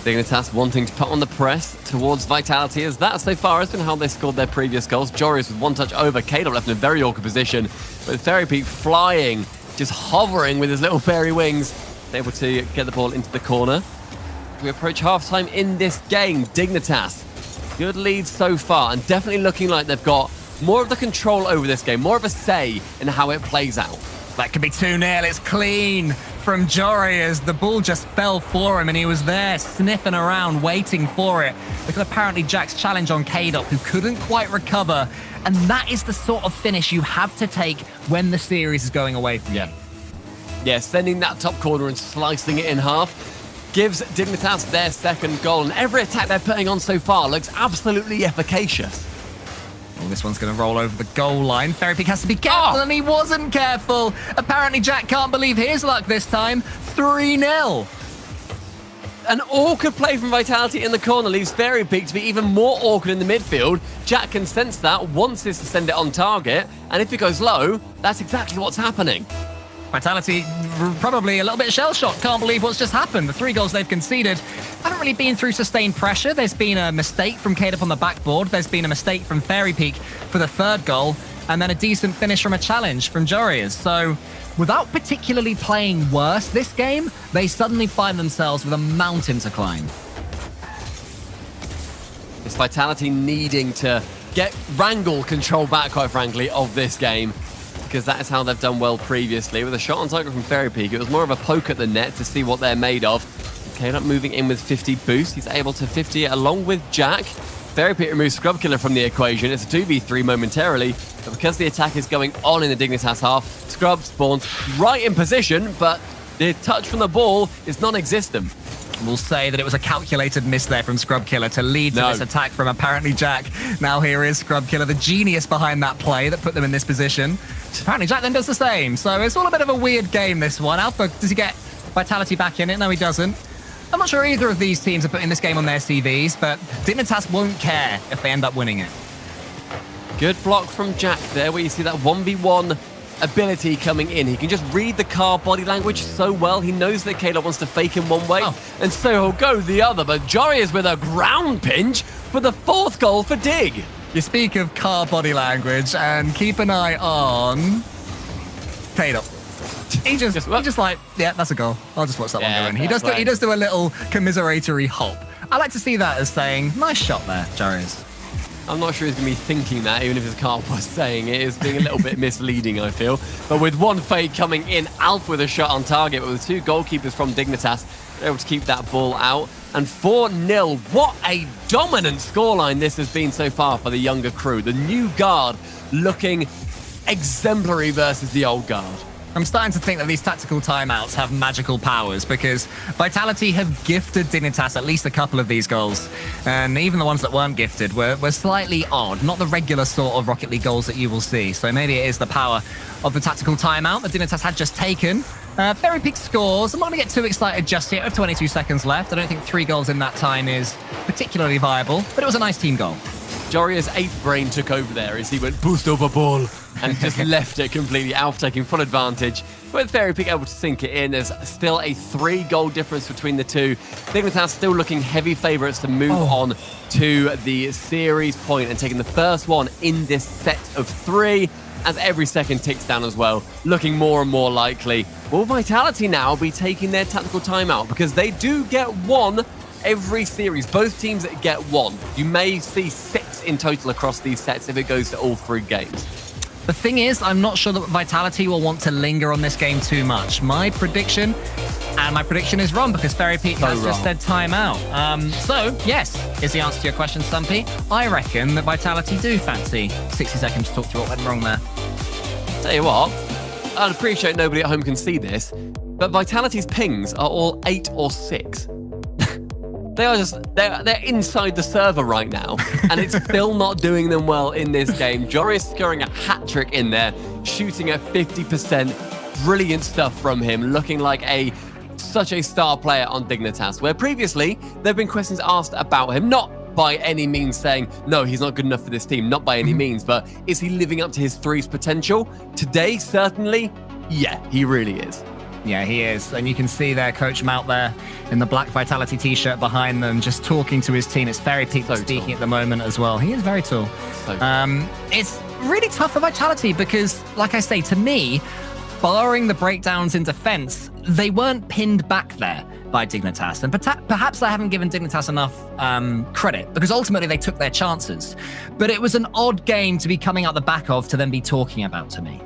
Dignitas wanting to put on the press towards Vitality, as that so far has been how they scored their previous goals. Joris with one touch over. Kato left in a very awkward position, with Fairy Peak flying, just hovering with his little fairy wings, able to get the ball into the corner. We approach halftime in this game. Dignitas, good lead so far, and definitely looking like they've got more of the control over this game, more of a say in how it plays out. That could be 2-0. It's clean from Jory as the ball just fell for him and he was there sniffing around, waiting for it. Look at apparently Jack's challenge on K-Dop, who couldn't quite recover. And that is the sort of finish you have to take when the series is going away from you. Yeah, sending that top corner and slicing it in half gives Dignitas their second goal. And every attack they're putting on so far looks absolutely efficacious. Well, this one's going to roll over the goal line. Fairy Peak has to be careful, and he wasn't careful. Apparently, Jack can't believe his luck this time. 3-0. An awkward play from Vitality in the corner leaves Fairy Peak to be even more awkward in the midfield. Jack can sense that, wants this to send it on target, and if it goes low, that's exactly what's happening. Vitality probably a little bit shell-shocked. Can't believe what's just happened. The 3 goals they've conceded haven't really been through sustained pressure. There's been a mistake from K-Dop on the backboard. There's been a mistake from Fairy Peak for the 3rd goal. And then a decent finish from a challenge from Jorias. So without particularly playing worse this game, they suddenly find themselves with a mountain to climb. It's Vitality needing to wrangle control back, quite frankly, of this game, because that is how they've done well previously. With a shot on target from Fairy Peak, it was more of a poke at the net to see what they're made of. K-Dop moving in with 50 boost. He's able to 50 it along with Jack. Fairy Peak removes Scrub Killer from the equation. It's a 2v3 momentarily, but because the attack is going on in the Dignitas half, Scrub spawns right in position, but the touch from the ball is non-existent. We'll say that it was a calculated miss there from Scrub Killer to lead to this attack from apparently Jack. Now here is Scrub Killer, the genius behind that play that put them in this position. Apparently Jack then does the same, so it's all a bit of a weird game, this one. Alpha, does he get Vitality back in it? No, he doesn't. I'm not sure either of these teams are putting this game on their CVs, but Dignitas won't care if they end up winning it. Good block from Jack there, where you see that 1v1 ability coming in. He can just read the car body language so well. He knows that Kayla wants to fake him one way, and so he'll go the other. But Jory is with a ground pinch for the 4th goal for Dig. You speak of car body language, and keep an eye on Kayla. He just like, yeah, that's a goal. I'll just watch that one go in. He does do a little commiseratory hop. I like to see that as saying, nice shot there, Jarius. I'm not sure he's going to be thinking that, even if his car was saying it. It's being a little bit misleading, I feel. But with one fade coming in, Alpha with a shot on target, but with 2 goalkeepers from Dignitas, they're able to keep that ball out. And 4-0. What a dominant scoreline this has been so far for the younger crew. The new guard looking exemplary versus the old guard. I'm starting to think that these tactical timeouts have magical powers, because Vitality have gifted Dignitas at least a couple of these goals. And even the ones that weren't gifted were slightly odd, not the regular sort of Rocket League goals that you will see. So maybe it is the power of the tactical timeout that Dignitas had just taken. Fairy Peak scores. I'm not going to get too excited just yet with 22 seconds left. I don't think 3 goals in that time is particularly viable, but it was a nice team goal. Joria's 8th brain took over there as he went boost over ball and just left it completely. Alpha taking full advantage. With Fairy Peak able to sink it in, there's still a 3-goal difference between the two. Dignitas still looking heavy favourites to move on to the series point and taking the first one in this set of 3 as every second ticks down as well, looking more and more likely. Will Vitality now be taking their tactical timeout? Because they do get 1 every series. Both teams get 1. You may see 6 in total across these sets if it goes to all 3 games. The thing is, I'm not sure that Vitality will want to linger on this game too much. My prediction is wrong, because Fairy Peak has just said timeout. So, yes, is the answer to your question, Stumpy. I reckon that Vitality do fancy 60 seconds to talk through what went wrong there. Tell you what, I'd appreciate nobody at home can see this, but Vitality's pings are all 8 or 6. They're inside the server right now, and it's still not doing them well in this game. Joris scoring a hat-trick in there, shooting at 50%. Brilliant stuff from him, looking like a such a star player on Dignitas, where previously there have been questions asked about him, not by any means saying, no, he's not good enough for this team, not by any means, but is he living up to his threes potential? Today, certainly, yeah, he really is. Yeah, he is. And you can see their coach Mount there in the black Vitality t-shirt behind them, just talking to his team. It's Fairy Peak speaking at the moment as well. He is very tall. It's really tough for Vitality because, like I say, to me, barring the breakdowns in defense, they weren't pinned back there by Dignitas. And perhaps I haven't given Dignitas enough credit because ultimately they took their chances. But it was an odd game to be coming out the back of to then be talking about to me.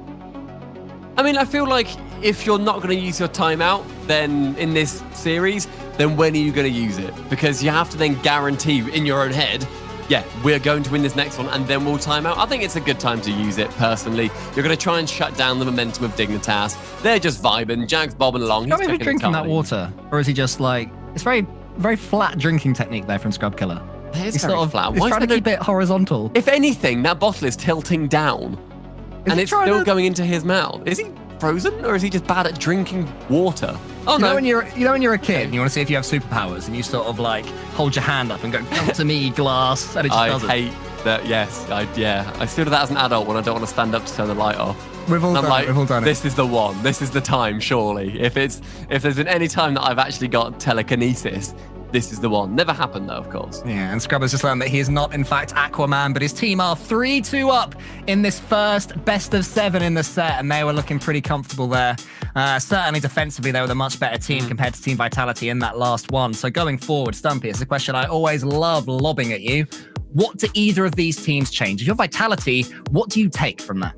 I mean, I feel like if you're not going to use your timeout, then in this series, then when are you going to use it? Because you have to then guarantee in your own head, yeah, we're going to win this next one and then we'll time out. I think it's a good time to use it, personally. You're going to try and shut down the momentum of Dignitas. They're just vibing. Jack's bobbing along. He's He's drinking that water. Or is he just like... It's very, very flat drinking technique there from Scrub Killer. He's sort of flat. He's trying to keep it horizontal. If anything, that bottle is tilting down. And it's still going into his mouth. Is he frozen or is he just bad at drinking water? Oh, no. You know when you're a kid and you want to see if you have superpowers and you sort of like hold your hand up and go, come to me, glass, and it just doesn't. I hate that, yes. I still do that as an adult when I don't want to stand up to turn the light off. We've all done it. This is the one. This is the time, surely. If there's been any time that I've actually got telekinesis, this is the one. Never happened though, of course. Yeah, and Scrubber's just learned that he is not, in fact, Aquaman, but his team are 3-2 up in this first best of 7 in the set, and they were looking pretty comfortable there. Certainly defensively, they were the much better team compared to Team Vitality in that last one. So going forward, Stumpy, it's a question I always love lobbing at you. What do either of these teams change? If you're Vitality, what do you take from that?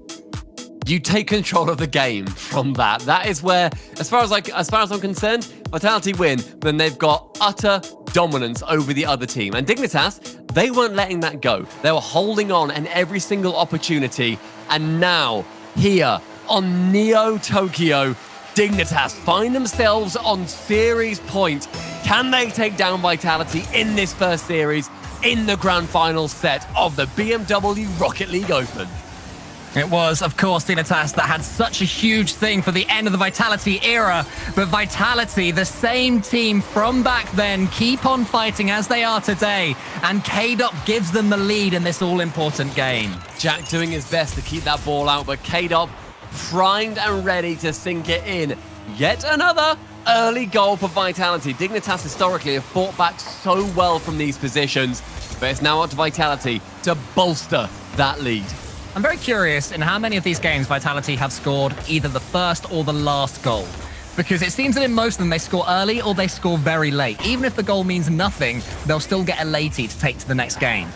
You take control of the game from that. That is where, as far as I'm concerned, Vitality win, then they've got utter dominance over the other team. And Dignitas, they weren't letting that go. They were holding on in every single opportunity. And now, here on Neo Tokyo, Dignitas find themselves on series point. Can they take down Vitality in this first series in the grand final set of the BMW Rocket League Open? It was, of course, Dignitas that had such a huge thing for the end of the Vitality era. But Vitality, the same team from back then, keep on fighting as they are today. And K-Dop gives them the lead in this all-important game. Jack doing his best to keep that ball out, but K-Dop primed and ready to sink it in. Yet another early goal for Vitality. Dignitas historically have fought back so well from these positions, but it's now up to Vitality to bolster that lead. I'm very curious in how many of these games Vitality have scored either the first or the last goal. Because it seems that in most of them they score early or they score very late. Even if the goal means nothing, they'll still get a latey to take to the next game.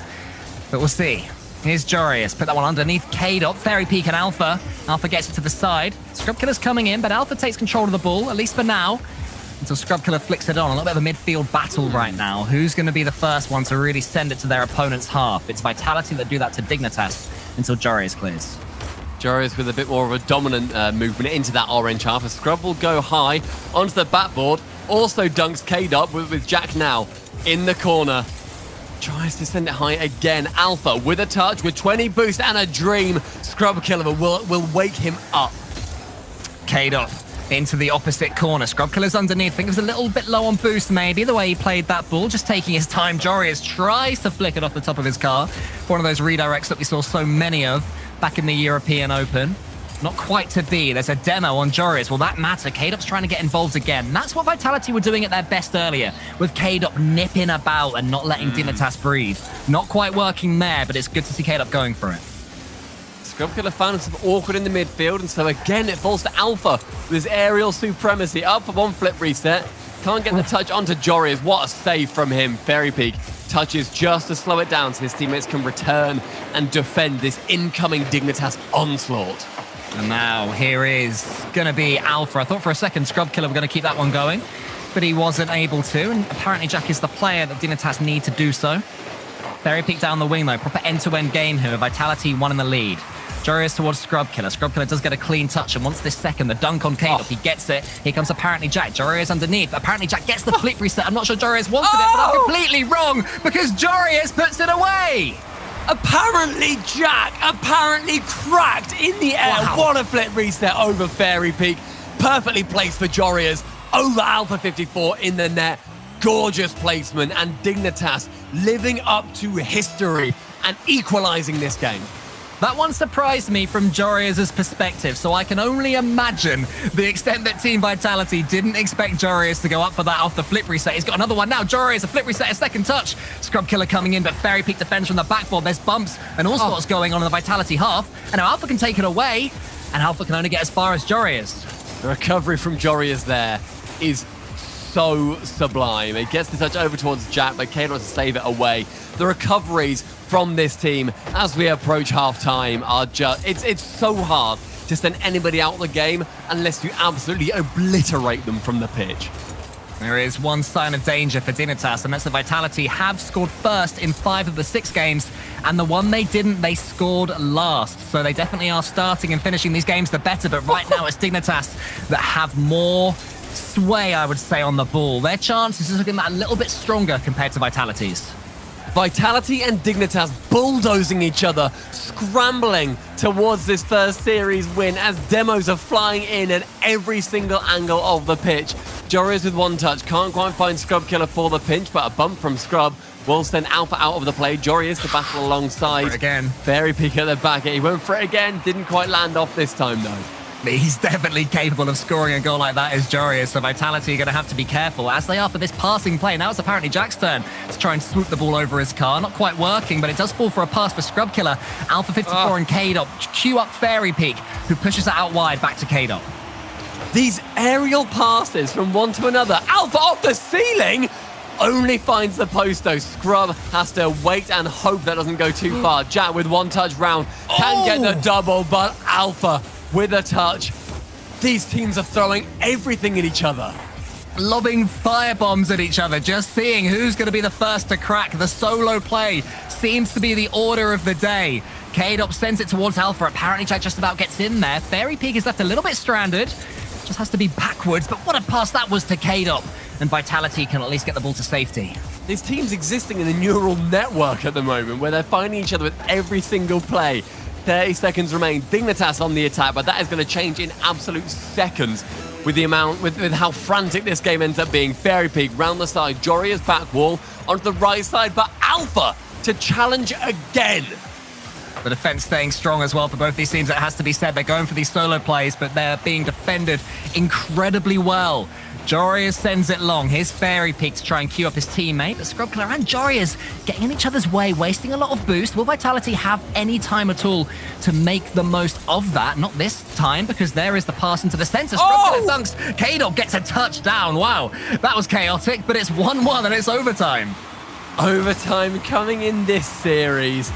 But we'll see. Here's Jorius, put that one underneath K-Dot, Fairy Peak and Alpha. Alpha gets it to the side. Scrub Killer's coming in, but Alpha takes control of the ball, at least for now. Until Scrub Killer flicks it on. A little bit of a midfield battle right now. Who's going to be the first one to really send it to their opponent's half? It's Vitality that do that to Dignitas until Jorius clears. Jorius with a bit more of a dominant movement into that orange half. A Scrub will go high onto the backboard. Also dunks K-Dub with Jack now in the corner. Tries to send it high again. Alpha with a touch, with 20 boost and a dream. Scrub Killer will wake him up. K-Dot into the opposite corner. Scrub Killer's underneath. I think it was a little bit low on boost, maybe, the way he played that ball. Just taking his time. Jorius tries to flick it off the top of his car. One of those redirects that we saw so many of back in the European Open. Not quite to be. There's a demo on Jorius. Will that matter? K-Dop's trying to get involved again. That's what Vitality were doing at their best earlier, with K-Dop nipping about and not letting Dignitas breathe. Not quite working there, but it's good to see K-Dop going for it. Scrub Killer found himself awkward in the midfield, and so again it falls to Alpha with his aerial supremacy. Up for one flip reset. Can't get the touch onto Jorius. What a save from him. Fairy Peak touches just to slow it down so his teammates can return and defend this incoming Dignitas onslaught. And now here is going to be Alpha. I thought for a second Scrub Killer were going to keep that one going, but he wasn't able to, and apparently Jack is the player that Dignitas need to do so. Fairy Peak down the wing though, proper end-to-end game here. Vitality one in the lead. Jorius towards Scrub Killer. Scrub Killer does get a clean touch, and once this second, the dunk on K-Dop, he gets it. Here comes apparently Jack. Jorius underneath. Apparently Jack gets the flip reset. I'm not sure Jorius wanted it, but I'm completely wrong because Jorius puts it away. Apparently Jack cracked in the air. Wow. What a flip reset over Fairy Peak. Perfectly placed for Jorius. over Alpha 54 in the net. Gorgeous placement, and Dignitas living up to history and equalizing this game. That one surprised me from Jorius' perspective, so I can only imagine the extent that Team Vitality didn't expect Jorius to go up for that off the flip reset. He's got another one now. Jorius, a flip reset, a second touch. Scrub Killer coming in, but Fairy Peak defends from the backboard. There's bumps and all sorts going on in the Vitality half. And now Alpha can take it away, and Alpha can only get as far as Jorius. The recovery from Jorius there is so sublime. It gets the touch over towards Jack, but Kane wants to save it away. The recoveries from this team as we approach halftime are just, it's so hard to send anybody out of the game unless you absolutely obliterate them from the pitch. There is one sign of danger for Dignitas, and that's the Vitality have scored first in 5 of the 6 games, and the one they didn't, they scored last. So they definitely are starting and finishing these games the better, but right now it's Dignitas that have more sway, I would say, on the ball. Their chances are looking a little bit stronger compared to Vitality's. Vitality and Dignitas bulldozing each other, scrambling towards this first series win as demos are flying in at every single angle of the pitch. Jorius with one touch, can't quite find Scrub Killer for the pinch, but a bump from Scrub will send Alpha out of the play. Jorius to battle alongside. Again. Fairy Peak at the back. He went for it again, didn't quite land off this time though. He's definitely capable of scoring a goal like that as Jorius, so Vitality are going to have to be careful, as they are for this passing play. Now it's apparently Jack's turn to try and swoop the ball over his car. Not quite working, but it does fall for a pass for Scrub Killer. Alpha 54 and K-Dop queue up Fairy Peak, who pushes it out wide back to K-Dop. These aerial passes from one to another. Alpha off the ceiling! Only finds the post though. Scrub has to wait and hope that doesn't go too far. Jack with one touch round can get the double, but Alpha with a touch. These teams are throwing everything at each other. Lobbing firebombs at each other, just seeing who's going to be the first to crack. The solo play seems to be the order of the day. K-Dop sends it towards Alpha. Apparently Jack just about gets in there. Fairy Peak is left a little bit stranded. Just has to be backwards, but what a pass that was to K-Dop. And Vitality can at least get the ball to safety. These teams existing in a neural network at the moment where they're finding each other with every single play. 30 seconds remain. Dignitas on the attack, but that is going to change in absolute seconds with the amount, with how frantic this game ends up being. Fairy Peak round the side, Jorius back wall onto the right side, but Alpha to challenge again. The defense staying strong as well for both these teams. It has to be said, they're going for these solo plays, but they're being defended incredibly well. Jorius sends it long. Here's Fairy Peak to try and queue up his teammate, but Scrub Killer and Jorius getting in each other's way, wasting a lot of boost. Will Vitality have any time at all to make the most of that? Not this time, because there is the pass into the center. Scrub Killer dunks. K-Dog gets a touchdown. Wow, that was chaotic, but it's 1-1 and it's overtime. Overtime coming in this series.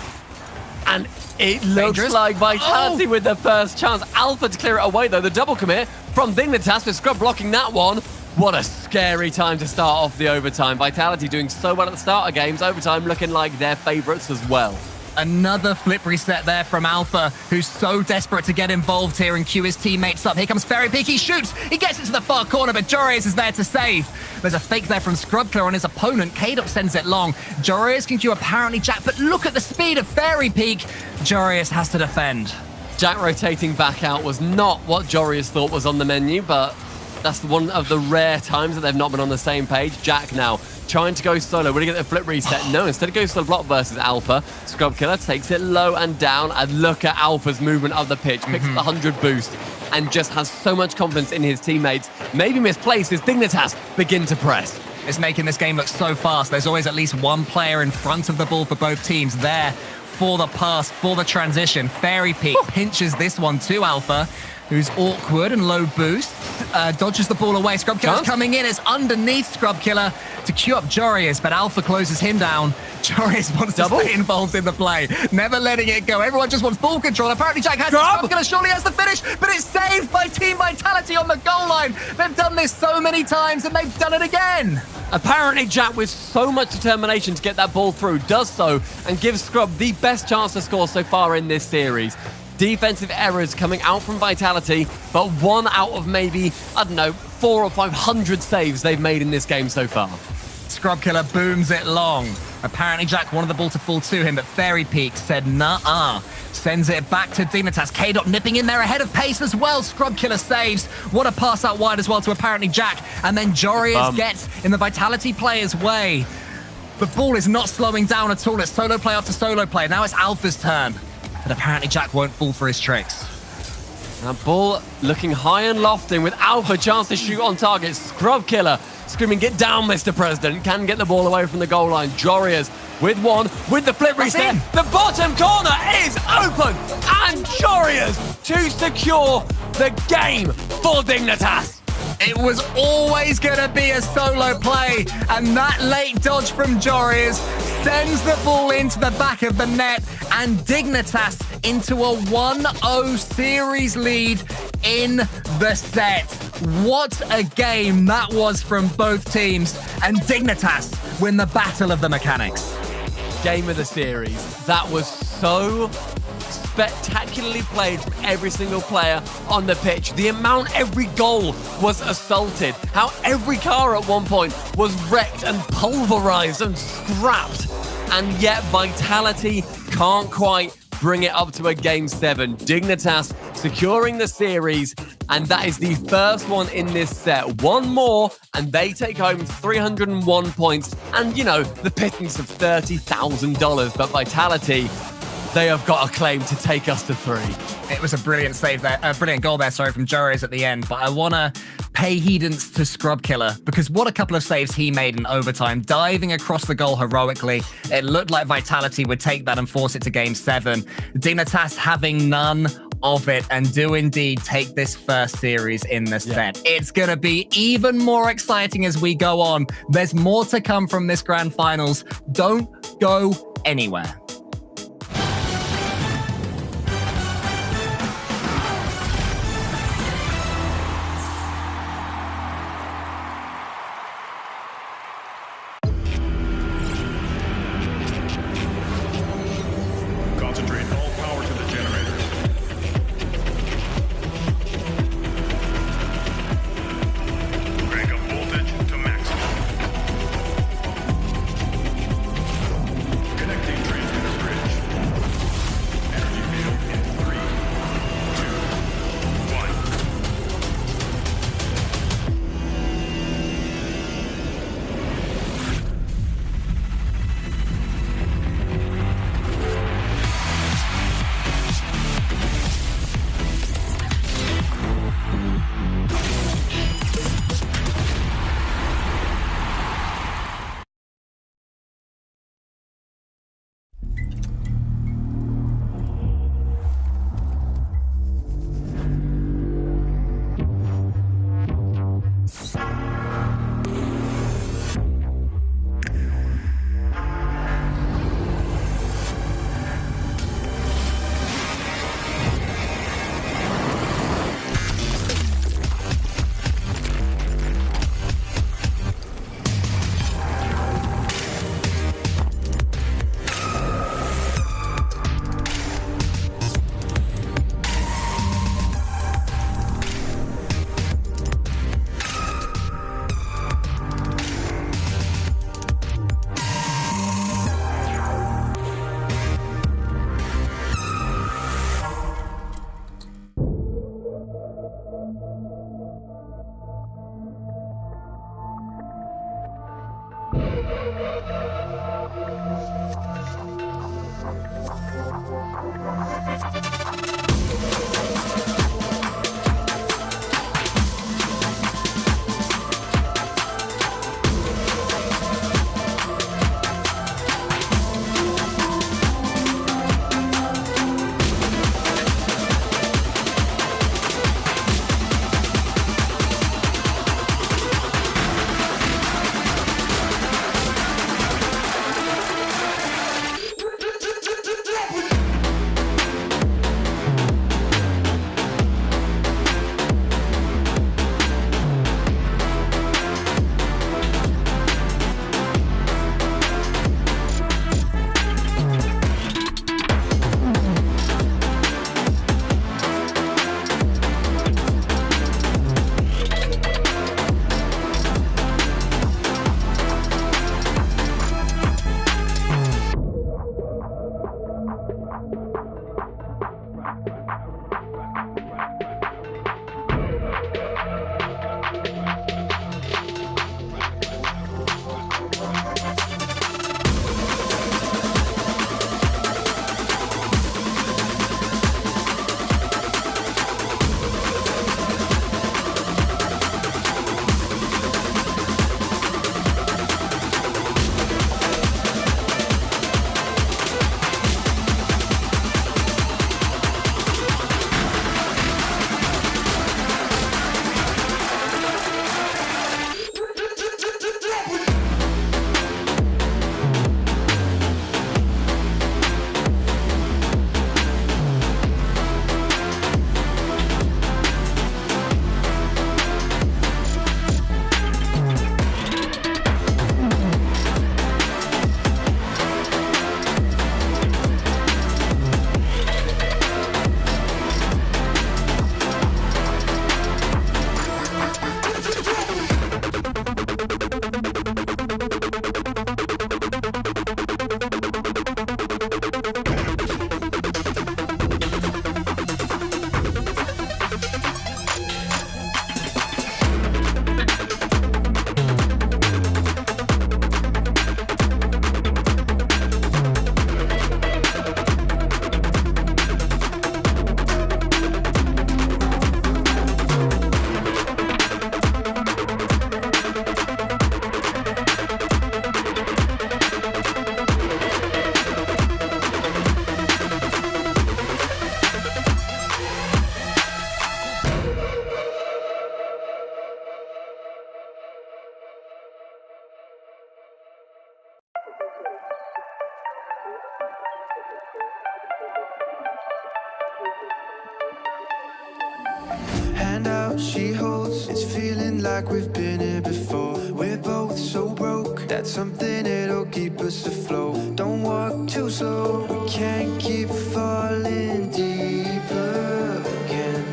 And it looks Dangerous. like Vitality with the first chance. Alpha to clear it away, though. The double commit from Dignitas with Scrub blocking that one. What a scary time to start off the overtime. Vitality doing so well at the start of games. Overtime looking like their favorites as well. Another flip reset there from Alpha, who's so desperate to get involved here and queue his teammates up. Here comes Fairy Peak. He shoots. He gets it to the far corner, but Jorius is there to save. There's a fake there from Scrub Killer on his opponent. K-Dop sends it long. Jorius can queue apparently Jack, but look at the speed of Fairy Peak. Jorius has to defend. Jack rotating back out was not what Jorius thought was on the menu, but that's one of the rare times that they've not been on the same page. Jack now trying to go solo. Will he get the flip reset? No, instead of going solo block versus Alpha, Scrub Killer takes it low and down, and look at Alpha's movement of the pitch. Picks up the 100 boost and just has so much confidence in his teammates. Maybe misplaced as Dignitas begin to press. It's making this game look so fast. There's always at least one player in front of the ball for both teams there for the pass, for the transition. Fairy Peak pinches this one to Alpha, who's awkward and low boost. Dodges the ball away. Scrub Killer's coming in. It's underneath Scrub Killer to queue up Jorius, but Alpha closes him down. Jorius wants to stay involved in the play, never letting it go. Everyone just wants ball control. Apparently Jack has it. Scrub Killer surely has the finish, but it's saved by Team Vitality on the goal line. They've done this so many times, and they've done it again. Apparently Jack, with so much determination to get that ball through, does so and gives Scrub the best chance to score so far in this series. Defensive errors coming out from Vitality, but 1 out of maybe, I don't know, 400 or 500 saves they've made in this game so far. Scrub Killer booms it long. Apparently, Jack wanted the ball to fall to him, but Fairy Peak said, nah-uh. Sends it back to Dignitas. K-Dot nipping in there ahead of pace as well. Scrub Killer saves. What a pass out wide as well to apparently Jack. And then Jorius gets in the Vitality player's way. The ball is not slowing down at all. It's solo play after solo play. Now it's Alpha's turn. But apparently Jack won't fall for his tricks. Now ball looking high and lofting with Alpha chance to shoot on target. Scrub Killer screaming, get down, Mr. President. Can get the ball away from the goal line. Jorius with one, with the flip reset. The bottom corner is open. And Jorius to secure the game for Dignitas. It was always going to be a solo play, and that late dodge from Jorius sends the ball into the back of the net, and Dignitas into a 1-0 series lead in the set. What a game that was from both teams, and Dignitas win the battle of the mechanics. Game of the series. That was so spectacularly played from every single player on the pitch. The amount every goal was assaulted. How every car at one point was wrecked and pulverized and scrapped. And yet Vitality can't quite bring it up to a Game 7. Dignitas securing the series, and that is the first one in this set. One more, and they take home 301 points. And, you know, the pittance of $30,000. But Vitality, they have got a claim to take us to 3. It was a brilliant save there, a brilliant goal there, from Jorius at the end. But I want to pay heedance to Scrub Killer, because what a couple of saves he made in overtime, diving across the goal heroically. It looked like Vitality would take that and force it to Game 7. Dignitas having none of it, and do indeed take this first series in the set. It's going to be even more exciting as we go on. There's more to come from this Grand Finals. Don't go anywhere. Concentrate all power to the generators. Crank up voltage to maximum. Connecting transmission. Hand out, she holds. It's feeling like we've been here before. We're both so broke. That's something that'll keep us afloat. Don't walk too slow. We can't keep falling deeper again.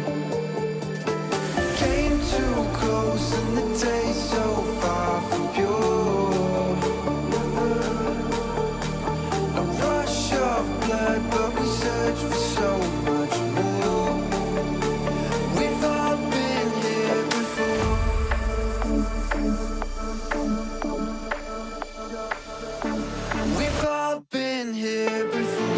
Came too close and the taste so far from pure. A rush of blood, but we search for so much more. We've all been here before. We've all been here before.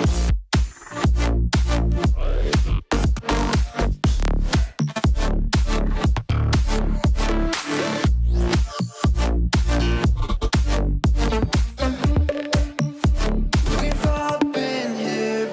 We've all been here before.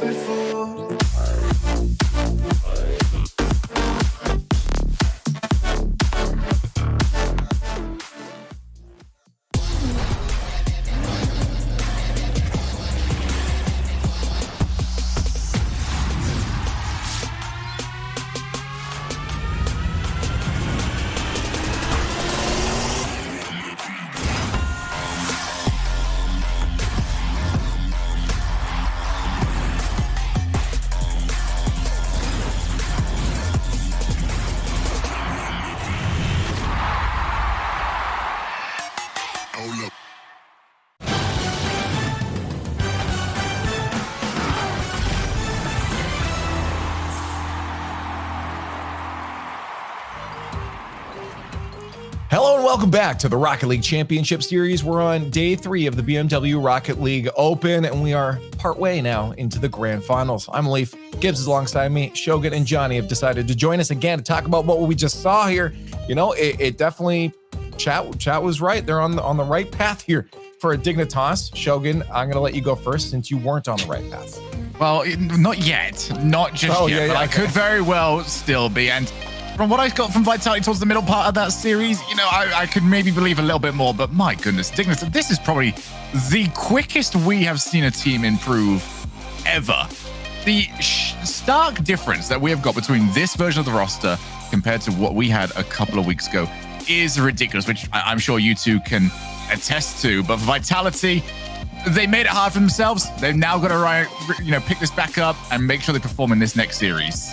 Hello and welcome back to the Rocket League Championship Series. We're on day 3 of the BMW Rocket League Open, and we are partway now into the Grand Finals. I'm Leaf. Gibbs is alongside me. Shogun and Johnny have decided to join us again to talk about what we just saw here. You know, it definitely, chat was right. They're on the right path here for a Dignitas. Shogun, I'm going to let you go first since you weren't on the right path. Well, not yet. Not just yet, but I could very well still be. And from what I got from Vitality towards the middle part of that series, you know, I could maybe believe a little bit more, but my goodness, Dignitas, this is probably the quickest we have seen a team improve ever. The stark difference that we have got between this version of the roster compared to what we had a couple of weeks ago is ridiculous, which I'm sure you two can attest to. But for Vitality, they made it hard for themselves. They've now got to, pick this back up and make sure they perform in this next series.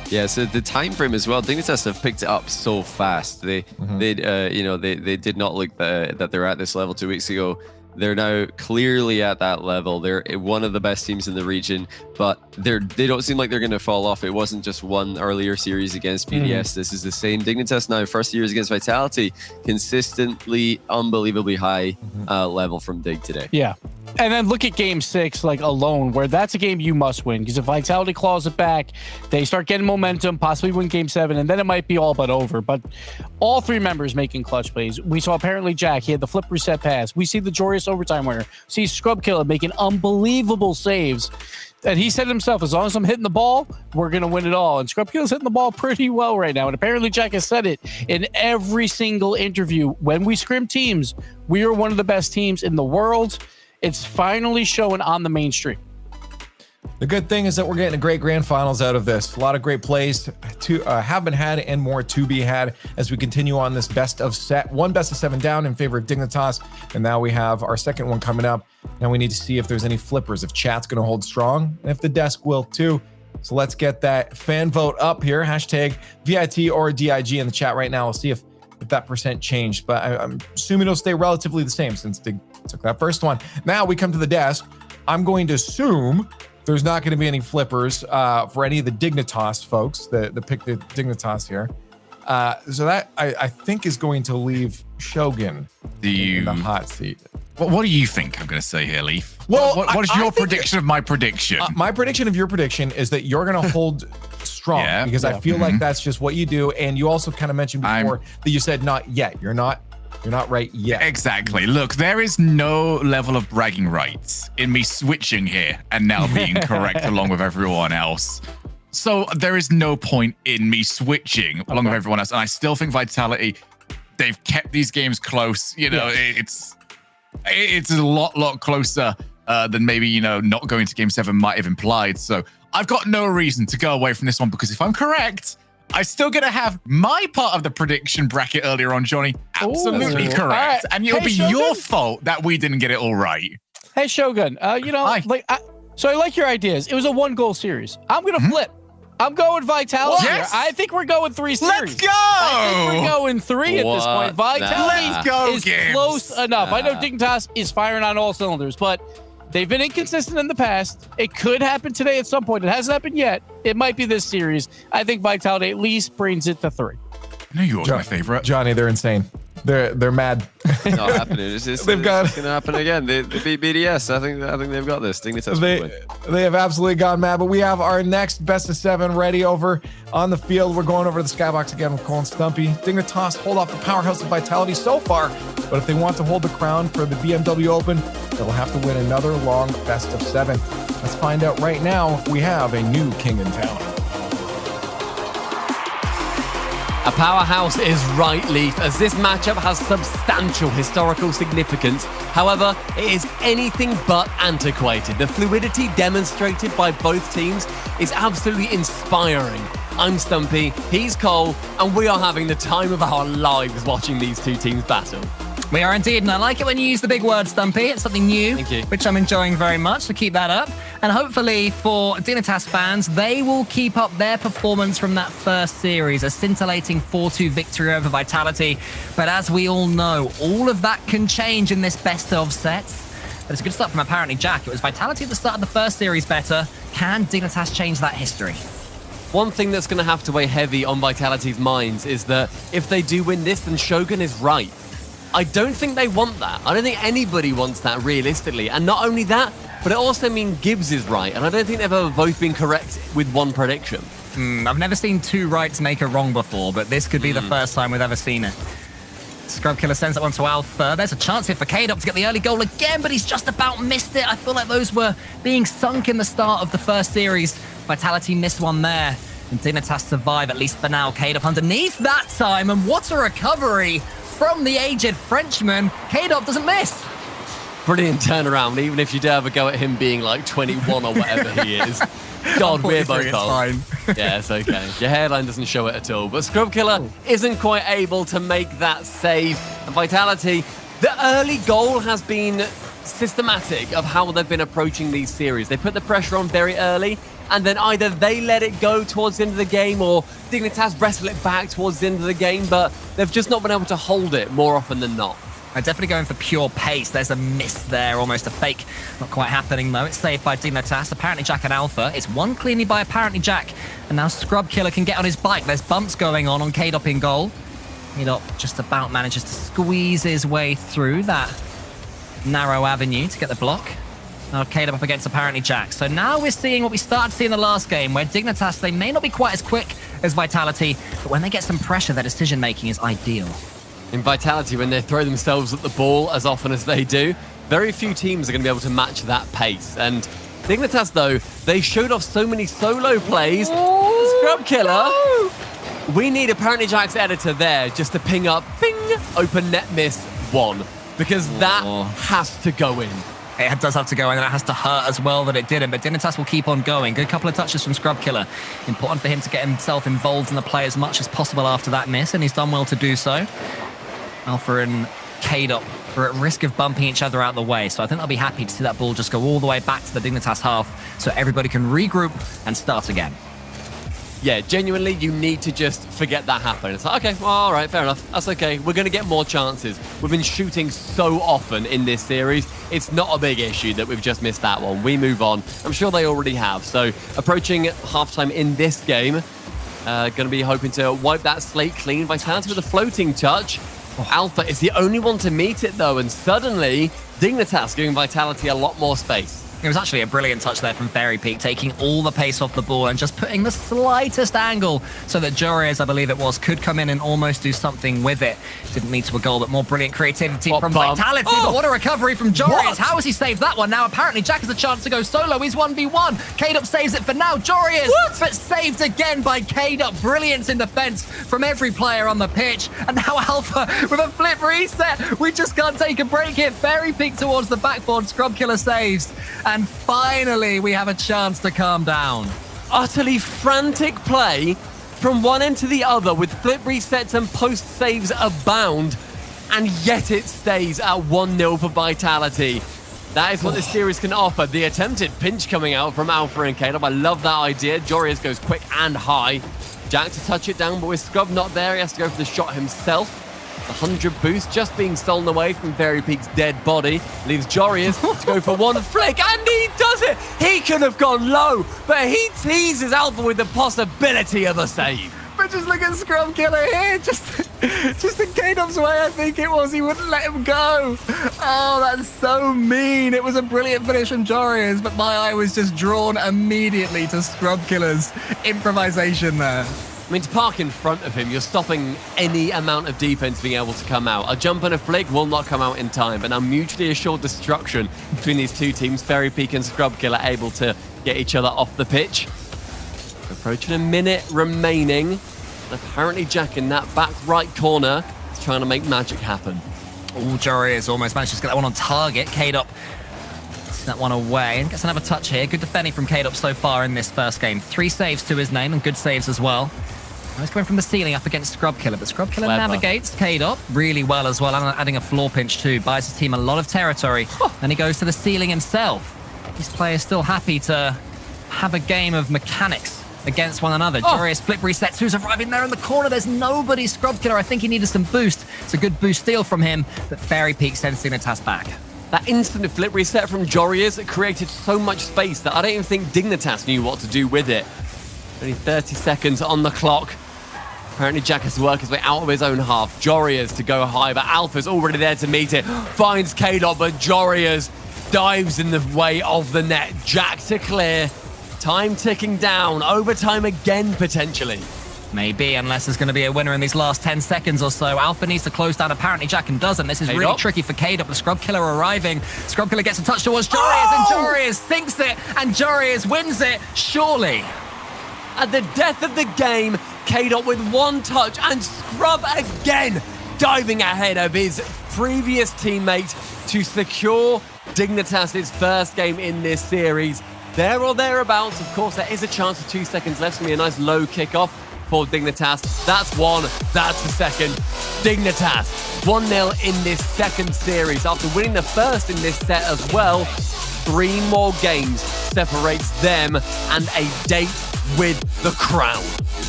Yeah, so the time frame as well. Dignitas have picked it up so fast. They did not look that they're at this level 2 weeks ago. They're now clearly at that level. They're one of the best teams in the region, but they don't seem like they're going to fall off. It wasn't just one earlier series against BDS. This is the same. Dignitas now, first series against Vitality, consistently, unbelievably high level from Dig today. Yeah. And then look at game 6, like alone, where that's a game you must win, because if Vitality claws it back, they start getting momentum, possibly win game 7, and then it might be all but over. But all 3 members making clutch plays. We saw apparently Jack, he had the flip reset pass. We see the Joreous overtime winner. See Scrub Killer making unbelievable saves. And he said himself, as long as I'm hitting the ball, we're going to win it all. And Scrub Killer's hitting the ball pretty well right now. And apparently Jack has said it in every single interview. When we scrim teams, we are one of the best teams in the world. It's finally showing on the mainstream. The good thing is that we're getting a great grand finals out of this. A lot of great plays have been had and more to be had as we continue on this best of 7 down in favor of Dignitas. And now we have our second one coming up. Now we need to see if there's any flippers, if chat's going to hold strong, and if the desk will too. So let's get that fan vote up here. Hashtag VIT or DIG in the chat right now. We'll see if that percent changed, but I'm assuming it'll stay relatively the same since Dig took that first one. Now we come to the desk. I'm going to assume there's not going to be any flippers for any of the Dignitas folks that pick the Dignitas here. So that I think is going to leave Shogun in the hot seat. What do you think I'm going to say here, Leaf? Well, what is your prediction of my prediction? My prediction of your prediction is that you're going to hold strong because I feel like that's just what you do. And you also kind of mentioned before that you said not yet. You're not right yet. Exactly. Look, there is no level of bragging rights in me switching here and now being correct along with everyone else. So there is no point in me switching along with everyone else. And I still think Vitality, they've kept these games close. You know, it's a lot closer than maybe, not going to game 7 might have implied. So I've got no reason to go away from this one because if I'm correct, I'm still going to have my part of the prediction bracket earlier on, Johnny. Absolutely correct. Right. And it'll Hey, be Shogun? your fault that we didn't get it all right. Hey, Shogun, so I like your ideas. It was a 1-goal series. I'm going to flip. I'm going Vitality here. I think we're going 3 series. Let's go! I think we're going 3 at this point. Vitality Let's go, is Gibbs. close enough. I know Dignitas is firing on all cylinders, but they've been inconsistent in the past. It could happen today at some point. It hasn't happened yet. It might be this series. I think Vitality at least brings it to 3. I know you're my favorite. Johnny, they're insane. They're mad. It's not happening. It's They've got going to happen again. They beat BDS. I think they've got this. Dignitas They have absolutely gone mad, but we have our next best of 7 ready over on the field. We're going over to the skybox again with Cole and Stumpy. Dignitas hold off the powerhouse of Vitality so far, but if they want to hold the crown for the BMW Open, they'll have to win another long best of 7. Let's find out right now if we have a new king in town. A powerhouse is right, Leaf, as this matchup has substantial historical significance. However, it is anything but antiquated. The fluidity demonstrated by both teams is absolutely inspiring. I'm Stumpy, he's Cole, and we are having the time of our lives watching these two teams battle. We are indeed, and I like it when you use the big word, Stumpy. It's something new, which I'm enjoying very much, so keep that up. And hopefully for Dignitas fans, they will keep up their performance from that first series, a scintillating 4-2 victory over Vitality. But as we all know, all of that can change in this best of sets. But it's a good start from apparently Jack. It was Vitality at the start of the first series better. Can Dignitas change that history? One thing that's going to have to weigh heavy on Vitality's minds is that if they do win this, then Shogun is right. I don't think they want that. I don't think anybody wants that realistically. And not only that, but it also means Gibbs is right. And I don't think they've ever both been correct with one prediction. I've never seen 2 rights make a wrong before, but this could be the first time we've ever seen it. Scrub Killer sends that one to Alpha. There's a chance here for K-Dop to get the early goal again, but he's just about missed it. I feel like those were being sunk in the start of the first series. Vitality missed one there. And Dignitas survive, at least for now. K-Dop underneath that time, and what a recovery from the aged Frenchman. K-Dop doesn't miss. Brilliant turnaround, even if you dare have a go at him being like 21 or whatever he is. God, we're both old. fine. Yeah, it's okay. Your hairline doesn't show it at all. But Scrub Killer isn't quite able to make that save. And Vitality, the early goal has been systematic of how they've been approaching these series. They put the pressure on very early, and then either they let it go towards the end of the game or Dignitas wrestle it back towards the end of the game, but they've just not been able to hold it more often than not. I'm definitely going for pure pace. There's a miss there, almost a fake. Not quite happening, though. It's saved by Dignitas. Apparently Jack and Alpha. It's won cleanly by apparently Jack. And now Scrub Killer can get on his bike. There's bumps going on K-Dop in goal. K-Dop just about manages to squeeze his way through that narrow avenue to get the block. Now K-Dop up against apparently Jack. So now we're seeing what we started to see in the last game, where Dignitas, they may not be quite as quick as Vitality, but when they get some pressure, their decision-making is ideal. In Vitality, when they throw themselves at the ball as often as they do, very few teams are going to be able to match that pace. And Dignitas, though, they showed off so many solo plays. Scrub Killer. No! We need apparently Jack's editor there just to ping up, ping, open net miss 1. Because that has to go in. It does have to go in, and it has to hurt as well that it didn't. But Dignitas will keep on going. Good couple of touches from Scrub Killer. Important for him to get himself involved in the play as much as possible after that miss, and he's done well to do so. Alpha and K-Dop are at risk of bumping each other out of the way, so I think they'll be happy to see that ball just go all the way back to the Dignitas half so everybody can regroup and start again. Yeah, genuinely, you need to just forget that happened. It's like, okay, well, all right, fair enough. That's okay. We're going to get more chances. We've been shooting so often in this series. It's not a big issue that we've just missed that one. We move on. I'm sure they already have. So approaching halftime in this game, going to be hoping to wipe that slate clean. Vitality with a floating touch. Alpha is the only one to meet it, though, and suddenly Dignitas giving Vitality a lot more space. It was actually a brilliant touch there from Fairy Peak, taking all the pace off the ball and just putting the slightest angle so that Jores, I believe it was, could come in and almost do something with it. Didn't lead to a goal, but more brilliant creativity from Vitality. But what a recovery from Jores. How has he saved that one? Now apparently Jack has a chance to go solo. He's 1v1. K-Dop saves it for now. Jores, but saved again by K-Dop. Brilliance in defense from every player on the pitch. And now Alpha with a flip reset. We just can't take a break here. Fairy Peak towards the backboard. Scrub Killer saves. And finally, we have a chance to calm down. Utterly frantic play from one end to the other with flip resets and post saves abound, and yet it stays at 1-0 for Vitality. That is what this series can offer. The attempted pinch coming out from Alpha and Caleb. I love that idea. Jorius goes quick and high. Jack to touch it down, but with Scrub not there, he has to go for the shot himself. The 100 boost just being stolen away from Fairy Peak's dead body. Leaves Jorius to go for one flick, and he does it! He could have gone low, but he teases Alpha with the possibility of a save. But just look at Scrub Killer here, just in K-Dub's way, I think it was. He wouldn't let him go. Oh, that's so mean. It was a brilliant finish from Jorius, but my eye was just drawn immediately to Scrub Killer's improvisation there. I mean, to park in front of him, you're stopping any amount of defense being able to come out. A jump and a flick will not come out in time, but now mutually assured destruction between these two teams. Fairy Peak and Scrub Killer able to get each other off the pitch. Approaching a minute remaining. Apparently Jack in that back right corner is trying to make magic happen. Oh, Jorius almost managed to get that one on target. K-Dub gets that one away and gets another touch here. Good defending from K-Dub so far in this first game. 3 saves to his name and good saves as well. He's going from the ceiling up against Scrub Killer, but Scrub Killer navigates K-Dub really well as well, and adding a floor pinch too. Buys his team a lot of territory. Then he goes to the ceiling himself. These players still happy to have a game of mechanics against one another. Jorius flip resets. Who's arriving there in the corner? There's nobody. Scrub Killer, I think he needed some boost. It's a good boost steal from him, but Fairy Peak sends Dignitas back. That instant flip reset from Jorius created so much space that I don't even think Dignitas knew what to do with it. Only 30 seconds on the clock. Apparently Jack has to work his way out of his own half. Jorius to go high, but Alpha's already there to meet it. Finds K-Dub, but Jorius dives in the way of the net. Jack to clear. Time ticking down. Overtime again, potentially. Maybe, unless there's going to be a winner in these last 10 seconds or so. Alpha needs to close down. Apparently Jack doesn't. This is really tricky for K-Dub. The Scrub Killer arriving. Scrub Killer gets a touch towards Jorius, and Jorius thinks it, and Jorius wins it, surely. At the death of the game, K-Dub with one touch, and Scrub again diving ahead of his previous teammate to secure Dignitas' first game in this series. There or thereabouts. Of course, there is a chance of 2 seconds left. It's going to be a nice low kickoff for Dignitas. That's one. That's the second. Dignitas 1-0 in this second series. After winning the first in this set as well, 3 more games separates them and a date with the crown.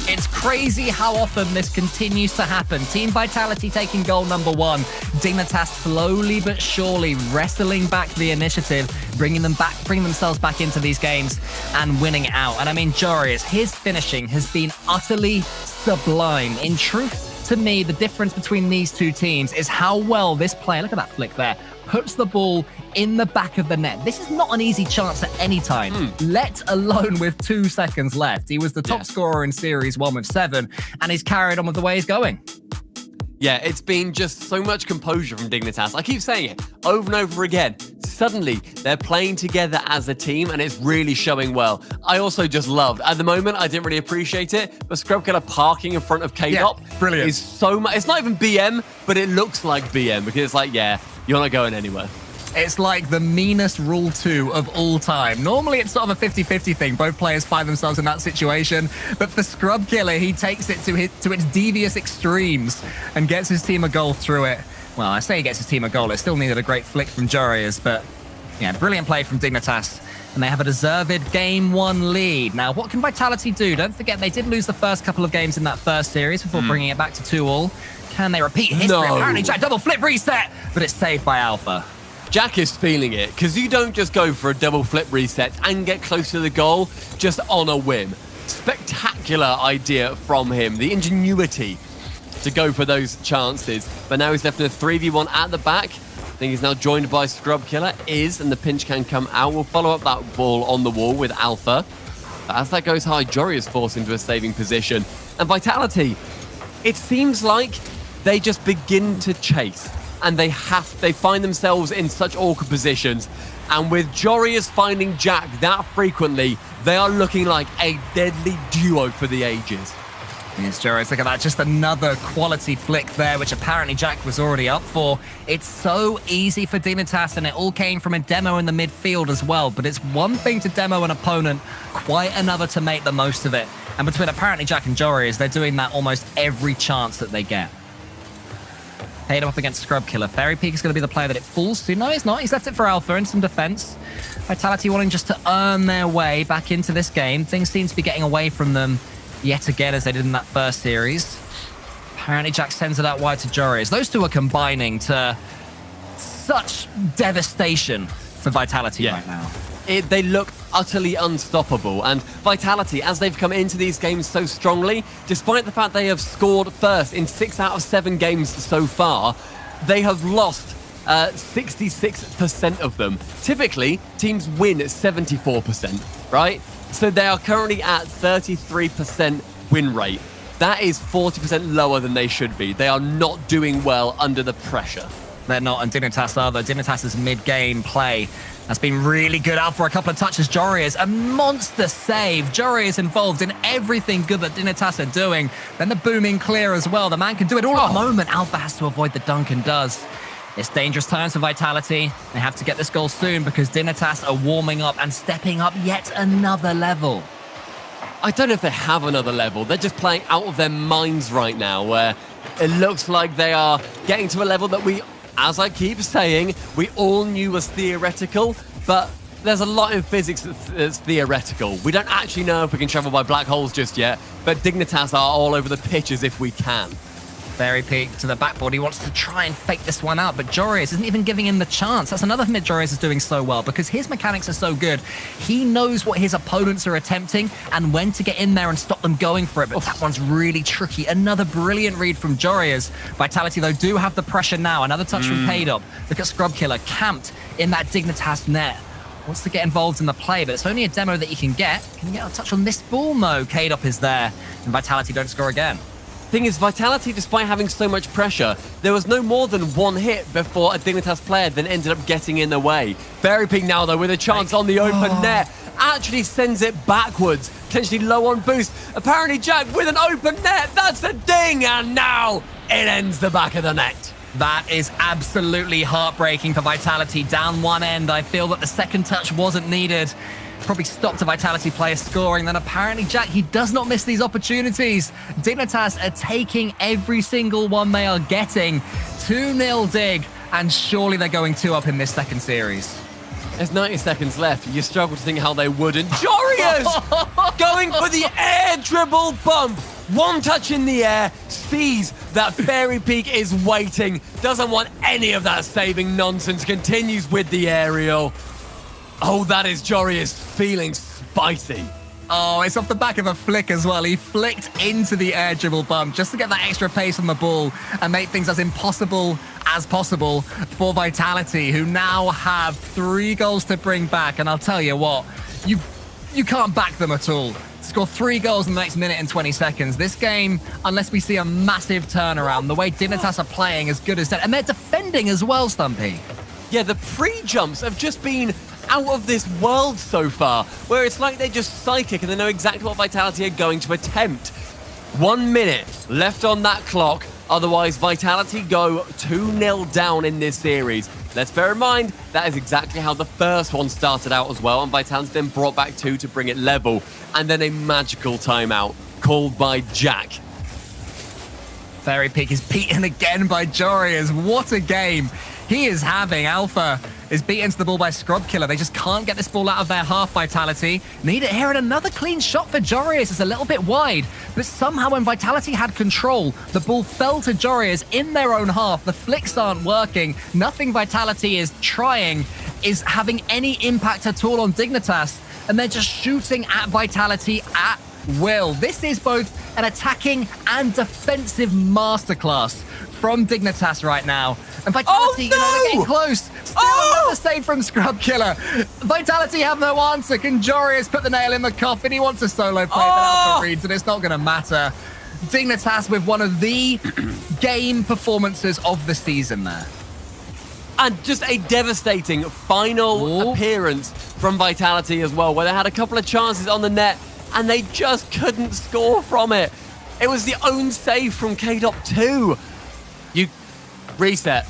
It's crazy how often this continues to happen. Team Vitality taking goal number 1. Dignitas slowly but surely wrestling back the initiative, bringing themselves back into these games and winning out. And I mean, Jorius, his finishing has been utterly sublime. In truth, to me, the difference between these two teams is how well this player, look at that flick there, puts the ball in the back of the net. This is not an easy chance at any time, let alone with 2 seconds left. He was the top scorer in Series 1 with 7, and he's carried on with the way he's going. Yeah, it's been just so much composure from Dignitas. I keep saying it over and over again. Suddenly, they're playing together as a team, and it's really showing well. I also just loved, at the moment, I didn't really appreciate it, but Scrub Killer parking in front of K-Dub brilliant. Is so much. It's not even BM, but it looks like BM, because it's like, yeah, you're not going anywhere. It's like the meanest Rule 2 of all time. Normally, it's sort of a 50-50 thing. Both players find themselves in that situation. But for Scrub Killer, he takes it to its devious extremes and gets his team a goal through it. Well, I say he gets his team a goal. It still needed a great flick from Jorius, but yeah, brilliant play from Dignitas. And they have a deserved Game 1 lead. Now, what can Vitality do? Don't forget, they did lose the first couple of games in that first series before bringing it back to 2-2. Can they repeat history? No. Apparently, Jack double flip reset, but it's saved by Alpha. Jack is feeling it, because you don't just go for a double flip reset and get close to the goal just on a whim. Spectacular idea from him, the ingenuity to go for those chances. But now he's left in a 3v1 at the back. I think he's now joined by Scrub Killer, and the pinch can come out. We'll follow up that ball on the wall with Alpha. But as that goes high, Jory is forced into a saving position. And Vitality, it seems like they just begin to chase. And they find themselves in such awkward positions. And with Jorius finding Jack that frequently, they are looking like a deadly duo for the ages. Yes, Joris, look at that. Just another quality flick there, which apparently Jack was already up for. It's so easy for Dignitas, and it all came from a demo in the midfield as well. But it's one thing to demo an opponent, quite another to make the most of it. And between apparently Jack and Joris, they're doing that almost every chance that they get. Paid him up against Scrub Killer. Fairy Peak is going to be the player that it falls to. No, he's not. He's left it for Alpha and some defense. Vitality wanting just to earn their way back into this game. Things seem to be getting away from them yet again, as they did in that first series. Apparently Jack sends it out wide to Joris. Those two are combining to such devastation for Vitality right now. They look utterly unstoppable, and Vitality, as they've come into these games so strongly, despite the fact they have scored first in 6 out of 7 games so far, they have lost 66% of them. Typically, teams win 74%, right? So they are currently at 33% win rate. That is 40% lower than they should be. They are not doing well under the pressure. They're not, and Dignitas are, though. Dignitas' mid-game play has been really good. Out for a couple of touches. Joris, a monster save. Joris involved in everything good that Dignitas are doing. Then the booming clear as well. The man can do it all at the moment. Alpha has to avoid the dunk and does. It's dangerous times for Vitality. They have to get this goal soon because Dignitas are warming up and stepping up yet another level. I don't know if they have another level. They're just playing out of their minds right now, where it looks like they are getting to a level that we, as I keep saying, we all knew was theoretical, but there's a lot in physics that's theoretical. We don't actually know if we can travel by black holes just yet, but Dignitas are all over the pitch as if we can. Fairy Peak to the backboard. He wants to try and fake this one out, but Joris isn't even giving him the chance. That's another thing that Joris is doing so well, because his mechanics are so good. He knows what his opponents are attempting and when to get in there and stop them going for it, but that one's really tricky. Another brilliant read from Joris. Vitality, though, do have the pressure now. Another touch from K-Dub. Look at Scrub Killer, camped in that Dignitas net. Wants to get involved in the play, but it's only a demo that he can get. Can he get a touch on this ball? No, K-Dub is there, and Vitality don't score again. Thing is, Vitality, despite having so much pressure, there was no more than one hit before a Dignitas player then ended up getting in the way. Fairy Peak now, though, with a chance on the open net, actually sends it backwards, potentially low on boost. Apparently, Jack with an open net, that's a ding, and now it ends the back of the net. That is absolutely heartbreaking for Vitality. Down one end, I feel that the second touch wasn't needed. Probably stopped a Vitality player scoring. Then apparently Jack, he does not miss these opportunities. Dignitas are taking every single one they are getting. 2-0 Dig, and surely they're going 2 up in this second series. There's 90 seconds left. You struggle to think how they wouldn't. Jorius going for the air dribble bump. One touch in the air, sees that Fairy Peak is waiting, doesn't want any of that saving nonsense, continues with the aerial. Oh, that is Jorius feeling spicy. Oh, it's off the back of a flick as well. He flicked into the air dribble bump just to get that extra pace on the ball and make things as impossible as possible for Vitality, who now have 3 goals to bring back. And I'll tell you what, you can't back them at all. Score 3 goals in the next minute and 20 seconds. This game, unless we see a massive turnaround, the way Dignitas are playing as good as that. And they're defending as well, Stumpy. Yeah, the pre-jumps have just been out of this world so far, where it's like they're just psychic and they know exactly what Vitality are going to attempt. 1 minute left on that clock, otherwise Vitality go 2-0 down in this series. Let's bear in mind, that is exactly how the first one started out as well, and Vitality then brought back 2 to bring it level, and then a magical timeout called by Jack. Fairy Peak is beaten again by Jorius. What a game he is having. Alpha is beaten to the ball by Scrub Killer. They just can't get this ball out of their half, Vitality. Need it here, and another clean shot for Jorius. It's a little bit wide, but somehow when Vitality had control, the ball fell to Jorius in their own half. The flicks aren't working. Nothing Vitality is trying is having any impact at all on Dignitas, and they're just shooting at Vitality at will. This is both an attacking and defensive masterclass from Dignitas right now. And Vitality, they're getting close. Still another save from Scrub Killer. Vitality have no answer. Can Jorius put the nail in the coffin? He wants a solo play, but Alpha reads, and it's not going to matter. Dignitas with one of the game performances of the season there. And just a devastating final appearance from Vitality as well, where they had a couple of chances on the net and they just couldn't score from it. It was the own save from K.2. You reset.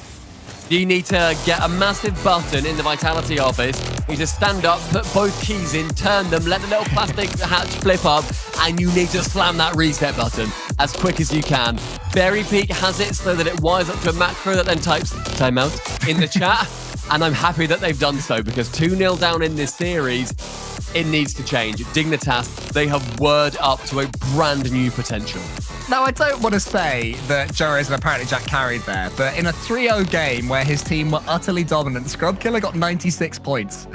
You need to get a massive button in the Vitality office. You need to stand up, put both keys in, turn them, let the little plastic hatch flip up, and you need to slam that reset button as quick as you can. Berry Peak has it so that it wires up to a macro that then types timeout in the chat. And I'm happy that they've done so, because 2-0 down in this series, it needs to change. Dignitas, they have whirred up to a brand new potential. Now, I don't want to say that Joris and apparently Jack carried there, but in a 3-0 game where his team were utterly dominant, Scrub Killer got 96 points.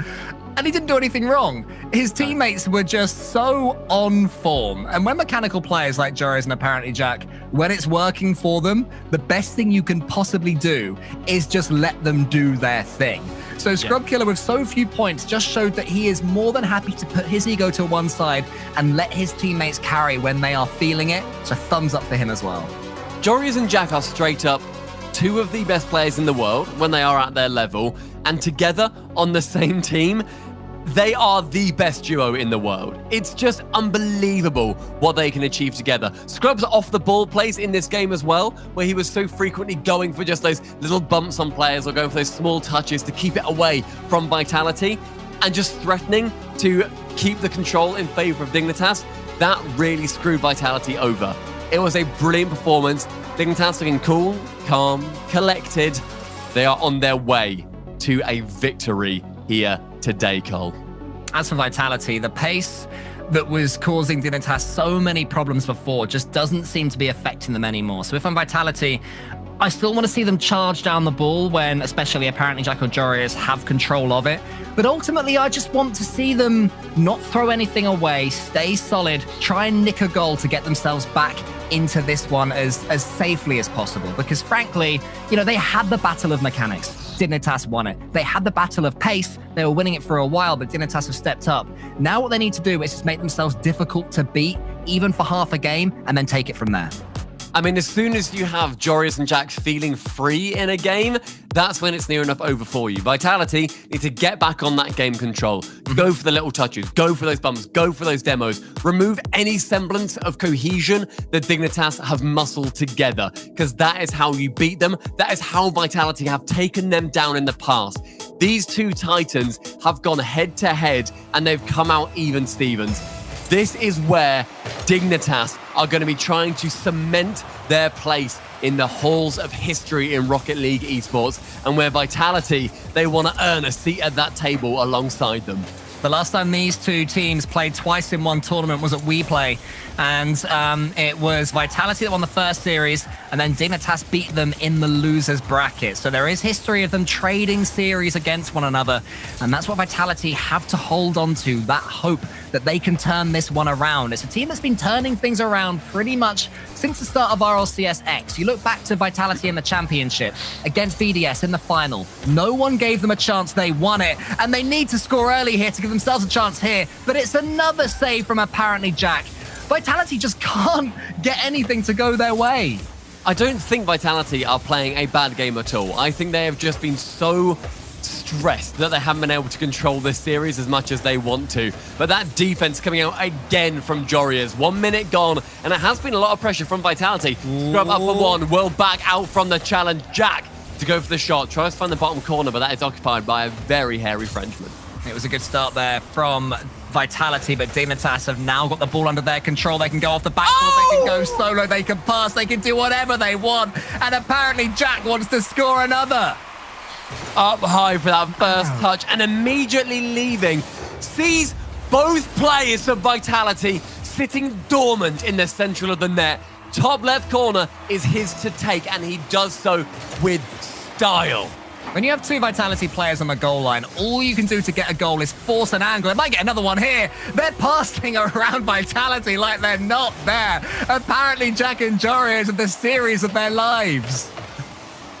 And he didn't do anything wrong. His teammates were just so on form. And when mechanical players like Joris and apparently Jack, when it's working for them, the best thing you can possibly do is just let them do their thing. So Scrub Killer, with so few points, just showed that he is more than happy to put his ego to one side and let his teammates carry when they are feeling it. So thumbs up for him as well. Joris and Jack are straight up two of the best players in the world when they are at their level, and together on the same team, they are the best duo in the world. It's just unbelievable what they can achieve together. Scrub's off the ball plays in this game as well, where he was so frequently going for just those little bumps on players or going for those small touches to keep it away from Vitality, and just threatening to keep the control in favor of Dignitas. That really screwed Vitality over. It was a brilliant performance. Dignitas looking cool, calm, collected. They are on their way to a victory here today, Cole. As for Vitality, the pace that was causing Dignitas so many problems before just doesn't seem to be affecting them anymore. So if I'm Vitality, I still want to see them charge down the ball when especially apparently Jack or Joris have control of it. But ultimately, I just want to see them not throw anything away, stay solid, try and nick a goal to get themselves back into this one as safely as possible. Because frankly, you know, they had the battle of mechanics. Dignitas won it. They had the battle of pace. They were winning it for a while, but Dignitas have stepped up. Now what they need to do is just make themselves difficult to beat, even for half a game, and then take it from there. I mean, as soon as you have Joris and Jack feeling free in a game, that's when it's near enough over for you. Vitality need to get back on that game control. Go for the little touches, go for those bumps, go for those demos. Remove any semblance of cohesion that Dignitas have muscled together, because that is how you beat them. That is how Vitality have taken them down in the past. These two titans have gone head to head and they've come out even Stevens. This is where Dignitas are going to be trying to cement their place in the halls of history in Rocket League Esports, and where Vitality, they want to earn a seat at that table alongside them. The last time these two teams played twice in one tournament was at WePlay, and it was Vitality that won the first series, and then Dignitas beat them in the losers bracket. So there is history of them trading series against one another, and that's what Vitality have to hold on to, that hope that they can turn this one around. It's a team that's been turning things around pretty much since the start of RLCS-X. You look back to Vitality in the championship against BDS in the final. No one gave them a chance, they won it, and they need to score early here to give themselves a chance here, but it's another save from apparently Jack. Vitality just can't get anything to go their way. I don't think Vitality are playing a bad game at all. I think they have just been so stressed that they haven't been able to control this series as much as they want to. But that defense coming out again from Joris. 1 minute gone, and it has been a lot of pressure from Vitality. Scrub up for one, will back out from the challenge. Jack to go for the shot, tries to find the bottom corner, but that is occupied by a very hairy Frenchman. It was a good start there from Vitality, but Dignitas have now got the ball under their control. They can go off the backboard, they can go solo, they can pass, they can do whatever they want. And apparently Jack wants to score another. Up high for that first touch, and immediately leaving, sees both players of Vitality sitting dormant in the central of the net. Top left corner is his to take, and he does so with style. When you have two Vitality players on the goal line, all you can do to get a goal is force an angle. It might get another one here. They're passing around Vitality like they're not there. Apparently, Jack and Joris are the series of their lives.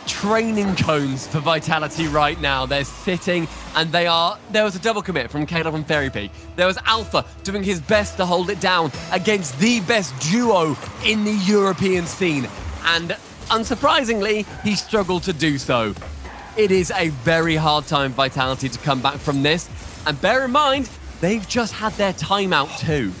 Training cones for Vitality right now. They're sitting, and there was a double commit from Caleb and Fairy Peak. There was Alpha doing his best to hold it down against the best duo in the European scene. And unsurprisingly, he struggled to do so. It is a very hard time for Vitality to come back from this. And bear in mind, they've just had their timeout too.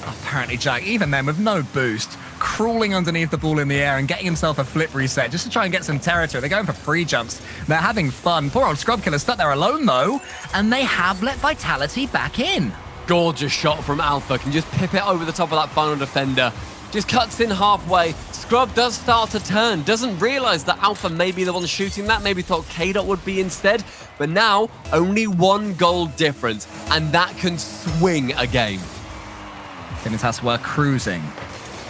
Apparently, Jack, even then with no boost, crawling underneath the ball in the air and getting himself a flip reset just to try and get some territory. They're going for pre-jumps. They're having fun. Poor old Scrub Killer stuck there alone, though, and they have let Vitality back in. Gorgeous shot from Alpha. Can just pip it over the top of that final defender. Just cuts in halfway. Scrub does start to turn. Doesn't realize that Alpha may be the one shooting that. Maybe thought K-Dot would be instead. But now, only 1 goal difference. And that can swing a game. Dignitas were cruising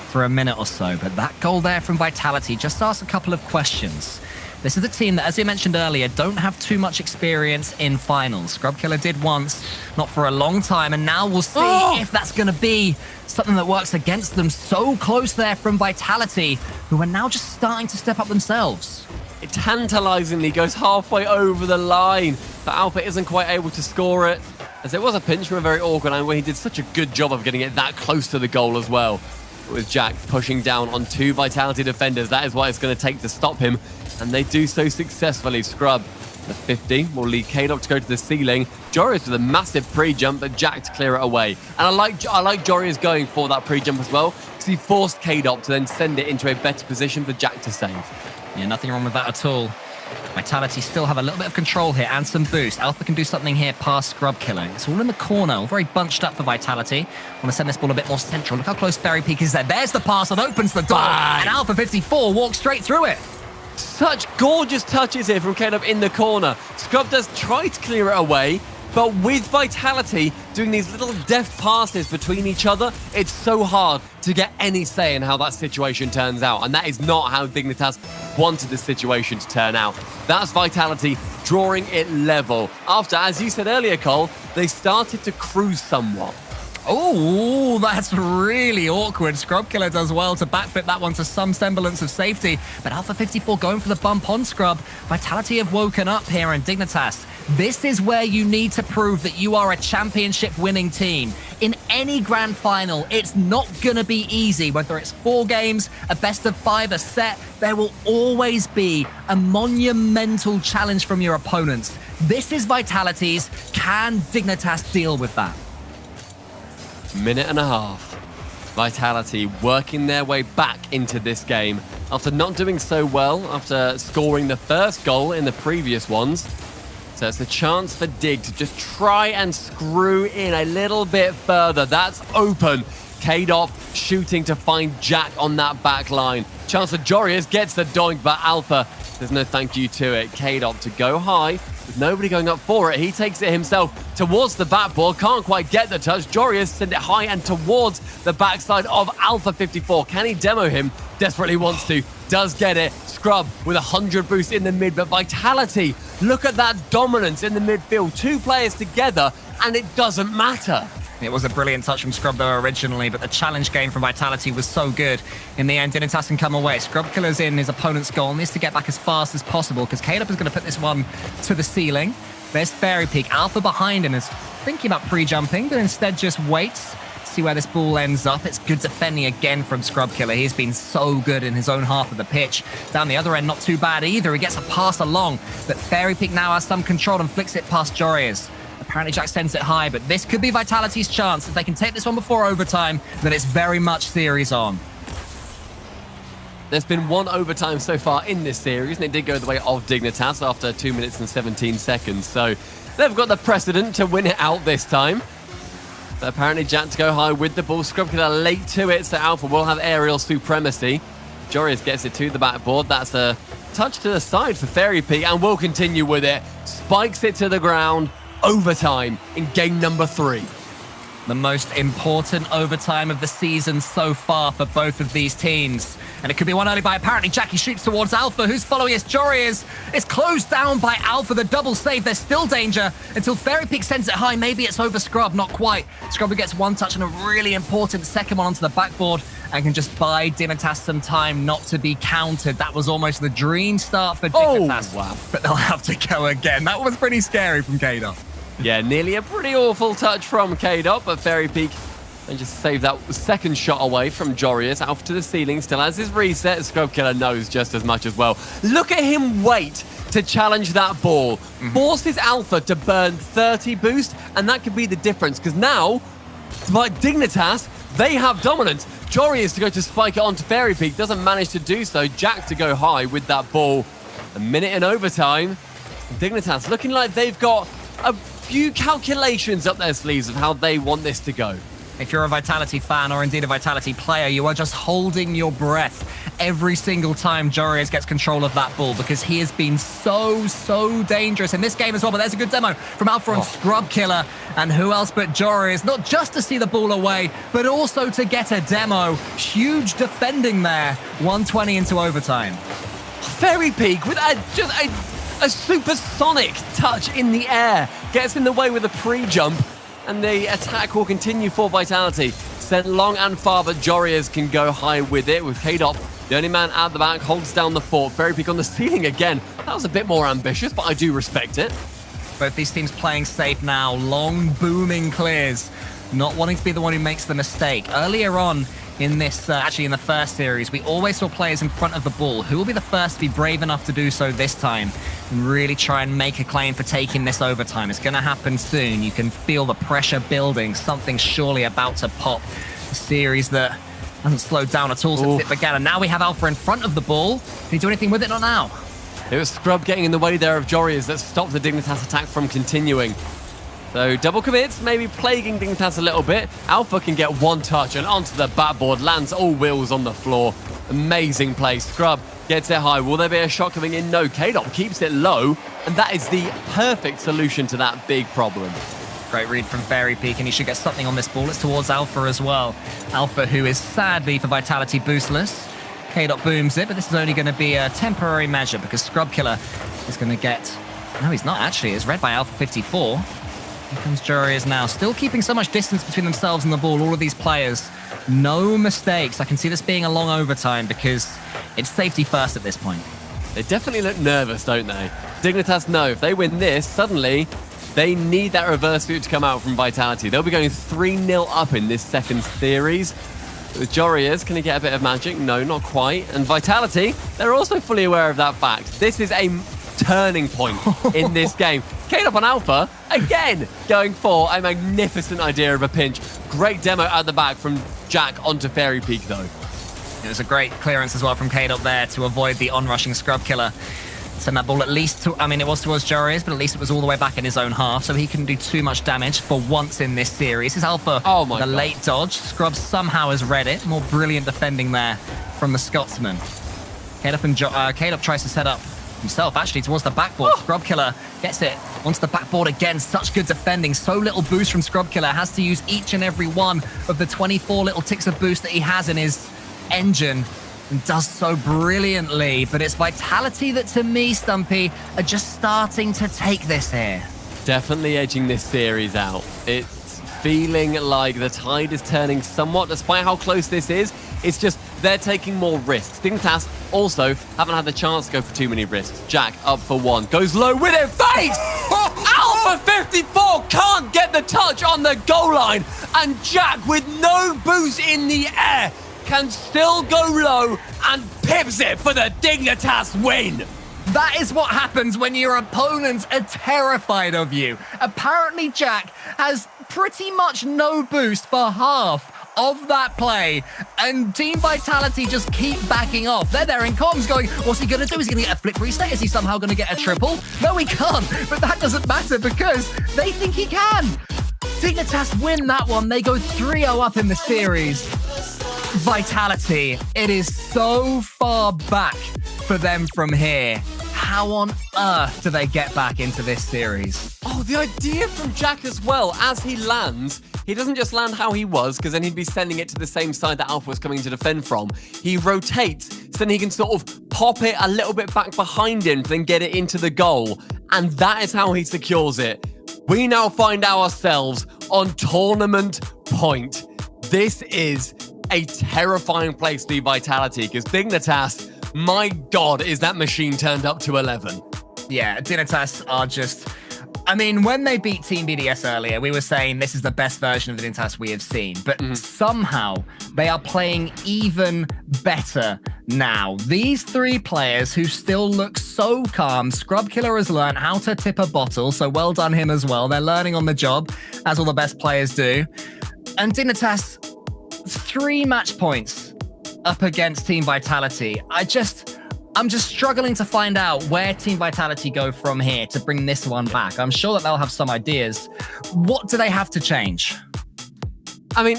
for a minute or so. But that goal there from Vitality just asks a couple of questions. This is a team that, as you mentioned earlier, don't have too much experience in finals. Scrub Killer did once, not for a long time, and now we'll see if that's going to be something that works against them. So close there from Vitality, who are now just starting to step up themselves. It tantalizingly goes halfway over the line, but Alpha isn't quite able to score it, as it was a pinch from a very awkward angle where he did such a good job of getting it that close to the goal as well. With Jack pushing down on 2 Vitality defenders, that is what it's going to take to stop him. And they do so successfully. Scrub, the 50, will lead K-Dog to go to the ceiling. Jorius with a massive pre-jump, but Jack to clear it away. And I like Jorius going for that pre-jump as well, because he forced K-Dog to then send it into a better position for Jack to save. Yeah, nothing wrong with that at all. Vitality still have a little bit of control here and some boost. Alpha can do something here past Scrub Killer. It's all in the corner, all very bunched up for Vitality. Want to send this ball a bit more central. Look how close Fairy Peak is there. There's the pass that opens the door. Bang! And Alpha 54 walks straight through it. Such gorgeous touches here from K-Dub in the corner. Scrub does try to clear it away, but with Vitality doing these little deft passes between each other, it's so hard to get any say in how that situation turns out. And that is not how Dignitas wanted the situation to turn out. That's Vitality drawing it level. After, as you said earlier, Cole, they started to cruise somewhat. Oh, that's really awkward. Scrub Killer does well to backflip that one to some semblance of safety. But Alpha 54 going for the bump on Scrub. Vitality have woken up here, and Dignitas, this is where you need to prove that you are a championship winning team. In any grand final, it's not going to be easy. Whether it's 4 games, a best of 5, a set, there will always be a monumental challenge from your opponents. This is Vitality's. Can Dignitas deal with that? Minute and a half. Vitality working their way back into this game after not doing so well after scoring the first goal in the previous ones. So it's a chance for Dig to just try and screw in a little bit further. That's open. K-Dop shooting to find Jack on that back line. Chance for Jorius gets the doink, but Alpha, there's no thank you to it. K-Dop to go high. With nobody going up for it, he takes it himself towards the backboard. Can't quite get the touch. Jorius send it high and towards the backside of Alpha 54. Can he demo him? Desperately wants to. Does get it. Scrub with 100 boost in the mid, but Vitality, look at that dominance in the midfield. 2 players together, and it doesn't matter. It was a brilliant touch from Scrub, though, originally, but the challenge game from Vitality was so good. In the end, Dignitas can come away. Scrub Killer's in his opponent's goal, needs to get back as fast as possible, because Caleb is going to put this one to the ceiling. There's Fairy Peak. Alpha behind him is thinking about pre-jumping, but instead just waits. See where this ball ends up. It's good defending again from Scrub Killer. He's been so good in his own half of the pitch. Down the other end, not too bad either. He gets a pass along, but Fairy Peak now has some control and flicks it past Jorius. Apparently Jack sends it high, but this could be Vitality's chance. If they can take this one before overtime, then it's very much series on. There's been 1 overtime so far in this series, and it did go the way of Dignitas after 2 minutes and 17 seconds. So they've got the precedent to win it out this time. But apparently Jack to go high with the ball. Scrub Killer late to it, so Alpha will have aerial supremacy. Jorius gets it to the backboard. That's a touch to the side for Fairy Peak, and will continue with it. Spikes it to the ground. Overtime in game number 3. The most important overtime of the season so far for both of these teams. And it could be won early by apparently Jackie shoots towards Alpha, who's following his Jorius. It's closed down by Alpha, the double save. There's still danger until Fairy Peak sends it high. Maybe it's over Scrub, not quite. Scrub gets 1 touch and a really important second one onto the backboard and can just buy Dignitas some time not to be countered. That was almost the dream start for Dignitas. Oh, wow. But they'll have to go again. That was pretty scary from K-Dot. Yeah, nearly a pretty awful touch from K-Dot, but Fairy Peak and just save that second shot away from Jorius. Alpha to the ceiling, still has his reset. Scrub Killer knows just as much as well. Look at him wait to challenge that ball. Forces Alpha to burn 30 boost, and that could be the difference, because now Dignitas They have dominance. Jory is to go to spike it onto Fairy Peak. Doesn't manage to do so. Jack to go high with that ball. A minute in overtime. Dignitas looking like they've got a few calculations up their sleeves of how they want this to go. If you're a Vitality fan or indeed a Vitality player, you are just holding your breath every single time Jorius gets control of that ball because he has been so dangerous in this game as well. But there's a good demo from Alpha and Scrub Killer. And who else but Jorius, not just to see the ball away, but also to get a demo. Huge defending there. 120 into overtime. Fairy Peak with a supersonic touch in the air. Gets in the way with a pre-jump. And the attack will continue for Vitality. Sent long and far, but Jorius can go high with it. With K-Dop, the only man at the back, holds down the fort. Fairy Peak on the ceiling again. That was a bit more ambitious, but I do respect it. Both these teams playing safe now. Long, booming clears. Not wanting to be the one who makes the mistake. Earlier on in this, actually in the first series, we always saw players in front of the ball. Who will be the first to be brave enough to do so this time and really try and make a claim for taking this overtime? It's going to happen soon. You can feel the pressure building. Something's surely about to pop. A series that hasn't slowed down at all since it began. And now we have Alpha in front of the ball. Can he do anything with it? Not now. It was Scrub getting in the way there of Jorius that stopped the Dignitas attack from continuing. So double commits, maybe plaguing Dignitas a little bit. Alpha can get one touch and onto the backboard, lands all wheels on the floor. Amazing play. Scrub gets it high. Will there be a shot coming in? No. K-Dop keeps it low, and that is the perfect solution to that big problem. Great read from Fairy Peak, and he should get something on this ball. It's towards Alpha as well. Alpha, who is sadly for Vitality boostless. K-Dop booms it, but this is only going to be a temporary measure because Scrub Killer is going to get... No, he's not actually. It's read by Alpha 54. Here comes Jorius now, still keeping so much distance between themselves and the ball. All of these players, no mistakes. I can see this being a long overtime because it's safety first at this point. They definitely look nervous, don't they? Dignitas know if they win this, suddenly they need that reverse suit to come out from Vitality. They'll be going 3-0 up in this second series. With Jorius, can he get a bit of magic? No, not quite. And Vitality, they're also fully aware of that fact. This is a turning point in this game. K-Dop on Alpha, again, going for a magnificent idea of a pinch. Great demo at the back from Jack onto Fairy Peak, though. It was a great clearance as well from K-Dop there to avoid the on-rushing Scrub Killer. Send that ball at least to, I mean, it was towards Jorius, but at least it was all the way back in his own half, so he couldn't do too much damage for once in this series. His Alpha, the late dodge. Scrub somehow has read it. More brilliant defending there from the Scotsman. K-Dop tries to set up himself actually towards the backboard. Scrub Killer gets it onto the backboard again. Such good defending. So little boost from Scrub Killer. Has to use each and every one of the 24 little ticks of boost that he has in his engine. And does so brilliantly. But it's Vitality that, to me, Stumpy, are just starting to take this here. Definitely edging this series out. It's feeling like the tide is turning somewhat, despite how close this is. It's just they're taking more risks. Dignitas also haven't had the chance to go for too many risks. Jack up for one. Goes low with it. Face! Alpha 54 can't get the touch on the goal line. And Jack, with no boost in the air, can still go low and pips it for the Dignitas win. That is what happens when your opponents are terrified of you. Apparently, Jack has pretty much no boost for half of that play, and Team Vitality just keep backing off. They're there in comms going, what's he going to do? Is he going to get a flip reset? Is he somehow going to get a triple? No, he can't, but that doesn't matter because they think he can. Dignitas win that one. They go 3-0 up in the series. Vitality, it is so far back for them from here. How on earth do they get back into this series? Oh, the idea from Jack as well, as he lands, he doesn't just land how he was, because then he'd be sending it to the same side that Alpha was coming to defend from. He rotates, so then he can sort of pop it a little bit back behind him, then get it into the goal. And that is how he secures it. We now find ourselves on tournament point. This is a terrifying place to be Vitality, because Dignitas, my God, is that machine turned up to 11. Yeah, Dignitas are just... I mean, when they beat Team BDS earlier, we were saying this is the best version of the Dignitas we have seen, but somehow they are playing even better now. These three players who still look so calm, Scrub Killer has learned how to tip a bottle, so well done him as well. They're learning on the job, as all the best players do. And Dignitas, 3 match points up against Team Vitality. I'm just struggling to find out where Team Vitality go from here to bring this one back. I'm sure that they'll have some ideas. What do they have to change? I mean,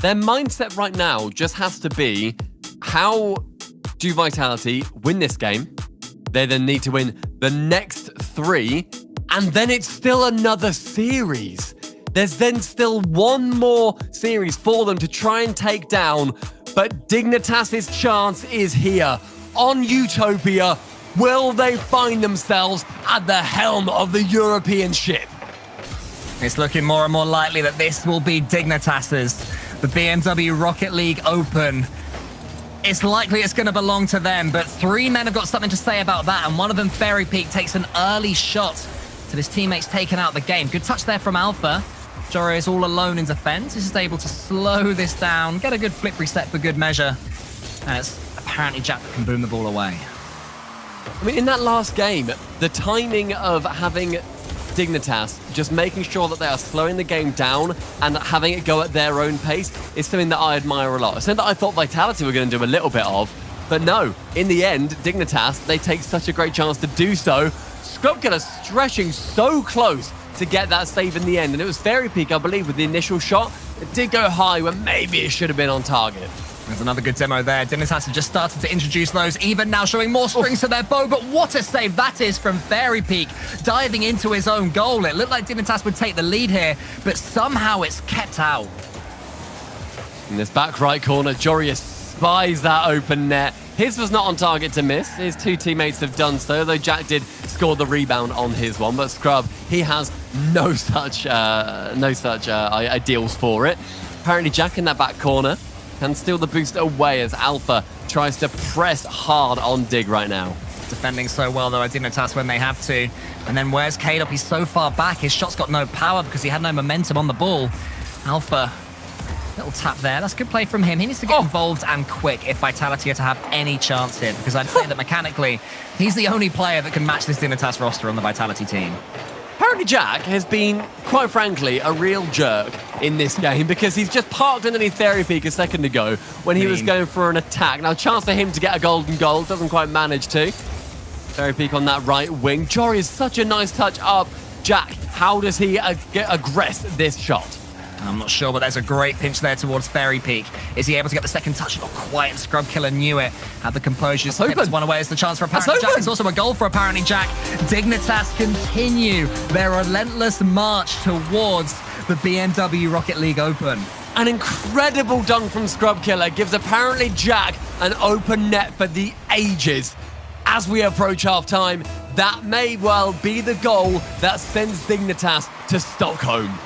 their mindset right now just has to be, how do Vitality win this game? They then need to win the next 3, and then it's still another series. There's then still one more series for them to try and take down, but Dignitas' chance is here. On Utopia, will they find themselves at the helm of the European ship? It's looking more and more likely that this will be Dignitas's. The BMW Rocket League Open. It's likely it's going to belong to them, but 3 men have got something to say about that, and one of them, Fairy Peak, takes an early shot to his teammates taking out the game. Good touch there from Alpha. Jory is all alone in defense. He's just able to slow this down, get a good flip reset for good measure, and it's apparently Jack that can boom the ball away. I mean, in that last game, the timing of having Dignitas just making sure that they are slowing the game down and having it go at their own pace is something that I admire a lot. It's something that I thought Vitality were going to do a little bit of, but no, in the end, Dignitas, they take such a great chance to do so. Scrubkiller stretching so close to get that save in the end, and it was Fairy Peak, I believe, with the initial shot. It did go high when maybe it should have been on target. There's another good demo there. Dignitas have just started to introduce those, even now showing more strings to their bow, but what a save that is from Fairy Peak, diving into his own goal. It looked like Dignitas would take the lead here, but somehow it's kept out. In this back right corner, Jory spies that open net. His was not on target to miss. His 2 teammates have done so, though Jack did score the rebound on his one, but Scrub, he has no such ideals for it. Apparently Jack in that back corner can steal the boost away as Alpha tries to press hard on Dig right now. Defending so well, though, at Dignitas when they have to. And then where's K-Dop? He's so far back. His shot's got no power because he had no momentum on the ball. Alpha, little tap there. That's good play from him. He needs to get involved and quick if Vitality are to have any chance here, because I'd say that mechanically, he's the only player that can match this Dignitas roster on the Vitality team. Apparently Jack has been, quite frankly, a real jerk in this game because he's just parked underneath Fairy Peak a second ago when he was going for an attack. Now, chance for him to get a golden goal, doesn't quite manage to. Fairy Peak on that right wing. Jory is such a nice touch up. Jack, how does he aggress this shot? I'm not sure, but there's a great pinch there towards Fairy Peak. Is he able to get the second touch? Not quite, and Scrubkiller knew it. Had the composure. Tips one away as the chance for Apparently Jack. It's also a goal for Apparently Jack. Dignitas continue their relentless march towards the BMW Rocket League Open. An incredible dunk from Scrubkiller gives Apparently Jack an open net for the ages. As we approach half-time, that may well be the goal that sends Dignitas to Stockholm.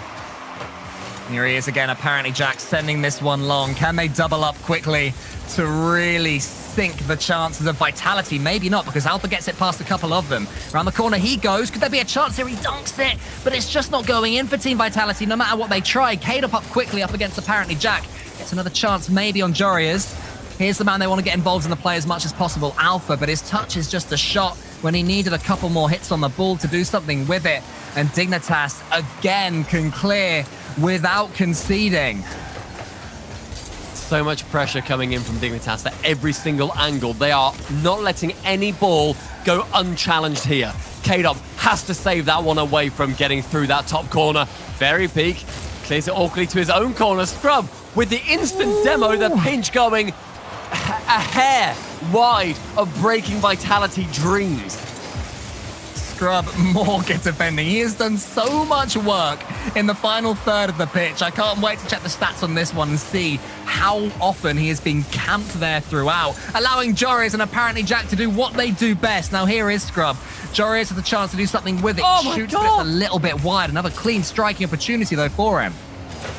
Here he is again, Apparently Jack sending this one long. Can they double up quickly to really sink the chances of Vitality? Maybe not, because Alpha gets it past a couple of them. Around the corner he goes. Could there be a chance here? He dunks it, but it's just not going in for Team Vitality no matter what they try. K-Dop up quickly up against Apparently Jack. Gets another chance maybe on Jorias. Here's the man they want to get involved in the play as much as possible, Alpha, but his touch is just a shot when he needed a couple more hits on the ball to do something with it. And Dignitas again can clear without conceding. So much pressure coming in from Dignitas at every single angle. They are not letting any ball go unchallenged here. K-Dop has to save that one away from getting through that top corner. Fairy Peak clears it awkwardly to his own corner. Scrub with the instant demo, the pinch going a hair wide of breaking Vitality dreams. Scrub, more good defending. He has done so much work in the final third of the pitch. I can't wait to check the stats on this one and see how often he has been camped there throughout, allowing Joris and Apparently Jack to do what they do best. Now here is Scrub. Joris has a chance to do something with it. Shoots, but it's a little bit wide. Another clean striking opportunity though for him.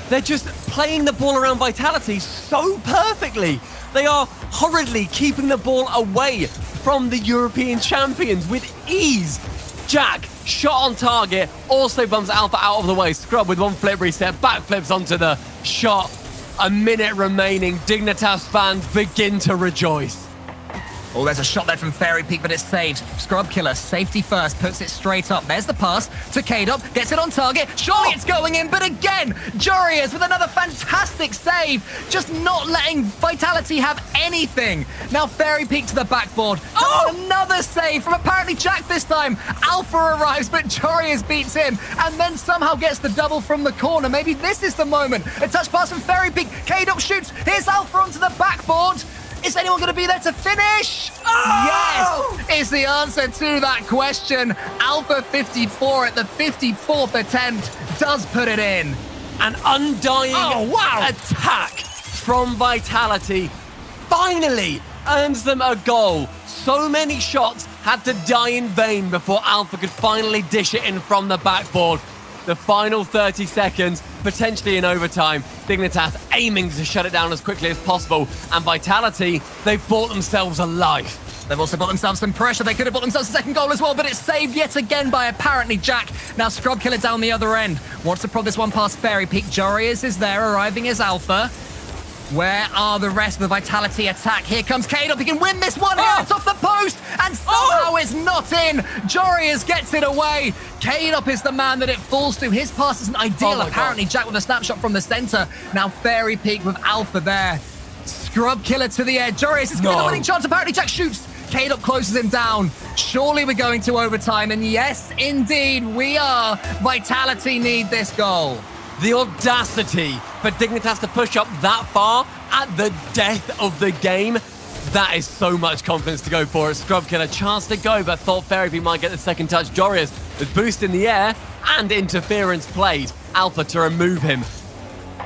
They're just playing the ball around Vitality so perfectly. They are hurriedly keeping the ball away from the European champions with ease. Jack, shot on target, also bumps Alpha out of the way. Scrub with one flip reset, backflips onto the shot. A minute remaining. Dignitas fans begin to rejoice. Oh, there's a shot there from Fairy Peak, but it's saved. Scrubkiller, safety first, puts it straight up. There's the pass to K-Dop, gets it on target. Surely it's going in, but again, Jorias with another fantastic fantastic save, just not letting Vitality have anything. Now Fairy Peak to the backboard. Another save from apparently Jack this time. Alpha arrives, but Jorius beats him and then somehow gets the double from the corner. Maybe this is the moment. A touch pass from Fairy Peak. K-Dop shoots. Here's Alpha onto the backboard. Is anyone going to be there to finish? Yes, is the answer to that question. Alpha 54 at the 54th attempt does put it in. An undying attack from Vitality finally earns them a goal. So many shots had to die in vain before Alpha could finally dish it in from the backboard. The final 30 seconds, potentially in overtime. Dignitas aiming to shut it down as quickly as possible. And Vitality, they've bought themselves a life. They've also bought themselves some pressure. They could have bought themselves a second goal as well, but it's saved yet again by apparently Jack. Now Scrub Killer down the other end. Wants to prod this one past Fairy Peak. Jorius is there, arriving as Alpha. Where are the rest of the Vitality attack? Here comes K-Dop. He can win this one here. It's off the post and somehow it's not in. Jorius gets it away. K-Dop is the man that it falls to. His pass isn't ideal. Apparently Jack with a snapshot from the center. Now Fairy Peak with Alpha there. Scrub Killer to the edge. Jorius is getting the winning chance. Apparently Jack shoots. K-Dop closes him down. Surely we're going to overtime. And yes, indeed, we are. Vitality need this goal. The audacity for Dignitas to push up that far at the death of the game. That is so much confidence to go for it. Scrub Killer, chance to go, but thought Fairy Peak might get the second touch. Jorius with boost in the air and interference played. Alpha to remove him.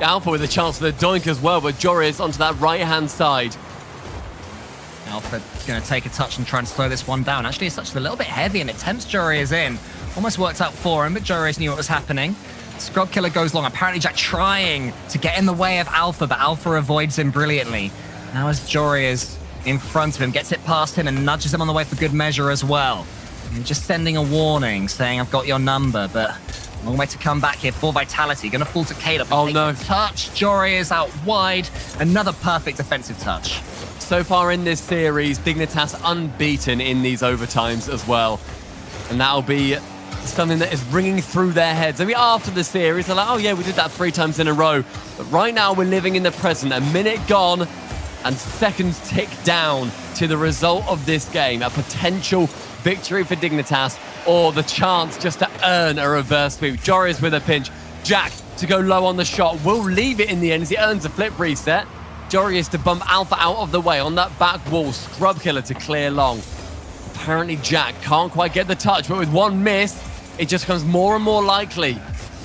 Alpha with a chance for the doink as well, but Jorius onto that right-hand side. Alpha going to take a touch and try and slow this one down. Actually, it's touched a little bit heavy and it tempts Jorius in. Almost worked out for him, but Jorius knew what was happening. Scrub Killer goes long. Apparently Jack trying to get in the way of Alpha, but Alpha avoids him brilliantly. Now as Jorius in front of him, gets it past him and nudges him on the way for good measure as well. And just sending a warning, saying, I've got your number, but long way to come back here for Vitality. Going to fall to K-Dop. Oh no. Touch. Jorius out wide. Another perfect defensive touch. So far in this series, Dignitas unbeaten in these overtimes as well. And that'll be something that is ringing through their heads. I mean, after the series, they're like, oh yeah, we did that 3 times in a row. But right now, we're living in the present. A minute gone and seconds tick down to the result of this game. A potential victory for Dignitas or the chance just to earn a reverse sweep. Jorius with a pinch. Jack to go low on the shot. Will leave it in the end as he earns a flip reset. Jorius to bump Alpha out of the way on that back wall. Scrub Killer to clear long. Apparently Jack can't quite get the touch, but with one miss, it just becomes more and more likely.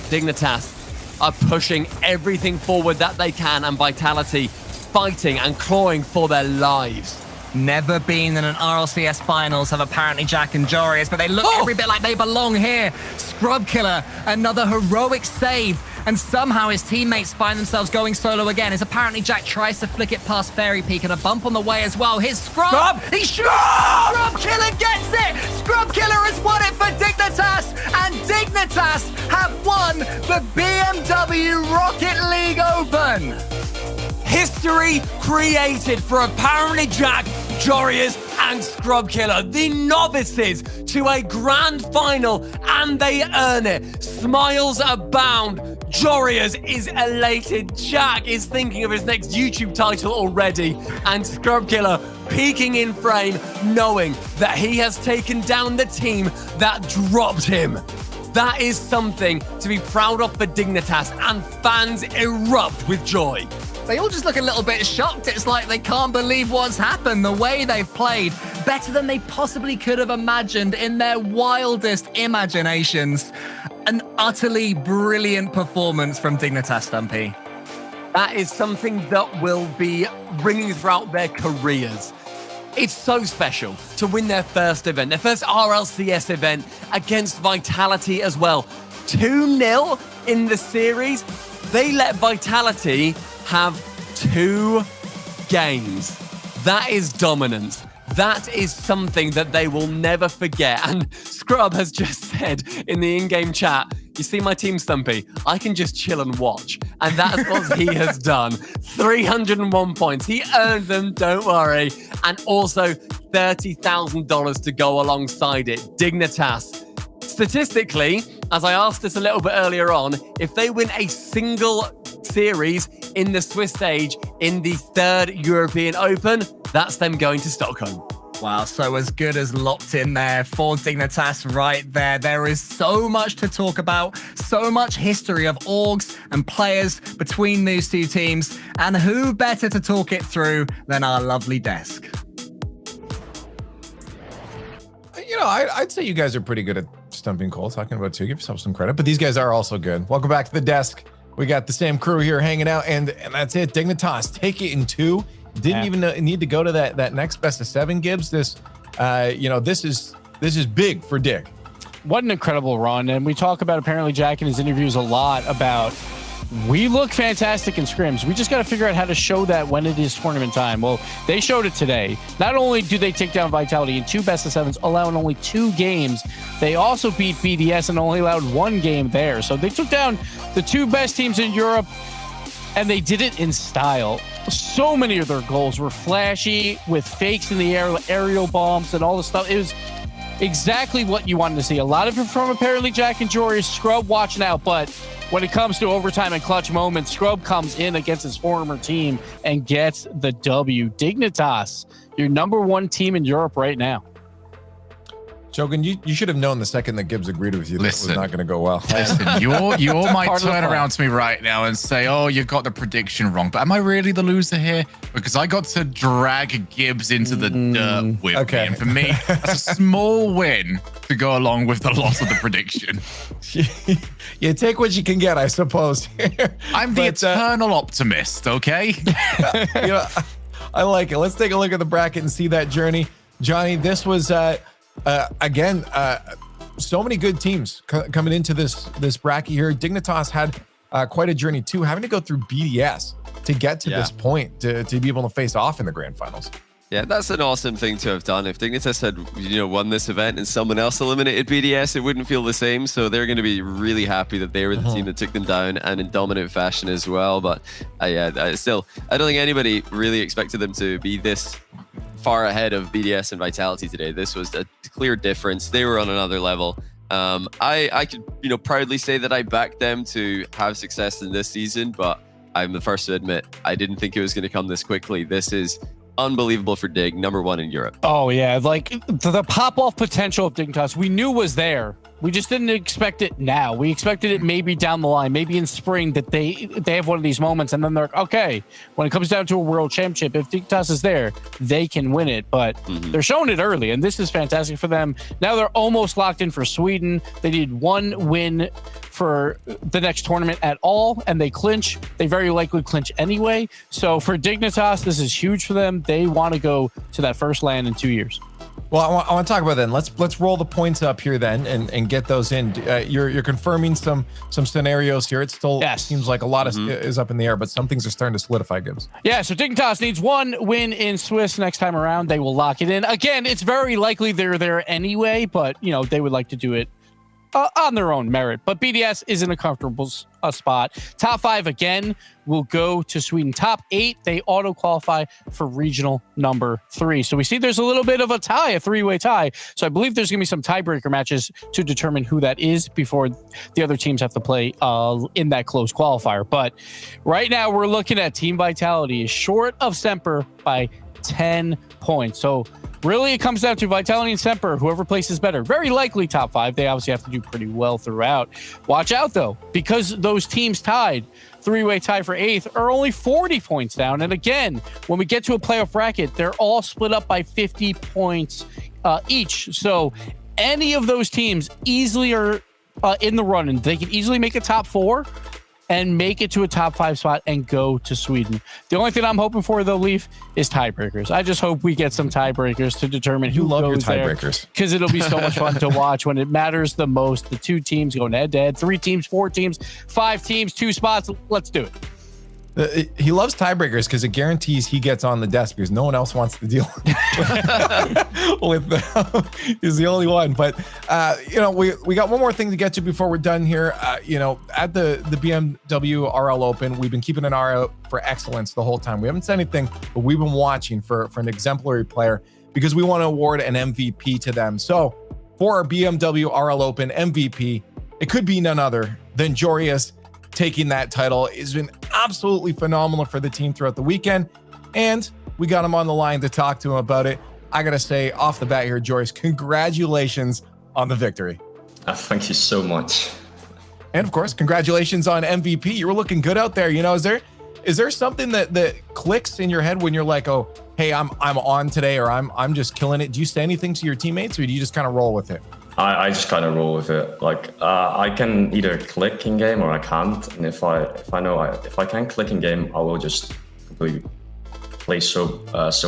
Dignitas are pushing everything forward that they can, and Vitality fighting and clawing for their lives. Never been in an RLCS finals have apparently Jack and Jorius, but they look every bit like they belong here. Scrub Killer, another heroic save, and somehow his teammates find themselves going solo again as apparently Jack tries to flick it past Fairy Peak and a bump on the way as well. Here's Scrub! He shoots! Scrub Killer gets it! Scrub Killer has won it for Dignitas, and Dignitas have won the BMW Rocket League Open! History created for apparently Jack, Jorius, and Scrub Killer, the novices to a grand final, and they earn it. Smiles abound. Jorius is elated. Jack is thinking of his next YouTube title already, and Scrub Killer peeking in frame, knowing that he has taken down the team that dropped him. That is something to be proud of for Dignitas, and fans erupt with joy. They all just look a little bit shocked. It's like they can't believe what's happened. The way they've played, better than they possibly could have imagined in their wildest imaginations. An utterly brilliant performance from Dignitas, Stumpy. That is something that will be ringing throughout their careers. It's so special to win their first event, their first RLCS event against Vitality as well. 2-0 in the series. They let Vitality have 2 games. That is dominance. That is something that they will never forget. And Scrub has just said in the in-game chat, you see my team, Stumpy? I can just chill and watch. And that's what he has done. 301 points. He earned them, don't worry. And also $30,000 to go alongside it. Dignitas. Statistically, as I asked this a little bit earlier on, if they win a single series in the Swiss stage in the 3rd European Open. That's them going to Stockholm. Wow, so as good as locked in there for Dignitas right there. There is so much to talk about, so much history of orgs and players between these two teams, and who better to talk it through than our lovely desk? You know, I'd say you guys are pretty good at stumping Cole, talking about two. Give yourself some credit, but these guys are also good. Welcome back to the desk. We got the same crew here hanging out, and that's it. Dignitas take it in 2. Didn't even need to go to that next best of 7, Gibbs. This, this is big for Dig. What an incredible run. And we talk about apparently Jack in his interviews a lot about we look fantastic in scrims. We just got to figure out how to show that when it is tournament time. Well, they showed it today. Not only do they take down Vitality in 2 best of 7s, allowing only 2 games, they also beat BDS and only allowed 1 game there. So they took down the 2 best teams in Europe, and they did it in style. So many of their goals were flashy with fakes in the air, aerial bombs and all this stuff. It was exactly what you wanted to see. A lot of it from apparently Jack and Jory. Scrub watching out, but when it comes to overtime and clutch moments, Scrub comes in against his former team and gets the W. Dignitas, your #1 team in Europe right now. Shogun, you should have known the second that Gibbs agreed with you that was not going to go well. Listen, you all might turn around to me right now and say, oh, you got the prediction wrong. But am I really the loser here? Because I got to drag Gibbs into the dirt with me. And for me, that's a small win to go along with the loss of the prediction. You take what you can get, I suppose. I'm the eternal optimist, okay? I like it. Let's take a look at the bracket and see that journey. Johnny, this was... again, so many good teams coming into this bracket here. Dignitas had quite a journey too, having to go through BDS to get to this point to be able to face off in the grand finals. Yeah, that's an awesome thing to have done. If Dignitas had, won this event and someone else eliminated BDS, it wouldn't feel the same. So they're going to be really happy that they were the team that took them down and in dominant fashion as well. But I don't think anybody really expected them to be this far ahead of BDS and Vitality today. This was a clear difference. They were on another level. I could, proudly say that I backed them to have success in this season, but I'm the first to admit I didn't think it was going to come this quickly. This is unbelievable for Dig, #1 in Europe. Oh yeah, like the pop-off potential of Dignitas, we knew was there. We just didn't expect it now. We expected it maybe down the line, maybe in spring, that they have one of these moments, and then they're like, okay, when it comes down to a world championship, if Dignitas is there, they can win it. But they're showing it early, and this is fantastic for them. Now they're almost locked in for Sweden. They need 1 win for the next tournament at all, and they clinch. They very likely clinch anyway. So for Dignitas, this is huge for them. They want to go to that first land in 2 years. Well, I want to talk about then. Let's roll the points up here then and get those in. You're confirming some scenarios here. It still seems like a lot is up in the air, but some things are starting to solidify, Gibbs. Yeah, so Dignitas needs 1 win in Swiss next time around. They will lock it in. Again, it's very likely they're there anyway, but they would like to do it on their own merit. But BDS is in a comfortable spot. Top 5 again will go to Sweden. Top 8, they auto qualify for regional #3. So we see there's a little bit of a tie, a 3-way tie. So I believe there's going to be some tiebreaker matches to determine who that is before the other teams have to play in that close qualifier. But right now we're looking at Team Vitality is short of Semper by 10 points. So really, it comes down to Vitality and Semper, whoever places better. Very likely top 5. They obviously have to do pretty well throughout. Watch out, though, because those teams tied, 3-way tie for 8th, are only 40 points down. And again, when we get to a playoff bracket, they're all split up by 50 points each. So any of those teams easily are in the run, and they can easily make a top 4 and make it to a top 5 spot and go to Sweden. The only thing I'm hoping for, though, Leaf, is tiebreakers. I just hope we get some tiebreakers to determine who goes there. Because it'll be so much fun to watch when it matters the most. The 2 teams going head-to-head, 3 teams, 4 teams, 5 teams, 2 spots. Let's do it. He loves tiebreakers because it guarantees he gets on the desk because no one else wants to deal with them. He's the only one. But we got one more thing to get to before we're done here. At the BMW RL Open, we've been keeping an eye out for excellence the whole time. We haven't said anything, but we've been watching for an exemplary player because we want to award an MVP to them. So for our BMW RL Open MVP, it could be none other than Jorius taking that title. It's been absolutely phenomenal for the team throughout the weekend, and we got him on the line to talk to him about it. I gotta say, off the bat here, Joris, congratulations on the victory. Thank you so much. And of course, congratulations on MVP. You were looking good out there. You know, is there something that clicks in your head when you're like, oh, hey, I'm on today, or I'm just killing it? Do you say anything to your teammates, or do you just kind of roll with it? I just kind of roll with it. Like I can either click in game or I can't. And if I can click in game, I will just completely play so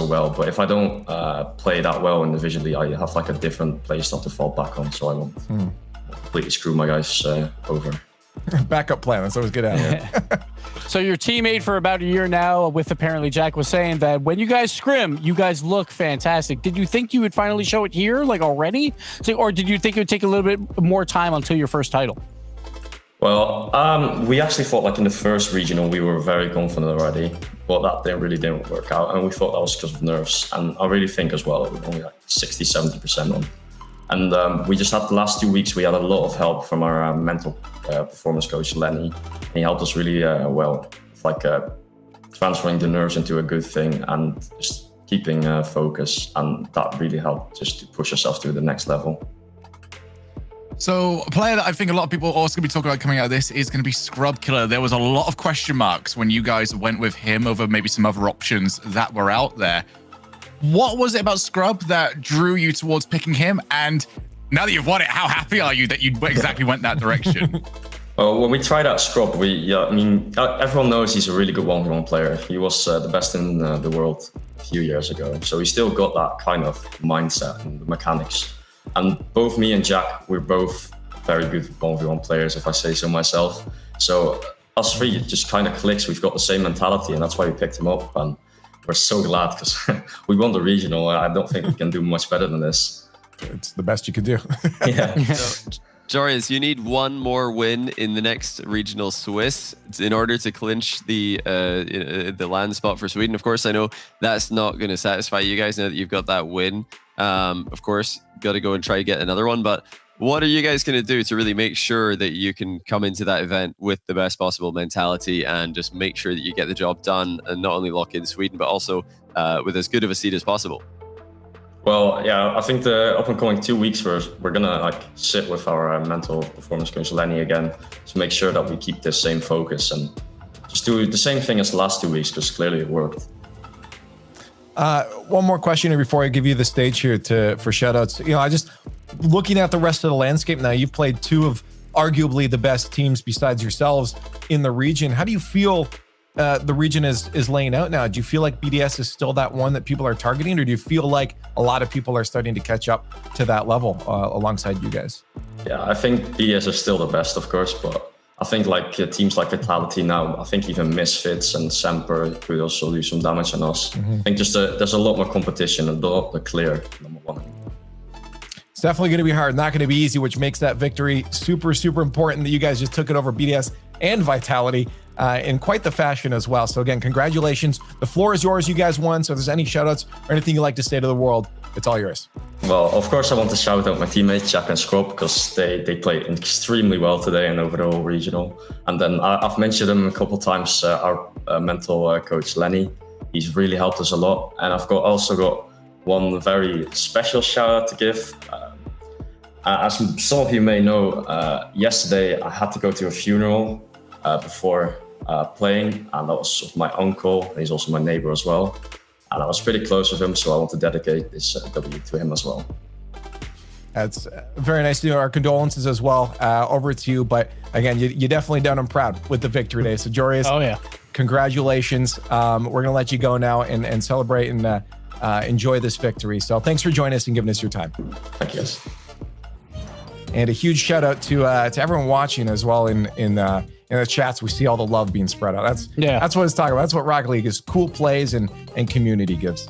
well. But if I don't play that well individually, I have like a different play style to fall back on, so I won't completely screw my guys over. Backup plan. That's always good out here. So your teammate for about a year now, with apparently Jack, was saying that when you guys scrim, you guys look fantastic. Did you think you would finally show it here, like already? Or did you think it would take a little bit more time until your first title? Well, we actually thought like in the first regional, we were very confident already, but that really didn't work out. And we thought that was because of nerves. And I really think as well, it was only like 60, 70% on. And we just had the last 2 weeks, we had a lot of help from our mental performance coach, Lenny. And he helped us really well, like transferring the nerves into a good thing and just keeping focus. And that really helped just to push ourselves to the next level. So a player that I think a lot of people are also going to be talking about coming out of this is going to be Scrub Killer. There was a lot of question marks when you guys went with him over maybe some other options that were out there. What was it about Scrub that drew you towards picking him? And now that you've won it, how happy are you that you exactly went that direction? When we tried out Scrub, everyone knows he's a really good 1v1 player. He was the best in the world a few years ago. So he still got that kind of mindset and the mechanics. And both me and Jack, we're both very good 1v1 players, if I say so myself. So us three, it just kind of clicks. We've got the same mentality, and that's why we picked him up. And we're so glad because we won the regional. I don't think we can do much better than this. It's the best you could do. Yeah. So, Joris, you need one more win in the next regional Swiss in order to clinch the land spot for Sweden. Of course, I know that's not going to satisfy you guys now that you've got that win. Of course, got to go and try to get another one. But what are you guys going to do to really make sure that you can come into that event with the best possible mentality and just make sure that you get the job done and not only lock in Sweden, but also with as good of a seed as possible? Well, yeah, I think the up and coming 2 weeks, we're gonna sit with our mental performance coach Lenny again to make sure that we keep the same focus and just do the same thing as the last 2 weeks, because clearly it worked. One more question here before I give you the stage here for shoutouts. You know, I just looking at the rest of the landscape now. You've played two of arguably the best teams besides yourselves in the region. How do you feel the region is laying out now? Do you feel like BDS is still that one that people are targeting, or do you feel like a lot of people are starting to catch up to that level alongside you guys? Yeah, I think BDS is still the best, of course, but I think teams like Vitality now, I think even Misfits and Semper could also do some damage on us. I think just there's a lot more competition and the clear number one. It's definitely going to be hard, not going to be easy, which makes that victory super, super important that you guys just took it over BDS and Vitality in quite the fashion as well. So again, congratulations. The floor is yours. You guys won. So if there's any shout outs or anything you'd like to say to the world, it's all yours. Well, of course, I want to shout out my teammates, Jack and Scrub, because they played extremely well today and over the whole regional. And then I've mentioned them a couple of times, our mental coach, Lenny. He's really helped us a lot. And I've also got one very special shout out to give. As some of you may know, yesterday I had to go to a funeral before playing, and that was of my uncle. He's also my neighbor as well. And I was pretty close with him, so I want to dedicate this W to him as well. That's very nice to know. Our condolences as well over to you. But again, you definitely done him proud with the victory today. So Joris, congratulations. We're going to let you go now and celebrate and enjoy this victory. So thanks for joining us and giving us your time. Thank you. And a huge shout out to everyone watching as well in the chats. We see all the love being spread out. That's what it's talking about. That's what Rocket League is. Cool plays and community gives.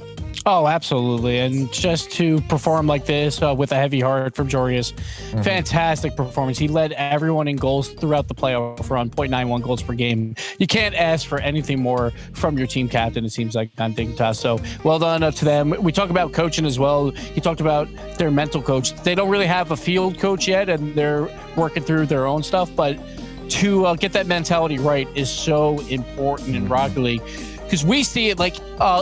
Oh, absolutely. And just to perform like this with a heavy heart from Joris, fantastic performance. He led everyone in goals throughout the playoff run, 0.91 goals per game. You can't ask for anything more from your team captain, it seems like, on Dignitas. So well done to them. We talk about coaching as well. He talked about their mental coach. They don't really have a field coach yet, and they're working through their own stuff, but to get that mentality right is so important in Rocket League. Because we see it like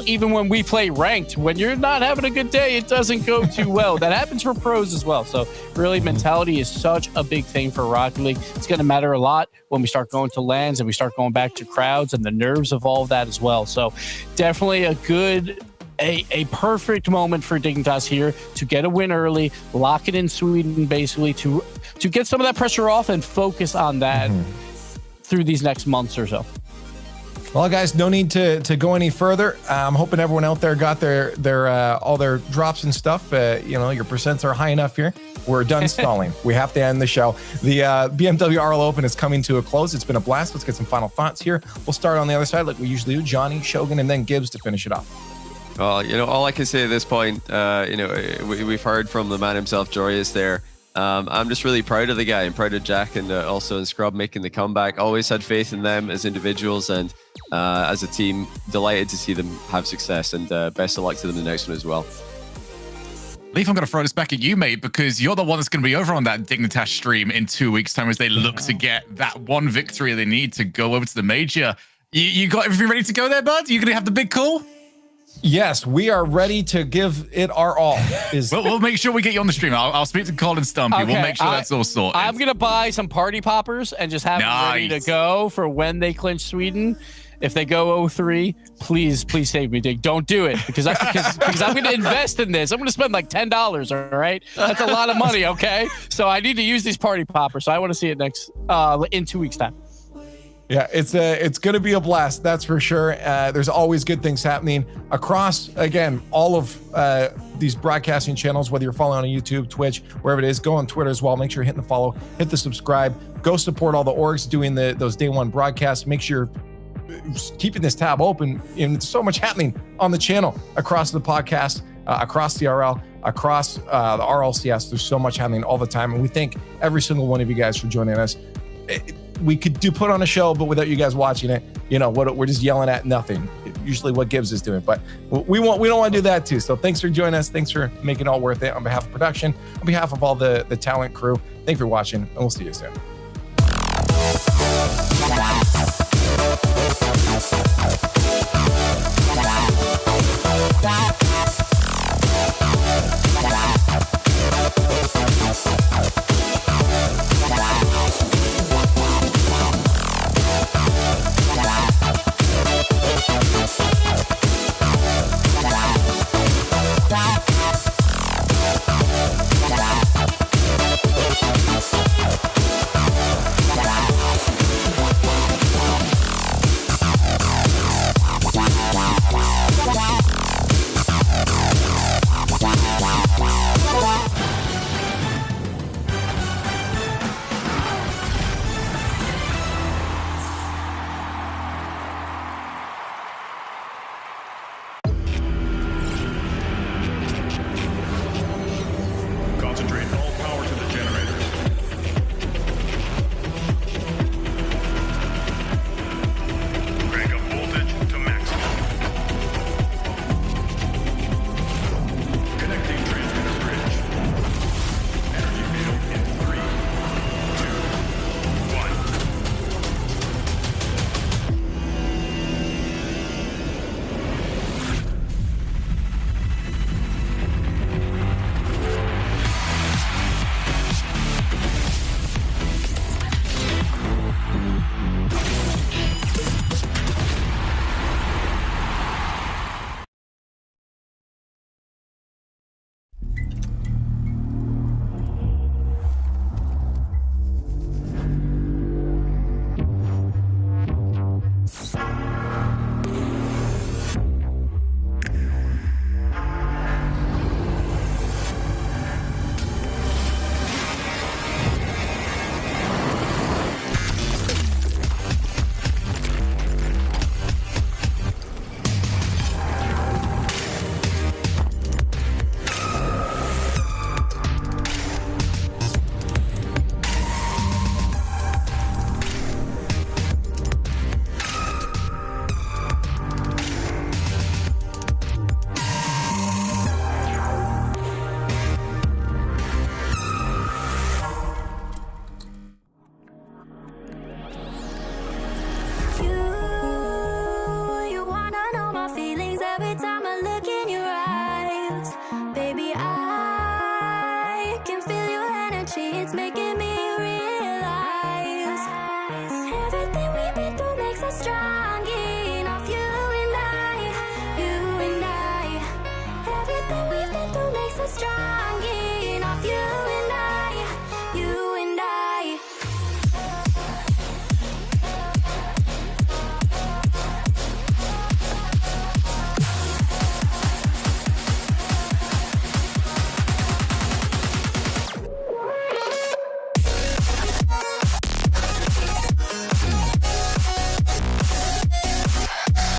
even when we play ranked, when you're not having a good day, it doesn't go too well. That happens for pros as well. So really, mentality is such a big thing for Rocket League. It's going to matter a lot when we start going to LANs and we start going back to crowds and the nerves of all of that as well. So definitely a perfect moment for Dignitas here to get a win early, lock it in Sweden, basically to get some of that pressure off and focus on that through these next months or so. Well, guys, no need to go any further. I'm hoping everyone out there got their all their drops and stuff. Your percents are high enough here. We're done stalling. We have to end the show. The BMW RL Open is coming to a close. It's been a blast. Let's get some final thoughts here. We'll start on the other side like we usually do. Johnny, Shogun, and then Gibbs to finish it off. Well, all I can say at this point, we've heard from the man himself, Joreus there. I'm just really proud of the guy. I'm proud of Jack and also in Scrub making the comeback. Always had faith in them as individuals and as a team. Delighted to see them have success and best of luck to them in the next one as well. Leaf, I'm going to throw this back at you, mate, because you're the one that's going to be over on that Dignitas stream in 2 weeks' time as they look to get that one victory they need to go over to the major. You got everything ready to go there, bud? You going to have the big call? Yes, we are ready to give it our all. We'll make sure we get you on the stream. I'll speak to Colin Stumpy. Okay, we'll make sure that's all sorted. I'm going to buy some party poppers and just have them ready to go for when they clinch Sweden. If they go 0-3, please save me, Dig. Don't do it because I'm going to invest in this. I'm going to spend like $10, all right? That's a lot of money, okay? So I need to use these party poppers. So I want to see it next in 2 weeks' time. Yeah, it's going to be a blast, that's for sure. There's always good things happening across, again, all of these broadcasting channels, whether you're following on YouTube, Twitch, wherever it is. Go on Twitter as well. Make sure you're hitting the follow, hit the subscribe. Go support all the orgs doing those day one broadcasts. Make sure you're keeping this tab open. And there's so much happening on the channel across the podcast, across the RL, across the RLCS. There's so much happening all the time. And we thank every single one of you guys for joining us. We could put on a show, but without you guys watching it, we're just yelling at nothing. Usually what Gibbs is doing, but we don't want to do that too. So thanks for joining us. Thanks for making it all worth it on behalf of production, on behalf of all the talent crew. Thanks for watching, and we'll see you soon.